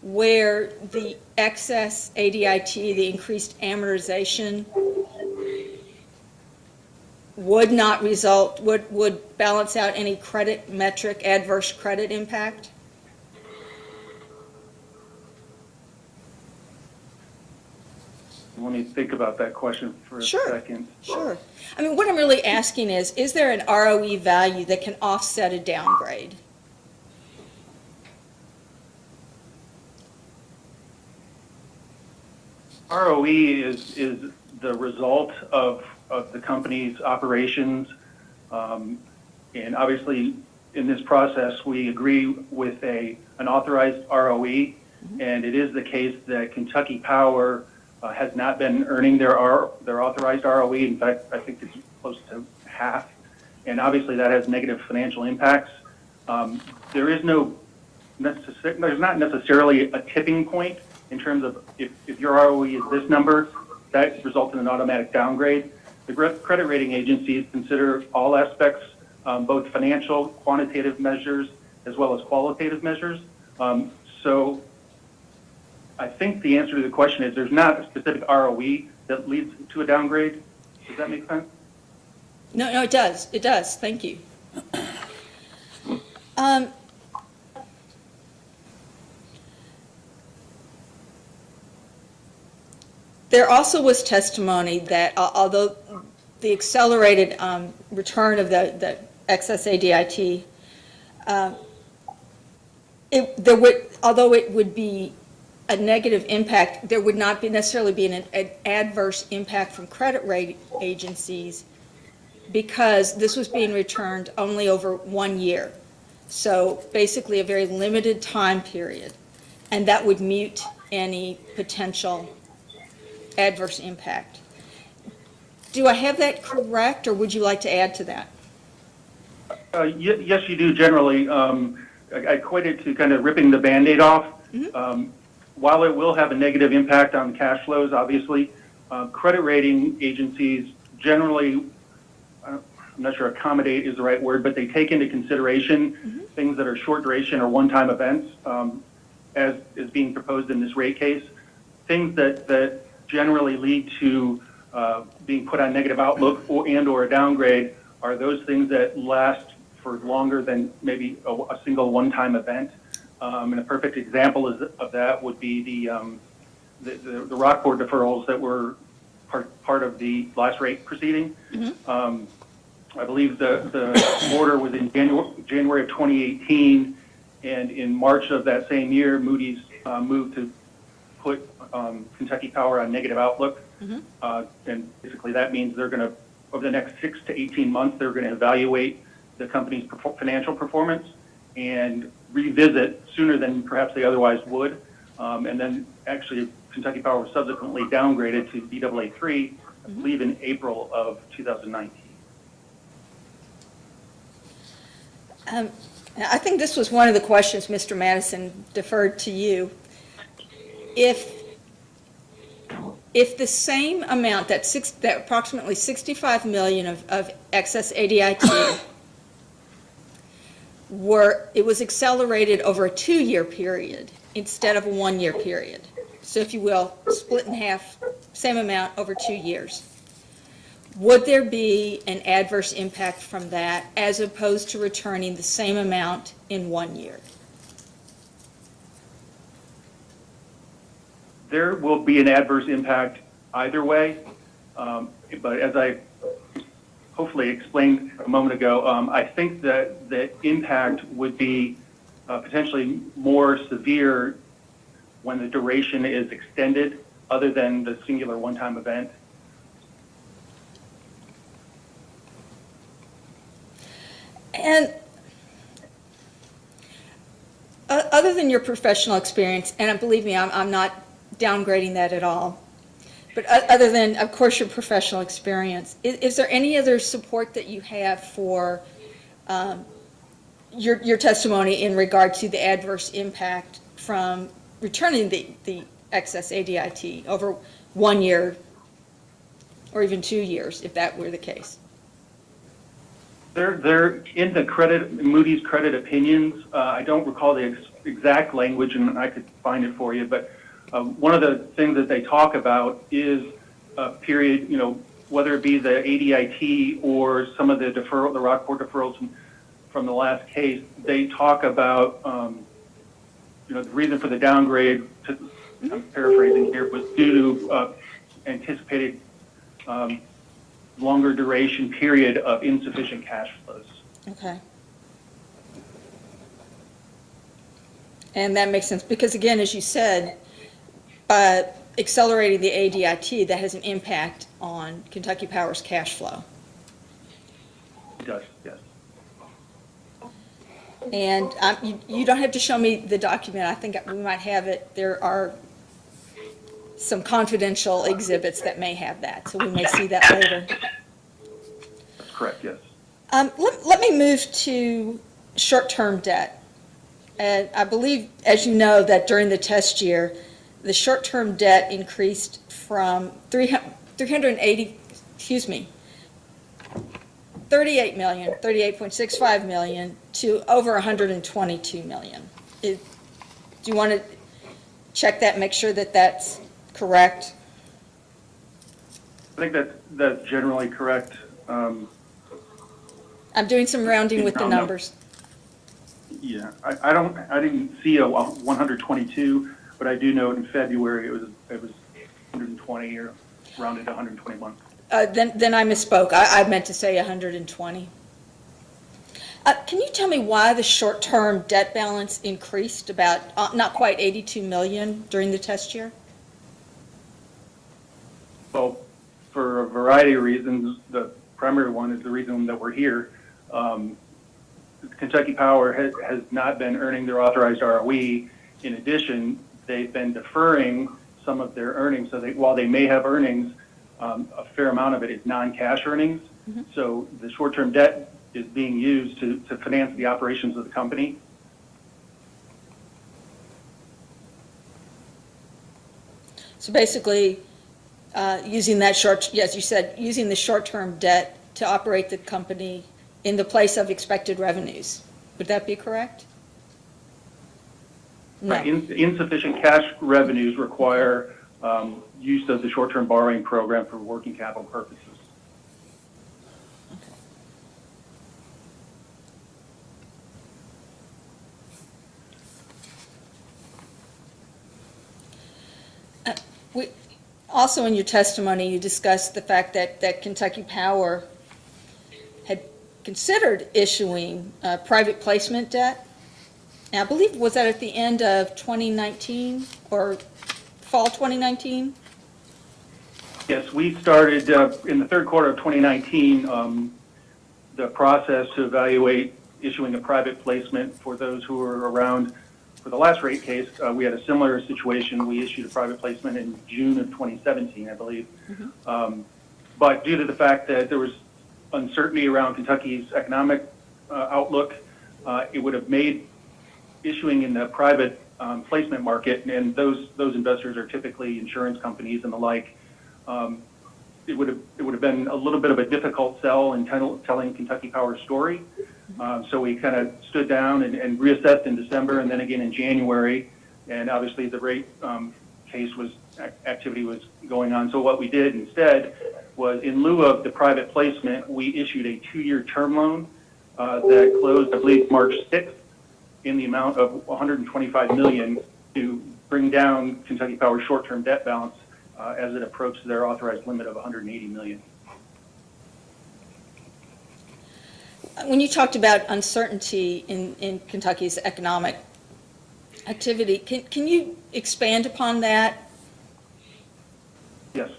where the excess ADIT, the increased amortization, would not result, would balance out any credit metric, adverse credit impact? Let me think about that question for a second. Sure. I mean, what I'm really asking is there an ROE value that can offset a downgrade? ROE is the result of the company's operations. And obviously, in this process, we agree with an authorized ROE. And it is the case that Kentucky Power has not been earning their authorized ROE. In fact, I think it's close to half. And obviously, that has negative financial impacts. There's not necessarily a tipping point in terms of if your ROE is this number, that results in an automatic downgrade. The credit rating agencies consider all aspects, both financial, quantitative measures, as well as qualitative measures. So I think the answer to the question is there's not a specific ROE that leads to a downgrade. Does that make sense? No, it does. It does. Thank you. There also was testimony that although the accelerated return of the excess ADIT, although it would be a negative impact, there would not necessarily be an adverse impact from credit rating agencies because this was being returned only over 1 year. So basically a very limited time period, and that would mute any potential adverse impact. Do I have that correct, or would you like to add to that? Yes, you do generally. I equate it to kind of ripping the Band-Aid off. While it will have a negative impact on cash flows, obviously, credit rating agencies generally, I'm not sure accommodate is the right word, but they take into consideration things that are short duration or one-time events, as is being proposed in this rate case. Things that generally lead to being put on negative outlook or a downgrade are those things that last for longer than maybe a single one-time event. And a perfect example of that would be the Rockport deferrals that were part of the last rate proceeding. I believe the order was in January of 2018, and in March of that same year, Moody's moved to put Kentucky Power on negative outlook. And basically that means they're going to, over the next 6 to 18 months, they're going to evaluate the company's financial performance and revisit sooner than perhaps they otherwise would. And then actually Kentucky Power was subsequently downgraded to Baa3, I believe in April of 2019. I think this was one of the questions, Mr. Madison, deferred to you. If the same amount, that approximately $65 million of excess ADIT it was accelerated over a 2-year period instead of a 1-year period. So if you will, split in half, same amount over 2 years. Would there be an adverse impact from that as opposed to returning the same amount in 1 year? There will be an adverse impact either way, but as I hopefully explained a moment ago, I think that the impact would be potentially more severe when the duration is extended other than the singular one-time event. And other than your professional experience, and believe me, I'm not downgrading that at all, but other than, of course, your professional experience, is there any other support that you have for your testimony in regard to the adverse impact from returning the excess ADIT over 1 year or even 2 years, if that were the case? They're in the Moody's credit opinions. I don't recall the exact language, and I could find it for you, but one of the things that they talk about is a period, whether it be the ADIT or some of the Rockport deferrals from the last case, they talk about, the reason for the downgrade, I'm paraphrasing here, was due to anticipated longer duration period of insufficient cash flows. Okay. And that makes sense, because again, as you said, by accelerating the ADIT, that has an impact on Kentucky Power's cash flow. It does, yes. And you don't have to show me the document. I think we might have it. There are some confidential exhibits that may have that, so we may see that later. That's correct, yes. Let me move to short-term debt. And I believe, as you know, that during the test year, the short-term debt increased from 38.65 million to over 122 million. Do you want to check that, make sure that that's correct? I think that's generally correct. I'm doing some rounding with the numbers. Yeah, I didn't see a 122, but I do know in February it was 120 or rounded to 121. Then I misspoke. I meant to say 120. Can you tell me why the short-term debt balance increased about not quite 82 million during the test year? Well, for a variety of reasons, the primary one is the reason that we're here. Kentucky Power has not been earning their authorized ROE. In addition, they've been deferring some of their earnings, so while they may have earnings, a fair amount of it is non-cash earnings. Mm-hmm. So the short-term debt is being used to finance the operations of the company. So basically, using the short-term debt to operate the company in the place of expected revenues. Would that be correct? No. Right. Insufficient cash revenues require use of the short-term borrowing program for working capital purposes. Also in your testimony, you discussed the fact that Kentucky Power had considered issuing private placement debt. Now, I believe, was that at the end of 2019 or fall 2019? Yes, we started in the third quarter of 2019 the process to evaluate issuing a private placement for those who were around. For the last rate case, we had a similar situation. We issued a private placement in June of 2017, I believe. Mm-hmm. But due to the fact that there was uncertainty around Kentucky's economic outlook, it would have made issuing in the private placement market, and those investors are typically insurance companies and the like. It would have been a little bit of a difficult sell in telling Kentucky Power's story. So we kind of stood down and reassessed in December and then again in January. And obviously the rate case activity was going on. So what we did instead was, in lieu of the private placement, we issued a 2-year term loan that closed, I believe, March 6th in the amount of $125 million to bring down Kentucky Power's short-term debt balance as it approached their authorized limit of $180 million. When you talked about uncertainty in Kentucky's economic activity, can you expand upon that? Yes.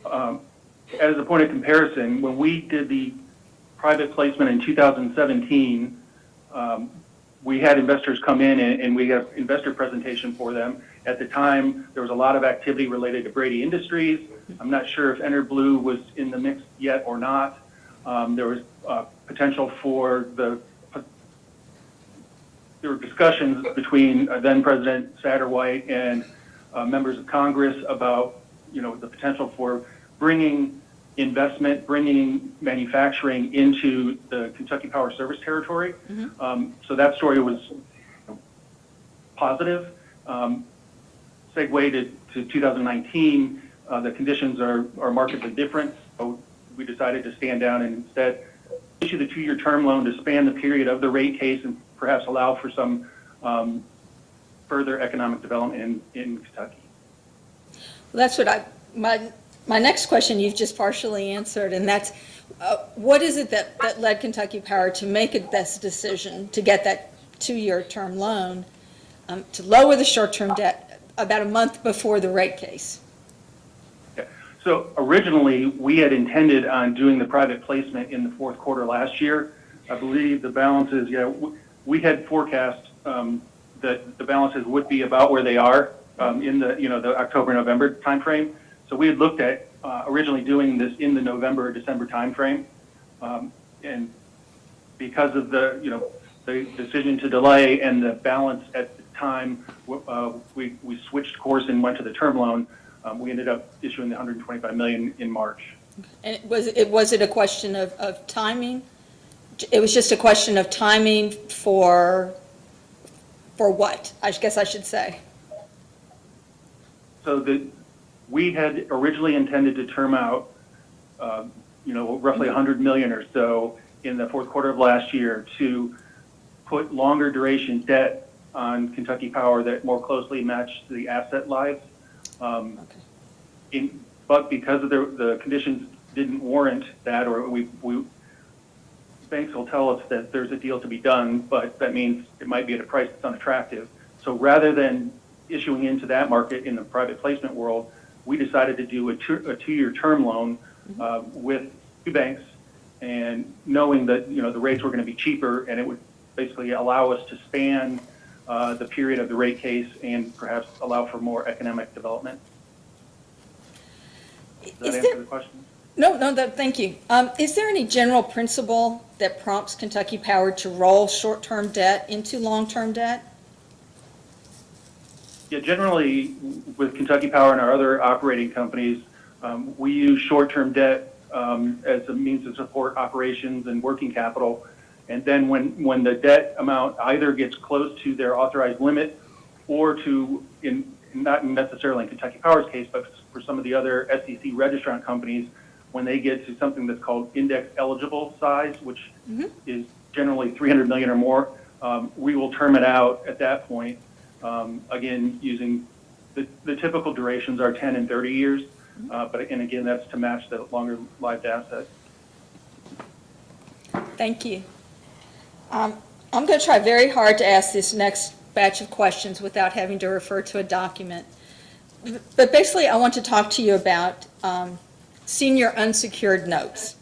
As a point of comparison, when we did the private placement in 2017, we had investors come in and we had an investor presentation for them. At the time, there was a lot of activity related to Brady Industries. I'm not sure if EnerBlue was in the mix yet or not. There was potential for there were discussions between then President Satterwhite and members of Congress about, the potential for bringing investment, bringing manufacturing into the Kentucky Power service territory. So that story was positive. Segue to 2019, the conditions are markedly different. So we decided to stand down and instead issue the 2-year term loan to span the period of the rate case and perhaps allow for some further economic development in Kentucky. Well, that's what my next question you've just partially answered, and that's what is it that led Kentucky Power to make this decision to get that 2-year term loan to lower the short-term debt about a month before the rate case? So originally, we had intended on doing the private placement in the fourth quarter last year. I believe the balances, we had forecast that the balances would be about where they are in the October-November timeframe. So we had looked at originally doing this in the November or December timeframe. And because of the decision to delay and the balance at the time, we switched course and went to the term loan. We ended up issuing the $125 million in March. And was it a question of timing? It was just a question of timing for what? I guess I should say. So we had originally intended to term out, roughly $100 million or so in the fourth quarter of last year to put longer duration debt on Kentucky Power that more closely matched the asset lives. But because of the conditions didn't warrant that, or banks will tell us that there's a deal to be done, but that means it might be at a price that's unattractive. So rather than issuing into that market in the private placement world, we decided to do a 2-year term loan with 2 banks, and knowing that the rates were going to be cheaper, and it would basically allow us to span the period of the rate case and perhaps allow for more economic development. Does that answer the question? No, thank you. Is there any general principle that prompts Kentucky Power to roll short-term debt into long-term debt? Yeah, generally with Kentucky Power and our other operating companies, we use short-term debt as a means to support operations and working capital. And then when the debt amount either gets close to their authorized limit or not necessarily in Kentucky Power's case, but for some of the other SEC registrant companies, when they get to something that's called index eligible size, which is generally $300 million or more, we will term it out at that point. Again, using the typical durations are 10 and 30 years, and again, that's to match the longer lived asset. Thank you. I'm going to try very hard to ask this next batch of questions without having to refer to a document. But basically, I want to talk to you about senior unsecured notes.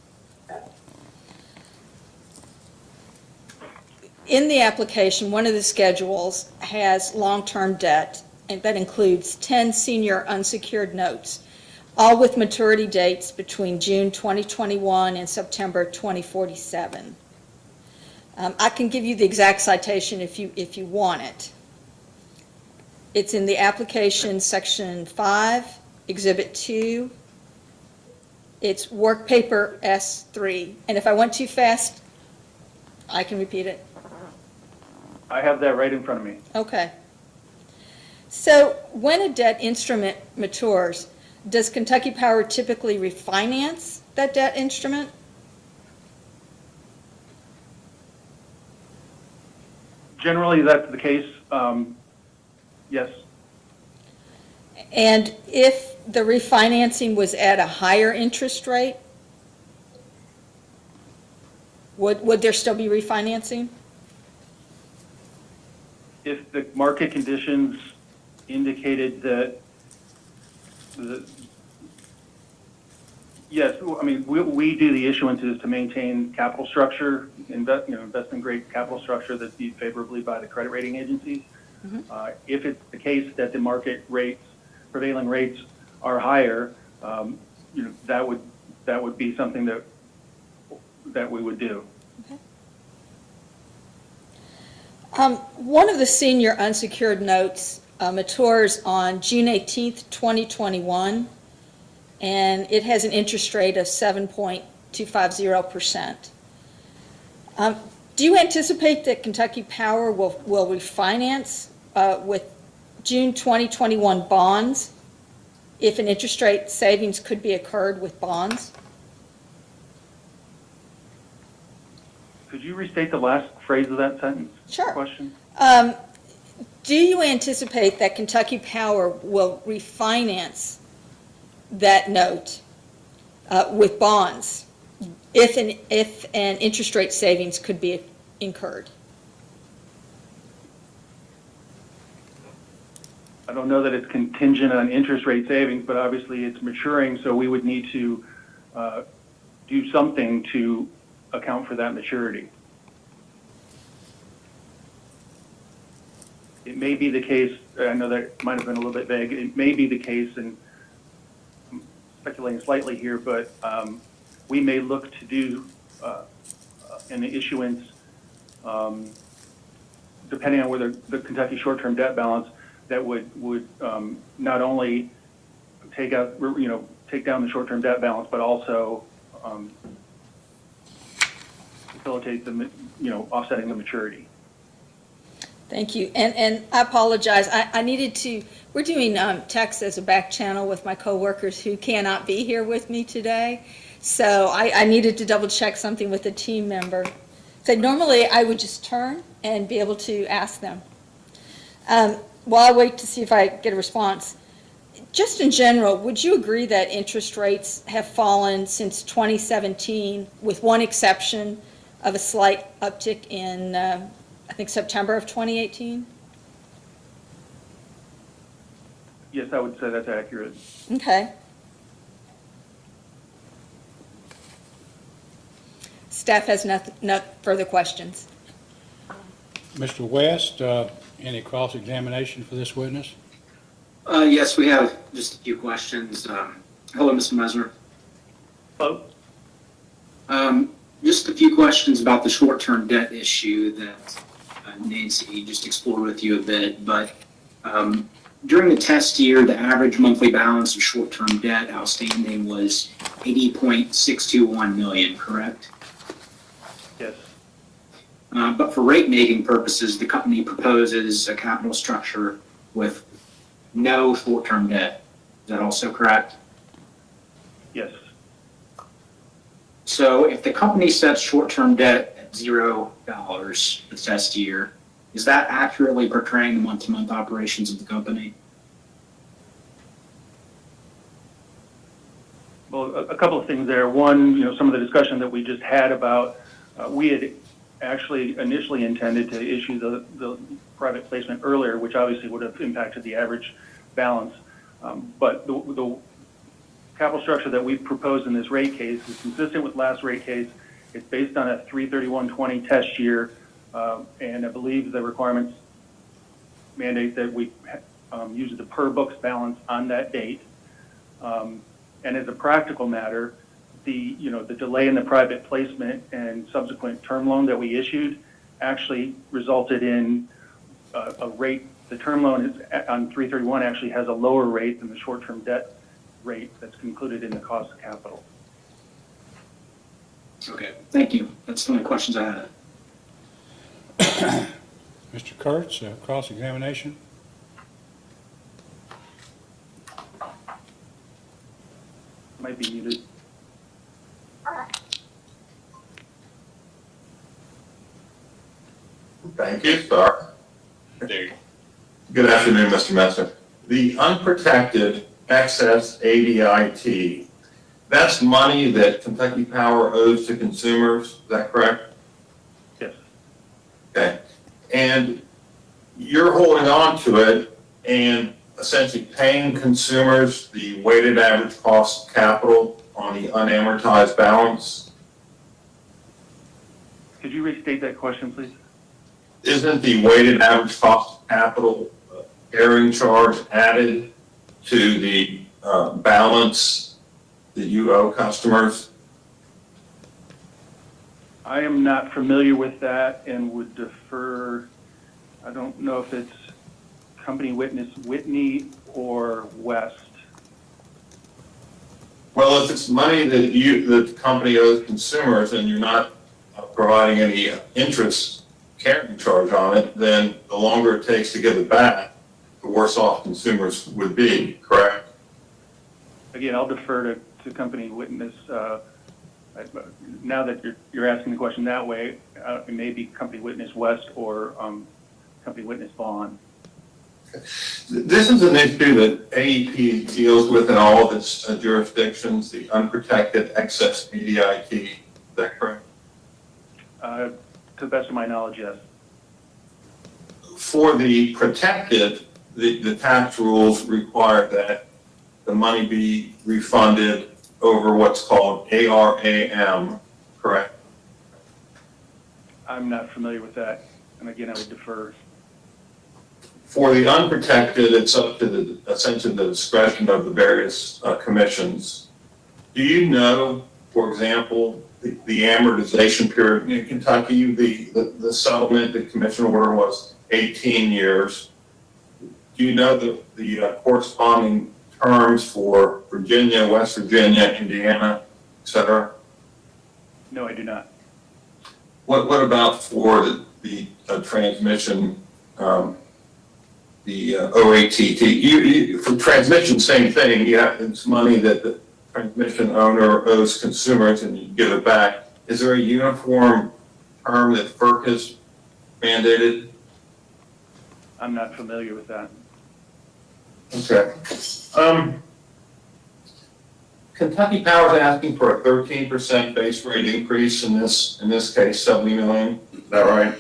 In the application, one of the schedules has long-term debt, and that includes 10 senior unsecured notes, all with maturity dates between June 2021 and September 2047. I can give you the exact citation if you want it. It's in the application section 5, Exhibit 2. It's work paper S3. And if I went too fast, I can repeat it. I have that right in front of me. Okay. So when a debt instrument matures, does Kentucky Power typically refinance that debt instrument? Generally, that's the case. Yes. And if the refinancing was at a higher interest rate, would there still be refinancing? If the market conditions indicated that, yes, I mean, we do the issuances to maintain capital structure, investment grade capital structure that's viewed favorably by the credit rating agencies. If it's the case that the market rates, prevailing rates are higher, that would be something that we would do. Okay. One of the senior unsecured notes matures on June 18th, 2021, and it has an interest rate of 7.250%. Do you anticipate that Kentucky Power will refinance with June 2021 bonds if an interest rate savings could be occurred with bonds? Could you restate the last phrase of that sentence? Sure. Question? Do you anticipate that Kentucky Power will refinance that note with bonds if an interest rate savings could be incurred? I don't know that it's contingent on interest rate savings, but obviously it's maturing, so we would need to do something to account for that maturity. It may be the case, I know that might have been a little bit vague, it may be the case, and I'm speculating slightly here, but we may look to do an issuance, depending on whether the Kentucky short-term debt balance, that would not only take down the short-term debt balance, but also facilitate the, offsetting the maturity. Thank you. And I apologize. I needed to, we're doing text as a back channel with my coworkers who cannot be here with me today. So I needed to double check something with a team member. So normally I would just turn and be able to ask them. While I wait to see if I get a response, just in general, would you agree that interest rates have fallen since 2017, with one exception of a slight uptick in, I think, September of 2018? Yes, I would say that's accurate. Okay. Staff has no further questions. Mr. West, any cross-examination for this witness? Yes, we have just a few questions. Hello, Mr. Mesner. Hello. Just a few questions about the short-term debt issue that Nancy just explored with you a bit. But during the test year, the average monthly balance of short-term debt outstanding was $80.621 million, correct? Yes. But for rate-making purposes, the company proposes a capital structure with no short-term debt. Is that also correct? Yes. So if the company sets short-term debt at $0 the test year, is that accurately portraying the month-to-month operations of the company? Well, a couple of things there. One, some of the discussion that we just had about, we had actually initially intended to issue the private placement earlier, which obviously would have impacted the average balance. But the capital structure that we've proposed in this rate case is consistent with last rate case. It's based on a 3/31/20 test year, and I believe the requirements mandate that we use the per books balance on that date. And as a practical matter, the delay in the private placement and subsequent term loan that we issued actually resulted in a rate. The term loan is on 3/31 actually has a lower rate than the short-term debt rate that's included in the cost of capital. Okay, thank you. That's the only questions I had. Mr. Kurtz, cross-examination? Might be muted. Thank you, sir. Good afternoon, Mr. Messer. The unprotected excess ADIT, that's money that Kentucky Power owes to consumers, is that correct? Yes. Okay. And you're holding on to it and essentially paying consumers the weighted average cost of capital on the unamortized balance? Could you restate that question, please? Isn't the weighted average cost of capital carrying charge added to the balance that you owe customers? I am not familiar with that and would defer, I don't know if it's company witness Whitney or West. Well, if it's money that that the company owes consumers and you're not providing any interest carrying charge on it, then the longer it takes to give it back, the worse off consumers would be, correct? Again, I'll defer to company witness. Now that you're asking the question that way, it may be company witness West or company witness Vaughn. This is an issue that AEP deals with in all of its jurisdictions, the unprotected excess media IT. Is that correct? To the best of my knowledge, yes. For the protected, the tax rules require that the money be refunded over what's called ARAM, correct? I'm not familiar with that, and again, I would defer. For the unprotected, it's up to essentially the discretion of the various commissions. Do you know, for example, the amortization period in Kentucky, the settlement, the commission order was 18 years. Do you know the corresponding terms for Virginia, West Virginia, Indiana, et cetera? No, I do not. What about for the transmission, the OATT? For transmission, same thing. It's money that the transmission owner owes consumers and you give it back. Is there a uniform term that FERC has mandated? I'm not familiar with that. Okay. Kentucky Power is asking for a 13% base rate increase in this case, $70 million. Is that right?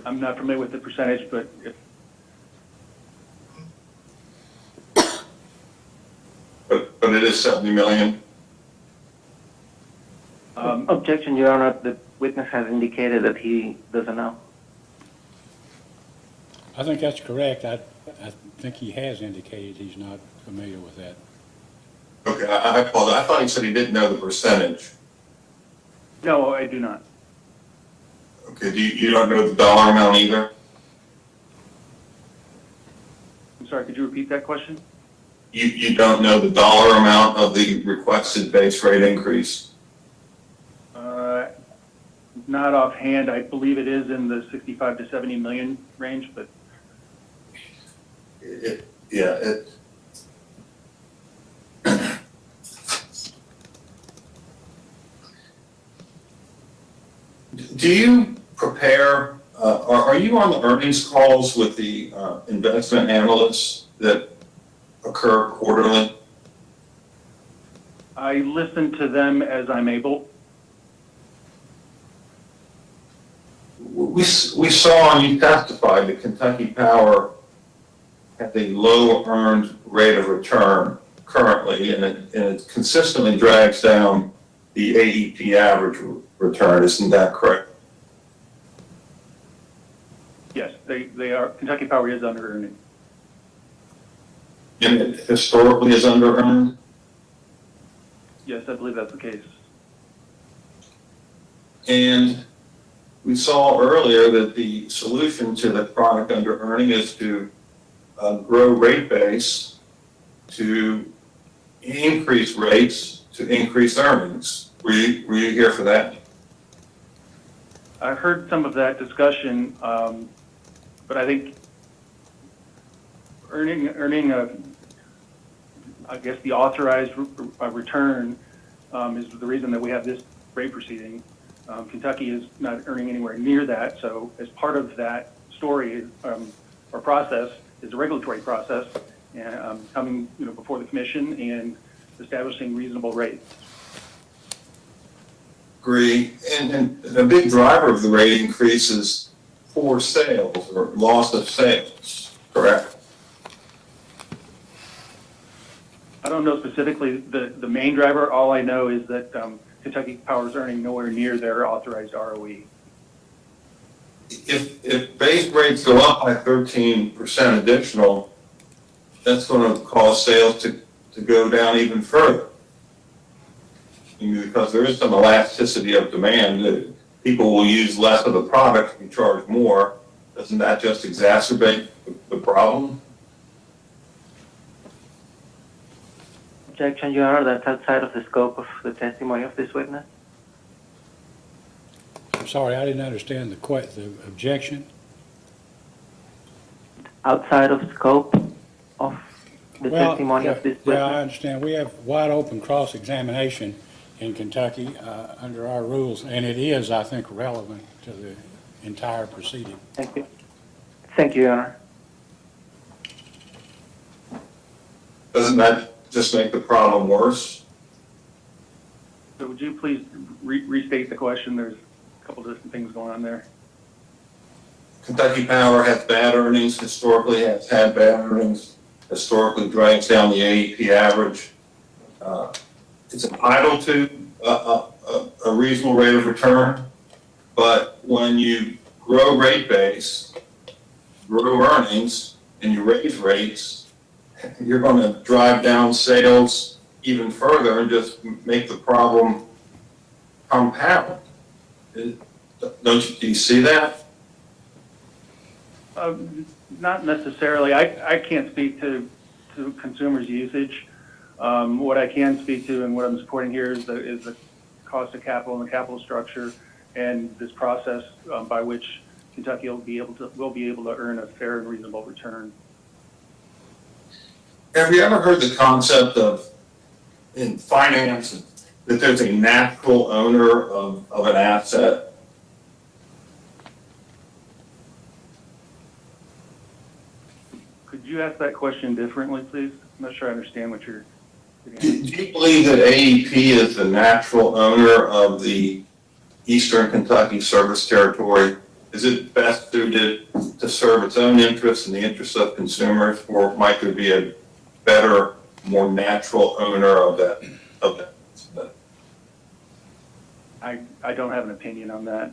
I'm not familiar with the percentage, but if But it is $70 million. Objection, Your Honor. The witness has indicated that he doesn't know. I think that's correct. I think he has indicated he's not familiar with that. Okay, I apologize. I thought he said he didn't know the percentage. no, I do not. Okay, you don't know the dollar amount either? I'm sorry, could you repeat that question? You don't know the dollar amount of the requested base rate increase? Not offhand. I believe it is in the 65 to 70 million range, but Do you prepare, are you on the earnings calls with the investment analysts that occur quarterly? I listen to them as I'm able. We saw, and you testified, that Kentucky Power has a low earned rate of return currently, and it consistently drags down the AEP average return. Isn't that correct? Yes, they are. Kentucky Power is under earning. And it historically is under earned? Yes, I believe that's the case. And we saw earlier that the solution to the chronic under earning is to grow rate base, to increase rates, to increase earnings. Were you here for that? I heard some of that discussion, but I think earning I guess the authorized return is the reason that we have this rate proceeding. Kentucky is not earning anywhere near that, so as part of that story or process is the regulatory process, and coming before the commission and establishing reasonable rates. Agree. And a big driver of the rate increase is poor sales or loss of sales, correct? I don't know specifically the main driver. All I know is that Kentucky Power is earning nowhere near their authorized ROE. If base rates go up by 13% additional, that's going to cause sales to go down even further. Because there is some elasticity of demand. That people will use less of the product and charge more. Doesn't that just exacerbate the problem? Objection, Your Honor, that's outside of the scope of the testimony of this witness. I'm sorry, I didn't understand the objection. Outside of scope of the testimony of this Yeah, I witness. understand. We have wide open cross-examination in Kentucky under our rules, and it is, I think, relevant to the entire proceeding. Thank you. Thank you, Your Honor. Doesn't that just make the problem worse? So would you please restate the question? There's a couple different things going on there. Kentucky Power has bad earnings, historically has had bad earnings, historically drags down the AEP average. It's entitled to a reasonable rate of return, but when you grow rate base, grow earnings, and you raise rates, you're going to drive down sales even further and just make the problem compound. Do you see that? Not necessarily. I can't speak to consumers' usage. What I can speak to and what I'm supporting here is the cost of capital and the capital structure, and this process by which Kentucky will be able to earn a fair and reasonable return. Have you ever heard the concept of, in finance, that there's a natural owner of an asset? Could you ask that question differently, please? I'm not sure I understand what you're getting at. Do you believe that AEP is the natural owner of the Eastern Kentucky service territory? Is it best suited to serve its own interests and the interests of consumers, or might there be a better, more natural owner of that? I don't have an opinion on that.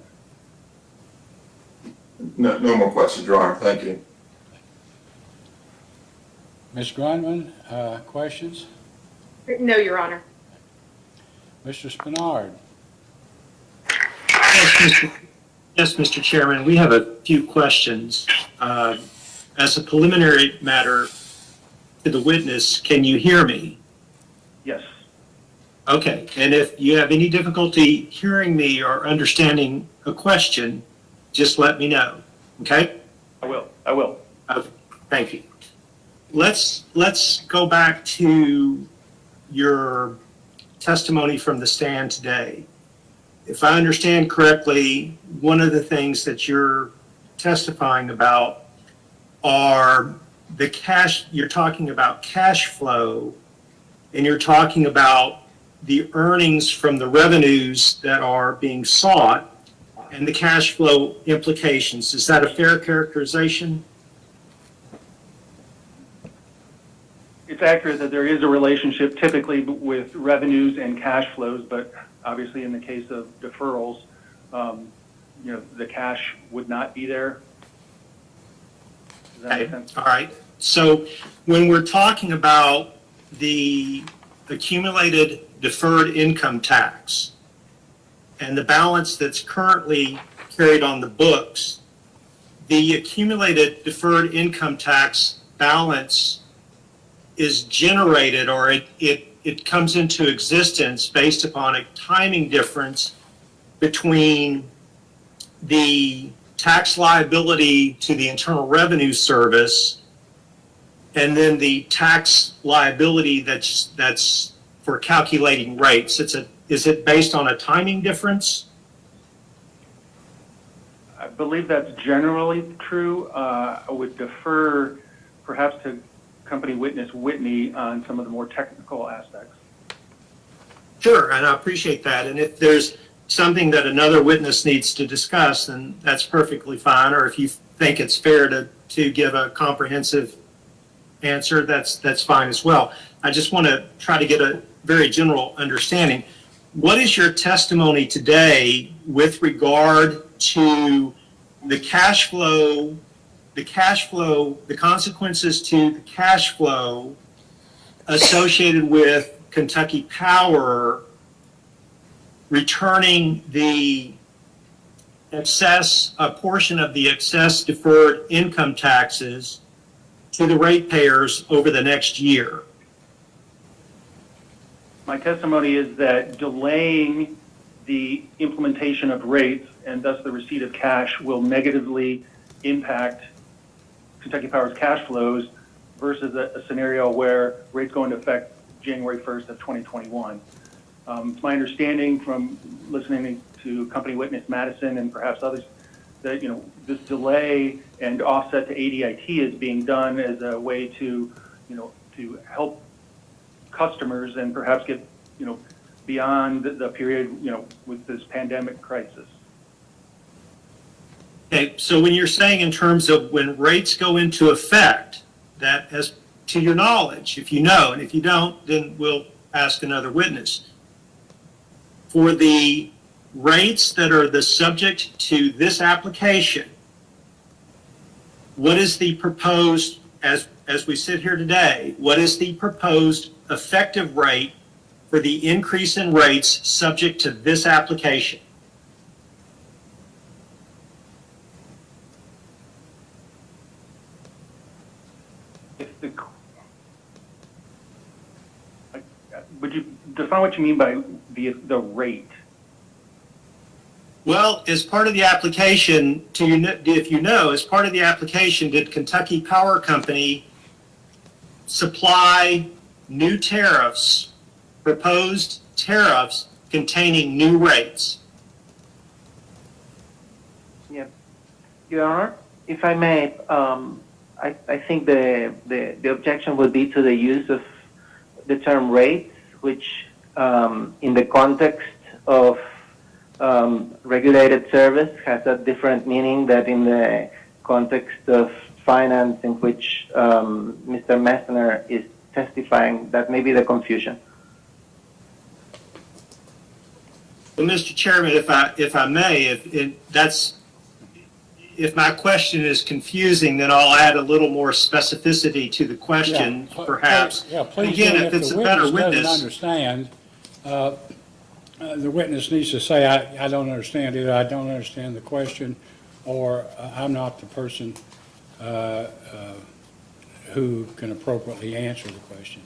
No more questions, Your Honor. Thank you. Ms. Grundman, questions? No, Your Honor. Mr. Spinard? Yes, Mr. Chairman, we have a few questions. As a preliminary matter to the witness, can you hear me? Yes. Okay, and if you have any difficulty hearing me or understanding a question, just let me know, okay? I will. Okay, thank you. Let's go back to your testimony from the stand today. If I understand correctly, one of the things that you're testifying about are the cash, you're talking about cash flow, and you're talking about the earnings from the revenues that are being sought and the cash flow implications. Is that a fair characterization? It's accurate that there is a relationship typically with revenues and cash flows, but obviously in the case of deferrals, the cash would not be there. Does that make sense? All right. So when we're talking about the accumulated deferred income tax and the balance that's currently carried on the books, the accumulated deferred income tax balance is generated, or it comes into existence based upon a timing difference between the tax liability to the Internal Revenue Service and then the tax liability that's for calculating rates. Is it based on a timing difference? I believe that's generally true. I would defer perhaps to company witness Whitney on some of the more technical aspects. Sure, and I appreciate that. And if there's something that another witness needs to discuss, then that's perfectly fine. Or if you think it's fair to give a comprehensive answer, that's fine as well. I just want to try to get a very general understanding. What is your testimony today with regard to the cash flow, the consequences to the cash flow associated with Kentucky Power returning a portion of the excess deferred income taxes to the ratepayers over the next year? My testimony is that delaying the implementation of rates and thus the receipt of cash will negatively impact Kentucky Power's cash flows versus a scenario where rates go into effect January 1st of 2021. It's my understanding from listening to company witness Madison and perhaps others that, this delay and offset to ADIT is being done as a way to, to help customers and perhaps get, beyond the period, with this pandemic crisis. Okay, so when you're saying in terms of when rates go into effect, that as to your knowledge, if you know, and if you don't, then we'll ask another witness. For the rates that are the subject to this application, what is the proposed, as we sit here today, what is the proposed effective rate for the increase in rates subject to this application? Would you define what you mean by the rate? Well, as part of the application, if you know, as part of the application, did Kentucky Power Company supply new tariffs, proposed tariffs containing new rates? Yeah. Your Honor, if I may, I think the objection would be to the use of the term rates, which in the context of regulated service has a different meaning than in the context of finance in which Mr. Messner is testifying. That may be the confusion. Well, Mr. Chairman, if I may, if my question is confusing, then I'll add a little more specificity to the question, perhaps. Yeah, please. Again, if it's a better witness. Doesn't understand, the witness needs to say, I don't understand it, I don't understand the question, or I'm not the person who can appropriately answer the question.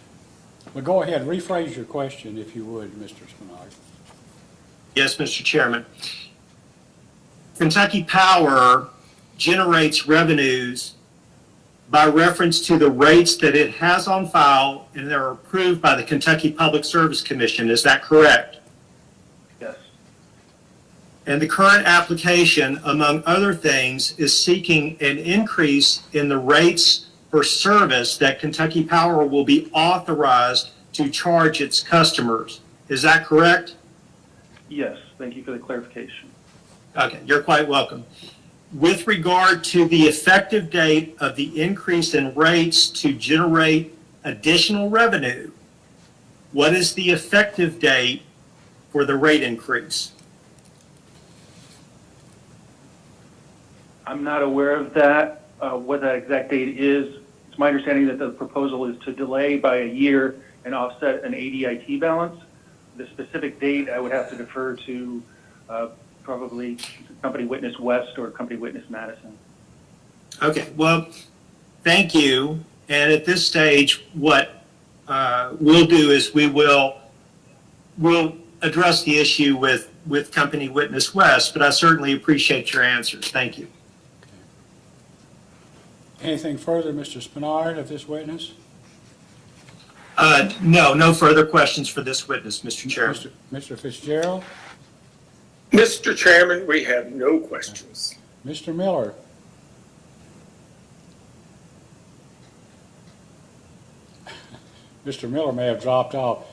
But go ahead, rephrase your question if you would, Mr. Spenard. Yes, Mr. Chairman. Kentucky Power generates revenues by reference to the rates that it has on file and that are approved by the Kentucky Public Service Commission. Is that correct? Yes. And the current application, among other things, is seeking an increase in the rates for service that Kentucky Power will be authorized to charge its customers. Is that correct? Yes, thank you for the clarification. Okay, you're quite welcome. With regard to the effective date of the increase in rates to generate additional revenue, what is the effective date for the rate increase? I'm not aware of that, what that exact date is. It's my understanding that the proposal is to delay by a year and offset an ADIT balance. The specific date, I would have to defer to probably Company Witness West or Company Witness Madison. Okay, well, thank you. And at this stage, what we'll do is we'll address the issue with Company Witness West, but I certainly appreciate your answers. Thank you. Anything further, Mr. Spenard, of this witness? No further questions for this witness, Mr. Chairman. Mr. Fitzgerald? Mr. Chairman, we have no questions. Mr. Miller? Mr. Miller may have dropped off.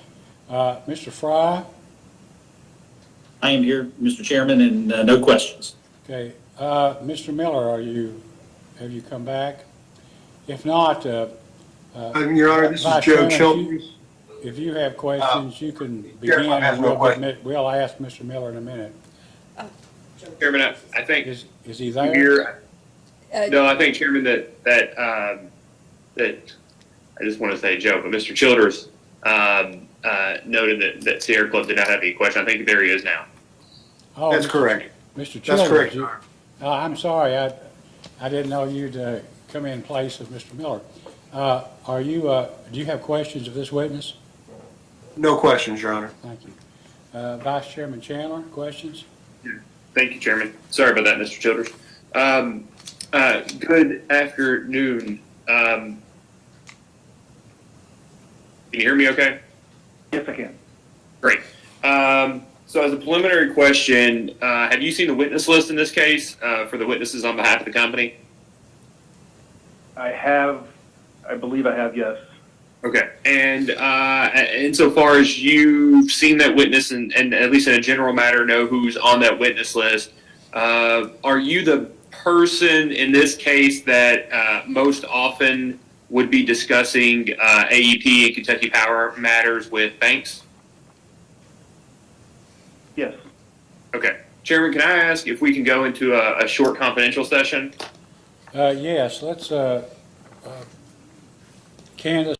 Mr. Fry? I am here, Mr. Chairman, and no questions. Okay. Mr. Miller, have you come back? If not, Your Honor, this is Vice Joe Chairman, Childers. If you have questions, you can begin, and we'll ask Mr. Miller in a minute. Chairman, I think Is he there? here. No, I think Chairman that I just want to say Joe, but Mr. Childers noted that Sierra Club did not have any question. I think there he is now. Oh, That's correct. Mr. Childers. That's correct, Your Honor. I'm sorry, I didn't know you'd come in place of Mr. Miller. Do you have questions of this witness? No questions, Your Honor. Thank you. Vice Chairman Chandler, questions? Thank you, Chairman. Sorry about that, Mr. Childers. Good afternoon. Can you hear me okay? Yes, I can. Great. So as a preliminary question, have you seen the witness list in this case for the witnesses on behalf of the company? I believe I have, yes. Okay. And insofar as you've seen that witness and at least in a general matter know who's on that witness list, are you the person in this case that most often would be discussing AEP and Kentucky Power matters with banks? Yes. Okay. Chairman, can I ask if we can go into a short confidential session? Yes, let's, Candace,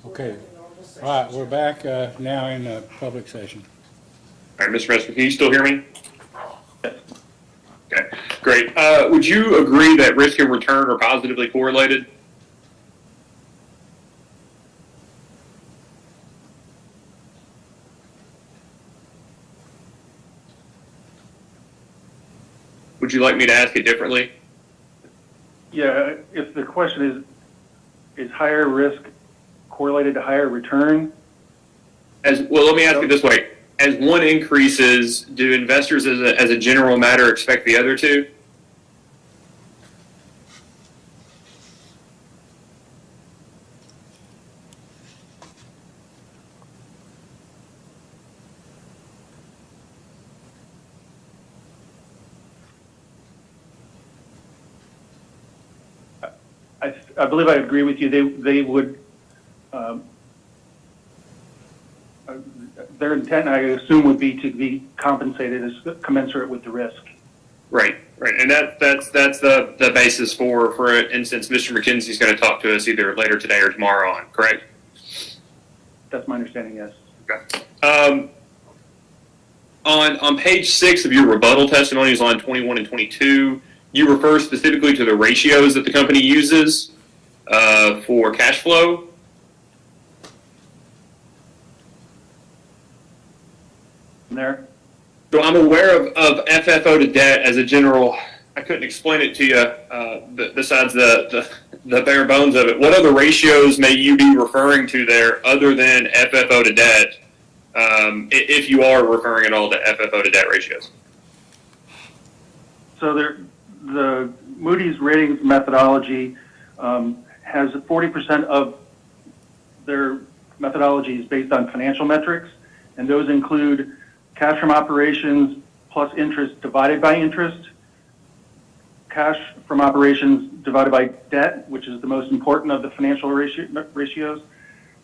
Okay. All right, we're back now in public session. All right, Mr. Messer, can you still hear me? Okay, great. Would you agree that risk and return are positively correlated? Would you like me to ask it differently? Yeah, if the question is higher risk correlated to higher return? Well, let me ask it this way. As one increases, do investors as a general matter expect the other to? I believe I agree with you. They would, their intent, I assume, would be to be compensated as commensurate with the risk. Right, and that's the basis for instance, Mr. McKenzie's going to talk to us either later today or tomorrow on, correct? That's my understanding, yes. Okay. On page 6 of your rebuttal testimonies, line 21 and 22, you refer specifically to the ratios that the company uses for cash flow. There. So I'm aware of FFO to debt as a general. I couldn't explain it to you besides the bare bones of it. What other ratios may you be referring to there other than FFO to debt, if you are referring at all to FFO to debt ratios? So the Moody's ratings methodology has 40% of their methodology is based on financial metrics, and those include cash from operations plus interest divided by interest, cash from operations divided by debt, which is the most important of the financial ratios,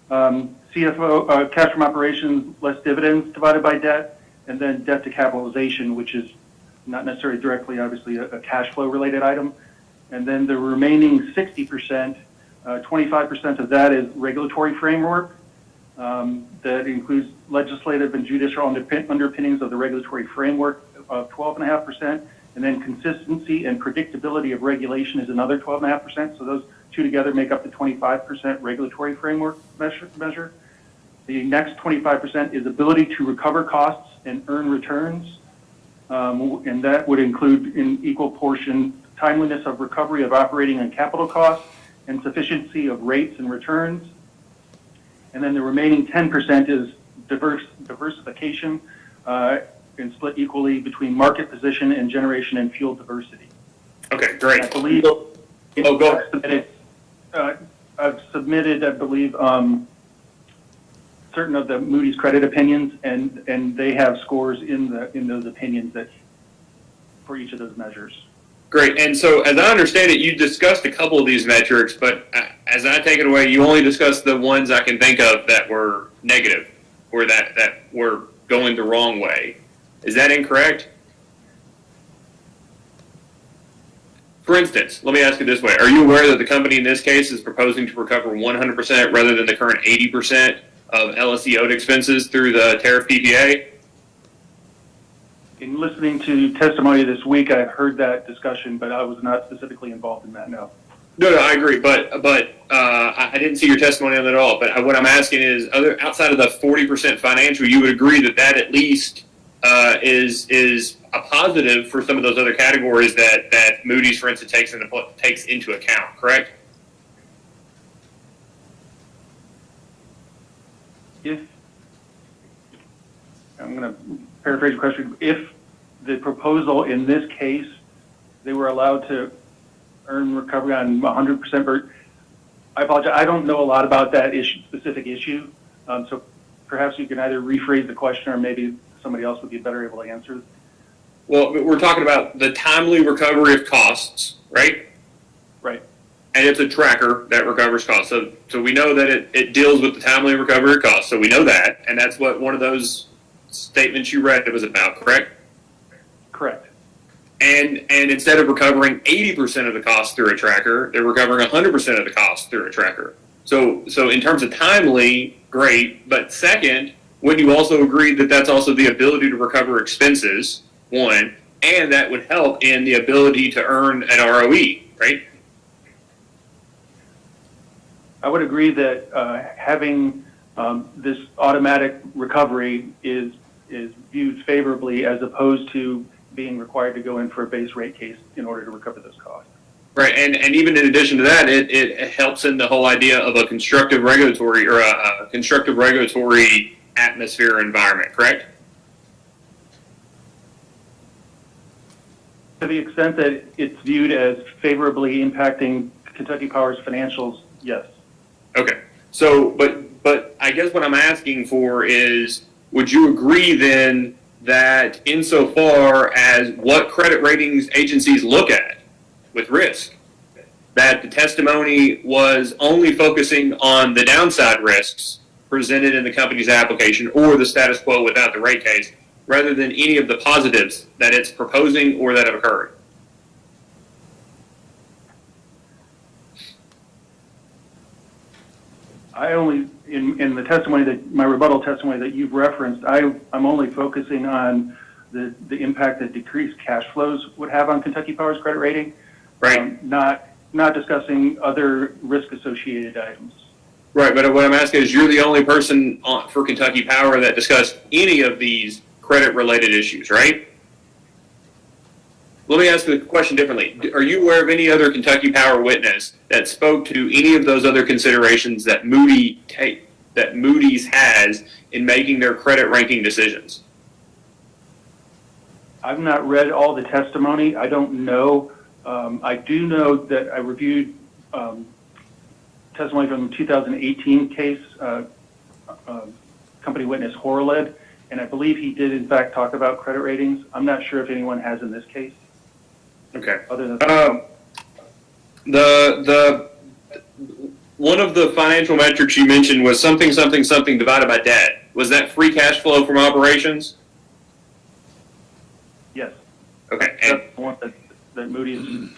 CFO, cash from operations less dividends divided by debt, and then debt to capitalization, which is not necessarily directly, obviously, a cash flow related item. And then the remaining 60%, 25% of that is regulatory framework. That includes legislative and judicial underpinnings of the regulatory framework of 12.5%, and then consistency and predictability of regulation is another 12.5%. So those two together make up the 25% regulatory framework measure. The next 25% is ability to recover costs and earn returns, and that would include in equal portion timeliness of recovery of operating and capital costs and sufficiency of rates and returns. And then the remaining 10% is diversification and split equally between market position and generation and fuel diversity. Okay, great. I believe I've submitted, I believe, certain of the Moody's credit opinions, and they have scores in those opinions that for each of those measures. Great. And so, as I understand it, you discussed a couple of these metrics, but as I take it away, you only discussed the ones I can think of that were negative or that were going the wrong way. Is that incorrect? For instance, let me ask it this way. Are you aware that the company in this case is proposing to recover 100% rather than the current 80% of LSE owed expenses through the tariff PPA? In listening to testimony this week, I heard that discussion, but I was not specifically involved in that, no. No, I agree, but I didn't see your testimony on that at all. But what I'm asking is, outside of the 40% financial, you would agree that at least is a positive for some of those other categories that Moody's, for instance, takes into account, correct? I'm going to paraphrase the question. If the proposal in this case, they were allowed to earn recovery on 100%, I apologize, I don't know a lot about that specific issue. So perhaps you can either rephrase the question or maybe somebody else would be better able to answer. Well, we're talking about the timely recovery of costs, right? Right. And it's a tracker that recovers costs. So we know that it deals with the timely recovery of costs. So we know that, and that's what one of those statements you read was about, correct? Correct. And instead of recovering 80% of the cost through a tracker, they're recovering 100% of the cost through a tracker. So in terms of timely, great. But second, would you also agree that that's also the ability to recover expenses, one, and that would help in the ability to earn an ROE, right? I would agree that having this automatic recovery is viewed favorably as opposed to being required to go in for a base rate case in order to recover those costs. Right, and even in addition to that, it helps in the whole idea of a constructive regulatory or a constructive regulatory atmosphere environment, correct? To the extent that it's viewed as favorably impacting Kentucky Power's financials, yes. Okay, so, but I guess what I'm asking for is, would you agree then that insofar as what credit ratings agencies look at with risk, that the testimony was only focusing on the downside risks presented in the company's application or the status quo without the rate case, rather than any of the positives that it's proposing or that have occurred? I only, in the testimony that, my rebuttal testimony that you've referenced, I'm only focusing on the impact that decreased cash flows would have on Kentucky Power's credit rating. Right. Not discussing other risk-associated items. Right, but what I'm asking is, you're the only person for Kentucky Power that discussed any of these credit-related issues, right? Let me ask the question differently. Are you aware of any other Kentucky Power witness that spoke to any of those other considerations that Moody's has in making their credit ranking decisions? I've not read all the testimony. I don't know. I do know that I reviewed testimony from the 2018 case, company witness Horled, and I believe he did in fact talk about credit ratings. I'm not sure if anyone has in this case. Okay. Other than the one of the financial metrics you mentioned was something divided by debt. Was that free cash flow from operations? yes, Okay. that's the one that Moody's,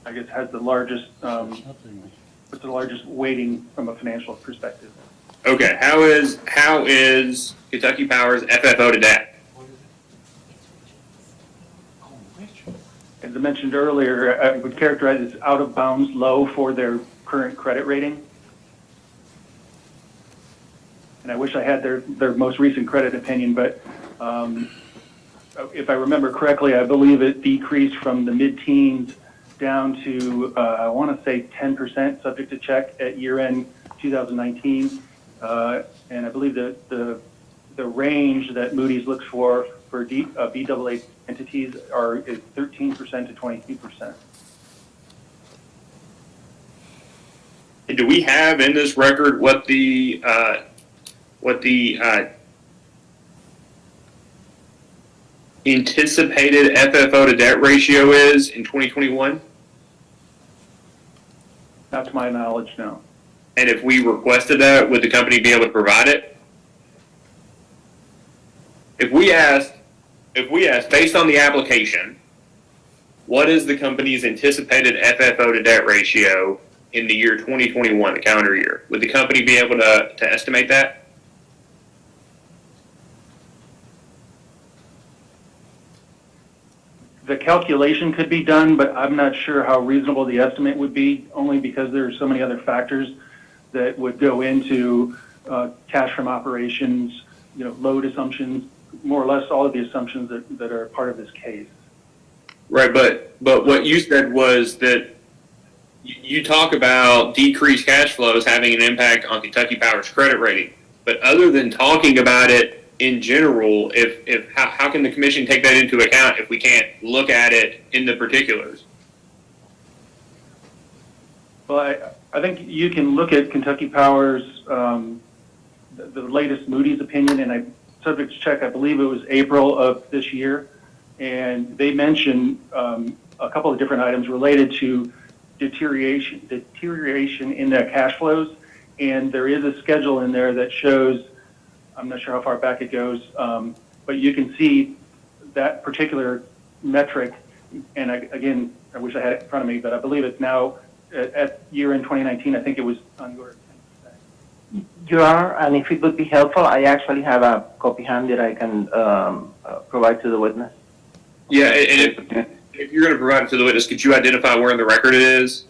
I guess, has the largest, with the largest weighting from a financial perspective. Okay. How is Kentucky Power's FFO to debt? As I mentioned earlier, I would characterize it as out of bounds low for their current credit rating. And I wish I had their most recent credit opinion, but if I remember correctly, I believe it decreased from the mid-teens down to, I want to say 10% subject to check at year-end 2019. And I believe that the range that Moody's looks for BAA entities is 13% to 22%. And do we have in this record what the anticipated FFO to debt ratio is in 2021? Not to my knowledge, no. And if we requested that, would the company be able to provide it? If we asked, based on the application, what is the company's anticipated FFO to debt ratio in the year 2021, the calendar year? Would the company be able to estimate that? The calculation could be done, but I'm not sure how reasonable the estimate would be, only because there are so many other factors that would go into cash from operations, load assumptions, more or less all of the assumptions that are part of this case. Right, but what you said was that you talk about decreased cash flows having an impact on Kentucky Power's credit rating. But other than talking about it in general, how can the commission take that into account if we can't look at it in the particulars? Well, I think you can look at Kentucky Power's, the latest Moody's opinion, and subject to check, I believe it was April of this year, and they mentioned a couple of different items related to deterioration in their cash flows, and there is a schedule in there that shows, I'm not sure how far back it goes, but you can see that particular metric, and again, I wish I had it in front of me, but I believe it's now at year-end 2019, I think it was on your. Your Honor, and if it would be helpful, I actually have a copy handy that I can provide to the witness. Yeah, and if you're going to provide it to the witness, could you identify where in the record it is?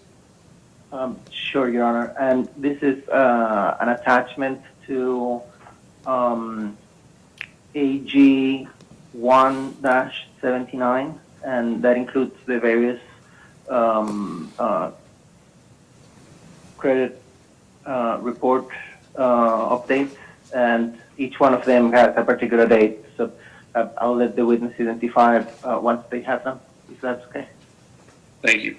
Sure, Your Honor. And this is an attachment to AG 1-79, and that includes the various credit report updates, and each one of them has a particular date. So I'll let the witness identify once they have them, if that's okay. Thank you.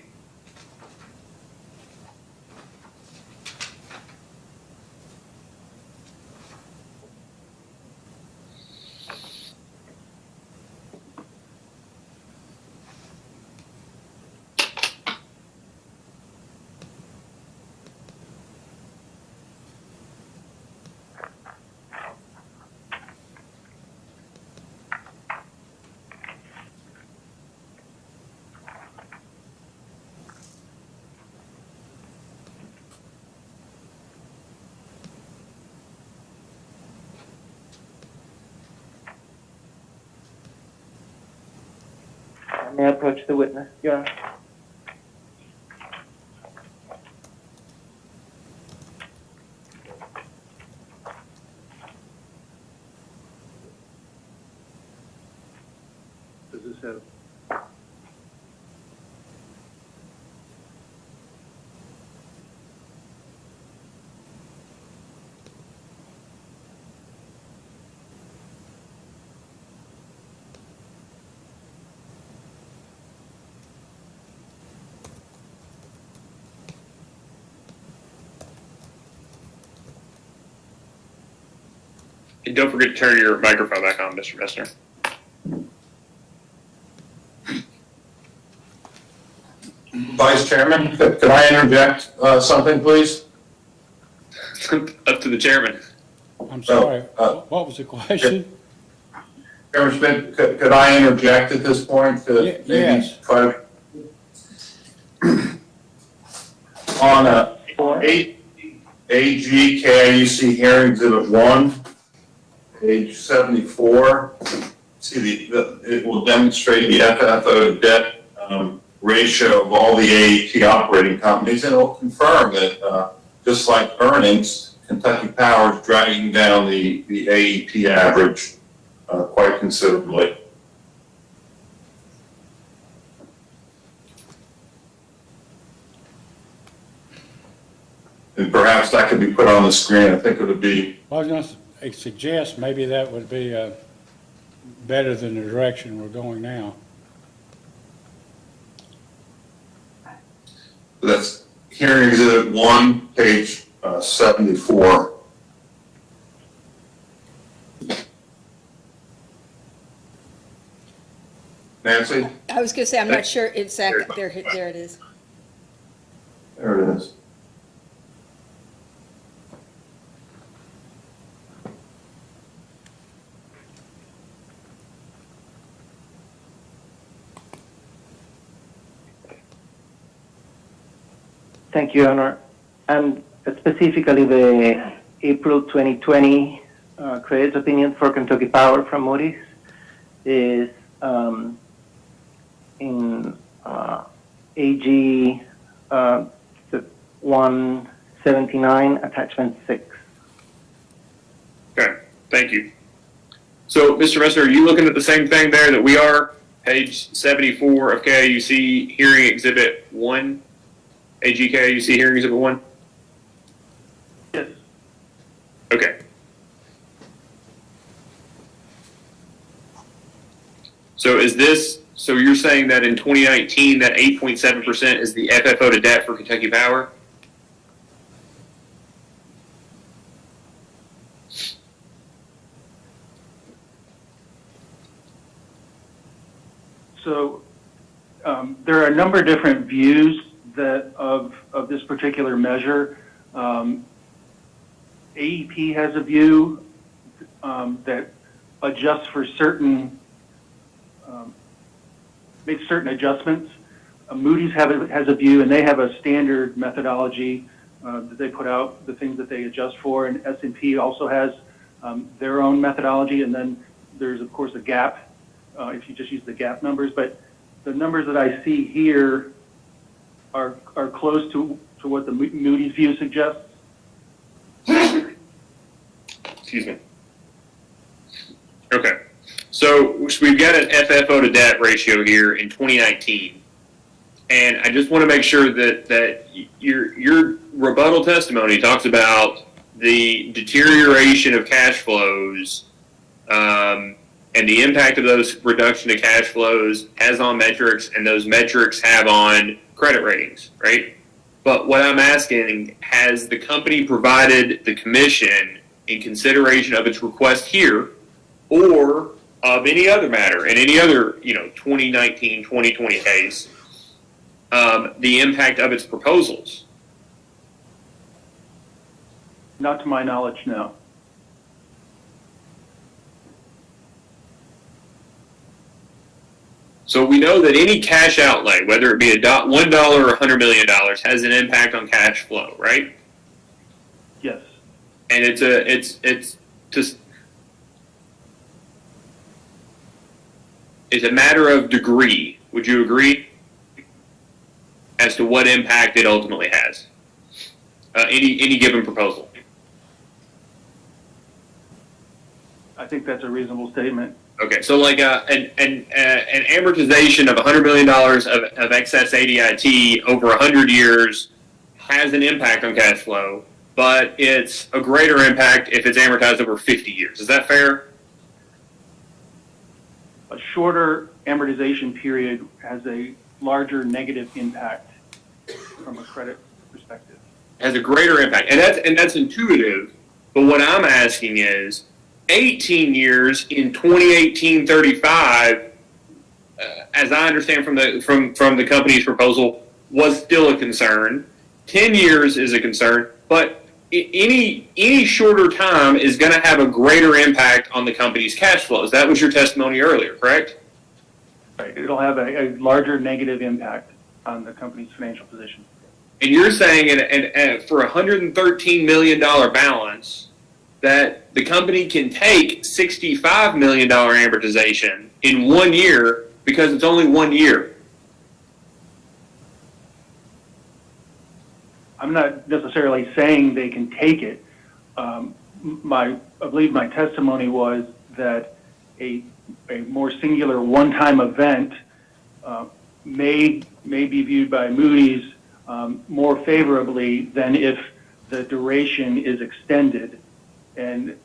May I approach the witness, Your Honor? Does this have? And don't forget to turn your microphone back on, Mr. Messner. Vice Chairman, could I interject something, please? Up to the chairman. I'm sorry, what was the question? Chairman Schmidt, could I interject at this point to maybe yes. try to on AG KIUC hearing exhibit 1, page 74, see it will demonstrate the FFO to debt ratio of all the AEP operating companies, and it will confirm that just like earnings, Kentucky Power is dragging down the AEP average quite considerably. And perhaps that could be put on the screen. I think it would be. I was going to suggest maybe that would be better than the direction we're going now. That's hearing exhibit 1, page 74. Nancy? I was going to say, I'm not sure exactly, there it is. There it is. Thank you, Your Honor. And specifically the April 2020 credit opinion for Kentucky Power from Moody's is in AG 179, attachment 6. Okay, thank you. So, Mr. Messner, are you looking at the same thing there that we are? Page 74 of KIUC hearing exhibit 1? AG KIUC hearing exhibit 1? Yes. Okay. So so you're saying that in 2019, that 8.7% is the FFO to debt for Kentucky Power? So there are a number of different views of this particular measure. AEP has a view that adjusts for certain, makes certain adjustments Moody's has a view, and they have a standard methodology that they put out, the things that they adjust for, and S&P also has their own methodology, and then there's, of course, a gap if you just use the gap numbers. But the numbers that I see here are close to what the Moody's view suggests. Excuse me. Okay. So we've got an FFO to debt ratio here in 2019. And I just want to make sure that your rebuttal testimony talks about the deterioration of cash flows and the impact of those reduction of cash flows has on metrics, and those metrics have on credit ratings, right? But what I'm asking, has the company provided the commission in consideration of its request here or of any other matter, in any other, 2019, 2020 case, the impact of its proposals? Not to my knowledge, no. So we know that any cash outlay, whether it be $1 or $100 million, has an impact on cash flow, right? Yes. And it's a matter of degree. Would you agree? As to what impact it ultimately has, any given proposal. I think that's a reasonable statement. Okay, so like an amortization of $100 million of excess ADIT over 100 years has an impact on cash flow, but it's a greater impact if it's amortized over 50 years. Is that fair? A shorter amortization period has a larger negative impact from a credit perspective. Has a greater impact, and that's intuitive. But what I'm asking is, 18 years in 2018-35, as I understand from the company's proposal, was still a concern. 10 years is a concern, but any shorter time is going to have a greater impact on the company's cash flows. That was your testimony earlier, correct? Right. It'll have a larger negative impact on the company's financial position. And you're saying for a $113 million balance, that the company can take $65 million amortization in 1 year because it's only 1 year. I'm not necessarily saying they can take it. I believe my testimony was that a more singular one-time event may be viewed by Moody's more favorably than if the duration is extended. And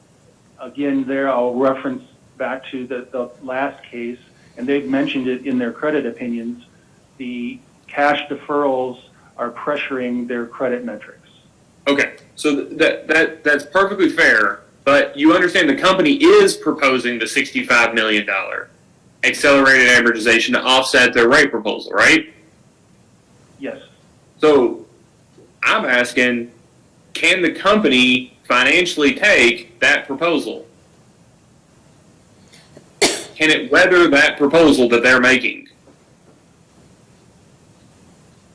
again, there I'll reference back to the last case, and they've mentioned it in their credit opinions. The cash deferrals are pressuring their credit metrics. Okay, so that's perfectly fair, but you understand the company is proposing the $65 million accelerated amortization to offset their rate proposal, right? Yes. So I'm asking, can the company financially take that proposal? Can it weather that proposal that they're making?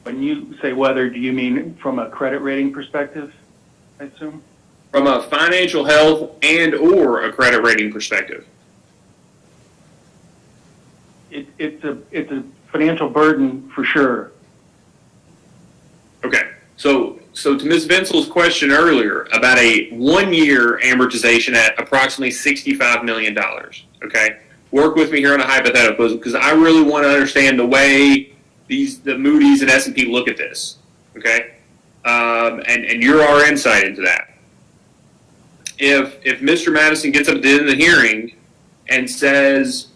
When you say weather, do you mean from a credit rating perspective, I assume? From a financial health and or a credit rating perspective? It's a financial burden for sure. Okay, so to Ms. Vincel's question earlier about a 1 year amortization at approximately $65 million, okay? Work with me here on a hypothetical because I really want to understand the way the Moody's and S&P look at this, okay? And you're our insight into that. If Mr. Madison gets up at the end of the hearing and says,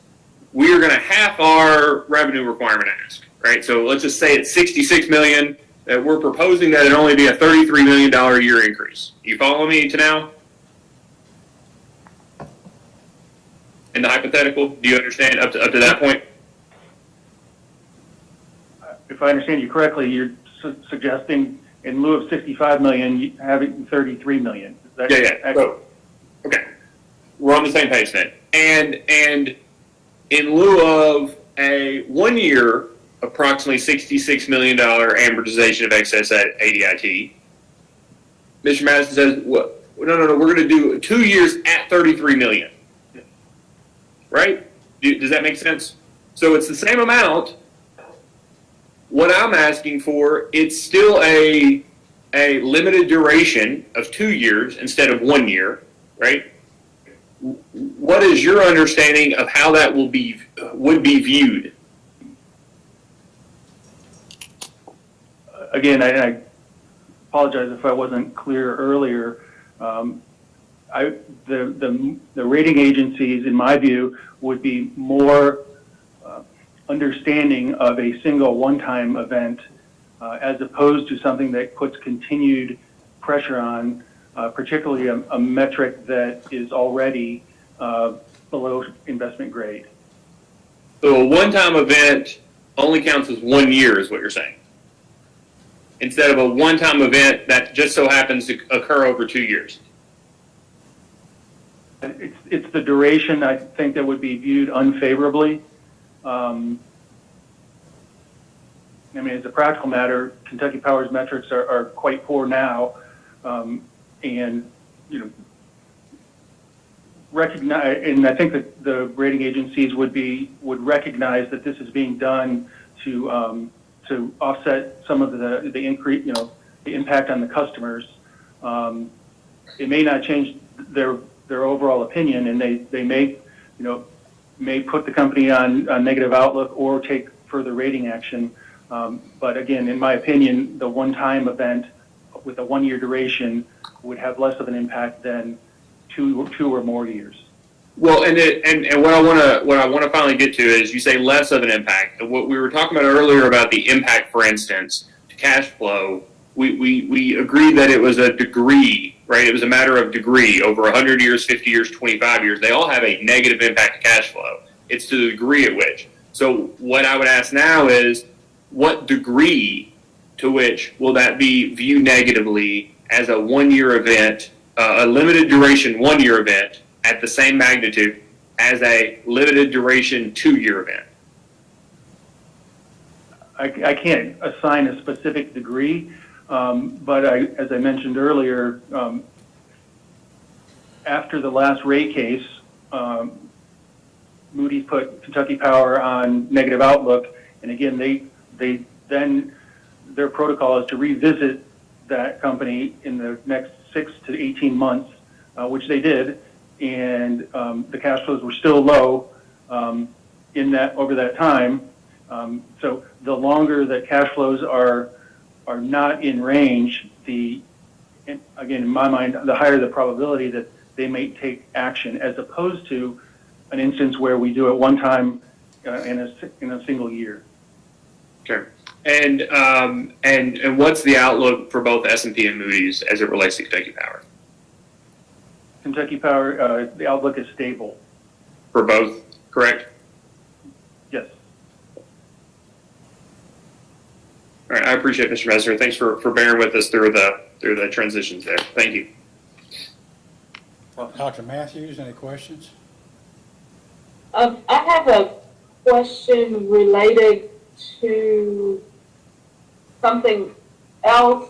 we are going to half our revenue requirement ask, right? So let's just say it's $66 million. That we're proposing that it only be a $33 million a year increase. You follow me to now? In the hypothetical, do you understand up to that point? If I understand you correctly, you're suggesting in lieu of $65 million, you have it in $33 million. Is that Yeah. So, okay, we're on the same page then. And in lieu of a 1 year approximately $66 million amortization of excess at ADIT. Mr. Madison says, what? No, we're going to do 2 years at $33 million. Right? Does that make sense? So it's the same amount. What I'm asking for, it's still a limited duration of 2 years instead of 1 year, right? What is your understanding of how that would be viewed? Again, I apologize if I wasn't clear earlier. The rating agencies, in my view, would be more understanding of a single one-time event as opposed to something that puts continued pressure on, particularly a metric that is already below investment grade. So a one-time event only counts as 1 year is what you're saying, instead of a one-time event that just so happens to occur over 2 years. It's the duration, I think, that would be viewed unfavorably. I mean, as a practical matter, Kentucky Power's metrics are quite poor now, and recognize. And I think that the rating agencies would recognize that this is being done to offset some of the increase, the impact on the customers. It may not change their overall opinion, and they may put the company on negative outlook or take further rating action. But again, in my opinion, the one-time event with a 1 year duration would have less of an impact than two or more years. Well, and what I want to finally get to is you say less of an impact. What we were talking about earlier about the impact, for instance, to cash flow, we agreed that it was a degree, right? It was a matter of degree over 100 years, 50 years, 25 years. They all have a negative impact to cash flow. It's to the degree at which. So what I would ask now is, what degree to which will that be viewed negatively as a 1 year event, a limited duration 1 year event at the same magnitude as a limited duration 2 year event? I can't assign a specific degree, but as I mentioned earlier, after the last rate case, Moody's put Kentucky Power on negative outlook, and again, then their protocol is to revisit that company in the next 6 to 18 months, which they did, and the cash flows were still low over that time. So the longer that cash flows are not in range, again, in my mind, the higher the probability that they may take action, as opposed to an instance where we do it one time in a single year. Sure. And what's the outlook for both S&P and Moody's as it relates to Kentucky Power? Kentucky Power, the outlook is stable. For both, correct? Yes. All right, I appreciate it, Mr. Messer. Thanks for bearing with us through the transitions there. Thank you. Dr. Matthews, any questions? I have a question related to something else.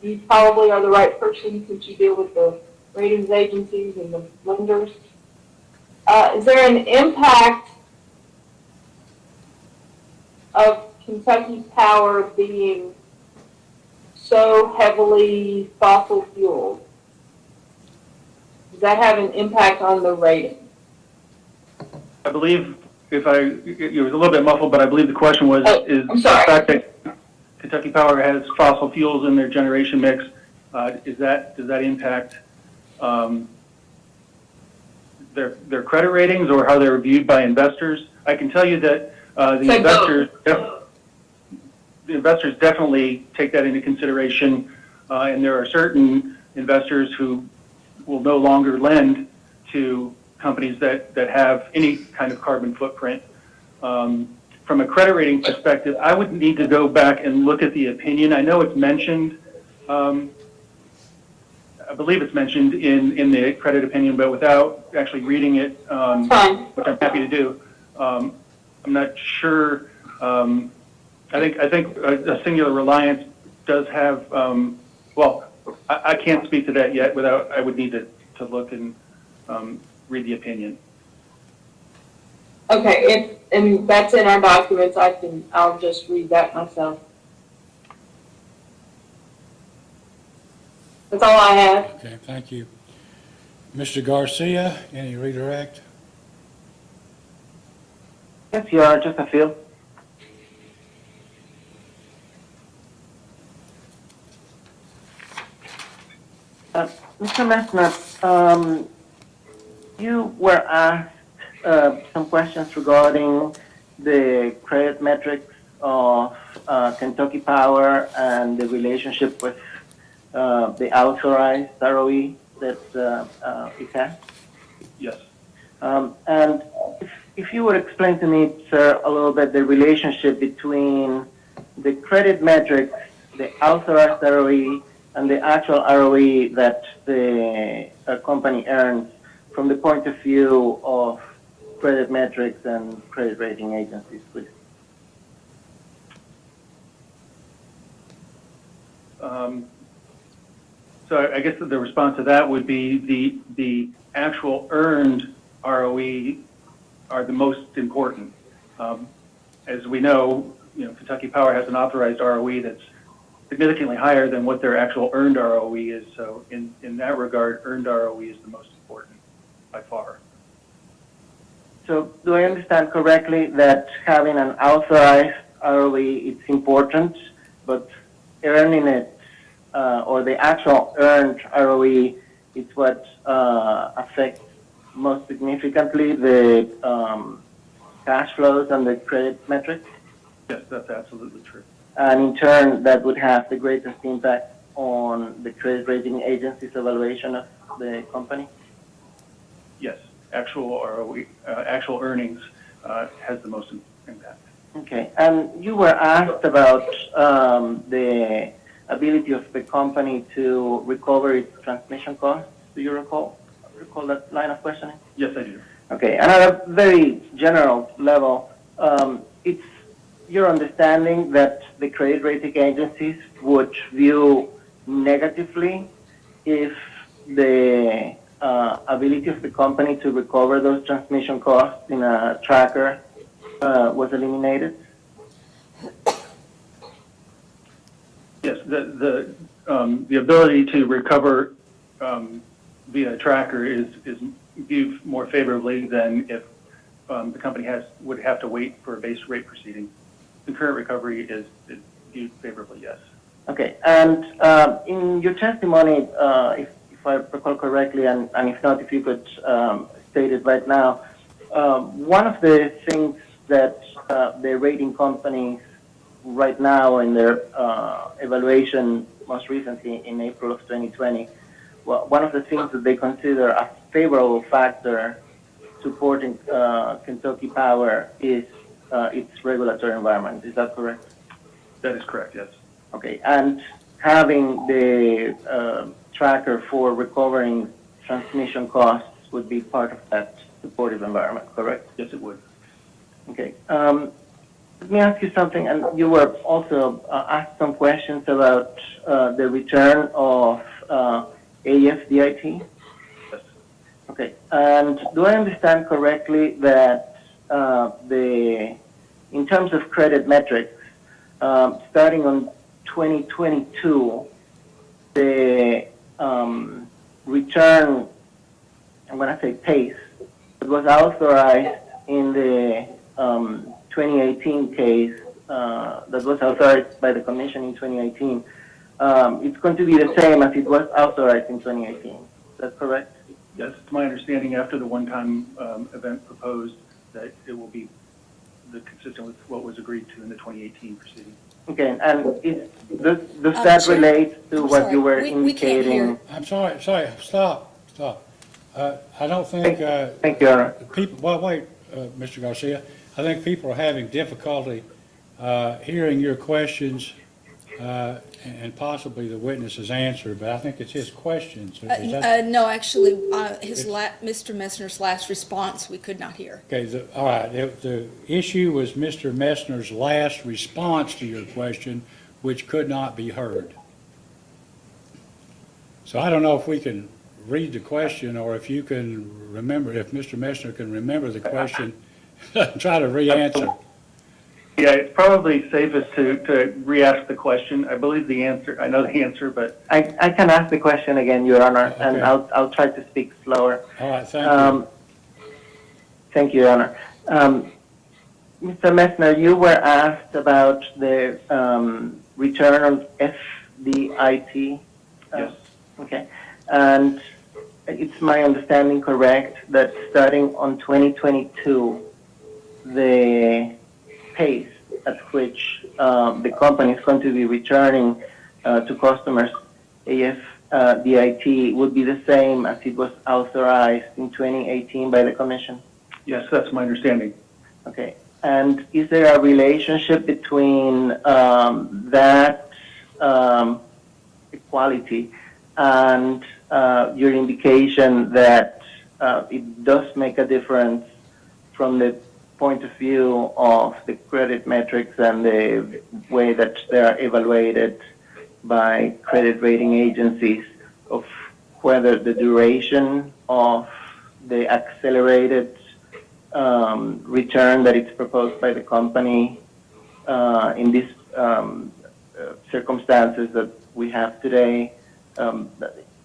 You probably are the right person since you deal with the ratings agencies and the lenders. Is there an impact of Kentucky Power being so heavily fossil fueled? Does that have an impact on the rating? I believe, it was a little bit muffled, but I believe the question was, is the fact that Kentucky Power has fossil fuels in their generation mix, does that impact their credit ratings or how they're viewed by investors? I can tell you that the investors definitely take that into consideration, and there are certain investors who will no longer lend to companies that have any kind of carbon footprint. From a credit rating perspective, I would need to go back and look at the opinion. I know it's mentioned, I believe it's mentioned in the credit opinion, but without actually reading it, which I'm happy to do, I'm not sure I think a Singular Reliance does have, well, I can't speak to that yet without, I would need to look and read the opinion. Okay, and that's in our documents, I'll just read that myself. That's all I have. Okay, thank you. Mr. Garcia, any redirect? Yes, Your Honor, just a few. Mr. Messner, you were asked some questions regarding the credit metrics of Kentucky Power and the relationship with the authorized ROE that it has. Yes. And if you would explain to me, sir, a little bit the relationship between the credit metrics, the authorized ROE, and the actual ROE that the company earns from the point of view of credit metrics and credit rating agencies, please. So I guess the response to that would be the actual earned ROE are the most important. As we know, Kentucky Power has an authorized ROE that's significantly higher than what their actual earned ROE is. So in that regard, earned ROE is the most important by far. So do I understand correctly that having an authorized ROE is important, but earning it or the actual earned ROE is what affects most significantly the cash flows and the credit metrics? Yes, that's absolutely true. And in turn, that would have the greatest impact on the credit rating agency's evaluation of the company? Yes, actual ROE, actual earnings has the most impact. Okay, and you were asked about the ability of the company to recover its transmission costs. Do you recall that line of questioning? Yes, I do. Okay, and at a very general level, it's your understanding that the credit rating agencies would view negatively if the ability of the company to recover those transmission costs in a tracker was eliminated? Yes, the ability to recover via a tracker is viewed more favorably than if the company would have to wait for a base rate proceeding. The current recovery is viewed favorably, yes. Okay, and in your testimony, if I recall correctly, and if not, if you could state it right now, one of the things that the rating companies right now in their evaluation, most recently in April of 2020, well, one of the things that they consider a favorable factor supporting Kentucky Power is its regulatory environment. Is that correct? That is correct, yes. Okay, and having the tracker for recovering transmission costs would be part of that supportive environment, correct? Yes, it would. Okay. Let me ask you something, and you were also asked some questions about the return of AFDIT. Yes. Okay, and do I understand correctly that in terms of credit metrics, starting on 2022, the return, I'm going to say pace, that was authorized in the 2018 case, that was authorized by the Commission in 2018, it's going to be the same as it was authorized in 2018. Is that correct? Yes, it's my understanding after the one-time event proposed that it will be consistent with what was agreed to in the 2018 proceeding. Okay, and does that relate to what you were we can't indicating? hear. I'm sorry, stop. I don't think, Thank you, Your Honor. people, well, wait, Mr. Garcia, I think people are having difficulty hearing your questions and possibly the witness's answer, but I think it's his question. So is that, No, actually, Mr. Messner's last response, we could not hear. okay, all right. The issue was Mr. Messner's last response to your question, which could not be heard. So I don't know if we can read the question, or if you can remember, if Mr. Messner can remember the question, try to re-answer. Yeah, it's probably safest to re-ask the question. I believe the answer, I know the answer, but I can ask the question again, Your Honor, and Okay. I'll try to speak slower. All right, thank you. Thank you, Your Honor. Mr. Messner, you were asked about the return on FDIT. yes. Okay. And it's my understanding correct that starting on 2022, the pace at which the company is going to be returning to customers AFDIT would be the same as it was authorized in 2018 by the Commission? Yes, that's my understanding. Okay. And is there a relationship between that equality and your indication that it does make a difference from the point of view of the credit metrics and the way that they are evaluated by credit rating agencies, of whether the duration of the accelerated return that is proposed by the company in these circumstances that we have today,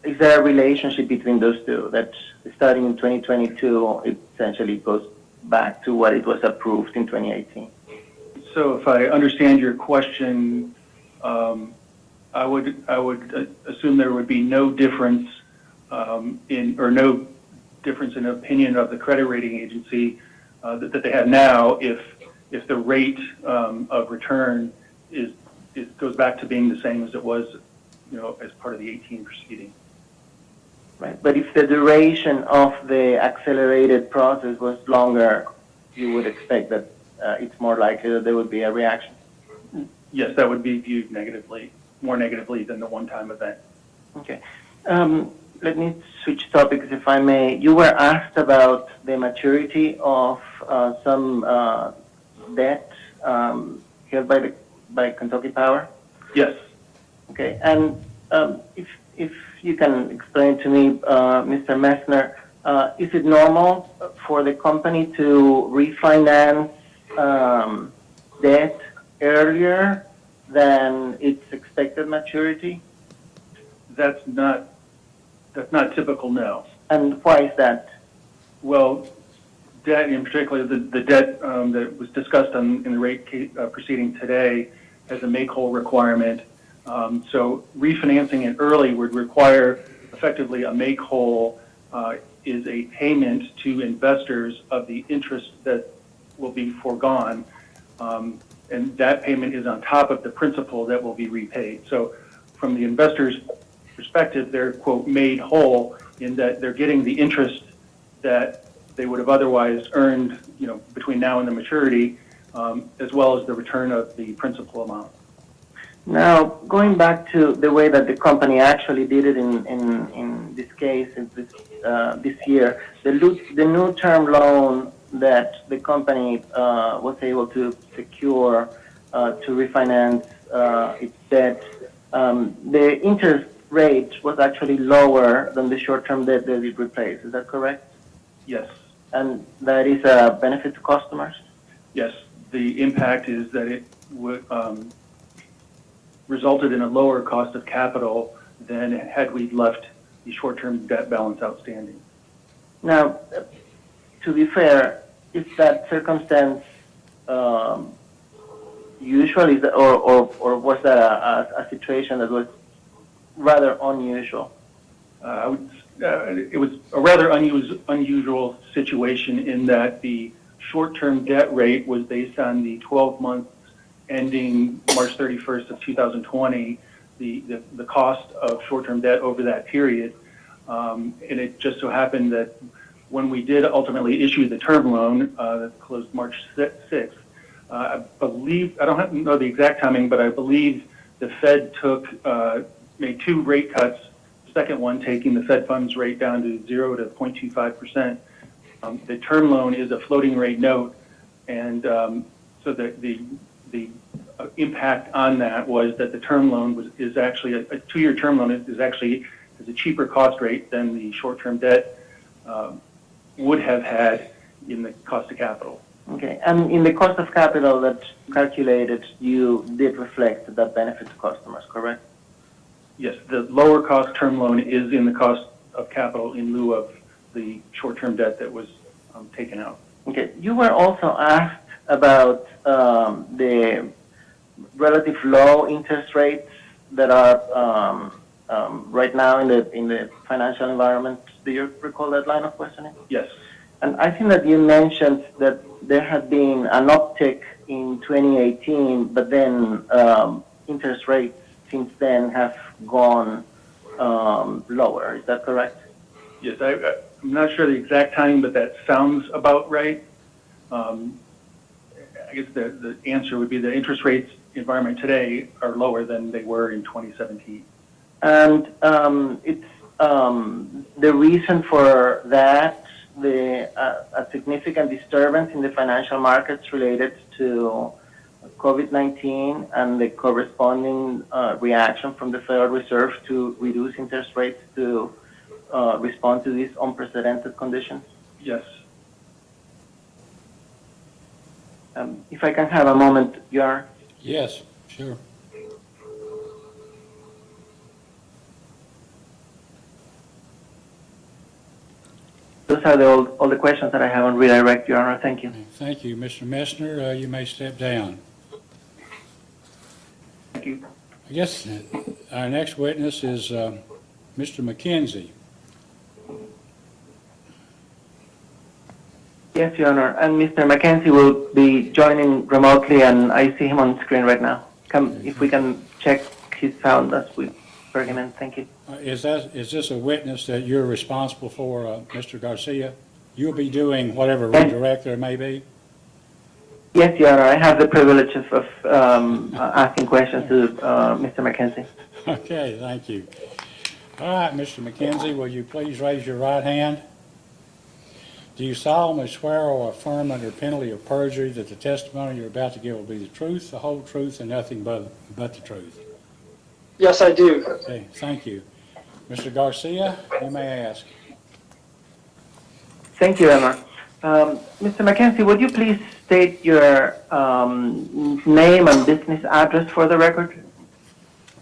is there a relationship between those two, that starting in 2022, it essentially goes back to what it was approved in 2018? So if I understand your question, I would assume there would be no difference no difference in opinion of the credit rating agency that they have now if the rate of return goes back to being the same as it was, as part of the 18 proceeding. Right. But if the duration of the accelerated process was longer, you would expect that it's more likely that there would be a reaction. Yes, that would be viewed more negatively than the one-time event. Okay. Let me switch topics, if I may. You were asked about the maturity of some debt held by Kentucky Power. Yes. Okay. And if you can explain to me, Mr. Messner, is it normal for the company to refinance debt earlier than its expected maturity? That's not typical, no. And why is that? Well, debt, in particular, the debt that was discussed in the rate case, proceeding today has a make-whole requirement. So refinancing it early would require effectively a make-whole is a payment to investors of the interest that will be foregone. And that payment is on top of the principal that will be repaid. So from the investor's perspective, they're, quote, made whole in that they're getting the interest that they would have otherwise earned, between now and the maturity, as well as the return of the principal amount. Now, going back to the way that the company actually did it in this case, this year, the new term loan that the company was able to secure to refinance its debt, the interest rate was actually lower than the short-term debt that it replaced. Is that correct? Yes. And that is a benefit to customers? Yes. The impact is that it would resulted in a lower cost of capital than had we left the short-term debt balance outstanding. Now, to be fair, is that circumstance usual, or was that a situation that was rather unusual? It was a rather unusual situation in that the short-term debt rate was based on the 12 months ending March 31st of 2020, the cost of short-term debt over that period. And it just so happened that when we did ultimately issue the term loan that closed March 6th, I believe, I don't know the exact timing, but I believe the Fed made 2 rate cuts, second one taking the Fed funds rate down to 0 to 0.25%. The term loan is a floating rate note, and so the impact on that was that the term loan is actually a 2-year term loan is actually has a cheaper cost rate than the short-term debt would have had in the cost of capital. Okay, and in the cost of capital that's calculated, you did reflect that benefit to customers, correct? Yes, the lower cost term loan is in the cost of capital in lieu of the short-term debt that was taken out. Okay, you were also asked about the relative low interest rates that are right now in the financial environment. Do you recall that line of questioning? Yes. And I think that you mentioned that there had been an uptick in 2018, but then interest rates since then have gone lower. Is that correct? Yes, I'm not sure the exact timing, but that sounds about right. I guess the answer would be the interest rates environment today are lower than they were in 2017. And it's the reason for that, a significant disturbance in the financial markets related to COVID-19 and the corresponding reaction from the Federal Reserve to reduce interest rates to respond to these unprecedented conditions? Yes. If I can have a moment, Yar. Yes, sure. Those are all the questions that I have on redirect, Your Honor. Thank you. Thank you. Mr. Messner, you may step down. Thank you. I guess our next witness is Mr. McKenzie. Yes, Your Honor. And Mr. McKenzie will be joining remotely, and I see him on screen right now. If we can check his sound as we bring him in. Thank you. Is this a witness that you're responsible for, Mr. Garcia? You'll be doing whatever redirect there may be? Yes, Your Honor. I have the privilege of asking questions to Mr. McKenzie. Okay, thank you. All right, Mr. McKenzie, will you please raise your right hand? Do you solemnly swear or affirm under penalty of perjury that the testimony you're about to give will be the truth, the whole truth, and nothing but the truth? Yes, I do. Okay, thank you. Mr. Garcia, you may ask. Thank you, Emma. Mr. McKenzie, would you please state your name and business address for the record?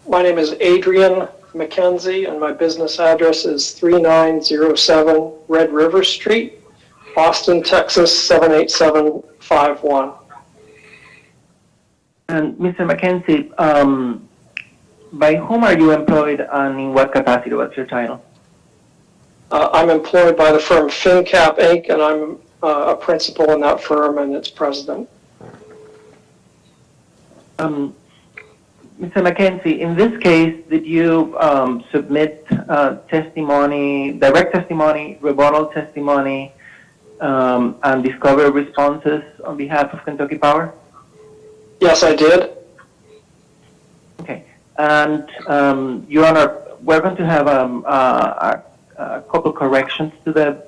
My name is Adrian McKenzie, and my business address is 3907 Red River Street, Austin, Texas 78751. And Mr. McKenzie, by whom are you employed and in what capacity? What's your title? I'm employed by the firm FinCap Inc., and I'm a principal in that firm and its president. Mr. McKenzie, in this case, did you submit testimony, direct testimony, rebuttal testimony, and discovery responses on behalf of Kentucky Power? Yes, I did. Okay. And, Your Honor, we're going to have a couple corrections to the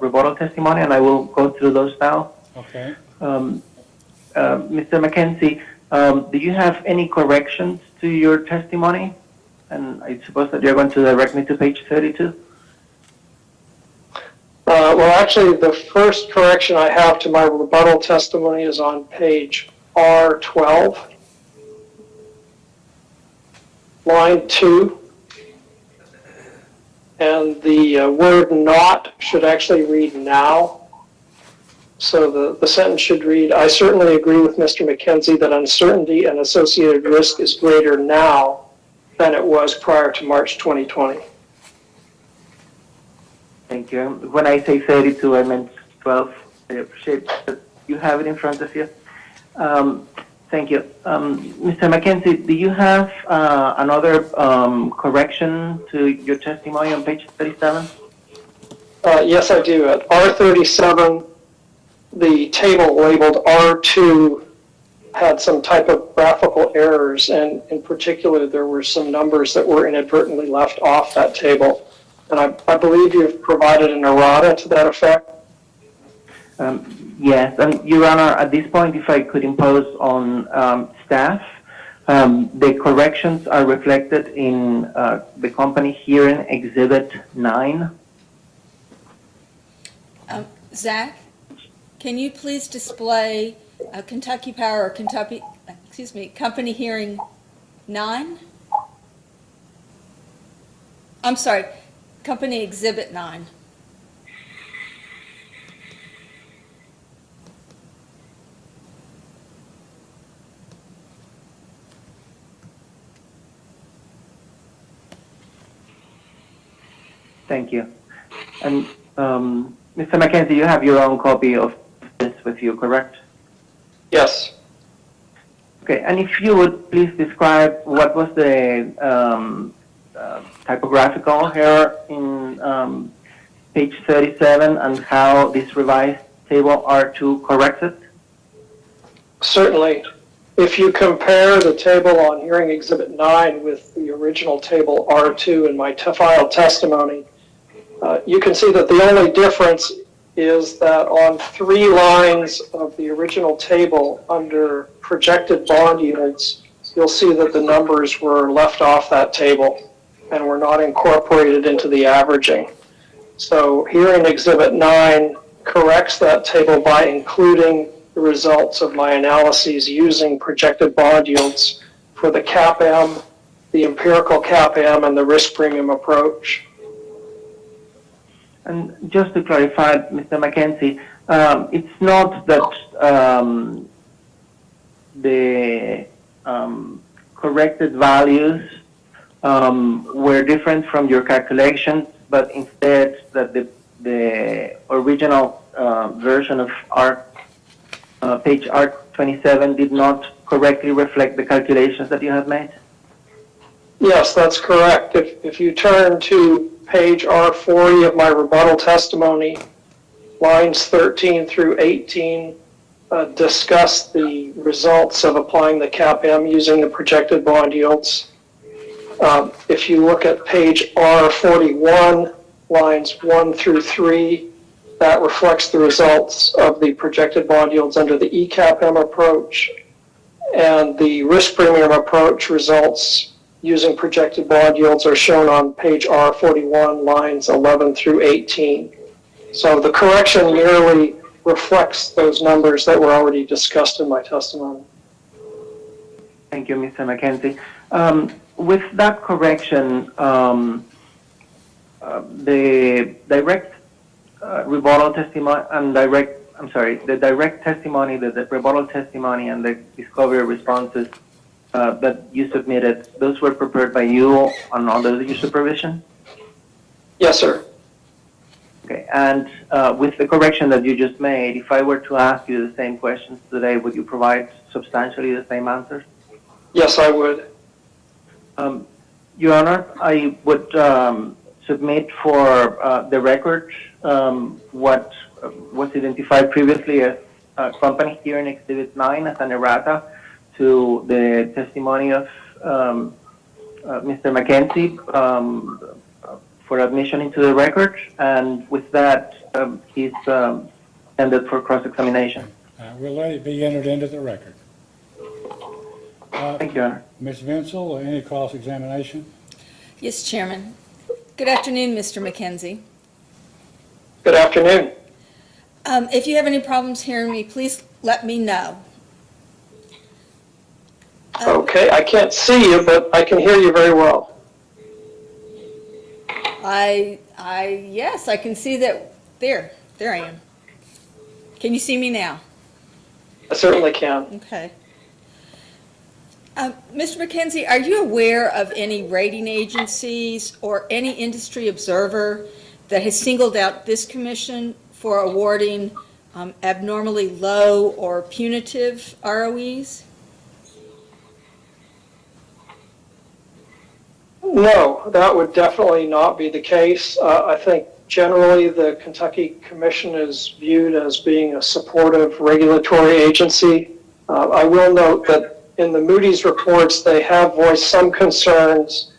rebuttal testimony, and I will go through those now. Okay. Mr. McKenzie, do you have any corrections to your testimony? And I suppose that you're going to direct me to page 32? Well, actually, the first correction I have to my rebuttal testimony is on page R12, line 2. And the word not should actually read now. So the sentence should read, I certainly agree with Mr. McKenzie that uncertainty and associated risk is greater now than it was prior to March 2020. Thank you. When I say 32, I meant 12. I appreciate that you have it in front of you. Thank you. Mr. McKenzie, do you have another correction to your testimony on page 37? Yes, I do. At R37, the table labeled R2 had some typographical errors, and in particular, there were some numbers that were inadvertently left off that table. And I believe you've provided an errata to that effect. Yes, and Your Honor, at this point, if I could impose on staff, the corrections are reflected in the company hearing Exhibit 9. Zach, can you please display Kentucky Power or Company Hearing 9? I'm sorry, Company Exhibit 9. Thank you. And Mr. McKenzie, you have your own copy of this with you, correct? Yes. Okay, and if you would please describe what was the typographical error in page 37 and how this revised table R2 corrects it? Certainly. If you compare the table on Hearing Exhibit 9 with the original table R2 in my filed testimony, you can see that the only difference is that on 3 lines of the original table under projected bond yields, you'll see that the numbers were left off that table and were not incorporated into the averaging. So Hearing Exhibit 9 corrects that table by including the results of my analyses using projected bond yields for the CAPM, the empirical CAPM, and the risk premium approach. And just to clarify, Mr. McKenzie, it's not that the corrected values were different from your calculations, but instead that the original version of page R27 did not correctly reflect the calculations that you have made? Yes, that's correct. If you turn to page R40 of my rebuttal testimony, lines 13 through 18 discuss the results of applying the CAPM using the projected bond yields. If you look at page R41, lines 1 through 3, that reflects the results of the projected bond yields under the eCAPM approach, and the risk premium approach results using projected bond yields are shown on page R41, lines 11 through 18. So the correction merely reflects those numbers that were already discussed in my testimony. Thank you, Mr. McKenzie. With that correction, the direct rebuttal testimony and the direct testimony, the rebuttal testimony and the discovery responses that you submitted, those were prepared by you and under your supervision? Yes, sir. Okay, and with the correction that you just made, if I were to ask you the same questions today, would you provide substantially the same answers? Yes, I would. Your Honor, I would submit for the record what was identified previously as company hearing Exhibit 9 as an errata to the testimony of Mr. McKenzie for admission into the record, and with that, he's ended for cross-examination. We'll let it be entered into the record. Thank you, Your Honor. Ms. Vinsel, any cross-examination? Yes, Chairman. Good afternoon, Mr. McKenzie. Good afternoon. If you have any problems hearing me, please let me know. Okay, I can't see you, but I can hear you very well. Yes, I can see that. There I am. Can you see me now? I certainly can. Okay. Mr. McKenzie, are you aware of any rating agencies or any industry observer that has singled out this commission for awarding abnormally low or punitive ROEs? No, that would definitely not be the case. I think generally the Kentucky Commission is viewed as being a supportive regulatory agency, I will note that in the Moody's reports, they have voiced some concerns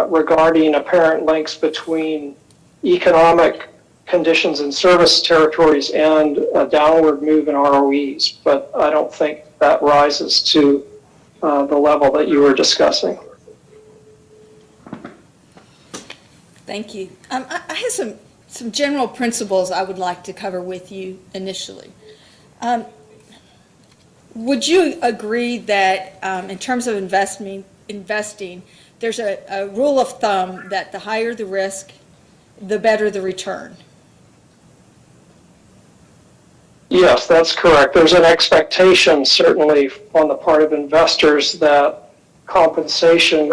regarding apparent links between economic conditions in service territories and a downward move in ROEs, but I don't think that rises to the level that you were discussing. Thank you. I have some general principles I would like to cover with you initially. Would you agree that in terms of investing, there's a rule of thumb that the higher the risk, the better the return? Yes, that's correct. There's an expectation, certainly, on the part of investors that compensation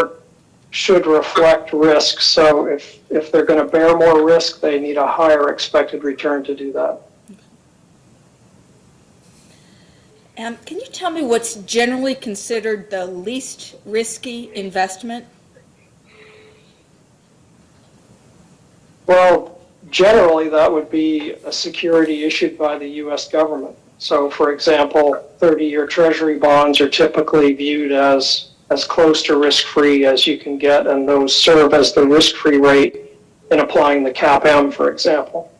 should reflect risk. So if they're going to bear more risk, they need a higher expected return to do that. Can you tell me what's generally considered the least risky investment? Well, generally, that would be a security issued by the U.S. government. So, for example, 30-year Treasury bonds are typically viewed as close to risk-free as you can get, and those serve as the risk-free rate in applying the CAPM, for example.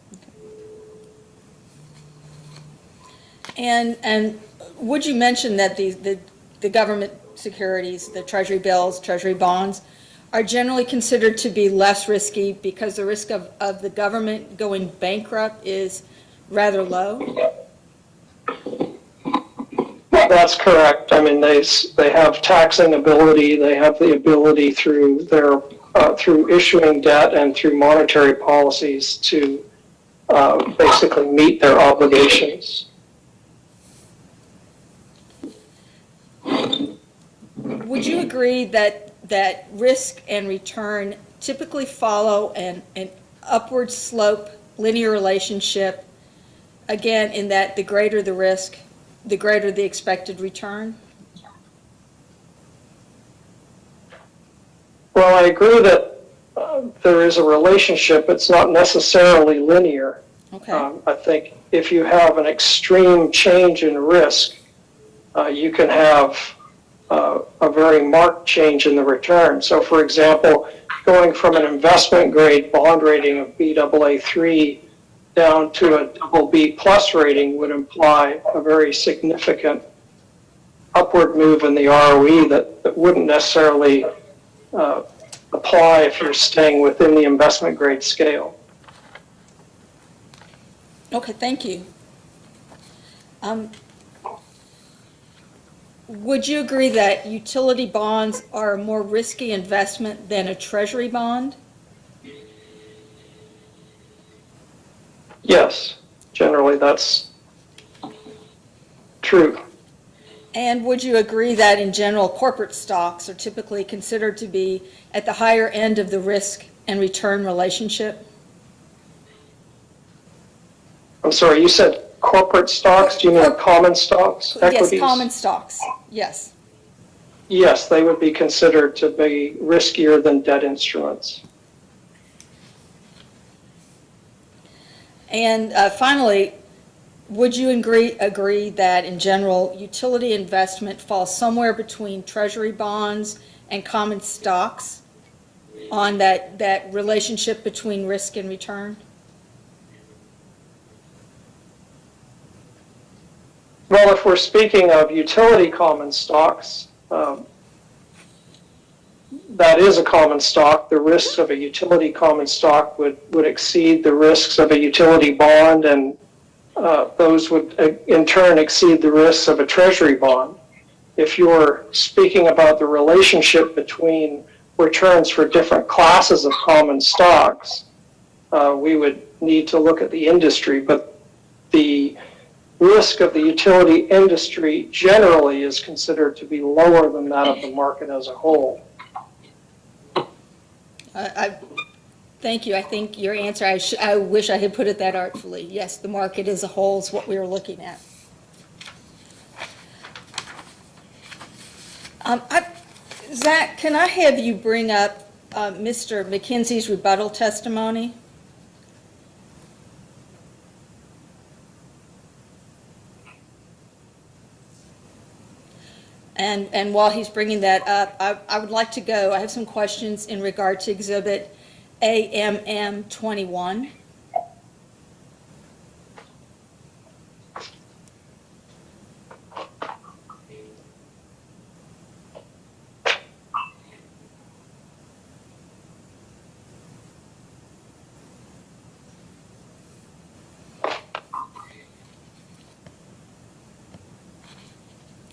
And would you mention that the government securities, the Treasury bills, Treasury bonds, are generally considered to be less risky because the risk of the government going bankrupt is rather low? That's correct. I mean, they have taxing ability. They have the ability through their through issuing debt and through monetary policies to basically meet their obligations. Would you agree that risk and return typically follow an upward slope linear relationship, again, in that the greater the risk, the greater the expected return? Well, I agree that there is a relationship. It's not necessarily linear. Okay. I think if you have an extreme change in risk, you can have a very marked change in the return. So, for example, going from an investment grade bond rating of Baa3 down to a double B plus rating would imply a very significant upward move in the ROE that wouldn't necessarily apply if you're staying within the investment grade scale. Okay, thank you. Would you agree that utility bonds are a more risky investment than a treasury bond? Yes, generally that's true. And would you agree that in general corporate stocks are typically considered to be at the higher end of the risk and return relationship? I'm sorry, you said corporate stocks? Do you mean common stocks? Equities? Yes, common stocks, yes. Yes, they would be considered to be riskier than debt instruments. And finally, would you agree that in general utility investment falls somewhere between treasury bonds and common stocks on that relationship between risk and return? Well, if we're speaking of utility common stocks, that is a common stock. The risks of a utility common stock would exceed the risks of a utility bond, and those would in turn exceed the risks of a treasury bond. If you're speaking about the relationship between returns for different classes of common stocks, we would need to look at the industry, but the risk of the utility industry generally is considered to be lower than that of the market as a whole. Thank you. I think your answer, I wish I had put it that artfully. Yes, the market as a whole is what we were looking at. Zach, can I have you bring up Mr. McKenzie's rebuttal testimony? And while he's bringing that up, I would like to go, I have some questions in regard to Exhibit AMM 21.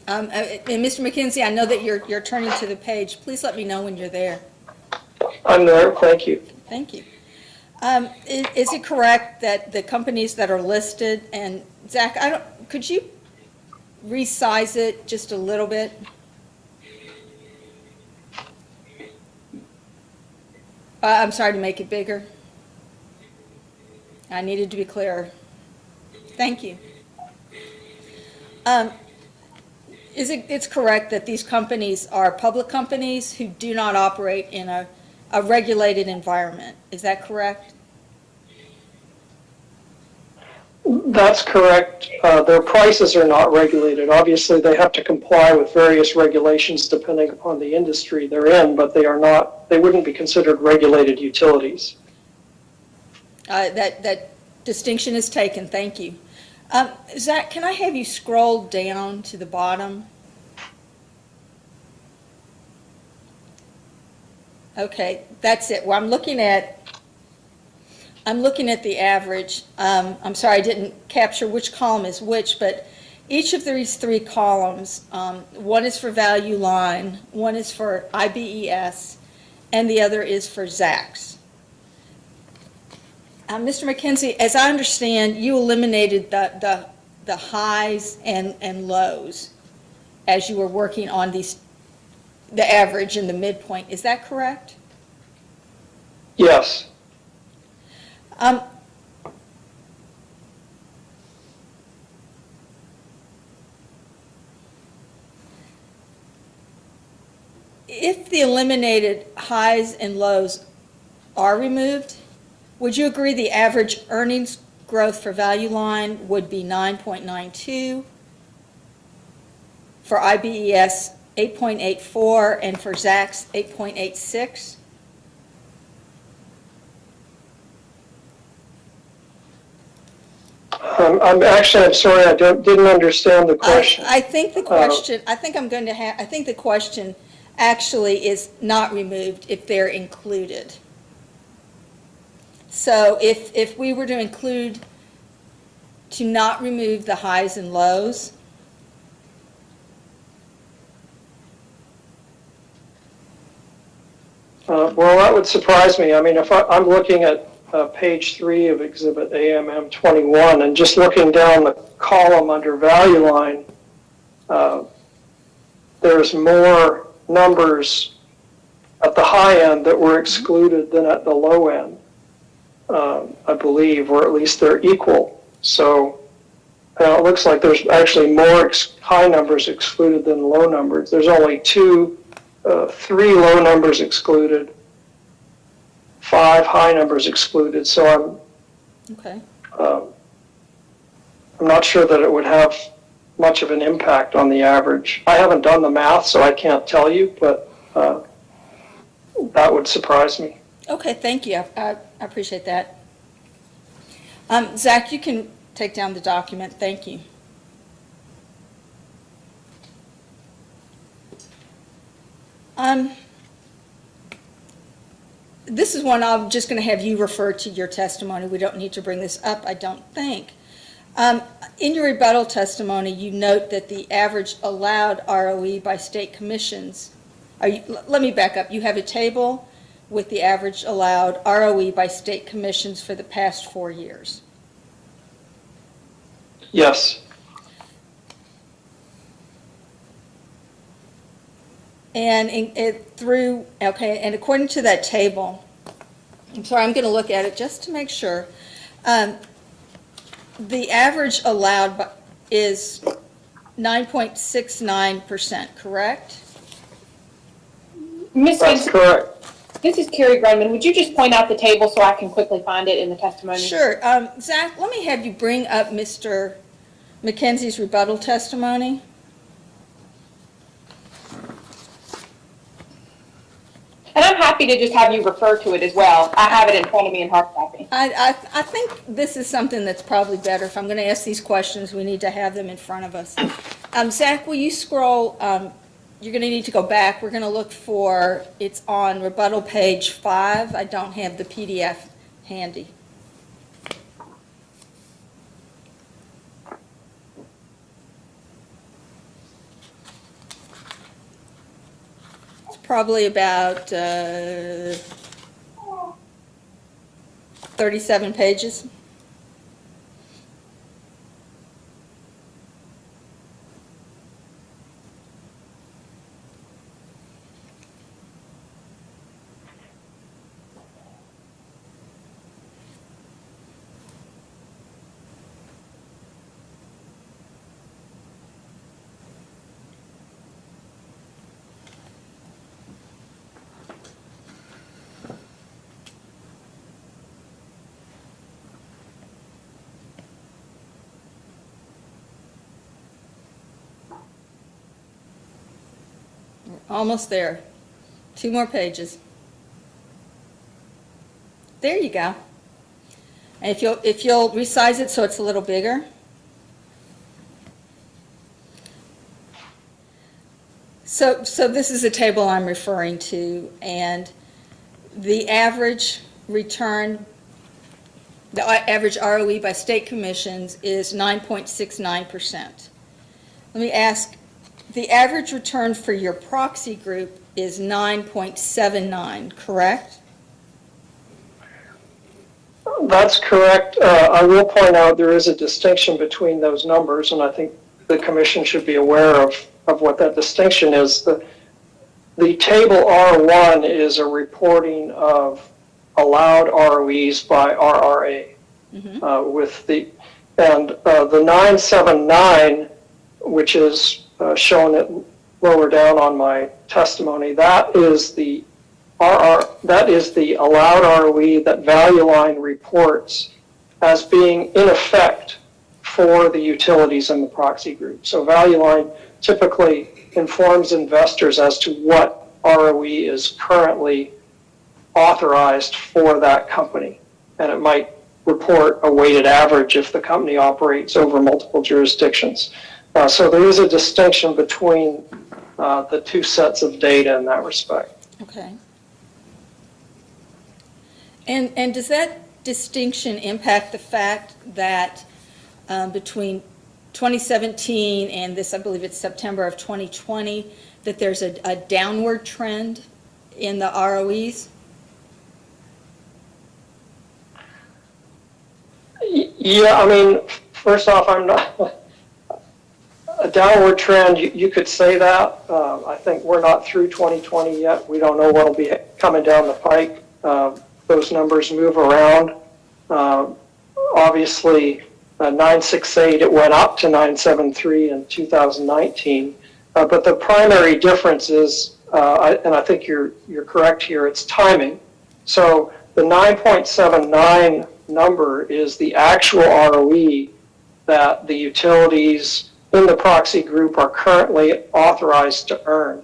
And Mr. McKenzie, I know that you're turning to the page. Please let me know when you're there. I'm there, thank you. Thank you. Is it correct that the companies that are listed, and Zach, could you resize it just a little bit? I'm sorry, to make it bigger. I needed to be clearer. Thank you. It's correct that these companies are public companies who do not operate in a regulated environment. Is that correct? That's correct. Their prices are not regulated. Obviously, they have to comply with various regulations depending upon the industry they're in, but they wouldn't be considered regulated utilities. That distinction is taken. Thank you. Zach, can I have you scroll down to the bottom? Okay, that's it. Well, I'm looking at the average. I'm sorry, I didn't capture which column is which, but each of these three columns, one is for value line, one is for IBES, and the other is for ZACs. Mr. McKenzie, as I understand, you eliminated the highs and lows as you were working on the average and the midpoint. Is that correct? Yes. If the eliminated highs and lows are removed, would you agree the average earnings growth for value line would be 9.92, for IBES 8.84, and for ZACs 8.86? I'm sorry, I didn't understand the question. I think the question, I think the question actually is not removed if they're included. So if we were to not remove the highs and lows, well, that would surprise me. I mean, if I'm looking at page 3 of Exhibit AMM 21 and just looking down the column under value line, there's more numbers at the high end that were excluded than at the low end, I believe, or at least they're equal. So it looks like there's actually more high numbers excluded than low numbers. There's only 3 low numbers excluded, 5 high numbers excluded. So I'm not sure that it would have much of an impact on the average. I haven't done the math, so I can't tell you, but that would surprise me. okay, thank you. I appreciate that. Zach, you can take down the document. Thank you. This is one I'm just going to have you refer to your testimony. We don't need to bring this up, I don't think. In your rebuttal testimony, you note that the average allowed ROE by state commissions, let me back up. You have a table with the average allowed ROE by state commissions for the past 4 years. Yes. And and according to that table, I'm sorry, I'm going to look at it just to make sure. The average allowed is 9.69%, correct? That's correct. This is Carrie Grunman. Would you just point out the table so I can quickly find it in the testimony? Sure. Zach, let me have you bring up Mr. McKenzie's rebuttal testimony. And I'm happy to just have you refer to it as well. I have it in front of me in hard copy. I think this is something that's probably better. If I'm going to ask these questions, we need to have them in front of us. Zach, will you scroll? You're going to need to go back. We're going to look for, it's on rebuttal page 5. I don't have the PDF handy. It's probably about 37 pages. Almost there. 2 more pages. There you go. And if you'll resize it so it's a little bigger. So this is the table I'm referring to, and the average return, the average ROE by state commissions is 9.69%. Let me ask, the average return for your proxy group is 9.79, correct? That's correct. I will point out there is a distinction between those numbers, and I think the commission should be aware of what that distinction is. The table R1 is a reporting of allowed ROEs by RRA. The 979, which is shown lower down on my testimony, that is the allowed ROE that Value Line reports as being in effect for the utilities in the proxy group. So Value Line typically informs investors as to what ROE is currently authorized for that company. And it might report a weighted average if the company operates over multiple jurisdictions. So there is a distinction between the 2 sets of data in that respect. Okay. And does that distinction impact the fact that between 2017 and this, I believe it's September of 2020, that there's a downward trend in the ROEs? Yeah, I mean, first off, I'm not a downward trend. You could say that. I think we're not through 2020 yet. We don't know what'll be coming down the pike. Those numbers move around. Obviously, 968, it went up to 973 in 2019. But the primary difference is, and I think you're correct here, it's timing. So the 9.79 number is the actual ROE that the utilities in the proxy group are currently authorized to earn.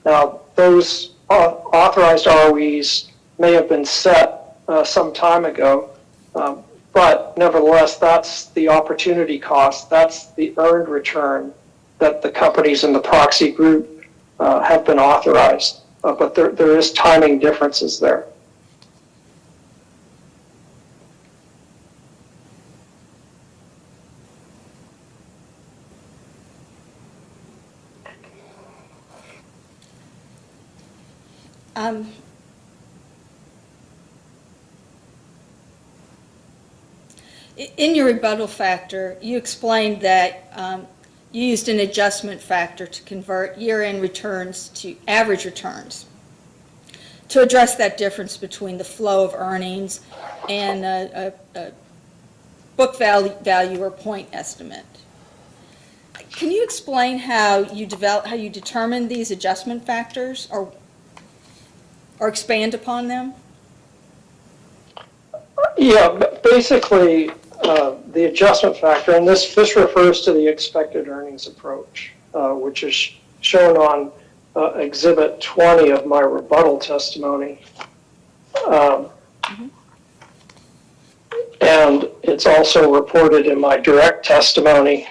Now, those authorized ROEs may have been set some time ago, but nevertheless, that's the opportunity cost, that's the earned return that the companies in the proxy group have been authorized. But there is timing differences there. In your rebuttal factor, you explained that you used an adjustment factor to convert year-end returns to average returns to address that difference between the flow of earnings and a book value or point estimate. Can you explain how you determine these adjustment factors or expand upon them? Yeah, basically, the adjustment factor, and this refers to the expected earnings approach, which is shown on Exhibit 20 of my rebuttal testimony. And it's also reported in my direct testimony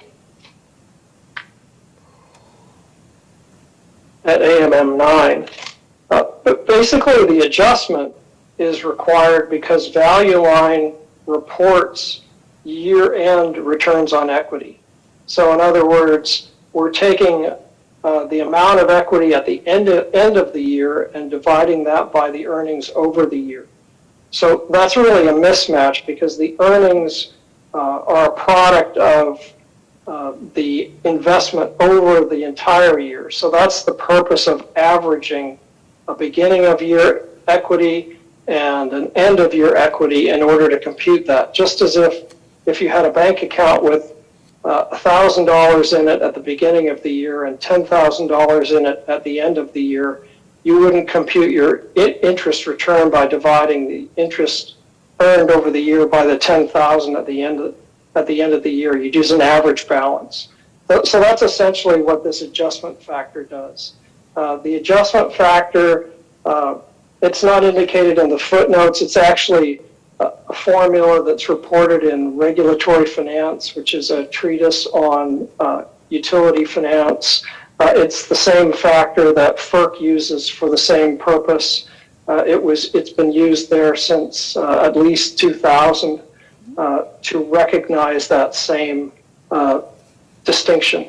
at AMM 9. But basically, the adjustment is required because Value Line reports year-end returns on equity. So in other words, we're taking the amount of equity at the end of the year and dividing that by the earnings over the year. So that's really a mismatch because the earnings are a product of the investment over the entire year. So that's the purpose of averaging a beginning of year equity and an end of year equity in order to compute that. Just as if you had a bank account with $1,000 in it at the beginning of the year and $10,000 in it at the end of the year, you wouldn't compute your interest return by dividing the interest earned over the year by the $10,000 at the end of the year. You'd use an average balance. So that's essentially what this adjustment factor does. The adjustment factor, it's not indicated in the footnotes. It's actually a formula that's reported in Regulatory Finance, which is a treatise on utility finance. It's the same factor that FERC uses for the same purpose. It's been used there since at least 2000 to recognize that same distinction.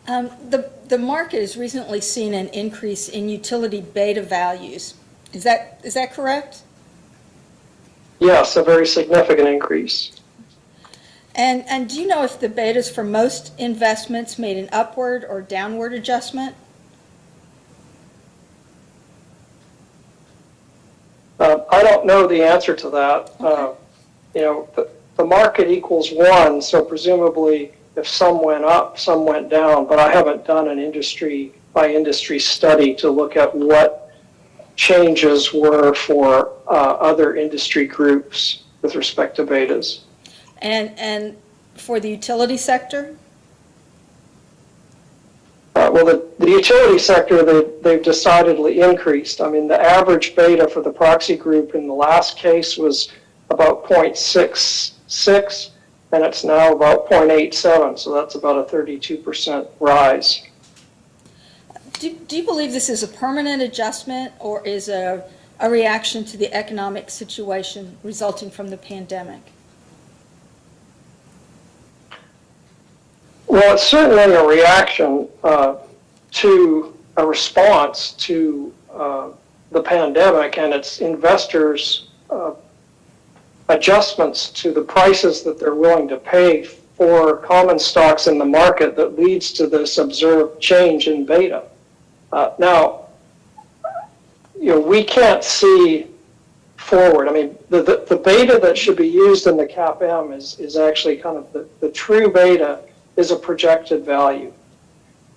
The market has recently seen an increase in utility beta values. Is that correct? Yes, a very significant increase. And do you know if the betas for most investments made an upward or downward adjustment? I don't know the answer to that. Okay. The market equals one, so presumably if some went up, some went down, but I haven't done an industry by industry study to look at what changes were for other industry groups with respect to betas. And for the utility sector? Well, the utility sector, they've decidedly increased. I mean, the average beta for the proxy group in the last case was about 0.66, and it's now about 0.87, so that's about a 32% rise. Do you believe this is a permanent adjustment or is a reaction to the economic situation resulting from the pandemic? Well, it's certainly a reaction to a response to the pandemic and its investors' adjustments to the prices that they're willing to pay for common stocks in the market that leads to this observed change in beta. Now, we can't see forward. I mean, the beta that should be used in the CAPM is actually kind of the true beta is a projected value.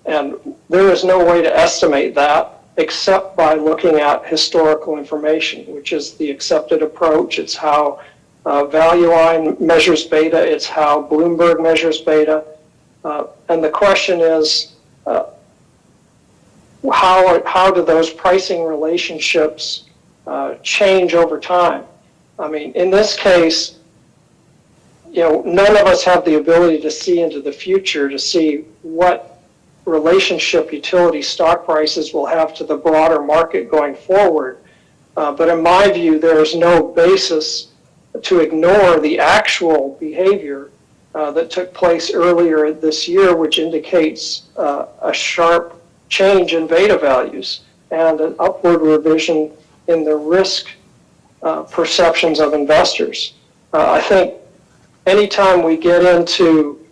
And there is no way to estimate that except by looking at historical information, which is the accepted approach. It's how Value Line measures beta. It's how Bloomberg measures beta. And the question is, how do those pricing relationships change over time? I mean, in this case, none of us have the ability to see into the future to see what relationship utility stock prices will have to the broader market going forward. But in my view, there is no basis to ignore the actual behavior that took place earlier this year, which indicates a sharp change in beta values and an upward revision in the risk perceptions of investors. I think anytime we get into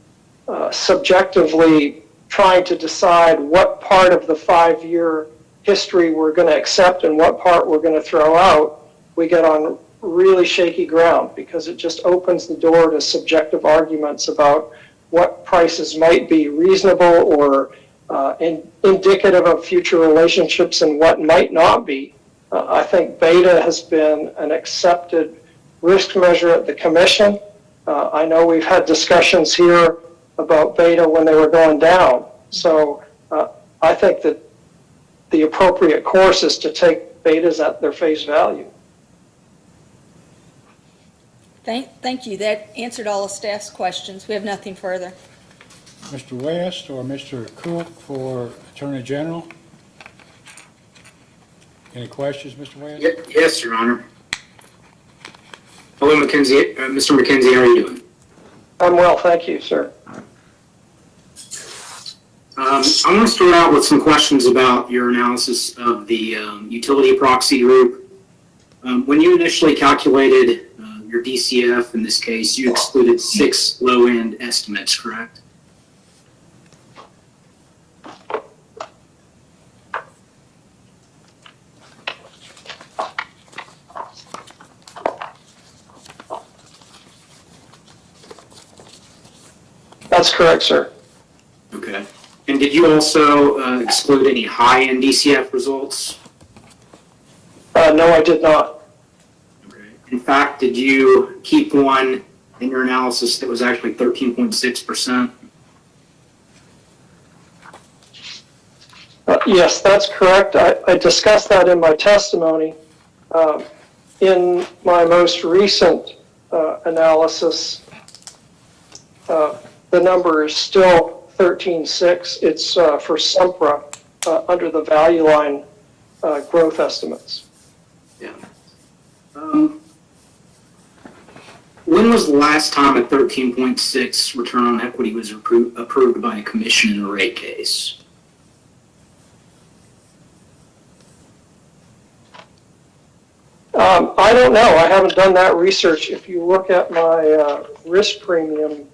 subjectively trying to decide what part of the 5-year history we're going to accept and what part we're going to throw out, we get on really shaky ground because it just opens the door to subjective arguments about what prices might be reasonable or indicative of future relationships and what might not be. I think beta has been an accepted risk measure at the Commission. I know we've had discussions here about beta when they were going down. So I think that the appropriate course is to take betas at their face value. Thank you. That answered all of staff's questions. We have nothing further. Mr. West or Mr. Cook for Attorney General? Any questions, Mr. West? Yes, Your Honor. Hello, McKenzie. Mr. McKenzie, how are you doing? I'm well, thank you, sir. I want to start out with some questions about your analysis of the utility proxy group. When you initially calculated your DCF, in this case, you excluded 6 low-end estimates, correct? That's correct, sir. Okay. And did you also exclude any high-end DCF results? No, I did not. In fact, did you keep one in your analysis that was actually 13.6%? Yes, that's correct. I discussed that in my testimony. In my most recent analysis, the number is still 13.6. It's for Sempra under the value line growth estimates. Yeah. When was the last time a 13.6 return on equity was approved by a commission in a rate case? I don't know. I haven't done that research. If you look at my risk premium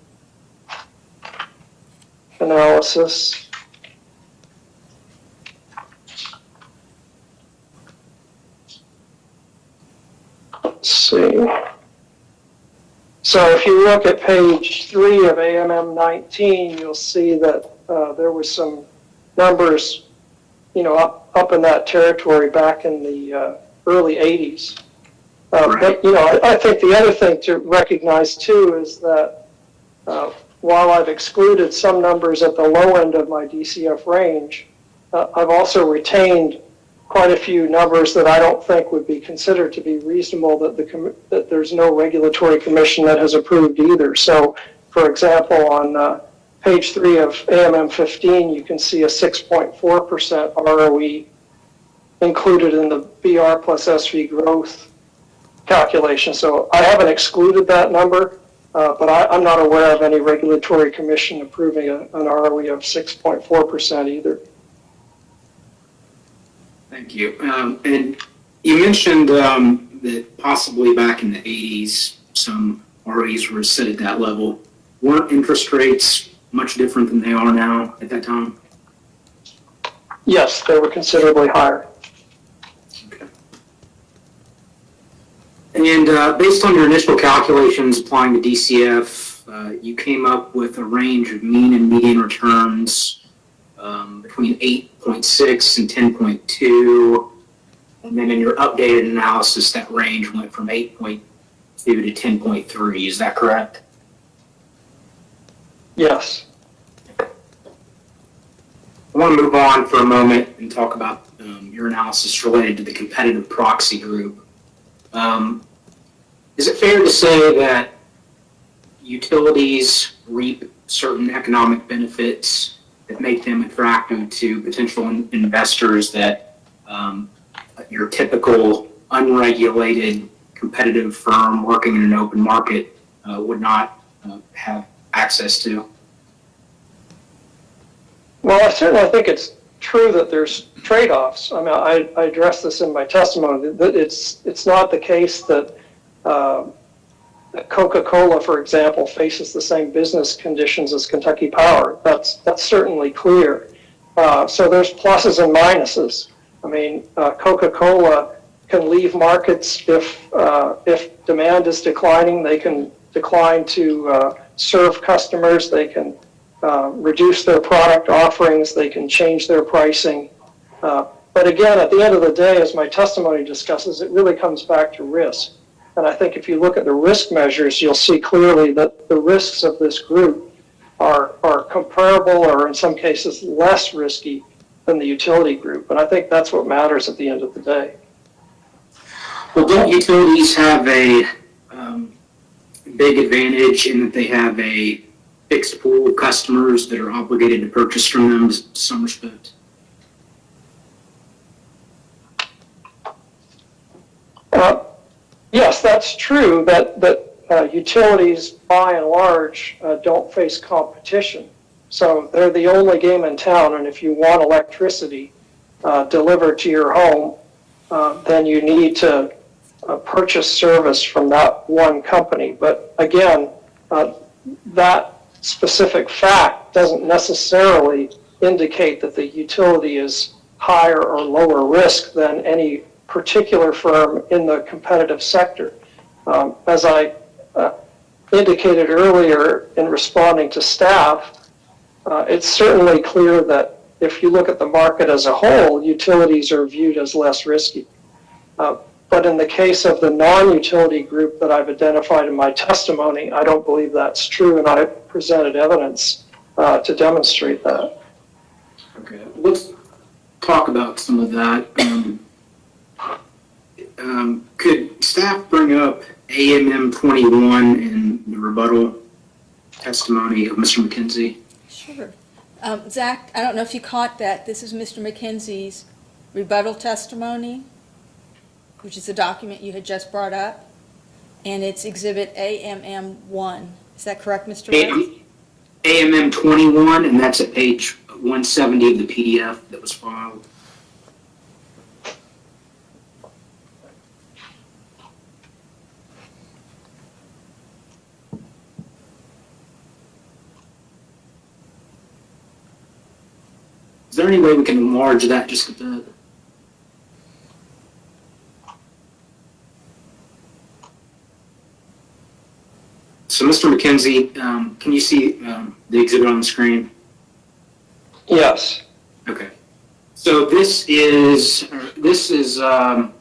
analysis, let's see. So if you look at page 3 of AMM 19, you'll see that there was some numbers, up in that territory back in the early 80s. But, I think the other thing to recognize too is that while I've excluded some numbers at the low end of my DCF range, I've also retained quite a few numbers that I don't think would be considered to be reasonable that there's no regulatory commission that has approved either. So, for example, on page 3 of AMM 15, you can see a 6.4% ROE included in the BR plus SV growth calculation. So I haven't excluded that number, but I'm not aware of any regulatory commission approving an ROE of 6.4% either. Thank you. And you mentioned that possibly back in the 80s, some ROEs were set at that level. Weren't interest rates much different than they are now at that time? Yes, they were considerably higher. Okay. And based on your initial calculations applying to DCF, you came up with a range of mean and median returns between 8.6 and 10.2. And then in your updated analysis, that range went from 8.2 to 10.3. Is that correct? Yes. I want to move on for a moment and talk about your analysis related to the competitive proxy group. Is it fair to say that utilities reap certain economic benefits that make them attractive to potential investors that your typical unregulated competitive firm working in an open market would not have access to? Well, I certainly think it's true that there's trade-offs. I mean, I addressed this in my testimony, that it's not the case that Coca-Cola, for example, faces the same business conditions as Kentucky Power. That's certainly clear. So there's pluses and minuses. I mean, Coca-Cola can leave markets if demand is declining. They can decline to serve customers. They can reduce their product offerings. They can change their pricing. But again, at the end of the day, as my testimony discusses, it really comes back to risk. And I think if you look at the risk measures, you'll see clearly that the risks of this group are comparable or in some cases less risky than the utility group. And I think that's what matters at the end of the day. Well, don't utilities have a big advantage in that they have a fixed pool of customers that are obligated to purchase from them to some respect? Yes, that's true, that utilities, by and large, don't face competition. So they're the only game in town, and if you want electricity delivered to your home, then you need to purchase service from that one company. But again, that specific fact doesn't necessarily indicate that the utility is higher or lower risk than any particular firm in the competitive sector. As I indicated earlier in responding to staff, it's certainly clear that if you look at the market as a whole, utilities are viewed as less risky. But in the case of the non-utility group that I've identified in my testimony, I don't believe that's true, and I presented evidence to demonstrate that. Okay, let's talk about some of that. Could staff bring up AMM 21 in the rebuttal testimony of Mr. McKenzie? Sure. Zach, I don't know if you caught that. This is Mr. McKenzie's rebuttal testimony, which is the document you had just brought up, and it's Exhibit AMM1. Is that correct, Mr. Wentz? AMM 21, and that's at page 170 of the PDF that was filed. Is there any way we can enlarge that just a bit? So, Mr. McKenzie, can you see the exhibit on the screen? Yes. Okay. So this is the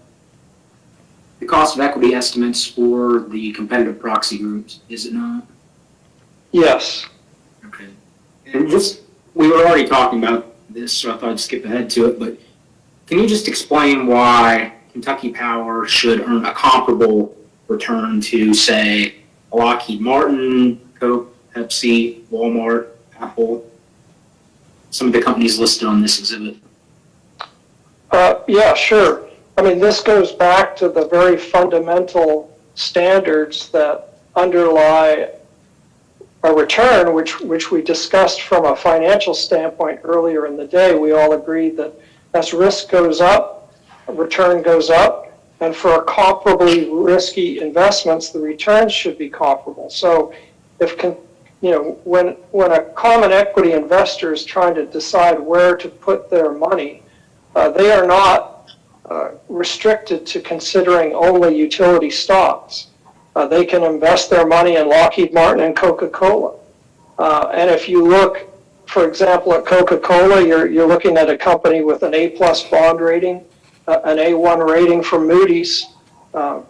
cost of equity estimates for the competitive proxy groups, is it not? Yes. Okay. And just, we were already talking about this, so I thought I'd skip ahead to it, but can you just explain why Kentucky Power should earn a comparable return to, say, Lockheed Martin, Coke, Pepsi, Walmart, Apple, some of the companies listed on this exhibit? Yeah, sure. I mean, this goes back to the very fundamental standards that underlie a return, which we discussed from a financial standpoint earlier in the day. We all agreed that as risk goes up, return goes up. And for comparably risky investments, the returns should be comparable. So if, when a common equity investor is trying to decide where to put their money, they are not restricted to considering only utility stocks. They can invest their money in Lockheed Martin and Coca-Cola. And if you look, for example, at Coca-Cola, you're looking at a company with an A+ bond rating, an A1 rating from Moody's, the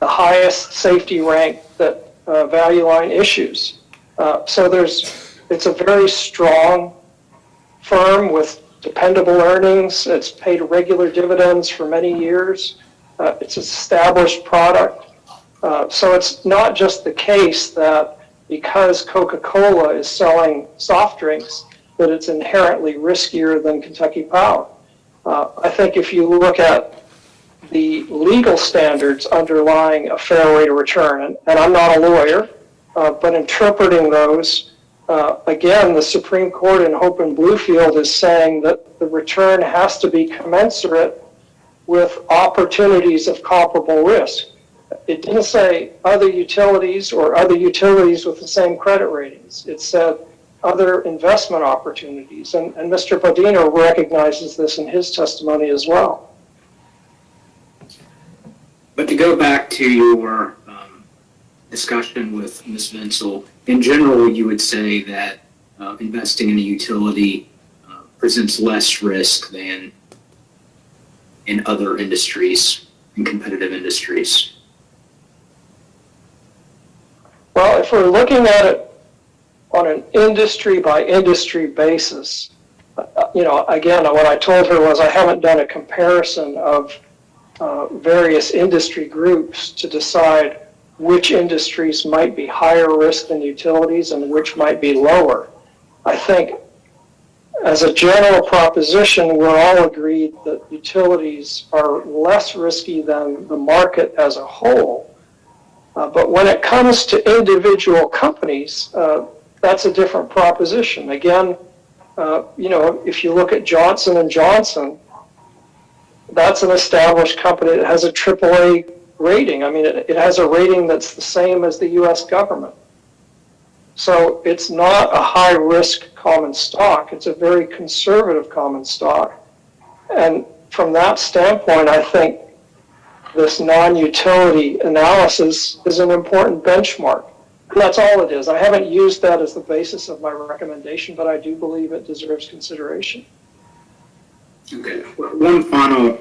highest safety rank that Value Line issues. So it's a very strong firm with dependable earnings. It's paid regular dividends for many years. It's an established product. So it's not just the case that because Coca-Cola is selling soft drinks, that it's inherently riskier than Kentucky Power. I think if you look at the legal standards underlying a fair rate of return, and I'm not a lawyer, but interpreting those, again, the Supreme Court in Hope and Bluefield is saying that the return has to be commensurate with opportunities of comparable risk. It didn't say other utilities or other utilities with the same credit ratings. It said other investment opportunities. And Mr. Bodino recognizes this in his testimony as well. But to go back to your discussion with Ms. Vinsel, in general, you would say that investing in a utility presents less risk than in other industries, in competitive industries. Well, if we're looking at it on an industry by industry basis. Again, what I told her was I haven't done a comparison of various industry groups to decide which industries might be higher risk than utilities and which might be lower. I think as a general proposition, we're all agreed that utilities are less risky than the market as a whole. But when it comes to individual companies, that's a different proposition. Again, if you look at Johnson & Johnson, that's an established company that has a AAA rating. I mean, it has a rating that's the same as the U.S. government. So it's not a high-risk common stock. It's a very conservative common stock. And from that standpoint, I think this non-utility analysis is an important benchmark. And that's all it is. I haven't used that as the basis of my recommendation, but I do believe it deserves consideration. Okay, one final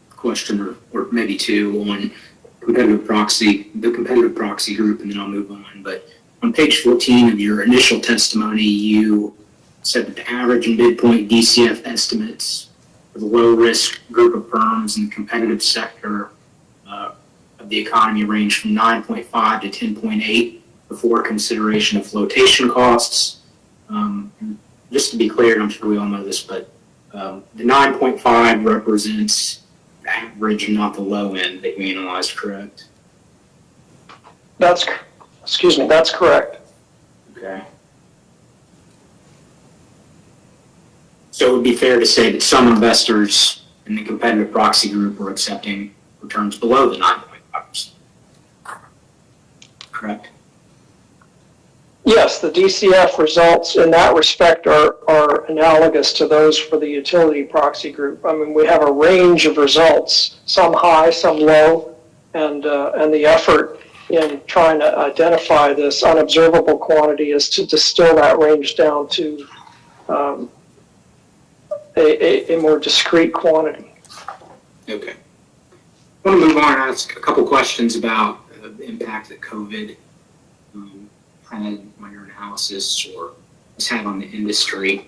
question, or maybe two, on competitive proxy, the competitive proxy group, and then I'll move on. But on page 14 of your initial testimony, you said that the average and midpoint DCF estimates for the low-risk group of firms in the competitive sector of the economy range from 9.5 to 10.8 before consideration of flotation costs. Just to be clear, and I'm sure we all know this, but the 9.5 represents the average and not the low end that you analyzed, correct? That's correct. Okay. So it would be fair to say that some investors in the competitive proxy group are accepting returns below the 9.5%. Correct? Yes, the DCF results in that respect are analogous to those for the utility proxy group. I mean, we have a range of results, some high, some low, and the effort in trying to identify this unobservable quantity is to distill that range down to a more discrete quantity. Okay. I want to move on and ask a couple questions about the impact that COVID had on your analysis or has had on the industry.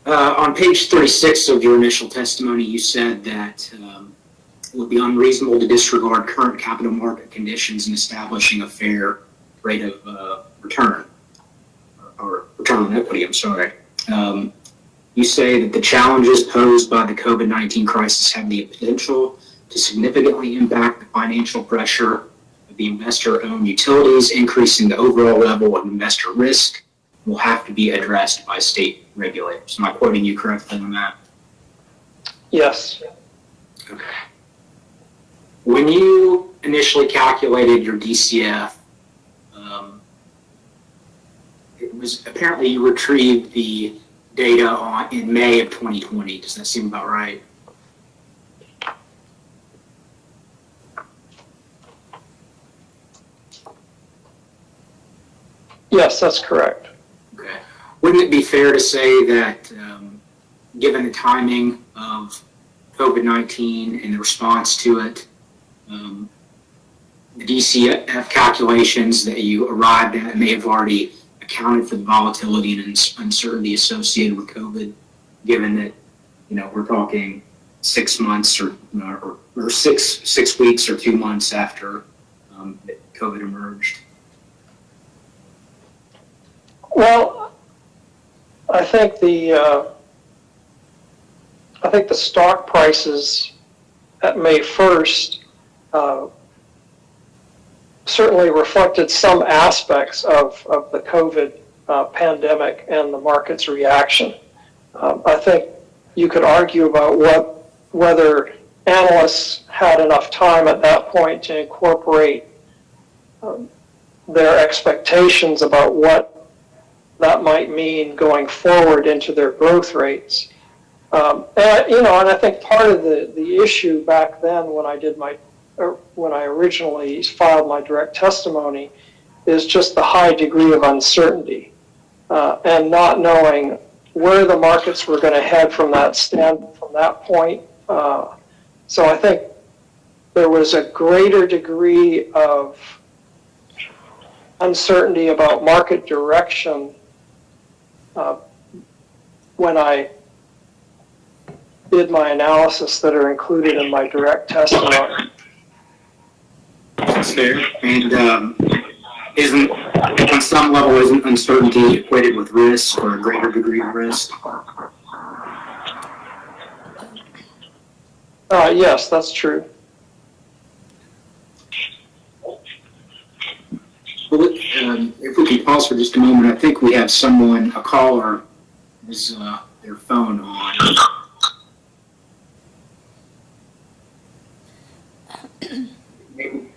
On page 36 of your initial testimony, you said that it would be unreasonable to disregard current capital market conditions in establishing a fair rate of return, or return on equity, I'm sorry. You say that the challenges posed by the COVID-19 crisis have the potential to significantly impact the financial pressure of the investor-owned utilities, increasing the overall level of investor risk, will have to be addressed by state regulators. Am I quoting you correctly on that? Yes. Okay. When you initially calculated your DCF, it was apparently you retrieved the data in May of 2020. Does that seem about right? Yes, that's correct. Okay. Wouldn't it be fair to say that, given the timing of COVID-19 and the response to it, the DCF calculations that you arrived at may have already accounted for the volatility and uncertainty associated with COVID, given that, we're talking 6 months or 6 weeks or 2 months after COVID emerged? Well, I think the stock prices at May 1st certainly reflected some aspects of the COVID pandemic and the market's reaction. I think you could argue about whether analysts had enough time at that point to incorporate their expectations about what that might mean going forward into their growth rates. And I think part of the issue back then when I originally filed my direct testimony is just the high degree of uncertainty and not knowing where the markets were going to head from that point. So I think there was a greater degree of uncertainty about market direction when I did my analysis that are included in my direct testimony. That's fair. And isn't, on some level, isn't uncertainty equated with risk or a greater degree of risk? Yes, that's true. Well, if we could pause for just a moment, I think we have someone, a caller, is their phone on. Maybe,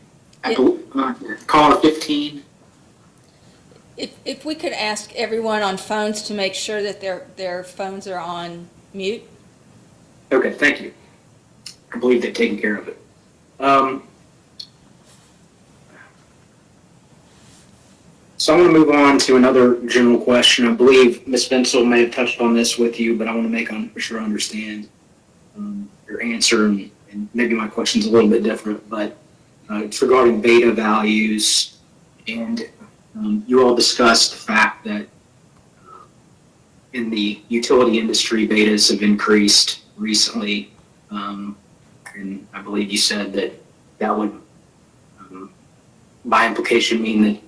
caller 15. If we could ask everyone on phones to make sure that their phones are on mute. Okay, thank you. I believe they've taken care of it. So I'm going to move on to another general question. I believe Ms. Bensel may have touched on this with you, but I want to make sure I understand your answer, and maybe my question's a little bit different, but it's regarding beta values, and you all discussed the fact that in the utility industry, betas have increased recently, and I believe you said that would, by implication, mean that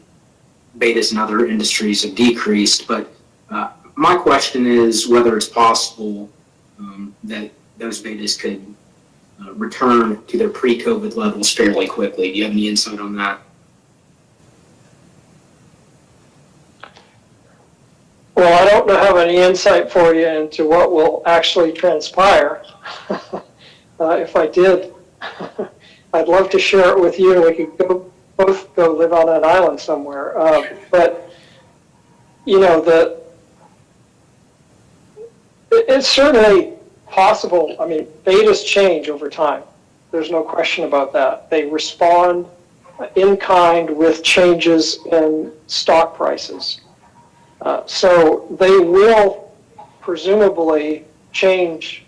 betas in other industries have decreased. But my question is whether it's possible that those betas could return to their pre-COVID levels fairly quickly. Do you have any insight on that? Well, I don't have any insight for you into what will actually transpire. If I did, I'd love to share it with you, and we could both go live on an island somewhere. But, you know, it's certainly possible. I mean, betas change over time. There's no question about that. They respond in kind with changes in stock prices. So they will presumably change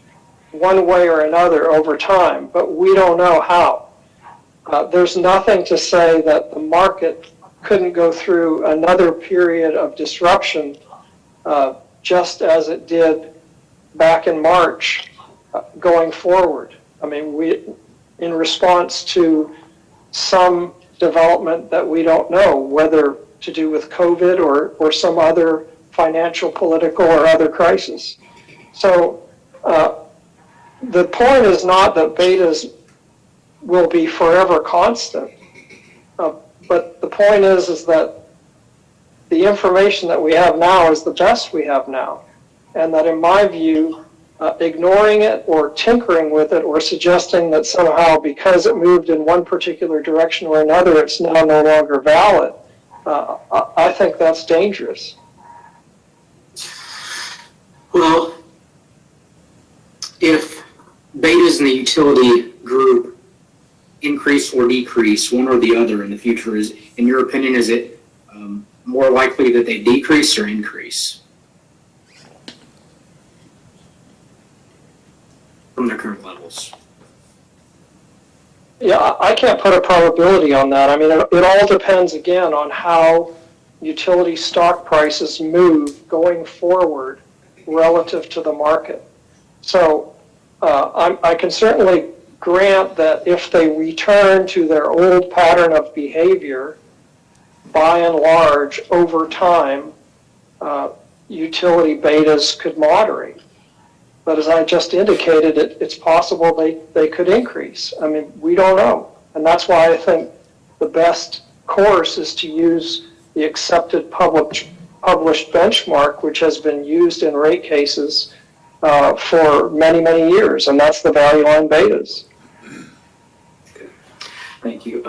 one way or another over time, but we don't know how. There's nothing to say that the market couldn't go through another period of disruption just as it did back in March going forward. I mean, in response to some development that we don't know, whether to do with COVID or some other financial, political, or other crisis. So the point is not that betas will be forever constant, but the point is that the information that we have now is the best we have now, and that in my view, ignoring it or tinkering with it or suggesting that somehow because it moved in one particular direction or another, it's now no longer valid, I think that's dangerous. Well, if betas in the utility group increase or decrease, one or the other in the future, is, in your opinion, is it more likely that they decrease or increase from their current levels? Yeah, I can't put a probability on that. I mean, it all depends, again, on how utility stock prices move going forward relative to the market. So I can certainly grant that if they return to their old pattern of behavior, by and large, over time, utility betas could moderate. But as I just indicated, it's possible they could increase. I mean, we don't know. And that's why I think the best course is to use the accepted published benchmark, which has been used in rate cases for many, many years, and that's the value line betas. Thank you.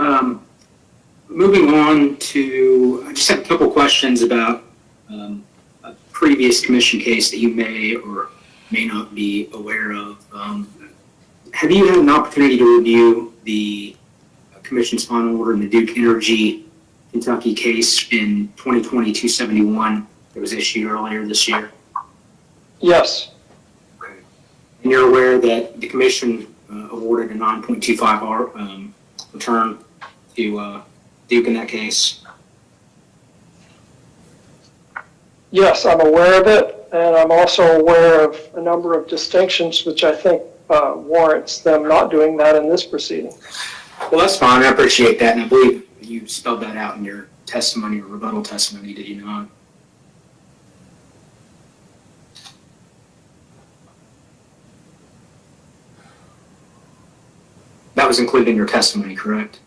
Moving on to, I just have a couple questions about a previous commission case that you may or may not be aware of. Have you had an opportunity to review the commission's final order in the Duke Energy Kentucky case in 2020-271 that was issued earlier this year? Yes. Okay. And you're aware that the commission awarded a 9.25 return to Duke in that case? Yes, I'm aware of it, and I'm also aware of a number of distinctions which I think warrants them not doing that in this proceeding. Well, that's fine. I appreciate that, and I believe you spelled that out in your testimony or rebuttal testimony, did you not? That was included in your testimony, correct?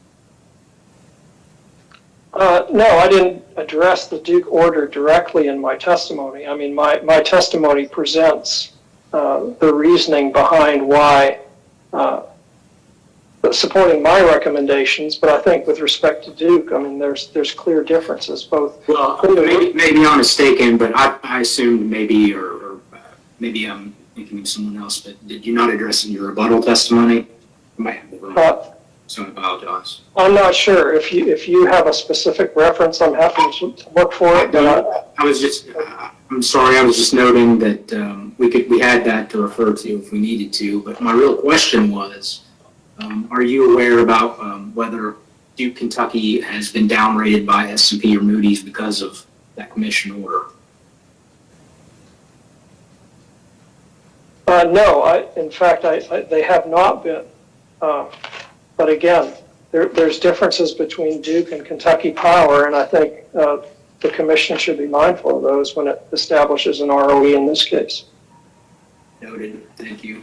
No, I didn't address the Duke order directly in my testimony. I mean, my testimony presents the reasoning behind why supporting my recommendations, but I think with respect to Duke, I mean, there's clear differences both. Well, maybe I'm mistaken, but I assumed maybe, or maybe I'm thinking of someone else, but did you not address in your rebuttal testimony? I might have the wrong, so I apologize. I'm not sure. If you have a specific reference, I'm happy to look for it. But I'm sorry, I was just noting that we had that to refer to if we needed to, but my real question was, are you aware about whether Duke, Kentucky has been downrated by S&P or Moody's because of that commission order? No, in fact, they have not been. But again, there's differences between Duke and Kentucky Power, and I think the commission should be mindful of those when it establishes an ROE in this case. Noted. Thank you.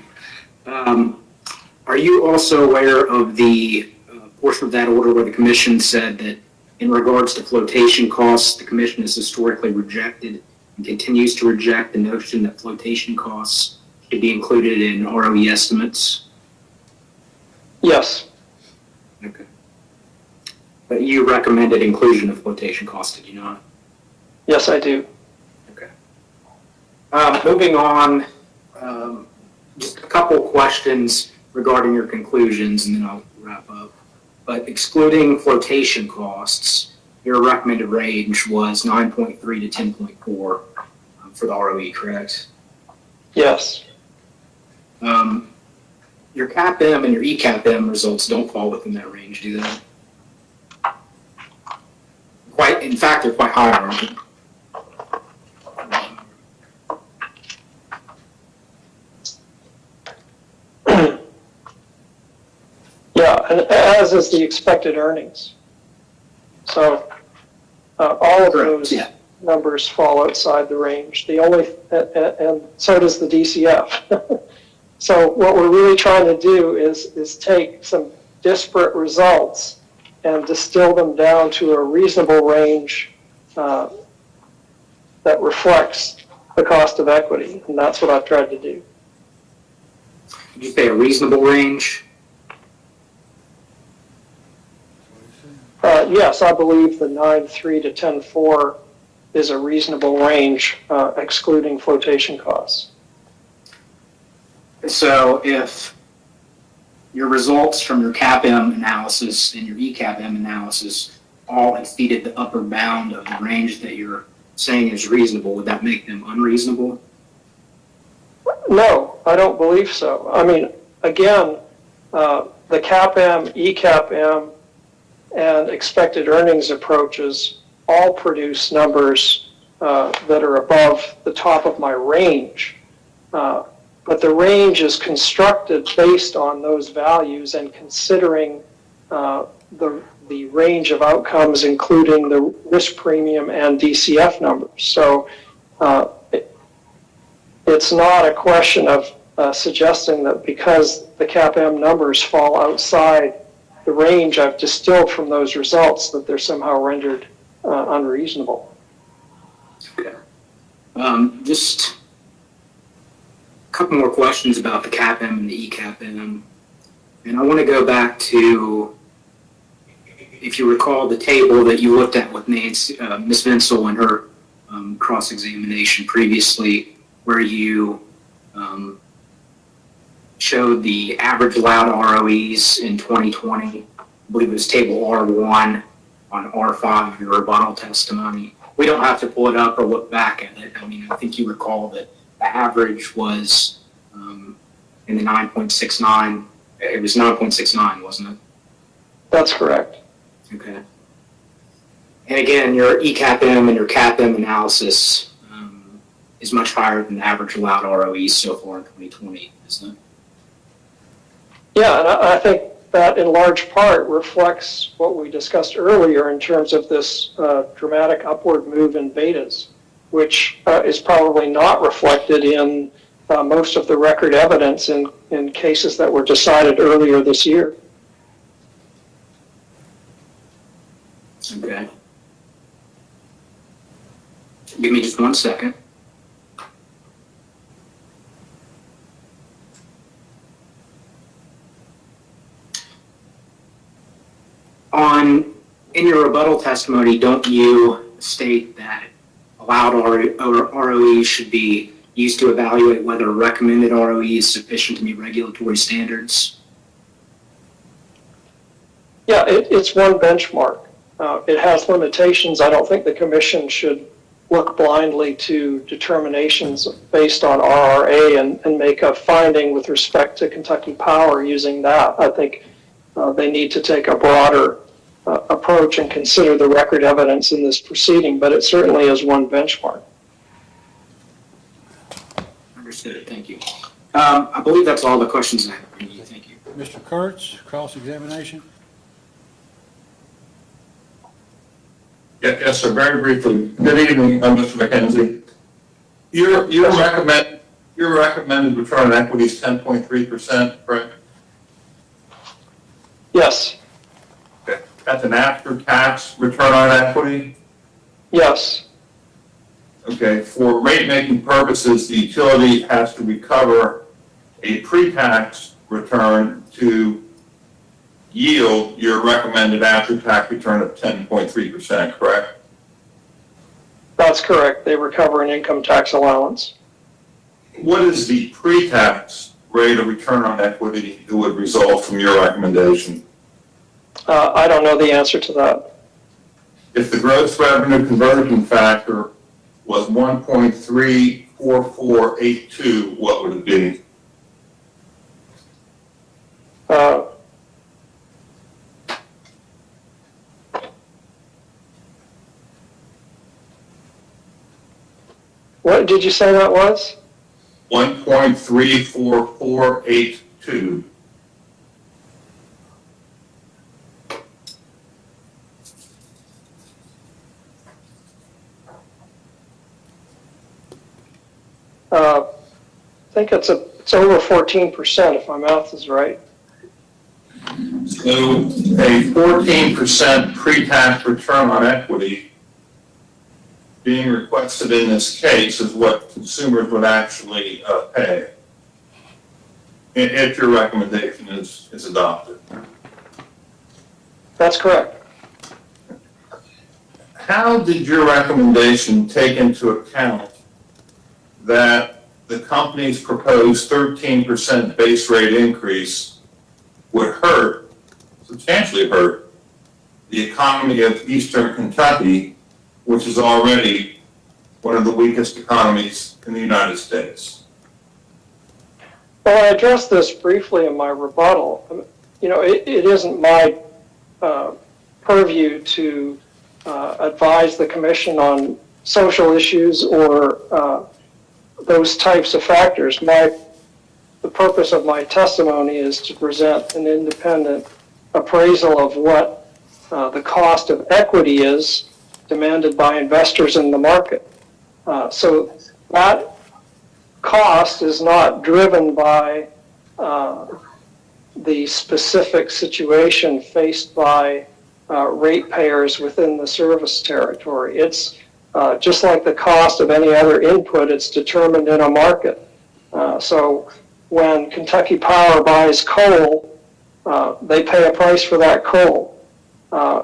Are you also aware of the portion of that order where the commission said that in regards to flotation costs, the commission has historically rejected and continues to reject the notion that flotation costs should be included in ROE estimates? Yes. Okay. But you recommended inclusion of flotation costs, did you not? Yes, I do. Okay. Moving on, just a couple questions regarding your conclusions, and then I'll wrap up. But excluding flotation costs, your recommended range was 9.3 to 10.4 for the ROE, correct? Yes. Your CAPM and your ECAPM results don't fall within that range, do they? In fact, they're quite high, aren't they? Yeah, and as is the expected earnings. So all of those numbers fall outside the range. The only, and so does the DCF. So what we're really trying to do is take some disparate results and distill them down to a reasonable range that reflects the cost of equity, and that's what I've tried to do. Did you say a reasonable range? Yes, I believe the 9.3 to 10.4 is a reasonable range, excluding flotation costs. So if your results from your CAPM analysis and your ECAPM analysis all exceeded the upper bound of the range that you're saying is reasonable, would that make them unreasonable? No, I don't believe so. I mean, again, the CAPM, ECAPM, and expected earnings approaches all produce numbers that are above the top of my range. But the range is constructed based on those values and considering the range of outcomes, including the risk premium and DCF numbers. So it's not a question of suggesting that because the CAPM numbers fall outside the range I've distilled from those results that they're somehow rendered unreasonable. Okay. Just a couple more questions about the CAPM and the ECAPM. And I want to go back to, if you recall, the table that you looked at with Nancy, Ms. Vinsel in her cross-examination previously, where you showed the average allowed ROEs in 2020. I believe it was table R1 on R5 of your rebuttal testimony. We don't have to pull it up or look back at it. I mean, I think you recall that the average was in the 9.69. It was 9.69, wasn't it? That's correct. Okay. And again, your ECAPM and your CAPM analysis is much higher than the average allowed ROE so far in 2020, isn't it? Yeah, and I think that in large part reflects what we discussed earlier in terms of this dramatic upward move in betas, which is probably not reflected in most of the record evidence in cases that were decided earlier this year. Okay. Give me just 1 second. In your rebuttal testimony, don't you state that allowed ROE should be used to evaluate whether recommended ROE is sufficient to meet regulatory standards? Yeah, it's one benchmark. It has limitations. I don't think the commission should look blindly to determinations based on RRA and make a finding with respect to Kentucky Power using that. I think they need to take a broader approach and consider the record evidence in this proceeding, but it certainly is one benchmark. Understood. Thank you. I believe that's all the questions I have for you. Thank you. Mr. Kurtz, cross-examination. Yes, sir, very briefly. Good evening, Mr. McKenzie. Your recommended return on equity is 10.3%, correct? Yes. Okay. That's an after-tax return on equity? Yes. Okay, for rate-making purposes, the utility has to recover a pre-tax return to yield your recommended after-tax return of 10.3%, correct? That's correct. They recover an income tax allowance. What is the pre-tax rate of return on equity that would result from your recommendation? I don't know the answer to that. If the gross revenue conversion factor was 1.34482, what would it be? What did you say that was? 1.34482. I think it's over 14% if my math is right. So a 14% pre-tax return on equity being requested in this case is what consumers would actually pay if your recommendation is adopted. That's correct. How did your recommendation take into account that the company's proposed 13% base rate increase would substantially hurt the economy of Eastern Kentucky, which is already one of the weakest economies in the United States? Well, I addressed this briefly in my rebuttal. You know, it isn't my purview to advise the commission on social issues or those types of factors. The purpose of my testimony is to present an independent appraisal of what the cost of equity is demanded by investors in the market. So that cost is not driven by the specific situation faced by ratepayers within the service territory. It's just like the cost of any other input, it's determined in a market. So when Kentucky Power buys coal, they pay a price for that coal.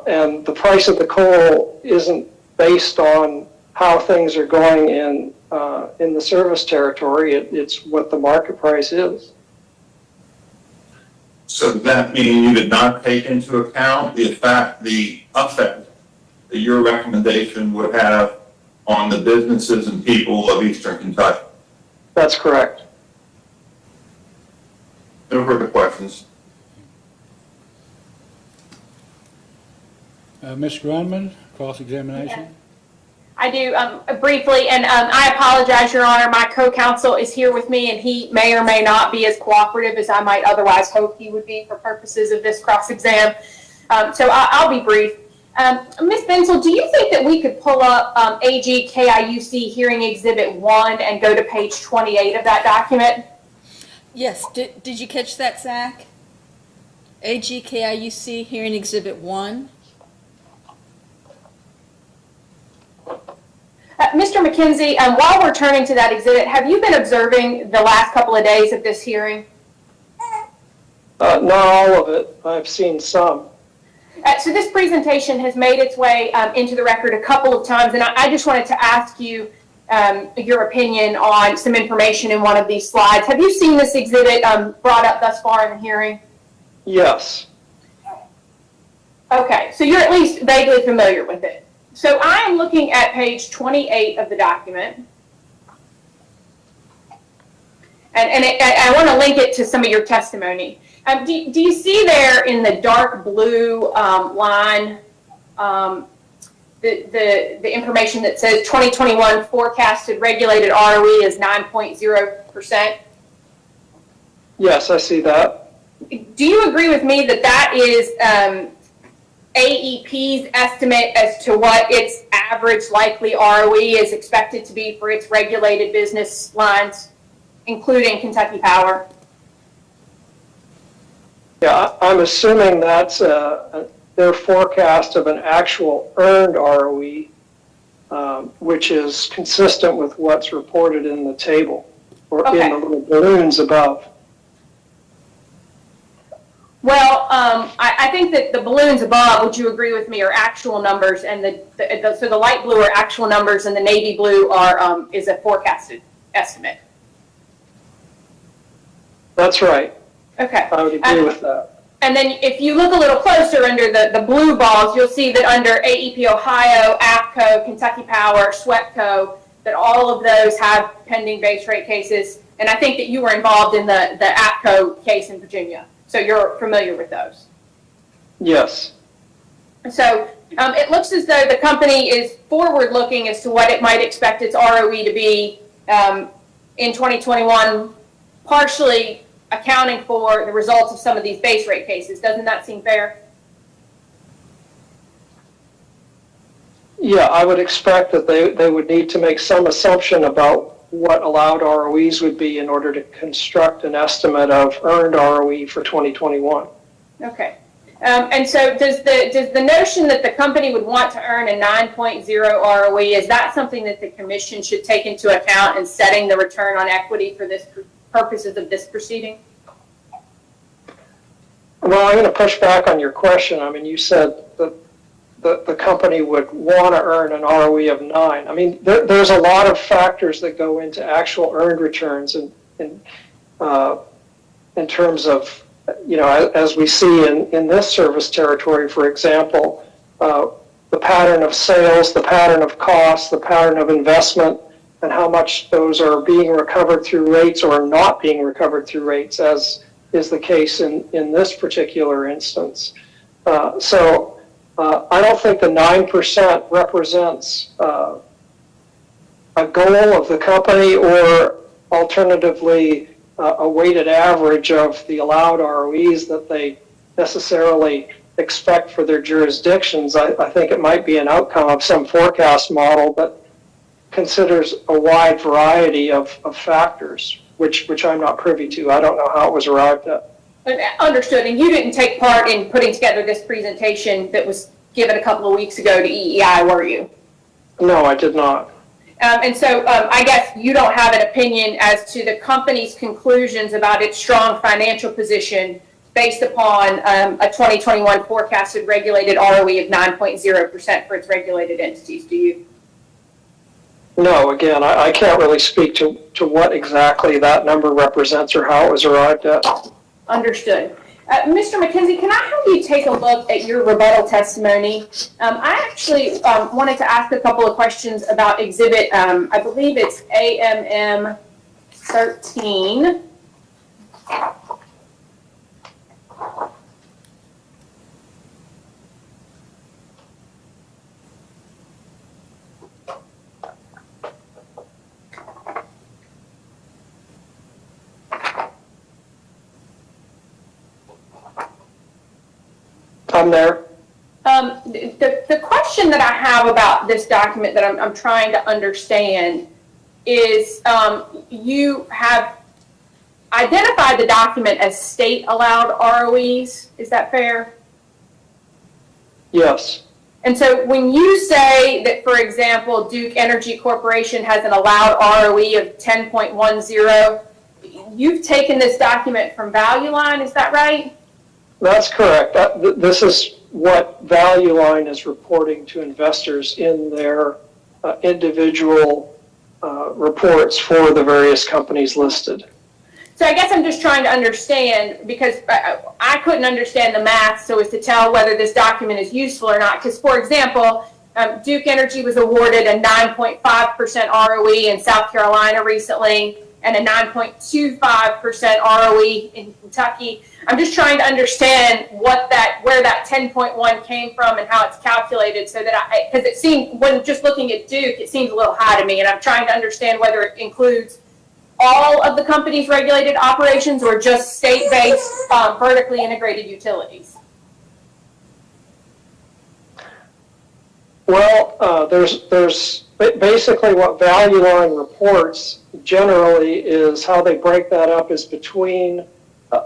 And the price of the coal isn't based on how things are going in the service territory. It's what the market price is. So does that mean you did not take into account the effect that your recommendation would have on the businesses and people of Eastern Kentucky? That's correct. No further questions. Ms. Grunman, cross-examination. I do, briefly, and I apologize, Your Honor. My co-counsel is here with me, and he may or may not be as cooperative as I might otherwise hope he would be for purposes of this cross-exam. So I'll be brief. Ms. Bensel, do you think that we could pull up AG KIUC Hearing Exhibit 1 and go to page 28 of that document? Yes, did you catch that, Zach? AG KIUC Hearing Exhibit 1. Mr. McKenzie, while we're turning to that exhibit, have you been observing the last couple of days of this hearing? Not all of it. I've seen some. So this presentation has made its way into the record a couple of times, and I just wanted to ask you your opinion on some information in one of these slides. Have you seen this exhibit brought up thus far in the hearing? Yes. Okay, so you're at least vaguely familiar with it. So I am looking at page 28 of the document, and I want to link it to some of your testimony. Do you see there in the dark blue line the information that says 2021 forecasted regulated ROE is 9.0%? Yes, I see that. Do you agree with me that that is AEP's estimate as to what its average likely ROE is expected to be for its regulated business lines, including Kentucky Power? Yeah, I'm assuming that's their forecast of an actual earned ROE, which is consistent with what's reported in the table or in the little balloons above. Well, I think that the balloons above, would you agree with me, are actual numbers, and so the light blue are actual numbers, and the navy blue are is a forecasted estimate. That's right. Okay. I would agree with that. And then if you look a little closer under the blue balls, you'll see that under AEP Ohio, APCO, Kentucky Power, SWEPCO, that all of those have pending base rate cases. And I think that you were involved in the APCO case in Virginia. So you're familiar with those. Yes. So it looks as though the company is forward-looking as to what it might expect its ROE to be in 2021, partially accounting for the results of some of these base rate cases. Doesn't that seem fair? Yeah, I would expect that they would need to make some assumption about what allowed ROEs would be in order to construct an estimate of earned ROE for 2021. Okay. And so does the notion that the company would want to earn a 9.0 ROE, is that something that the commission should take into account in setting the return on equity for this purposes of this proceeding? Well, I'm going to push back on your question. I mean, you said that the company would want to earn an ROE of 9. I mean, there's a lot of factors that go into actual earned returns in terms of, you know, as we see in this service territory, for example, the pattern of sales, the pattern of costs, the pattern of investment, and how much those are being recovered through rates or not being recovered through rates, as is the case in this particular instance. I don't think the 9% represents a goal of the company, or alternatively a weighted average of the allowed ROEs that they necessarily expect for their jurisdictions. I think it might be an outcome of some forecast model that considers a wide variety of factors, which I'm not privy to. I don't know how it was arrived at. Understood. And you didn't take part in putting together this presentation that was given a couple of weeks ago to EEI, were you? No, I did not. And so I guess you don't have an opinion as to the company's conclusions about its strong financial position based upon a 2021 forecasted regulated ROE of 9.0% for its regulated entities, do you? No, again, I can't really speak to what exactly that number represents or how it was arrived at. Understood. Mr. McKenzie, can I have you take a look at your rebuttal testimony? I actually wanted to ask a couple of questions about exhibit, I believe it's AMM 13. I'm there. The question that I have about this document that I'm trying to understand is you have identified the document as state allowed ROEs. Is that fair? Yes. And so when you say that, for example, Duke Energy Corporation has an allowed ROE of 10.10, you've taken this document from Value Line, is that right? That's correct. This is what Value Line is reporting to investors in their individual reports for the various companies listed. So I guess I'm just trying to understand, because I couldn't understand the math so as to tell whether this document is useful or not. Because, for example, Duke Energy was awarded a 9.5% ROE in South Carolina recently and a 9.25% ROE in Kentucky. I'm just trying to understand where that 10.1 came from and how it's calculated, so that because it seemed, when just looking at Duke, it seems a little high to me, and I'm trying to understand whether it includes all of the company's regulated operations or just state-based vertically integrated utilities. Well, there's basically what Value Line reports generally is how they break that up is between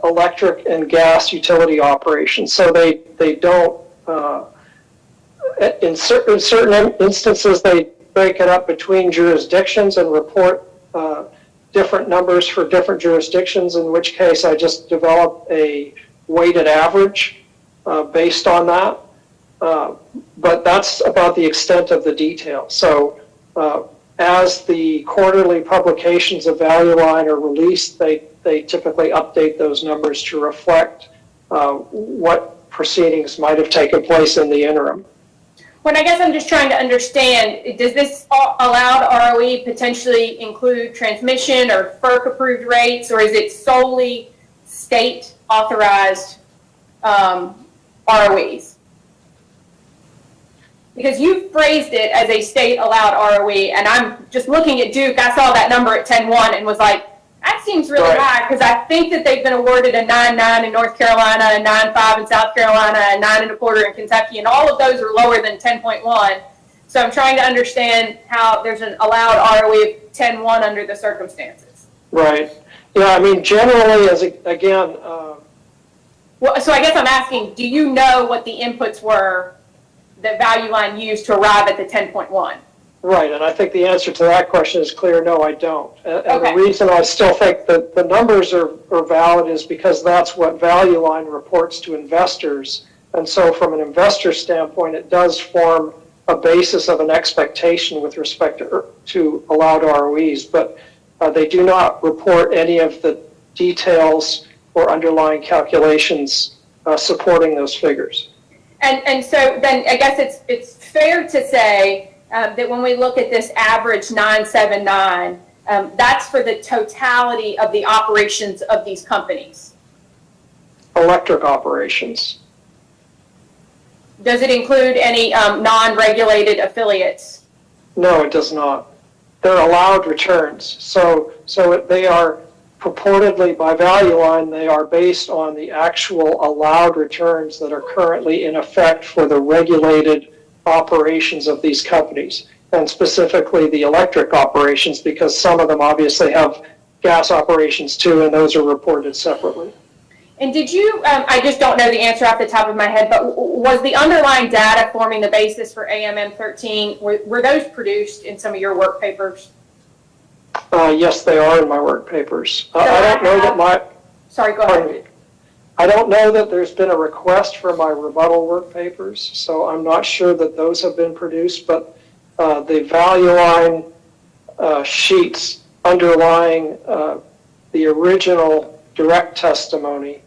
electric and gas utility operations. So they don't, in certain instances, they break it up between jurisdictions and report different numbers for different jurisdictions, in which case I just develop a weighted average based on that. But that's about the extent of the detail. So as the quarterly publications of Value Line are released, they typically update those numbers to reflect what proceedings might have taken place in the interim. Well, I guess I'm just trying to understand, does this allowed ROE potentially include transmission or FERC-approved rates, or is it solely state-authorized ROEs? Because you phrased it as a state-allowed ROE, and I'm just looking at Duke. I saw that number at 10.1 and was like, that seems really high, because I think that they've been awarded a 9.9 in North Carolina, a 9.5 in South Carolina, a 9.25 in Kentucky, and all of those are lower than 10.1. So I'm trying to understand how there's an allowed ROE of 10.1 under the circumstances. Right. Yeah, I mean, generally, again... Well, so I guess I'm asking, do you know what the inputs were that Value Line used to arrive at the 10.1? Right, and I think the answer to that question is clear, no, I don't. And the reason I still think that the numbers are valid is because that's what Value Line reports to investors. And so from an investor standpoint, it does form a basis of an expectation with respect to allowed ROEs, but they do not report any of the details or underlying calculations supporting those figures. And so then I guess it's fair to say that when we look at this average 979, that's for the totality of the operations of these companies. Electric operations. Does it include any non-regulated affiliates? No, it does not. They're allowed returns. So they are purportedly, by Value Line, they are based on the actual allowed returns that are currently in effect for the regulated operations of these companies, and specifically the electric operations, because some of them obviously have gas operations too, and those are reported separately. And did you, I just don't know the answer off the top of my head, but was the underlying data forming the basis for AMM 13, were those produced in some of your work papers? Yes, they are in my work papers. I don't know that Sorry, go ahead. I don't know that there's been a request for my rebuttal work papers, so I'm not sure that those have been produced, but the Value Line sheets underlying the original direct testimony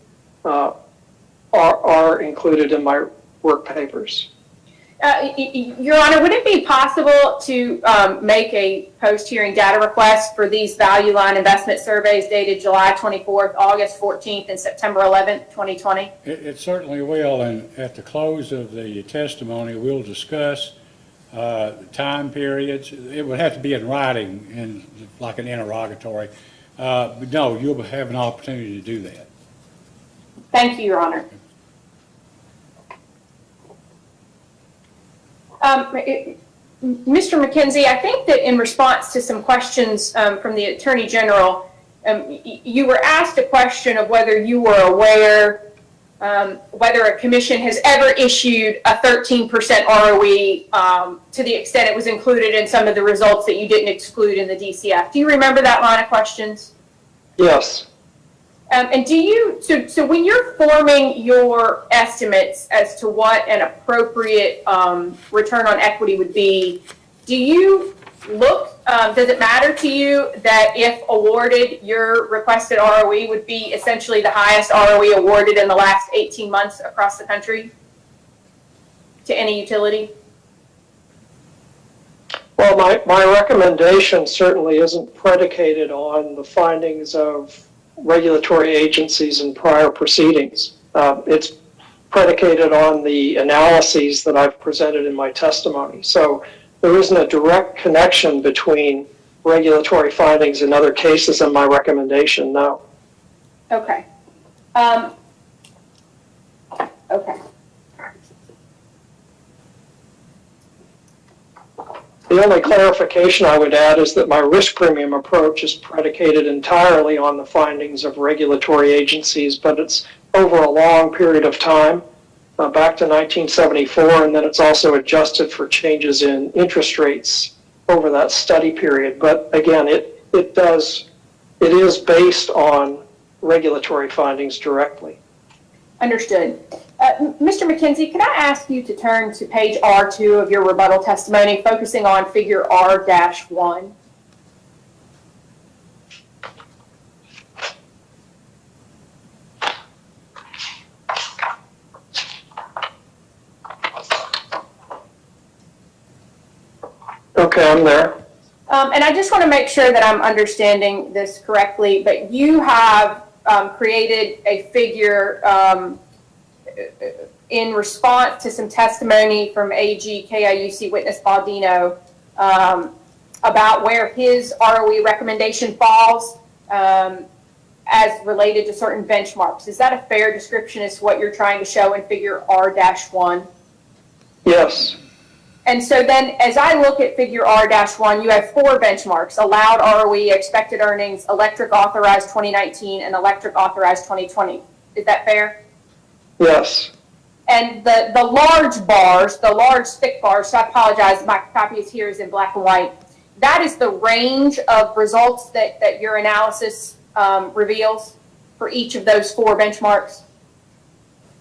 are included in my work papers. Your Honor, would it be possible to make a post-hearing data request for these Value Line investment surveys dated July 24th, August 14th, and September 11th, 2020? It certainly will, and at the close of the testimony, we'll discuss time periods. It would have to be in writing, in like an interrogatory. But no, you'll have an opportunity to do that. Thank you, Your Honor. Mr. McKenzie, I think that in response to some questions from the Attorney General, you were asked a question of whether you were aware whether a commission has ever issued a 13% ROE to the extent it was included in some of the results that you didn't exclude in the DCF. Do you remember that line of questions? Yes. And do you, so when you're forming your estimates as to what an appropriate return on equity would be, do you look, does it matter to you that if awarded, your requested ROE would be essentially the highest ROE awarded in the last 18 months across the country to any utility? Well, my recommendation certainly isn't predicated on the findings of regulatory agencies in prior proceedings. It's predicated on the analyses that I've presented in my testimony. So there isn't a direct connection between regulatory findings in other cases and my recommendation, no. Okay. Okay. The only clarification I would add is that my risk premium approach is predicated entirely on the findings of regulatory agencies, but it's over a long period of time, back to 1974, and then it's also adjusted for changes in interest rates over that study period. But again, it is based on regulatory findings directly. Understood. Mr. McKenzie, can I ask you to turn to page R2 of your rebuttal testimony, focusing on figure R-1? Okay, I'm there. And I just want to make sure that I'm understanding this correctly, but you have created a figure in response to some testimony from AG KIUC witness Baldino about where his ROE recommendation falls as related to certain benchmarks. Is that a fair description as to what you're trying to show in figure R-1? Yes. And so then as I look at figure R-1, you have 4 benchmarks: allowed ROE, expected earnings, electric authorized 2019, and electric authorized 2020. Is that fair? Yes. And the large bars, the large thick bars, so I apologize, my copy is here is in black and white. That is the range of results that your analysis reveals for each of those 4 benchmarks?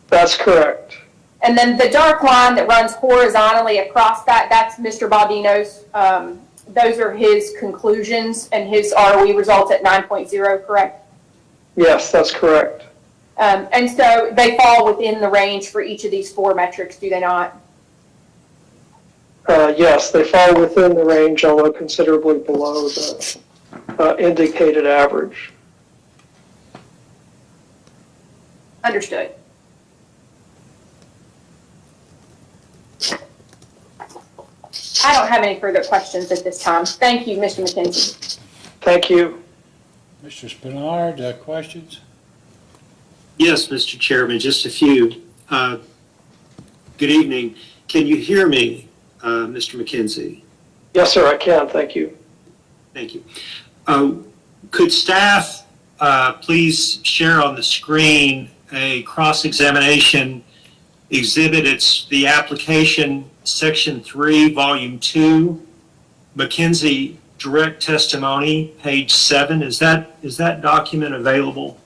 That's correct. And then the dark line that runs horizontally across that, that's Mr. Baldino's, those are his conclusions and his ROE results at 9.0, correct? Yes, that's correct. And so they fall within the range for each of these 4 metrics, do they not? Yes, they fall within the range, although considerably below the indicated average. Understood. I don't have any further questions at this time. Thank you, Mr. McKenzie. Thank you. Mr. Spinard, questions? Yes, Mr. Chairman, just a few. Good evening. Can you hear me, Mr. McKenzie? Yes, sir, I can. Thank you. Thank you. Could staff please share on the screen a cross-examination exhibit? It's the application, Section 3, Volume 2, McKenzie Direct Testimony, page 7. Is that document available?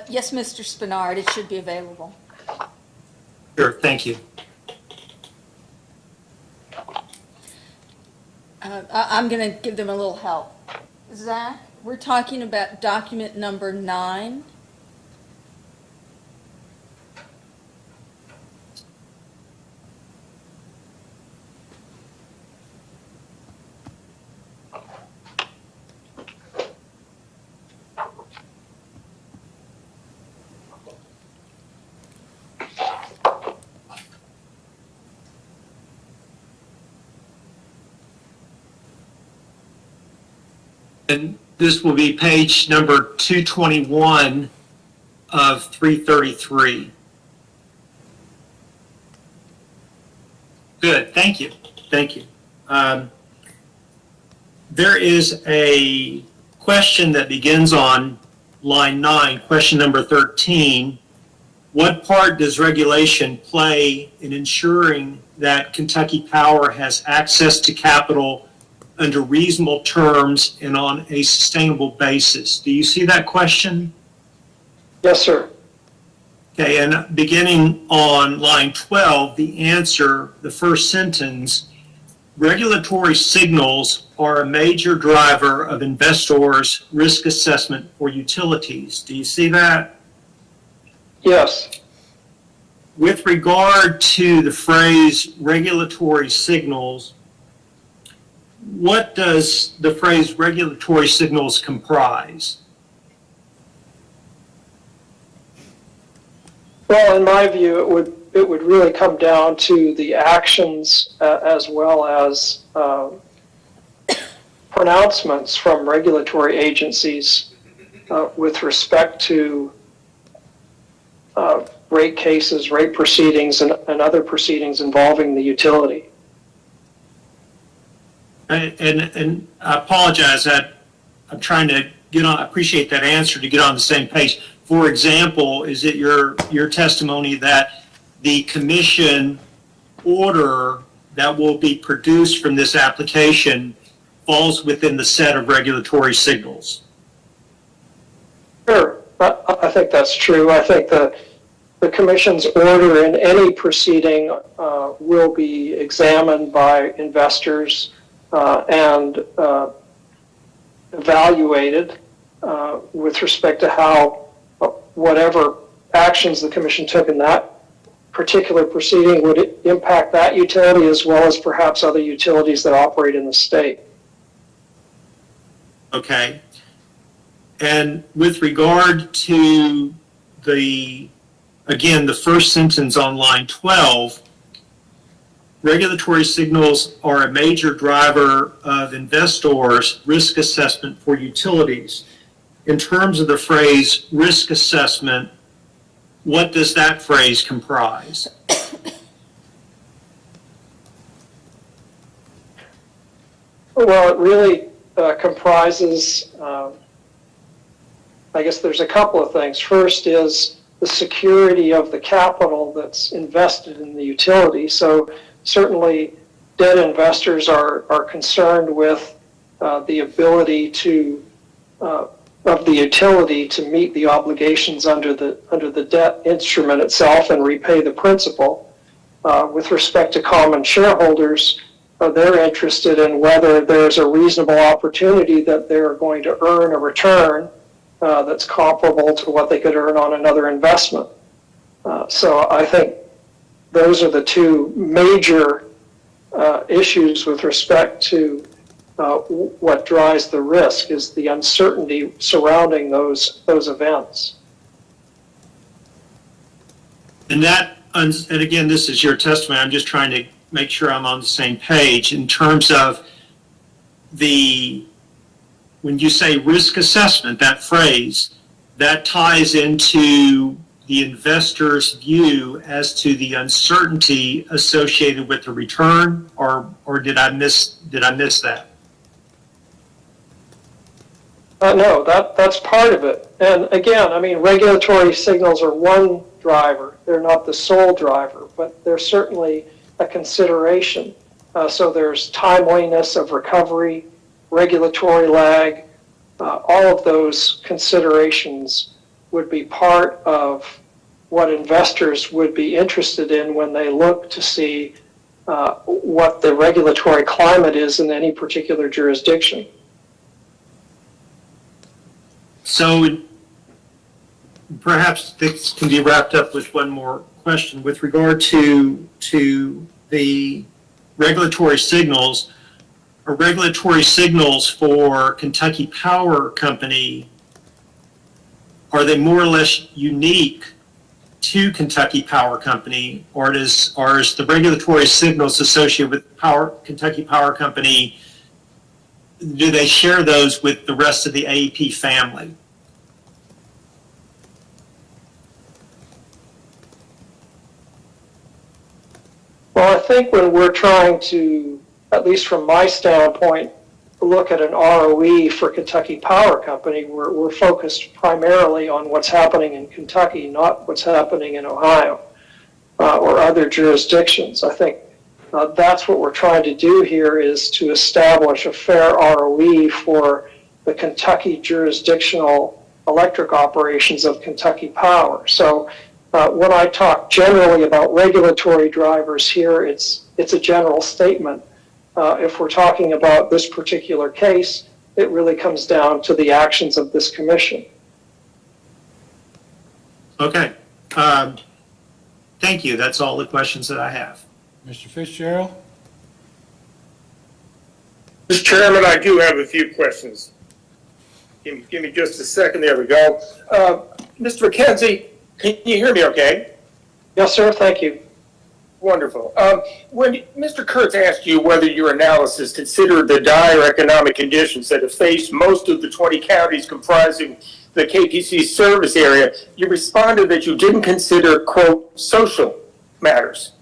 Yes, Mr. Spinard, it should be available. Sure, thank you. I'm going to give them a little help. Zach, we're talking about document number 9. And this will be page number 221 of 333. Good, thank you, thank you. There is a question that begins on line 9, question number 13. What part does regulation play in ensuring that Kentucky Power has access to capital under reasonable terms and on a sustainable basis? Do you see that question? Yes, sir. Okay, and beginning on line 12, the answer, the first sentence, regulatory signals are a major driver of investors' risk assessment for utilities. Do you see that? Yes. With regard to the phrase regulatory signals, what does the phrase regulatory signals comprise? Well, in my view, it would really come down to the actions as well as pronouncements from regulatory agencies with respect to rate cases, rate proceedings, and other proceedings involving the utility. And I apologize that I'm trying to get on, I appreciate that answer to get on the same page. For example, is it your testimony that the commission order that will be produced from this application falls within the set of regulatory signals? Sure, I think that's true. I think the commission's order in any proceeding will be examined by investors and evaluated with respect to how whatever actions the commission took in that particular proceeding would impact that utility as well as perhaps other utilities that operate in the state. Okay. And with regard to again, the first sentence on line 12, regulatory signals are a major driver of investors' risk assessment for utilities. In terms of the phrase risk assessment, what does that phrase comprise? Well, it really comprises, I guess there's a couple of things. First is the security of the capital that's invested in the utility. So certainly debt investors are concerned with the ability to of the utility to meet the obligations under the debt instrument itself and repay the principal. With respect to common shareholders, they're interested in whether there's a reasonable opportunity that they're going to earn a return that's comparable to what they could earn on another investment. So I think those are the two major issues with respect to what drives the risk is the uncertainty surrounding those events. And again, this is your testimony. I'm just trying to make sure I'm on the same page in terms of when you say risk assessment, that phrase, that ties into the investor's view as to the uncertainty associated with the return, or did I miss that? No, that's part of it. And again, I mean, regulatory signals are one driver. They're not the sole driver, but they're certainly a consideration. So there's timeliness of recovery, regulatory lag, all of those considerations would be part of what investors would be interested in when they look to see what the regulatory climate is in any particular jurisdiction. So perhaps this can be wrapped up with one more question. With regard to the regulatory signals, are regulatory signals for Kentucky Power Company, are they more or less unique to Kentucky Power Company, or is the regulatory signals associated with Kentucky Power Company, do they share those with the rest of the AEP family? Well, I think when we're trying to, at least from my standpoint, look at an ROE for Kentucky Power Company, we're focused primarily on what's happening in Kentucky, not what's happening in Ohio or other jurisdictions. I think that's what we're trying to do here, is to establish a fair ROE for the Kentucky jurisdictional electric operations of Kentucky Power. So when I talk generally about regulatory drivers here, it's a general statement. If we're talking about this particular case, it really comes down to the actions of this commission. Okay. Thank you. That's all the questions that I have. Mr. Fitzgerald? Mr. Chairman, I do have a few questions. Give me just a second. There we go. Mr. McKenzie, can you hear me okay? Yes, sir. Thank you. Wonderful. When Mr. Kurtz asked you whether your analysis considered the dire economic conditions that have faced most of the 20 counties comprising the KPC service area, you responded that you didn't consider, quote, social matters.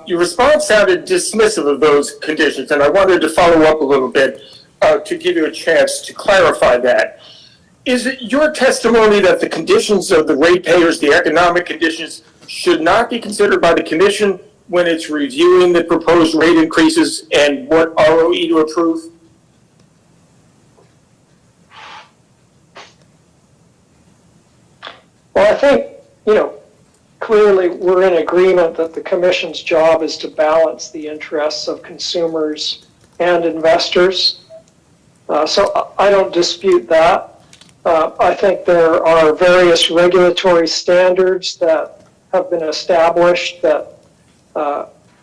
Your response sounded dismissive of those conditions, and I wanted to follow up a little bit to give you a chance to clarify that. Is it your testimony that the conditions of the ratepayers, the economic conditions, should not be considered by the commission when it's reviewing the proposed rate increases and what ROE to approve? Well, I think, clearly we're in agreement that the commission's job is to balance the interests of consumers and investors. So I don't dispute that. I think there are various regulatory standards that have been established that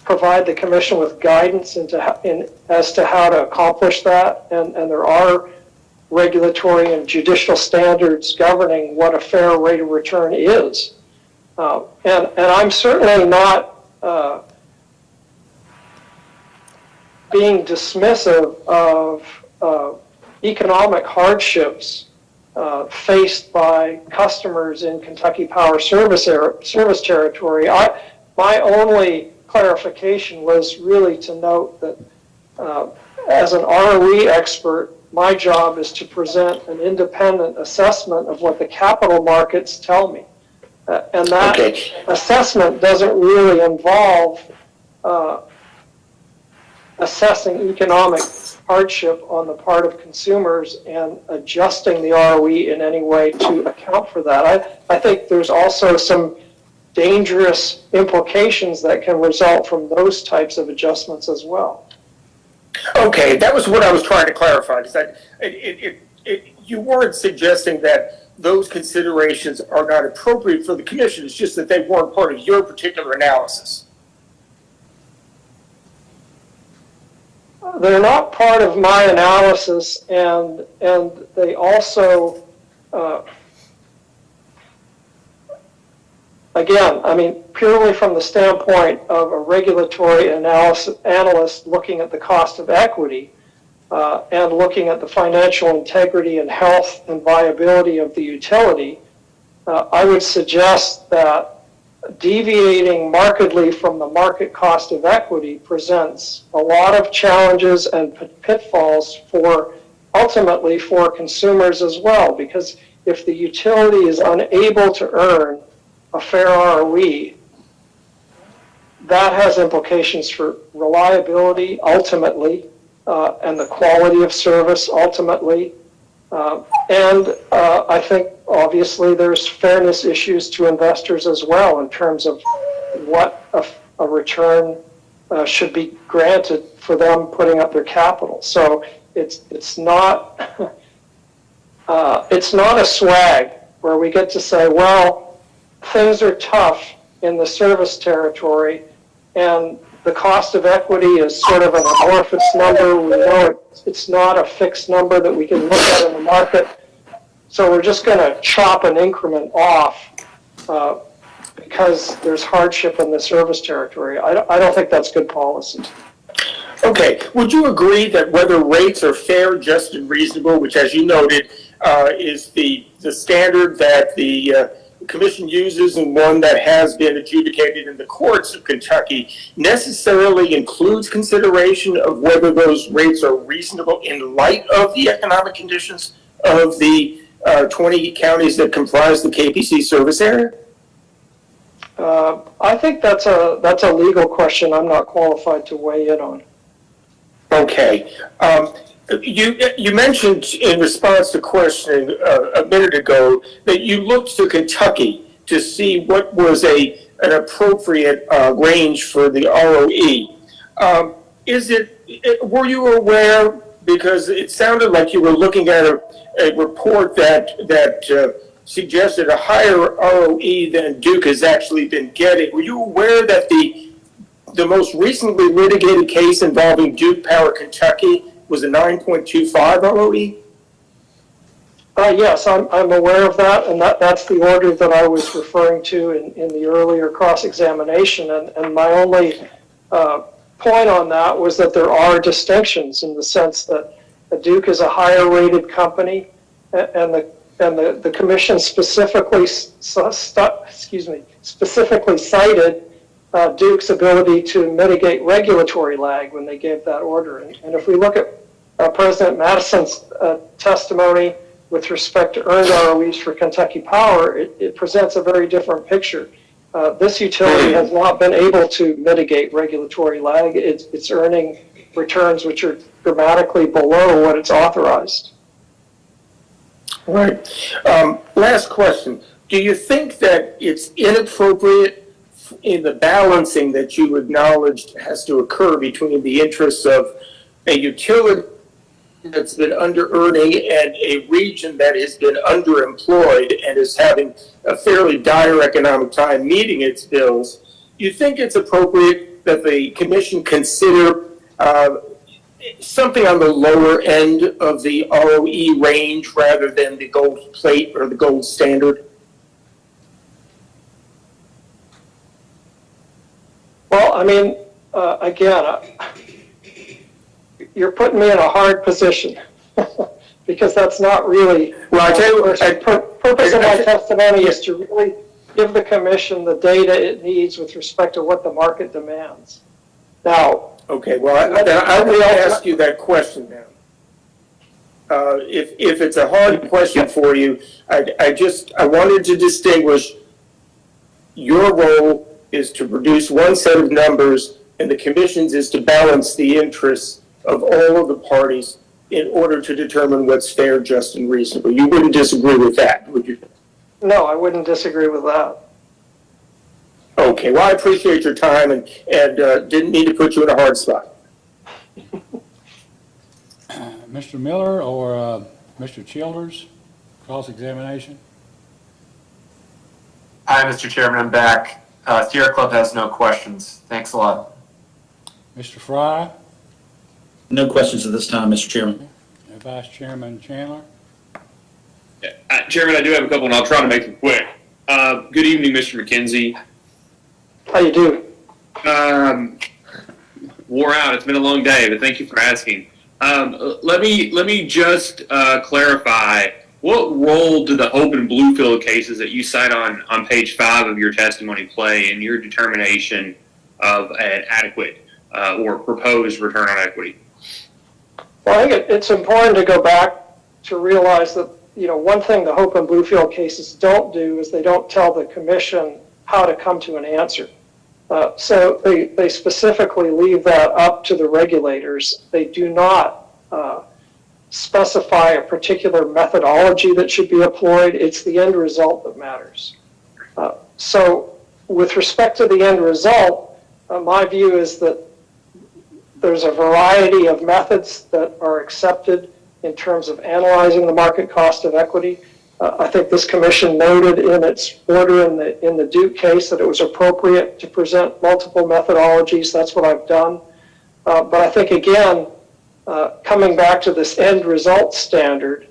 provide the commission with guidance as to how to accomplish that. And there are regulatory and judicial standards governing what a fair rate of return is. And I'm certainly not being dismissive of economic hardships faced by customers in Kentucky Power service territory. My only clarification was really to note that as an ROE expert, my job is to present an independent assessment of what the capital markets tell me. And that assessment doesn't really involve assessing economic hardship on the part of consumers and adjusting the ROE in any way to account for that. I think there's also some dangerous implications that can result from those types of adjustments as well. Okay, that was what I was trying to clarify, because you weren't suggesting that those considerations are not appropriate for the commission. It's just that they weren't part of your particular analysis. They're not part of my analysis, and they also, again, I mean, purely from the standpoint of a regulatory analyst looking at the cost of equity and looking at the financial integrity and health and viability of the utility, I would suggest that deviating markedly from the market cost of equity presents a lot of challenges and pitfalls ultimately for consumers as well, because if the utility is unable to earn a fair ROE, that has implications for reliability ultimately, and the quality of service ultimately. And I think obviously there's fairness issues to investors as well in terms of what a return should be granted for them putting up their capital. So it's not a swag where we get to say, well, things are tough in the service territory and the cost of equity is sort of an amorphous number. We know it's not a fixed number that we can look at in the market. So we're just going to chop an increment off because there's hardship in the service territory. I don't think that's good policy. Okay, would you agree that whether rates are fair, just, and reasonable, which as you noted is the standard that the commission uses and one that has been adjudicated in the courts of Kentucky necessarily includes consideration of whether those rates are reasonable in light of the economic conditions of the 20 counties that comprise the KPC service area? I think that's a legal question I'm not qualified to weigh in on. Okay. You mentioned in response to questioning a minute ago that you looked to Kentucky to see what was an appropriate range for the ROE. Were you aware, because it sounded like you were looking at a report that suggested a higher ROE than Duke has actually been getting. Were you aware that the most recently litigated case involving Duke Power Kentucky was a 9.25 ROE? Yes, I'm aware of that, and that's the order that I was referring to in the earlier cross-examination. And my only point on that was that there are distinctions in the sense that Duke is a higher-rated company, and the commission specifically cited Duke's ability to mitigate regulatory lag when they gave that order. And if we look at President Madison's testimony with respect to earned ROEs for Kentucky Power, it presents a very different picture. This utility has not been able to mitigate regulatory lag. It's earning returns which are dramatically below what it's authorized. All right. Last question. Do you think that it's inappropriate in the balancing that you acknowledged has to occur between the interests of a utility that's been under-earning and a region that has been underemployed and is having a fairly dire economic time meeting its bills? Do you think it's appropriate that the commission consider something on the lower end of the ROE range rather than the gold plate or the gold standard? Well, I mean, again, you're putting me in a hard position because that's not really. Well, I tell you, the purpose of my testimony is to really give the commission the data it needs with respect to what the market demands. Now. Okay, well, I will ask you that question now. If it's a hard question for you, I wanted to distinguish your role is to produce one set of numbers and the commission's is to balance the interests of all of the parties in order to determine what's fair, just, and reasonable. You wouldn't disagree with that, would you? No, I wouldn't disagree with that. Okay, well, I appreciate your time and didn't need to put you in a hard spot. Mr. Miller or Mr. Childers, cross-examination? Hi, Mr. Chairman, I'm back. Sierra Club has no questions. Thanks a lot. Mr. Fry? No questions at this time, Mr. Chairman. And Vice Chairman Chandler? Chairman, I do have a couple, and I'll try to make them quick. Good evening, Mr. McKenzie. How you doing? Wore out. It's been a long day, but thank you for asking. Let me just clarify. What role do the Hope and Bluefield cases that you cite on page 5 of your testimony play in your determination of an adequate or proposed return on equity? Well, I think it's important to go back to realize that, one thing the Hope and Bluefield cases don't do is they don't tell the commission how to come to an answer. So they specifically leave that up to the regulators. They do not specify a particular methodology that should be employed. It's the end result that matters. So with respect to the end result, my view is that there's a variety of methods that are accepted in terms of analyzing the market cost of equity. I think this commission noted in its order in the Duke case that it was appropriate to present multiple methodologies. That's what I've done. But I think, again, coming back to this end result standard,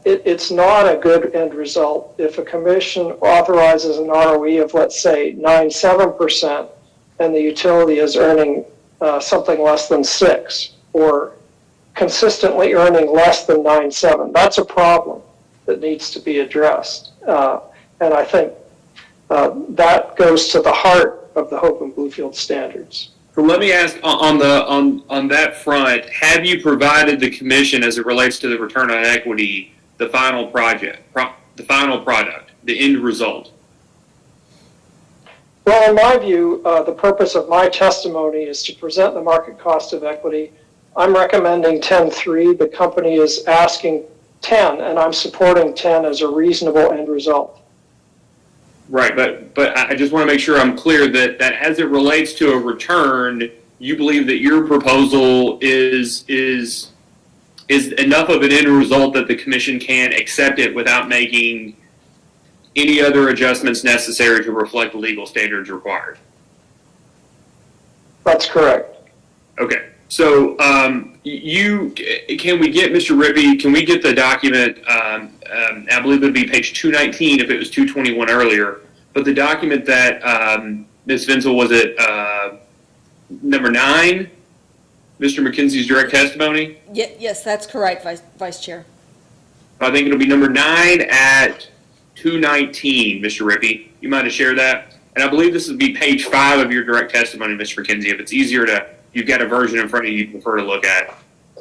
it's not a good end result if a commission authorizes an ROE of, let's say, 9.7%, and the utility is earning something less than 6%, or consistently earning less than 9.7%. That's a problem that needs to be addressed. And And I think that goes to the heart of the Hope and Bluefield standards. So let me ask on that front, have you provided the commission as it relates to the return on equity, the final product, the end result? Well, in my view, the purpose of my testimony is to present the market cost of equity. I'm recommending 10.3. The company is asking 10, and I'm supporting 10 as a reasonable end result. Right, but I just want to make sure I'm clear that as it relates to a return, you believe that your proposal is enough of an end result that the commission can accept it without making any other adjustments necessary to reflect the legal standards required. That's correct. Okay, so can we get, Mr. Rippey, can we get the document, I believe it would be page 219 if it was 221 earlier, but the document that Ms. Vinsel, was it number 9, Mr. McKenzie's direct testimony? Yes, that's correct, Vice Chair. I think it'll be number 9 at 219, Mr. Rippey. You might have shared that? And I believe this would be page 5 of your direct testimony, Mr. McKenzie. If it's easier to, you've got a version in front of you you prefer to look at.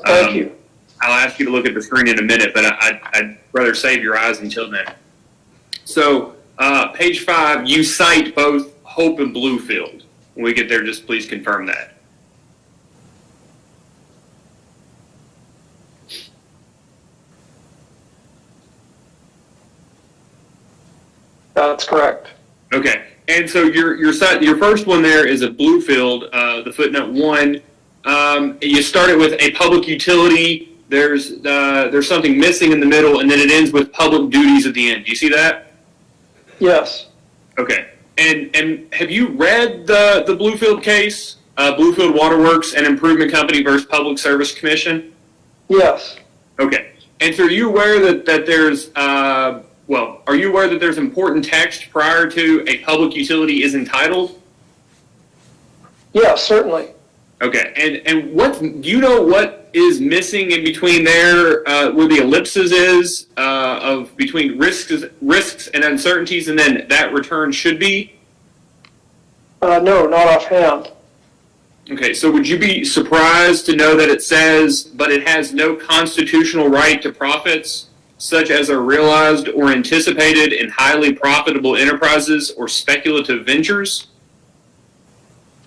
Thank you. I'll ask you to look at the screen in a minute, but I'd rather save your eyes until then. So, page 5, you cite both Hope and Bluefield. When we get there, just please confirm that. That's correct. Okay, and so your first one there is a Bluefield, the footnote 1. You started with a public utility. There's something missing in the middle, and then it ends with public duties at the end. Do you see that? Yes. Okay, and have you read the Bluefield case, Bluefield Waterworks and Improvement Company versus Public Service Commission? Yes. Okay, and so are you aware that there's are you aware that there's important text prior to a public utility is entitled? Yes, certainly. Okay, and do you know what is missing in between there, where the ellipses is, of between risks and uncertainties, and then that return should be? No, not offhand. Okay, so would you be surprised to know that it says, but it has no constitutional right to profits, such as are realized or anticipated in highly profitable enterprises or speculative ventures?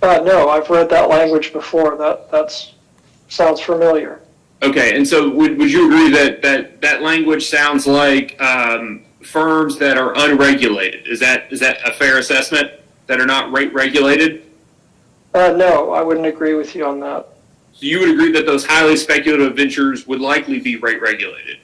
No, I've read that language before. That sounds familiar. Okay, and so would you agree that language sounds like firms that are unregulated? Is that a fair assessment, that are not rate regulated? No, I wouldn't agree with you on that. So you would agree that those highly speculative ventures would likely be rate regulated?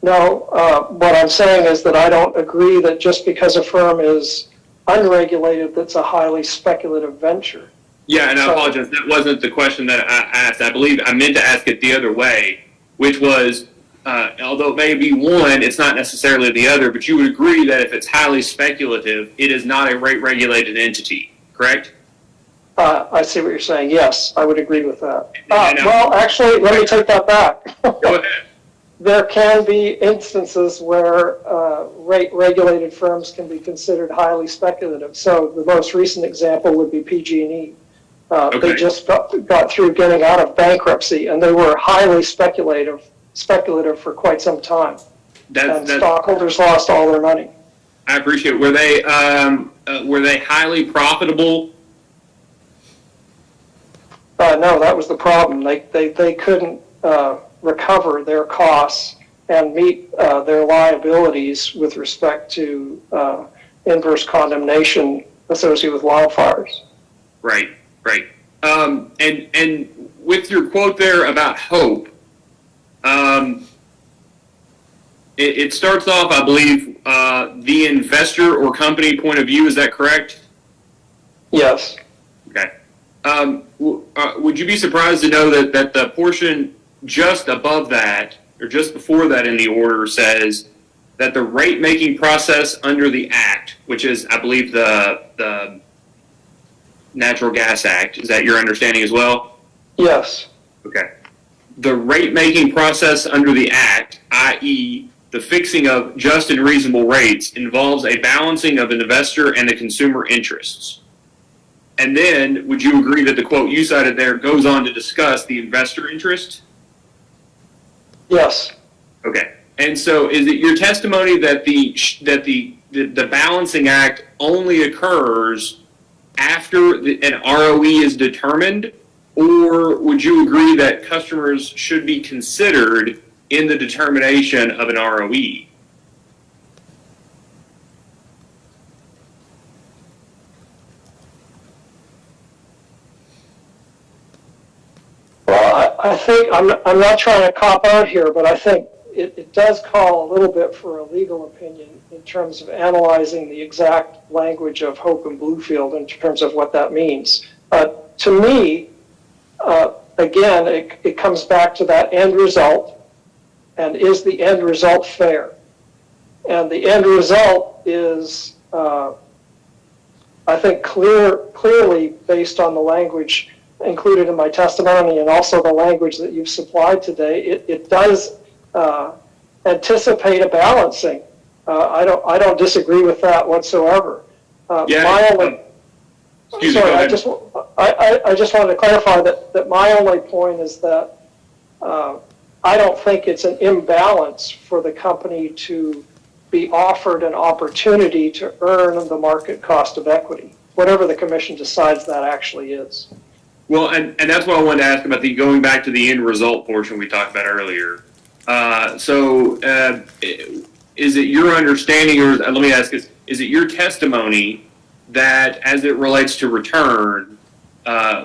No, what I'm saying is that I don't agree that just because a firm is unregulated, that's a highly speculative venture. Yeah, and I apologize, that wasn't the question that I asked. I believe I meant to ask it the other way, which was, although it may be one, it's not necessarily the other, but you would agree that if it's highly speculative, it is not a rate regulated entity, correct? I see what you're saying. Yes, I would agree with that. Well, actually, let me take that back. Go ahead. There can be instances where rate-regulated firms can be considered highly speculative. So the most recent example would be PG&E. They just got through getting out of bankruptcy, and they were highly speculative for quite some time. And stockholders lost all their money. I appreciate it. Were they highly profitable? No, that was the problem. They couldn't recover their costs and meet their liabilities with respect to inverse condemnation associated with wildfires. Right. And with your quote there about hope, it starts off, I believe, the investor or company point of view. Is that correct? Yes. Okay. Would you be surprised to know that the portion just above that, or just before that in the order, says that the rate-making process under the Act, which is, I believe, the Natural Gas Act, is that your understanding as well? Yes. Okay. The rate-making process under the Act, i.e. the fixing of just and reasonable rates involves a balancing of an investor and the consumer interests. And then, would you agree that the quote you cited there goes on to discuss the investor interest? Yes. Okay. And so, is it your testimony that the balancing act only occurs after an ROE is determined, or would you agree that customers should be considered in the determination of an ROE? Well, I think, I'm not trying to cop out here, but I think it does call a little bit for a legal opinion in terms of analyzing the exact language of Hope and Bluefield in terms of what that means. To me, again, it comes back to that end result, and is the end result fair? And the end result is, I think, clearly based on the language included in my testimony and also the language that you've supplied today, it does anticipate a balancing. I don't disagree with that whatsoever. Excuse sorry, me, I just wanted to clarify that my only point is that I don't think it's an imbalance for the company to be offered an opportunity to earn the market cost of equity, whatever the commission decides that actually is. Well, and that's what I wanted to ask about going back to the end result portion we talked about earlier. Is it your understanding, or let me ask this, is it your testimony that as it relates to return,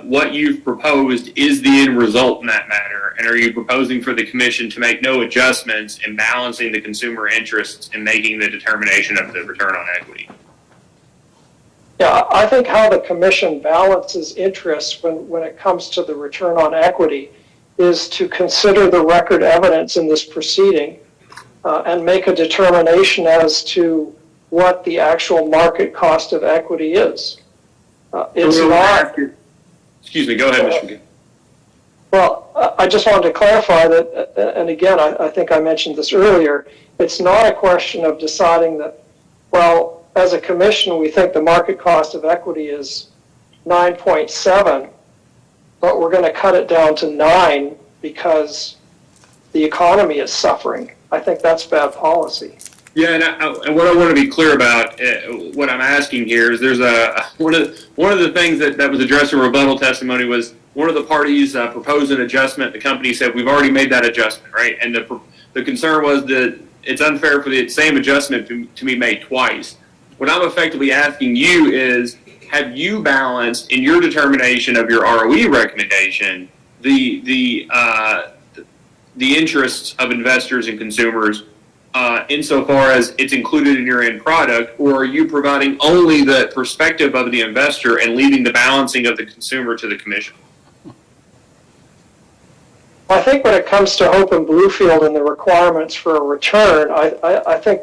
what you've proposed is the end result in that matter? And are you proposing for the commission to make no adjustments in balancing the consumer interests in making the determination of the return on equity? Yeah, I think how the commission balances interests when it comes to the return on equity is to consider the record evidence in this proceeding and make a determination as to what the actual market cost of equity is. It's not. Excuse me, go ahead, Mr. McKinney. Well, I just wanted to clarify that, and again, I think I mentioned this earlier, it's not a question of deciding that, well, as a commission, we think the market cost of equity is 9.7, but we're going to cut it down to 9 because the economy is suffering. I think that's bad policy. Yeah, and what I want to be clear about, what I'm asking here is there's one of the things that was addressed in rebuttal testimony was one of the parties proposed an adjustment. The company said, we've already made that adjustment, right? And the concern was that it's unfair for the same adjustment to be made twice. What I'm effectively asking you is, have you balanced in your determination of your ROE recommendation the interests of investors and consumers insofar as it's included in your end product, or are you providing only the perspective of the investor and leaving the balancing of the consumer to the commission? I think when it comes to Hope and Bluefield and the requirements for a return, I think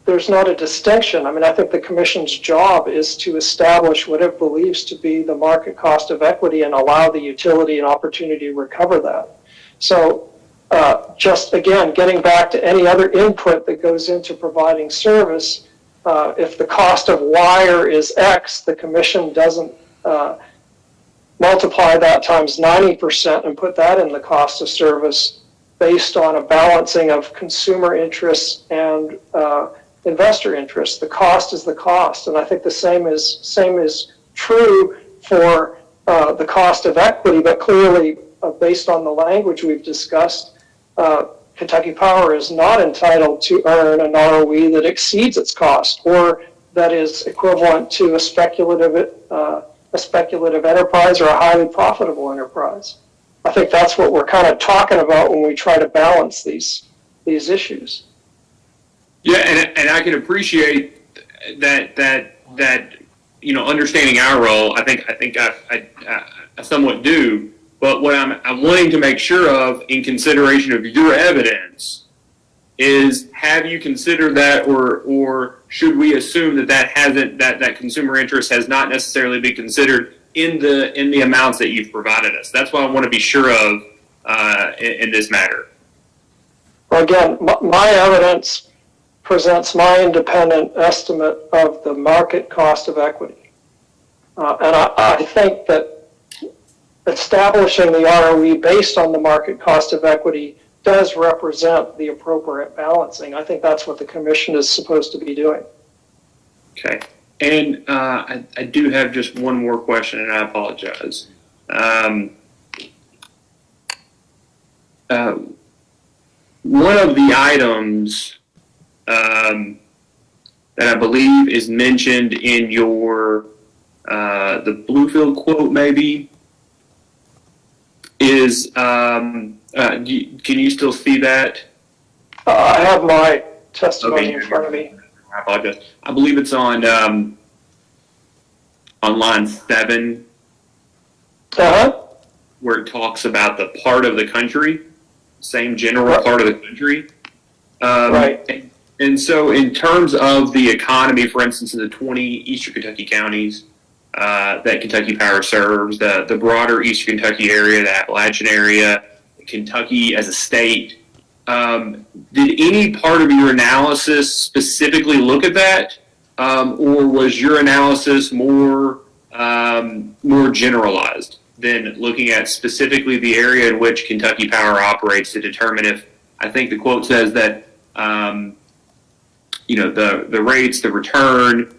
there's not a distinction. I mean, I think the commission's job is to establish what it believes to be the market cost of equity and allow the utility an opportunity to recover that. So just again, getting back to any other input that goes into providing service, if the cost of wire is X, the commission doesn't multiply that times 90% and put that in the cost of service based on a balancing of consumer interests and investor interests. The cost is the cost, and I think the same is true for the cost of equity, but clearly based on the language we've discussed, Kentucky Power is not entitled to earn an ROE that exceeds its cost or that is equivalent to a speculative enterprise or a highly profitable enterprise. I think that's what we're kind of talking about when we try to balance these issues. Yeah, and I can appreciate that understanding our role. I think I somewhat do. But what I'm wanting to make sure of in consideration of your evidence is, have you considered that, or should we assume that consumer interest has not necessarily been considered in the amounts that you've provided us? That's what I want to be sure of in this matter. Well, again, my evidence presents my independent estimate of the market cost of equity. And I think that establishing the ROE based on the market cost of equity does represent the appropriate balancing. I think that's what the commission is supposed to be doing. Okay. And I do have just one more question, and I apologize. One of the items that I believe is mentioned in your the Bluefield quote, maybe, is can you still see that? I have my testimony in front of me. I apologize. I believe it's on line 7, where it talks about the part of the country, same general part of the country. Right. And so in terms of the economy, for instance, in the 20 Eastern Kentucky counties that Kentucky Power serves, the broader Eastern Kentucky area, the Appalachian area, Kentucky as a state, did any part of your analysis specifically look at that? Or was your analysis more generalized than looking at specifically the area in which Kentucky Power operates to determine if, I think the quote says that, the rates, the return,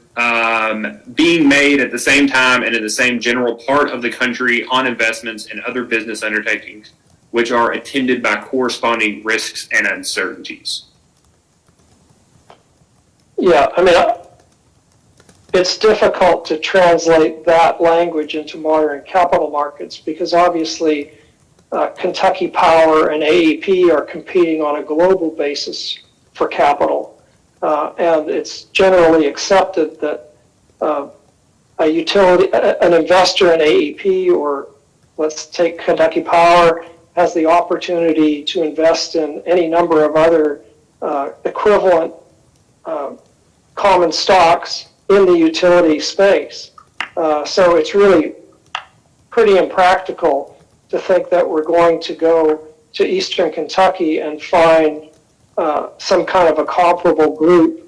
being made at the same time and in the same general part of the country on investments and other business undertakings, which are attended by corresponding risks and uncertainties. Yeah, I mean, it's difficult to translate that language into modern capital markets because obviously Kentucky Power and AEP are competing on a global basis for capital. And it's generally accepted that a utility, an investor in AEP, or let's take Kentucky Power, has the opportunity to invest in any number of other equivalent common stocks in the utility space. So it's really pretty impractical to think that we're going to go to Eastern Kentucky and find some kind of a comparable group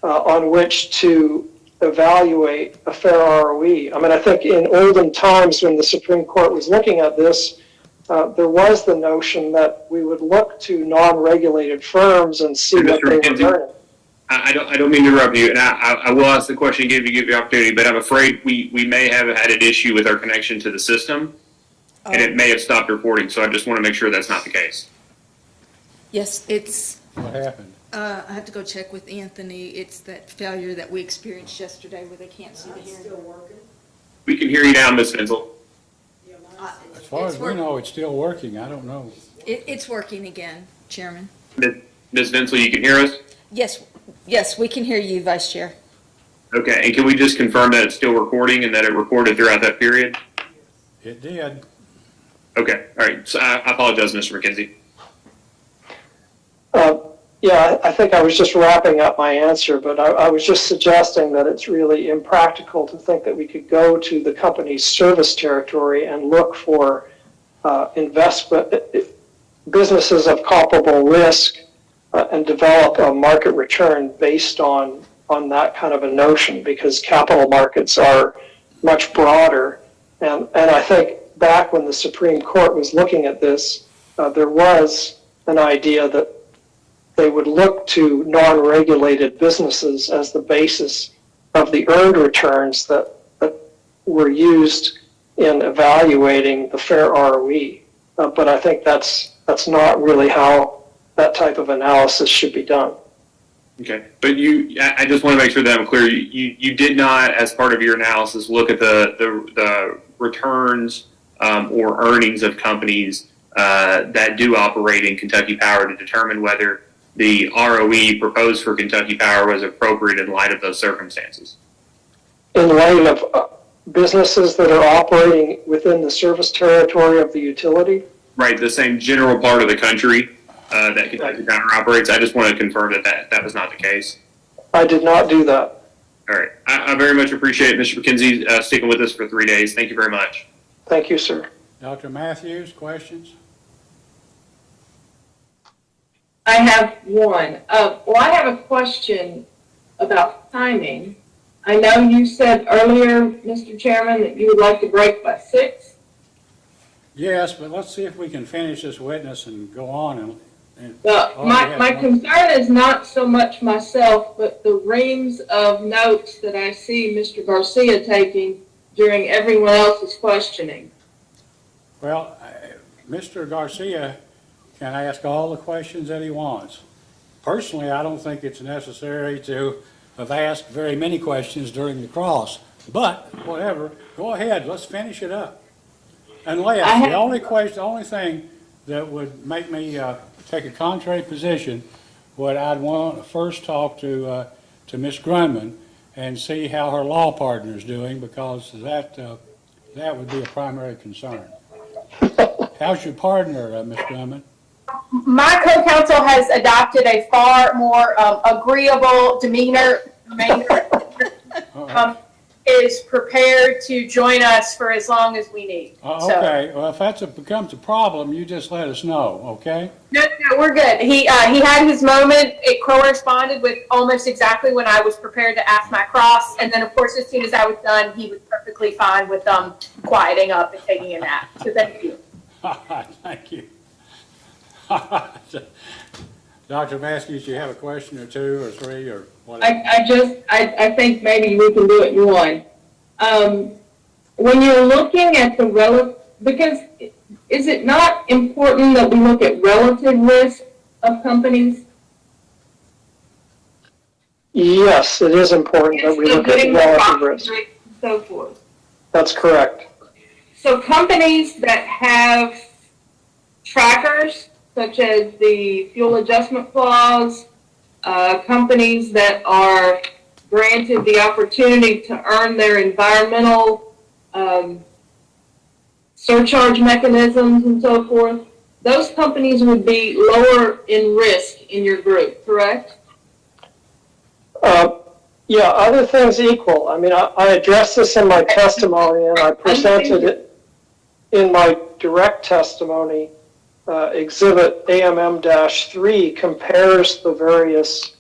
on which to evaluate a fair ROE. I mean, I think in olden times when the Supreme Court was looking at this, there was the notion that we would look to non-regulated firms and see what they were learning. I don't mean to interrupt you, and I will ask the question and give you the opportunity, but I'm afraid we may have had an issue with our connection to the system, and it may have stopped recording, so I just want to make sure that's not the case. Yes, it's, What happened? I have to go check with Anthony. It's that failure that we experienced yesterday where they can't see the hearing. We can hear you now, Ms. Fensel. As far as we know, it's still working. I don't know. It's working again, Chairman. Ms. Fensel, you can hear us? Yes, we can hear you, Vice Chair. Okay, and can we just confirm that it's still recording and that it recorded throughout that period? It did. Okay, all right. So I apologize, Mr. McKenzie. Yeah, I think I was just wrapping up my answer, but I was just suggesting that it's really impractical to think that we could go to the company's service territory and look for investment businesses of comparable risk and develop a market return based on that kind of a notion, because capital markets are much broader. And I think back when the Supreme Court was looking at this, there was an idea that they would look to non-regulated businesses as the basis of the earned returns that were used in evaluating the fair ROE. But I think that's not really how that type of analysis should be done. Okay, but I just want to make sure that I'm clear. You did not, as part of your analysis, look at the returns or earnings of companies that do operate in Kentucky Power to determine whether the ROE proposed for Kentucky Power was appropriate in light of those circumstances. In light of businesses that are operating within the service territory of the utility? Right, the same general part of the country that Kentucky Power operates. I just want to confirm that was not the case. I did not do that. All right. I very much appreciate Mr. McKenzie sticking with us for 3 days. Thank you very much. Thank you, sir. Dr. Matthews, questions? I have one. Well, I have a question about timing. I know you said earlier, Mr. Chairman, that you would like to break by 6. Yes, but let's see if we can finish this witness and go on and. Well, oh, my concern is not so much myself, but the reams of notes that I see Mr. Garcia taking during everyone else's questioning. Well, Mr. Garcia can ask all the questions that he wants. Personally, I don't think it's necessary to have asked very many questions during the cross, but whatever, go ahead, let's finish it up. Unless, the only thing that would make me take a contrary position, would I'd want to first talk to Ms. Grunman and see how her law partner is doing, because that would be a primary concern. How's your partner, Ms. Grunman? My co-counsel has adopted a far more agreeable demeanor. Is prepared to join us for as long as we need. Okay, well, if that becomes a problem, you just let us know, okay? No, we're good. He had his moment. It corresponded with almost exactly when I was prepared to ask my cross. And then, of course, as soon as I was done, he was perfectly fine with quieting up and taking a nap. So thank you. All right, thank you. Dr. Maskey, do you have a question or two or three or whatever? I think maybe we can do it in one. When you're looking at the because is it not important that we look at relative risk of companies? Yes, it is important that we look at relative risk. And so forth. That's correct. So companies that have trackers, such as the fuel adjustment clause, companies that are granted the opportunity to earn their environmental surcharge mechanisms and so forth, those companies would be lower in risk in your group, correct? Yeah, other things equal. I mean, I addressed this in my testimony, and I presented it in my direct testimony. Exhibit AMM-3 compares the various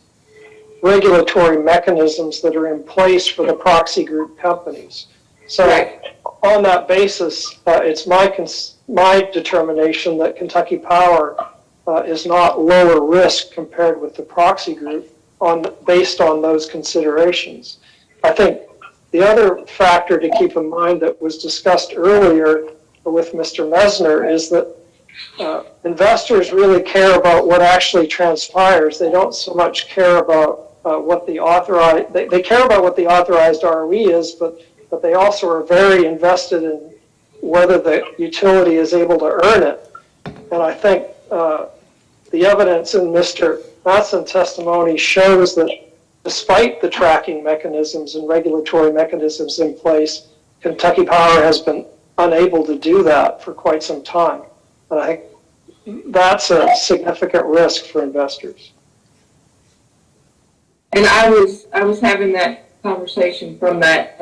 regulatory mechanisms that are in place for the proxy group companies. So on that basis, it's my determination that Kentucky Power is not lower risk compared with the proxy group based on those considerations. I think the other factor to keep in mind that was discussed earlier with Mr. Mesner is that investors really care about what actually transpires. They don't so much care about what the authorized, they care about what the authorized ROE is, but they also are very invested in whether the utility is able to earn it. And I think the evidence in Mr. Matson's testimony shows that despite the tracking mechanisms and regulatory mechanisms in place, Kentucky Power has been unable to do that for quite some time. And I think that's a significant risk for investors. And I was having that conversation from that,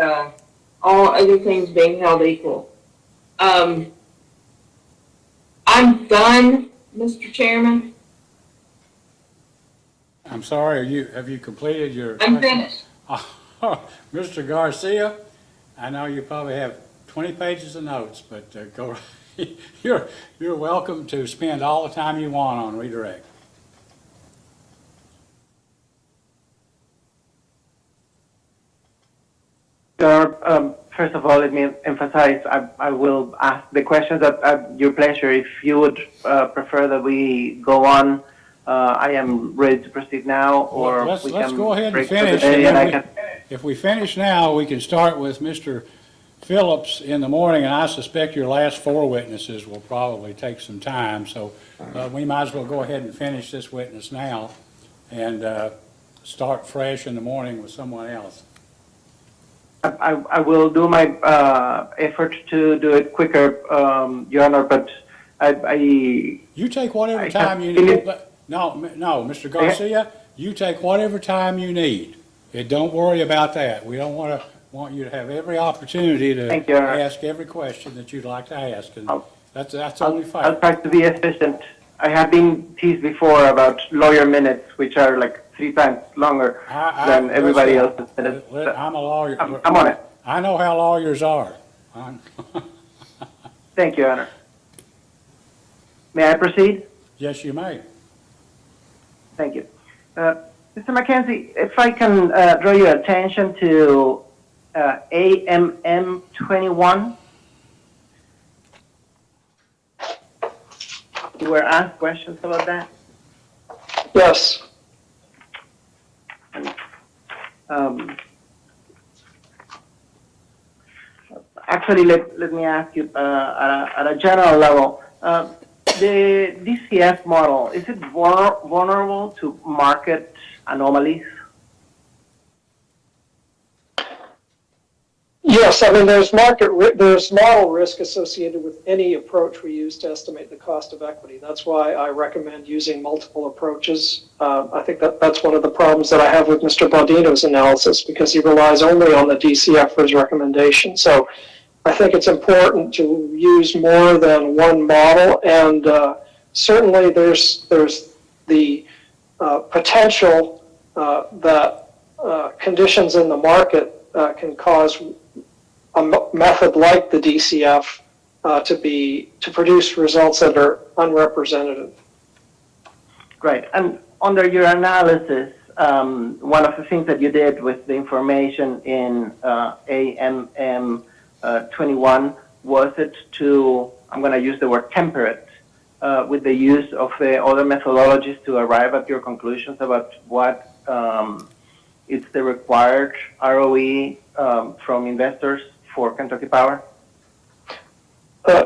all other things being held equal. I'm done, Mr. Chairman. I'm sorry, have you completed your? I'm finished. Mr. Garcia, I know you probably have 20 pages of notes, but go. You're welcome to spend all the time you want on redirect. First of all, let me emphasize, I will ask the questions at your pleasure. If you would prefer that we go on, I am ready to proceed now, or let's go ahead and break for finish. the day, and If we finish now, we can start with Mr. Phillips in the morning, and I suspect your last 4 witnesses will probably take some time, so we might as well go ahead and finish this witness now and start fresh in the morning with someone else. I will do my effort to do it quicker, Your Honor, but You take whatever time you need. No, Mr. Garcia, you take whatever time you need. Don't worry about that. We don't want you to have every opportunity to ask every question that you'd like to ask, and that's only fair. I'll try to be efficient. I have been teased before about lawyer minutes, which are like 3 times longer than everybody else's minutes. I'm a lawyer. I'm on it. I know how lawyers are. Thank you, Your Honor. May I proceed? Yes, you may. Thank you. Mr. McKenzie, if I can draw your attention to AMM 21. You were asked questions about that? Yes. Actually, let me ask you at a general level. The DCF model, is it vulnerable to market anomalies? Yes, I mean, there's model risk associated with any approach we use to estimate the cost of equity. That's why I recommend using multiple approaches. I think that's one of the problems that I have with Mr. Baudino's analysis, because he relies only on the DCF for his recommendation. So I think it's important to use more than one model, and certainly there's the potential that conditions in the market can cause a method like the DCF to produce results that are unrepresentative. Right, and under your analysis, one of the things that you did with the information in AMM 21 was it to, I'm going to use the word temperate, with the use of the other methodologies to arrive at your conclusions about what is the required ROE from investors for Kentucky Power?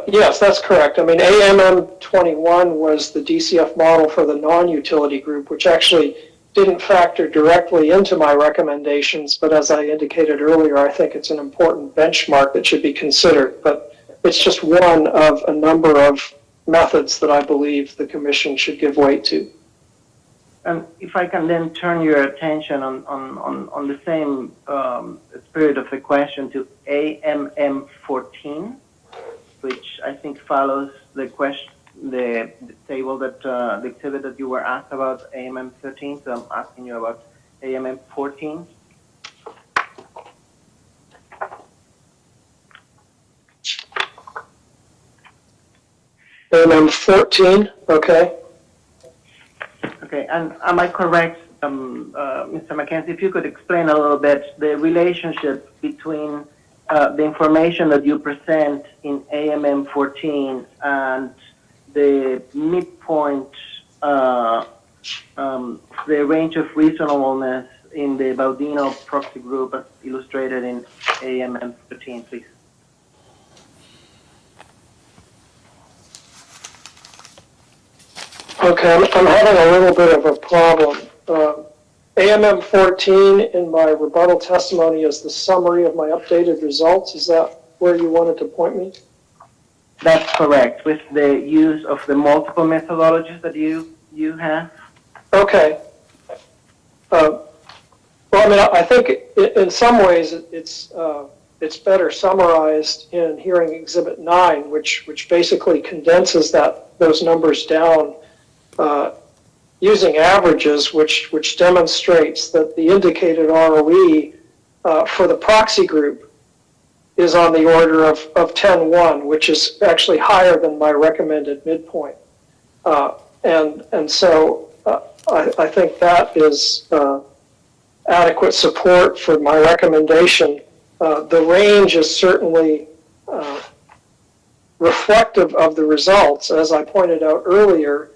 Yes, that's correct. I mean, AMM 21 was the DCF model for the non-utility group, which actually didn't factor directly into my recommendations, but as I indicated earlier, I think it's an important benchmark that should be considered. But it's just one of a number of methods that I believe the Commission should give weight to. And if I can then turn your attention on the same spirit of the question to AMM 14, which I think follows the question, the table that the exhibit that you were asked about AMM 13. So I'm asking you about AMM 14. AMM 14, okay. Okay, and am I correct, Mr. McKenzie, if you could explain a little bit the relationship between the information that you present in AMM 14 and the midpoint, the range of reasonableness in the Baudino proxy group as illustrated in AMM 13, please? Okay, I'm having a little bit of a problem. AMM 14 in my rebuttal testimony is the summary of my updated results. Is that where you wanted to point me? That's correct, with the use of the multiple methodologies that you have. Okay. Well, I mean, I think in some ways it's better summarized in Hearing Exhibit 9, which basically condenses those numbers down using averages, which demonstrates that the indicated ROE for the proxy group is on the order of 10.1, which is actually higher than my recommended midpoint. And so I think that is adequate support for my recommendation. The range is certainly reflective of the results. As I pointed out earlier,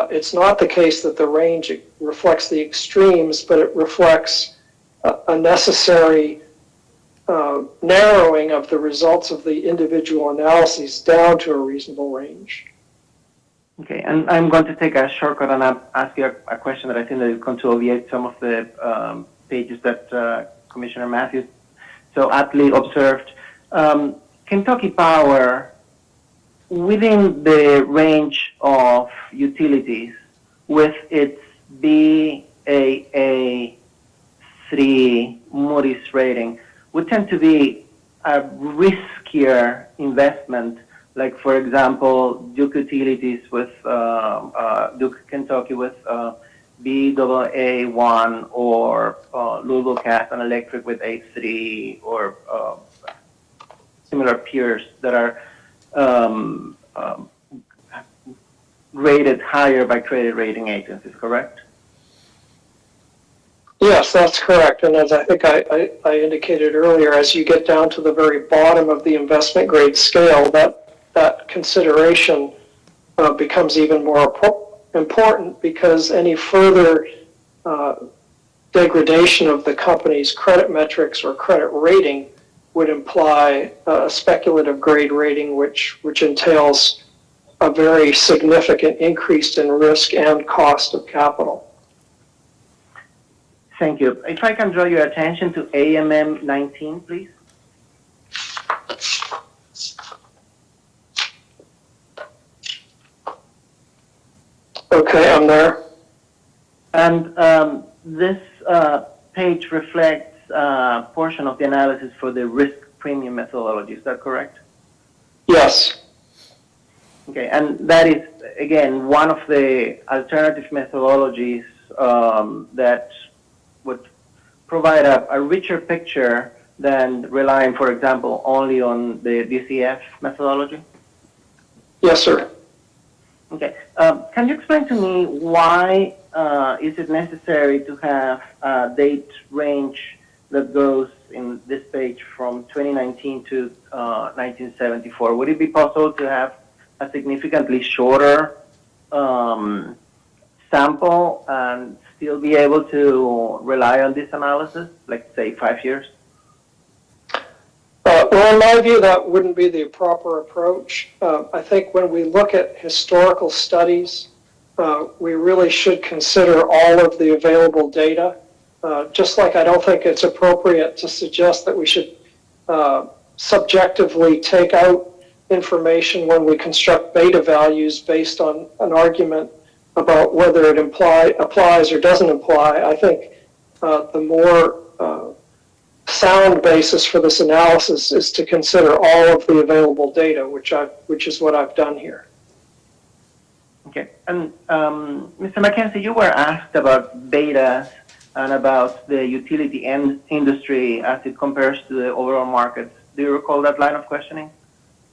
it's not the case that the range reflects the extremes, but it reflects a necessary narrowing of the results of the individual analyses down to a reasonable range. Okay, and I'm going to take a shortcut and ask you a question that I think that is going to obviate some of the pages that Commissioner Matthews so aptly observed. Kentucky Power, within the range of utilities, with its Baa3 Moody's rating, would tend to be a riskier investment like for example, Duke Utilities with Duke Kentucky with BAA1, or Louisville Gas and Electric with A3, or similar peers that are rated higher by credit rating agencies, correct? Yes, that's correct. And as I think I indicated earlier, as you get down to the very bottom of the investment grade scale, that consideration becomes even more important, because any further degradation of the company's credit metrics or credit rating would imply a speculative grade rating, which entails a very significant increase in risk and cost of capital. Thank you. If I can draw your attention to AMM 19, please. Okay, I'm there. And this page reflects a portion of the analysis for the risk premium methodology. Is that correct? Yes. Okay, and that is, again, one of the alternative methodologies that would provide a richer picture than relying, for example, only on the DCF methodology? Yes, sir. Okay. Can you explain to me why is it necessary to have a date range that goes in this page from 2019 to 1974? Would it be possible to have a significantly shorter sample and still be able to rely on this analysis, like say 5 years? Well, in my view, that wouldn't be the proper approach. I think when we look at historical studies, we really should consider all of the available data. Just like I don't think it's appropriate to suggest that we should subjectively take out information when we construct beta values based on an argument about whether it applies or doesn't apply. I think the more sound basis for this analysis is to consider all of the available data, which is what I've done here. Okay, and Mr. McKenzie, you were asked about betas and about the utility industry as it compares to the overall market. Do you recall that line of questioning?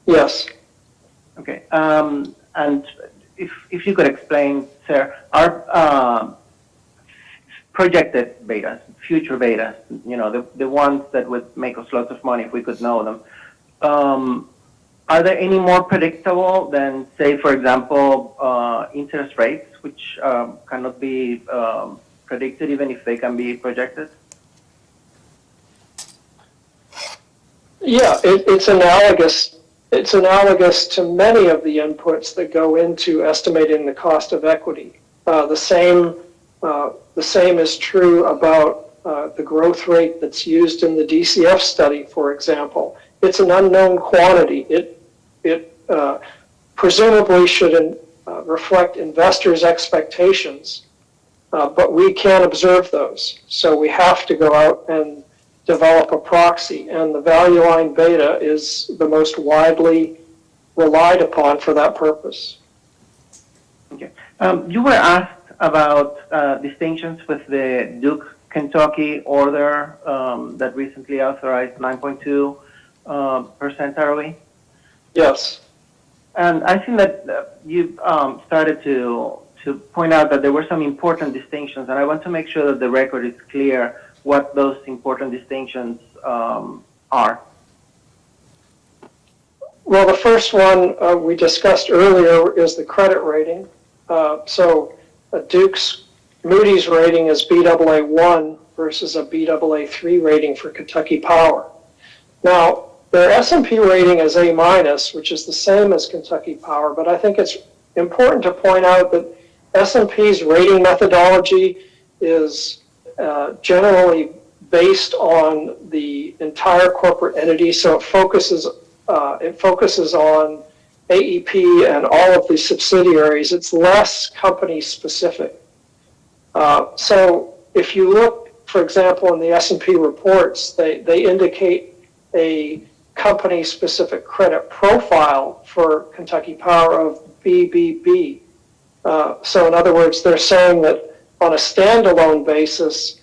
Yes. Okay, and if you could explain, sir, our projected betas, future betas, you know, the ones that would make us lots of money if we could know them, are there any more predictable than, say, for example, interest rates, which cannot be predicted even if they can be projected? Yeah, it's analogous. It's analogous to many of the inputs that go into estimating the cost of equity. The same is true about the growth rate that's used in the DCF study, for example. It's an unknown quantity. It presumably should reflect investors' expectations, but we can't observe those. So we have to go out and develop a proxy, and the value line beta is the most widely relied upon for that purpose. Okay. You were asked about distinctions with the Duke Kentucky order that recently authorized 9.2% ROE. Yes. And I think that you started to point out that there were some important distinctions, and I want to make sure that the record is clear what those important distinctions are. Well, the first one we discussed earlier is the credit rating. So Duke's Moody's rating is Baa1 versus a Baa3 rating for Kentucky Power. Now, their S&P rating is A-, which is the same as Kentucky Power, but I think it's important to point out that S&P's rating methodology is generally based on the entire corporate entity, so it focuses on AEP and all of the subsidiaries. It's less company specific. So if you look, for example, in the S&P reports, they indicate a company-specific credit profile for Kentucky Power of BBB. So in other words, they're saying that on a standalone basis,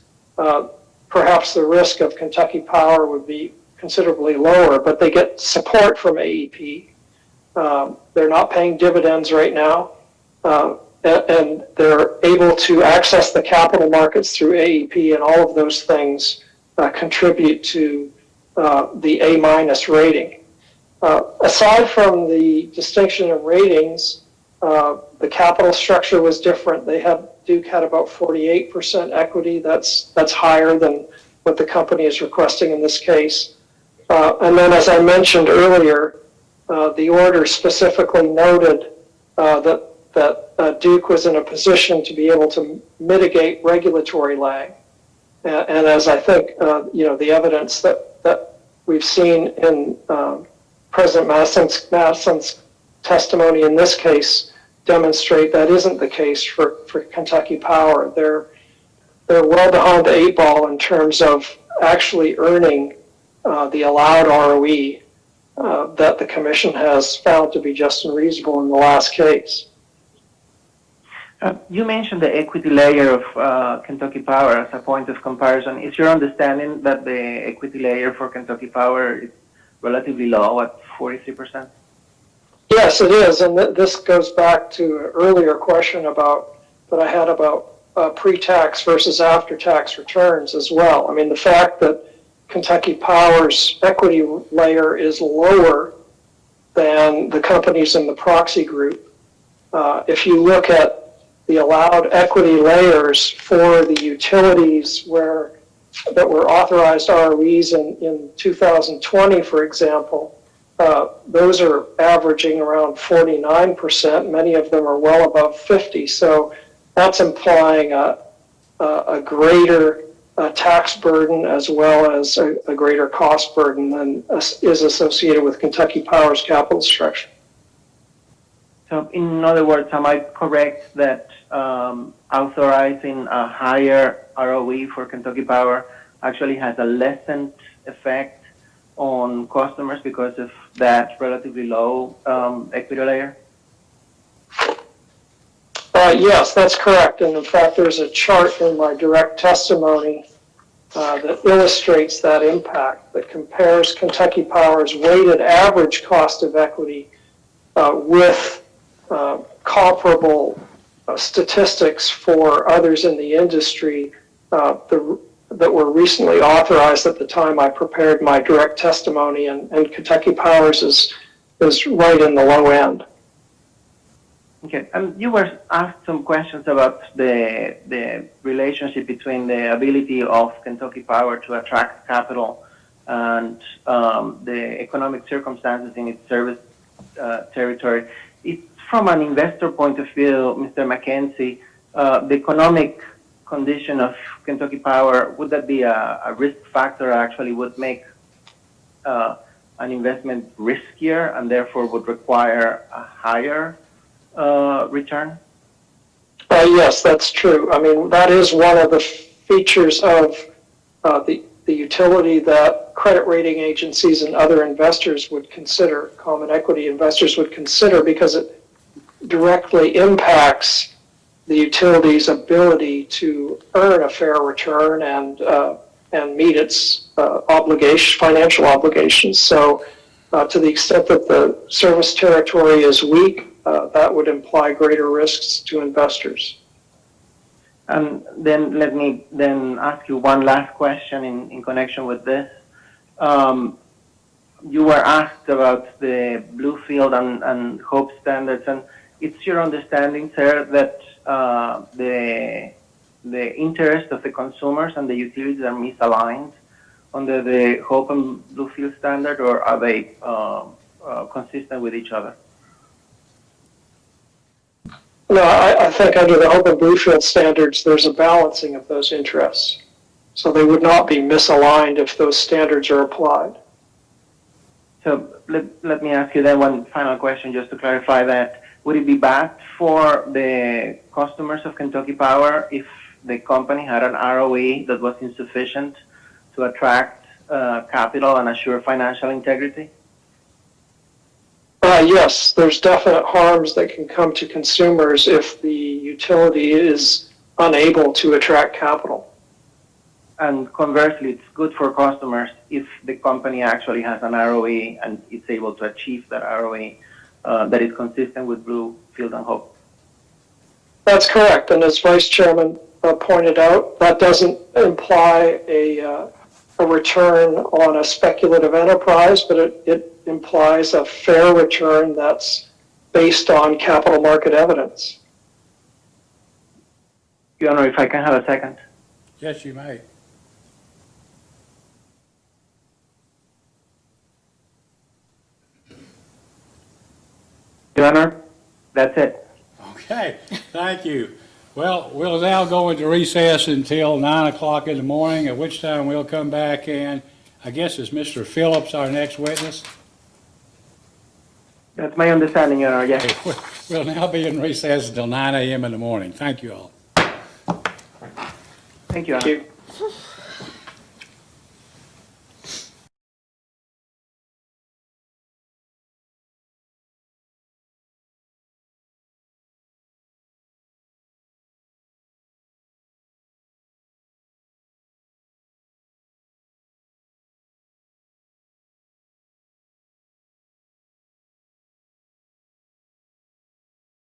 perhaps the risk of Kentucky Power would be considerably lower, but they get support from AEP. They're not paying dividends right now, and they're able to access the capital markets through AEP, and all of those things contribute to the A- rating. Aside from the distinction in ratings, the capital structure was different. Duke had about 48% equity. That's higher than what the company is requesting in this case. And then, as I mentioned earlier, the order specifically noted that Duke was in a position to be able to mitigate regulatory lag. And as I think, the evidence that we've seen in President Madison's testimony in this case demonstrate that isn't the case for Kentucky Power. They're well behind the 8 ball in terms of actually earning the allowed ROE that the Commission has found to be just and reasonable in the last case. You mentioned the equity layer of Kentucky Power as a point of comparison. Is your understanding that the equity layer for Kentucky Power is relatively low at 43%? Yes, it is, and this goes back to an earlier question that I had about pre-tax versus after-tax returns as well. I mean, the fact that Kentucky Power's equity layer is lower than the companies in the proxy group. If you look at the allowed equity layers for the utilities that were authorized ROEs in 2020, for example, those are averaging around 49%. Many of them are well above 50. So that's implying a greater tax burden as well as a greater cost burden than is associated with Kentucky Power's capital structure. So in other words, am I correct that authorizing a higher ROE for Kentucky Power actually has a lessened effect on customers because of that relatively low equity layer? Yes, that's correct. And in fact, there's a chart in my direct testimony that illustrates that impact, that compares Kentucky Power's weighted average cost of equity with comparable statistics for others in the industry that were recently authorized at the time I prepared my direct testimony, and Kentucky Power's is right in the low end. Okay, you were asked some questions about the relationship between the ability of Kentucky Power to attract capital and the economic circumstances in its service territory. From an investor point of view, Mr. McKenzie, the economic condition of Kentucky Power, would that be a risk factor, actually would make an investment riskier and therefore would require a higher return? Yes, that's true. I mean, that is one of the features of the utility that credit rating agencies and other investors would consider, common equity investors would consider, because it directly impacts the utility's ability to earn a fair return and meet its financial obligations. So to the extent that the service territory is weak, that would imply greater risks to investors. And then let me then ask you one last question in connection with this. You were asked about the Bluefield and Hope standards, and it's your understanding, sir, that the interest of the consumers and the utilities are misaligned under the Hope and Bluefield standard, or are they consistent with each other? No, I think under the Hope and Bluefield standards, there's a balancing of those interests. So they would not be misaligned if those standards are applied. So let me ask you then one final question just to clarify that. Would it be bad for the customers of Kentucky Power if the company had an ROE that was insufficient to attract capital and assure financial integrity? Yes, there's definite harms that can come to consumers if the utility is unable to attract capital. And conversely, it's good for customers if the company actually has an ROE and it's able to achieve that ROE that is consistent with Bluefield and Hope. That's correct, and as Vice Chairman pointed out, that doesn't imply a return on a speculative enterprise, but it implies a fair return that's based on capital market evidence. Your Honor, if I can have a second. Yes, you may. Your Honor, that's it. Okay, thank you. Well, we'll now go into recess until 9 o'clock in the morning, at which time we'll come back and I guess is Mr. Phillips our next witness? That's my understanding, Your Honor, yes. Okay, we'll now be in recess until 9 a.m. in the morning. Thank you all. Thank you, Your Honor. Thank you.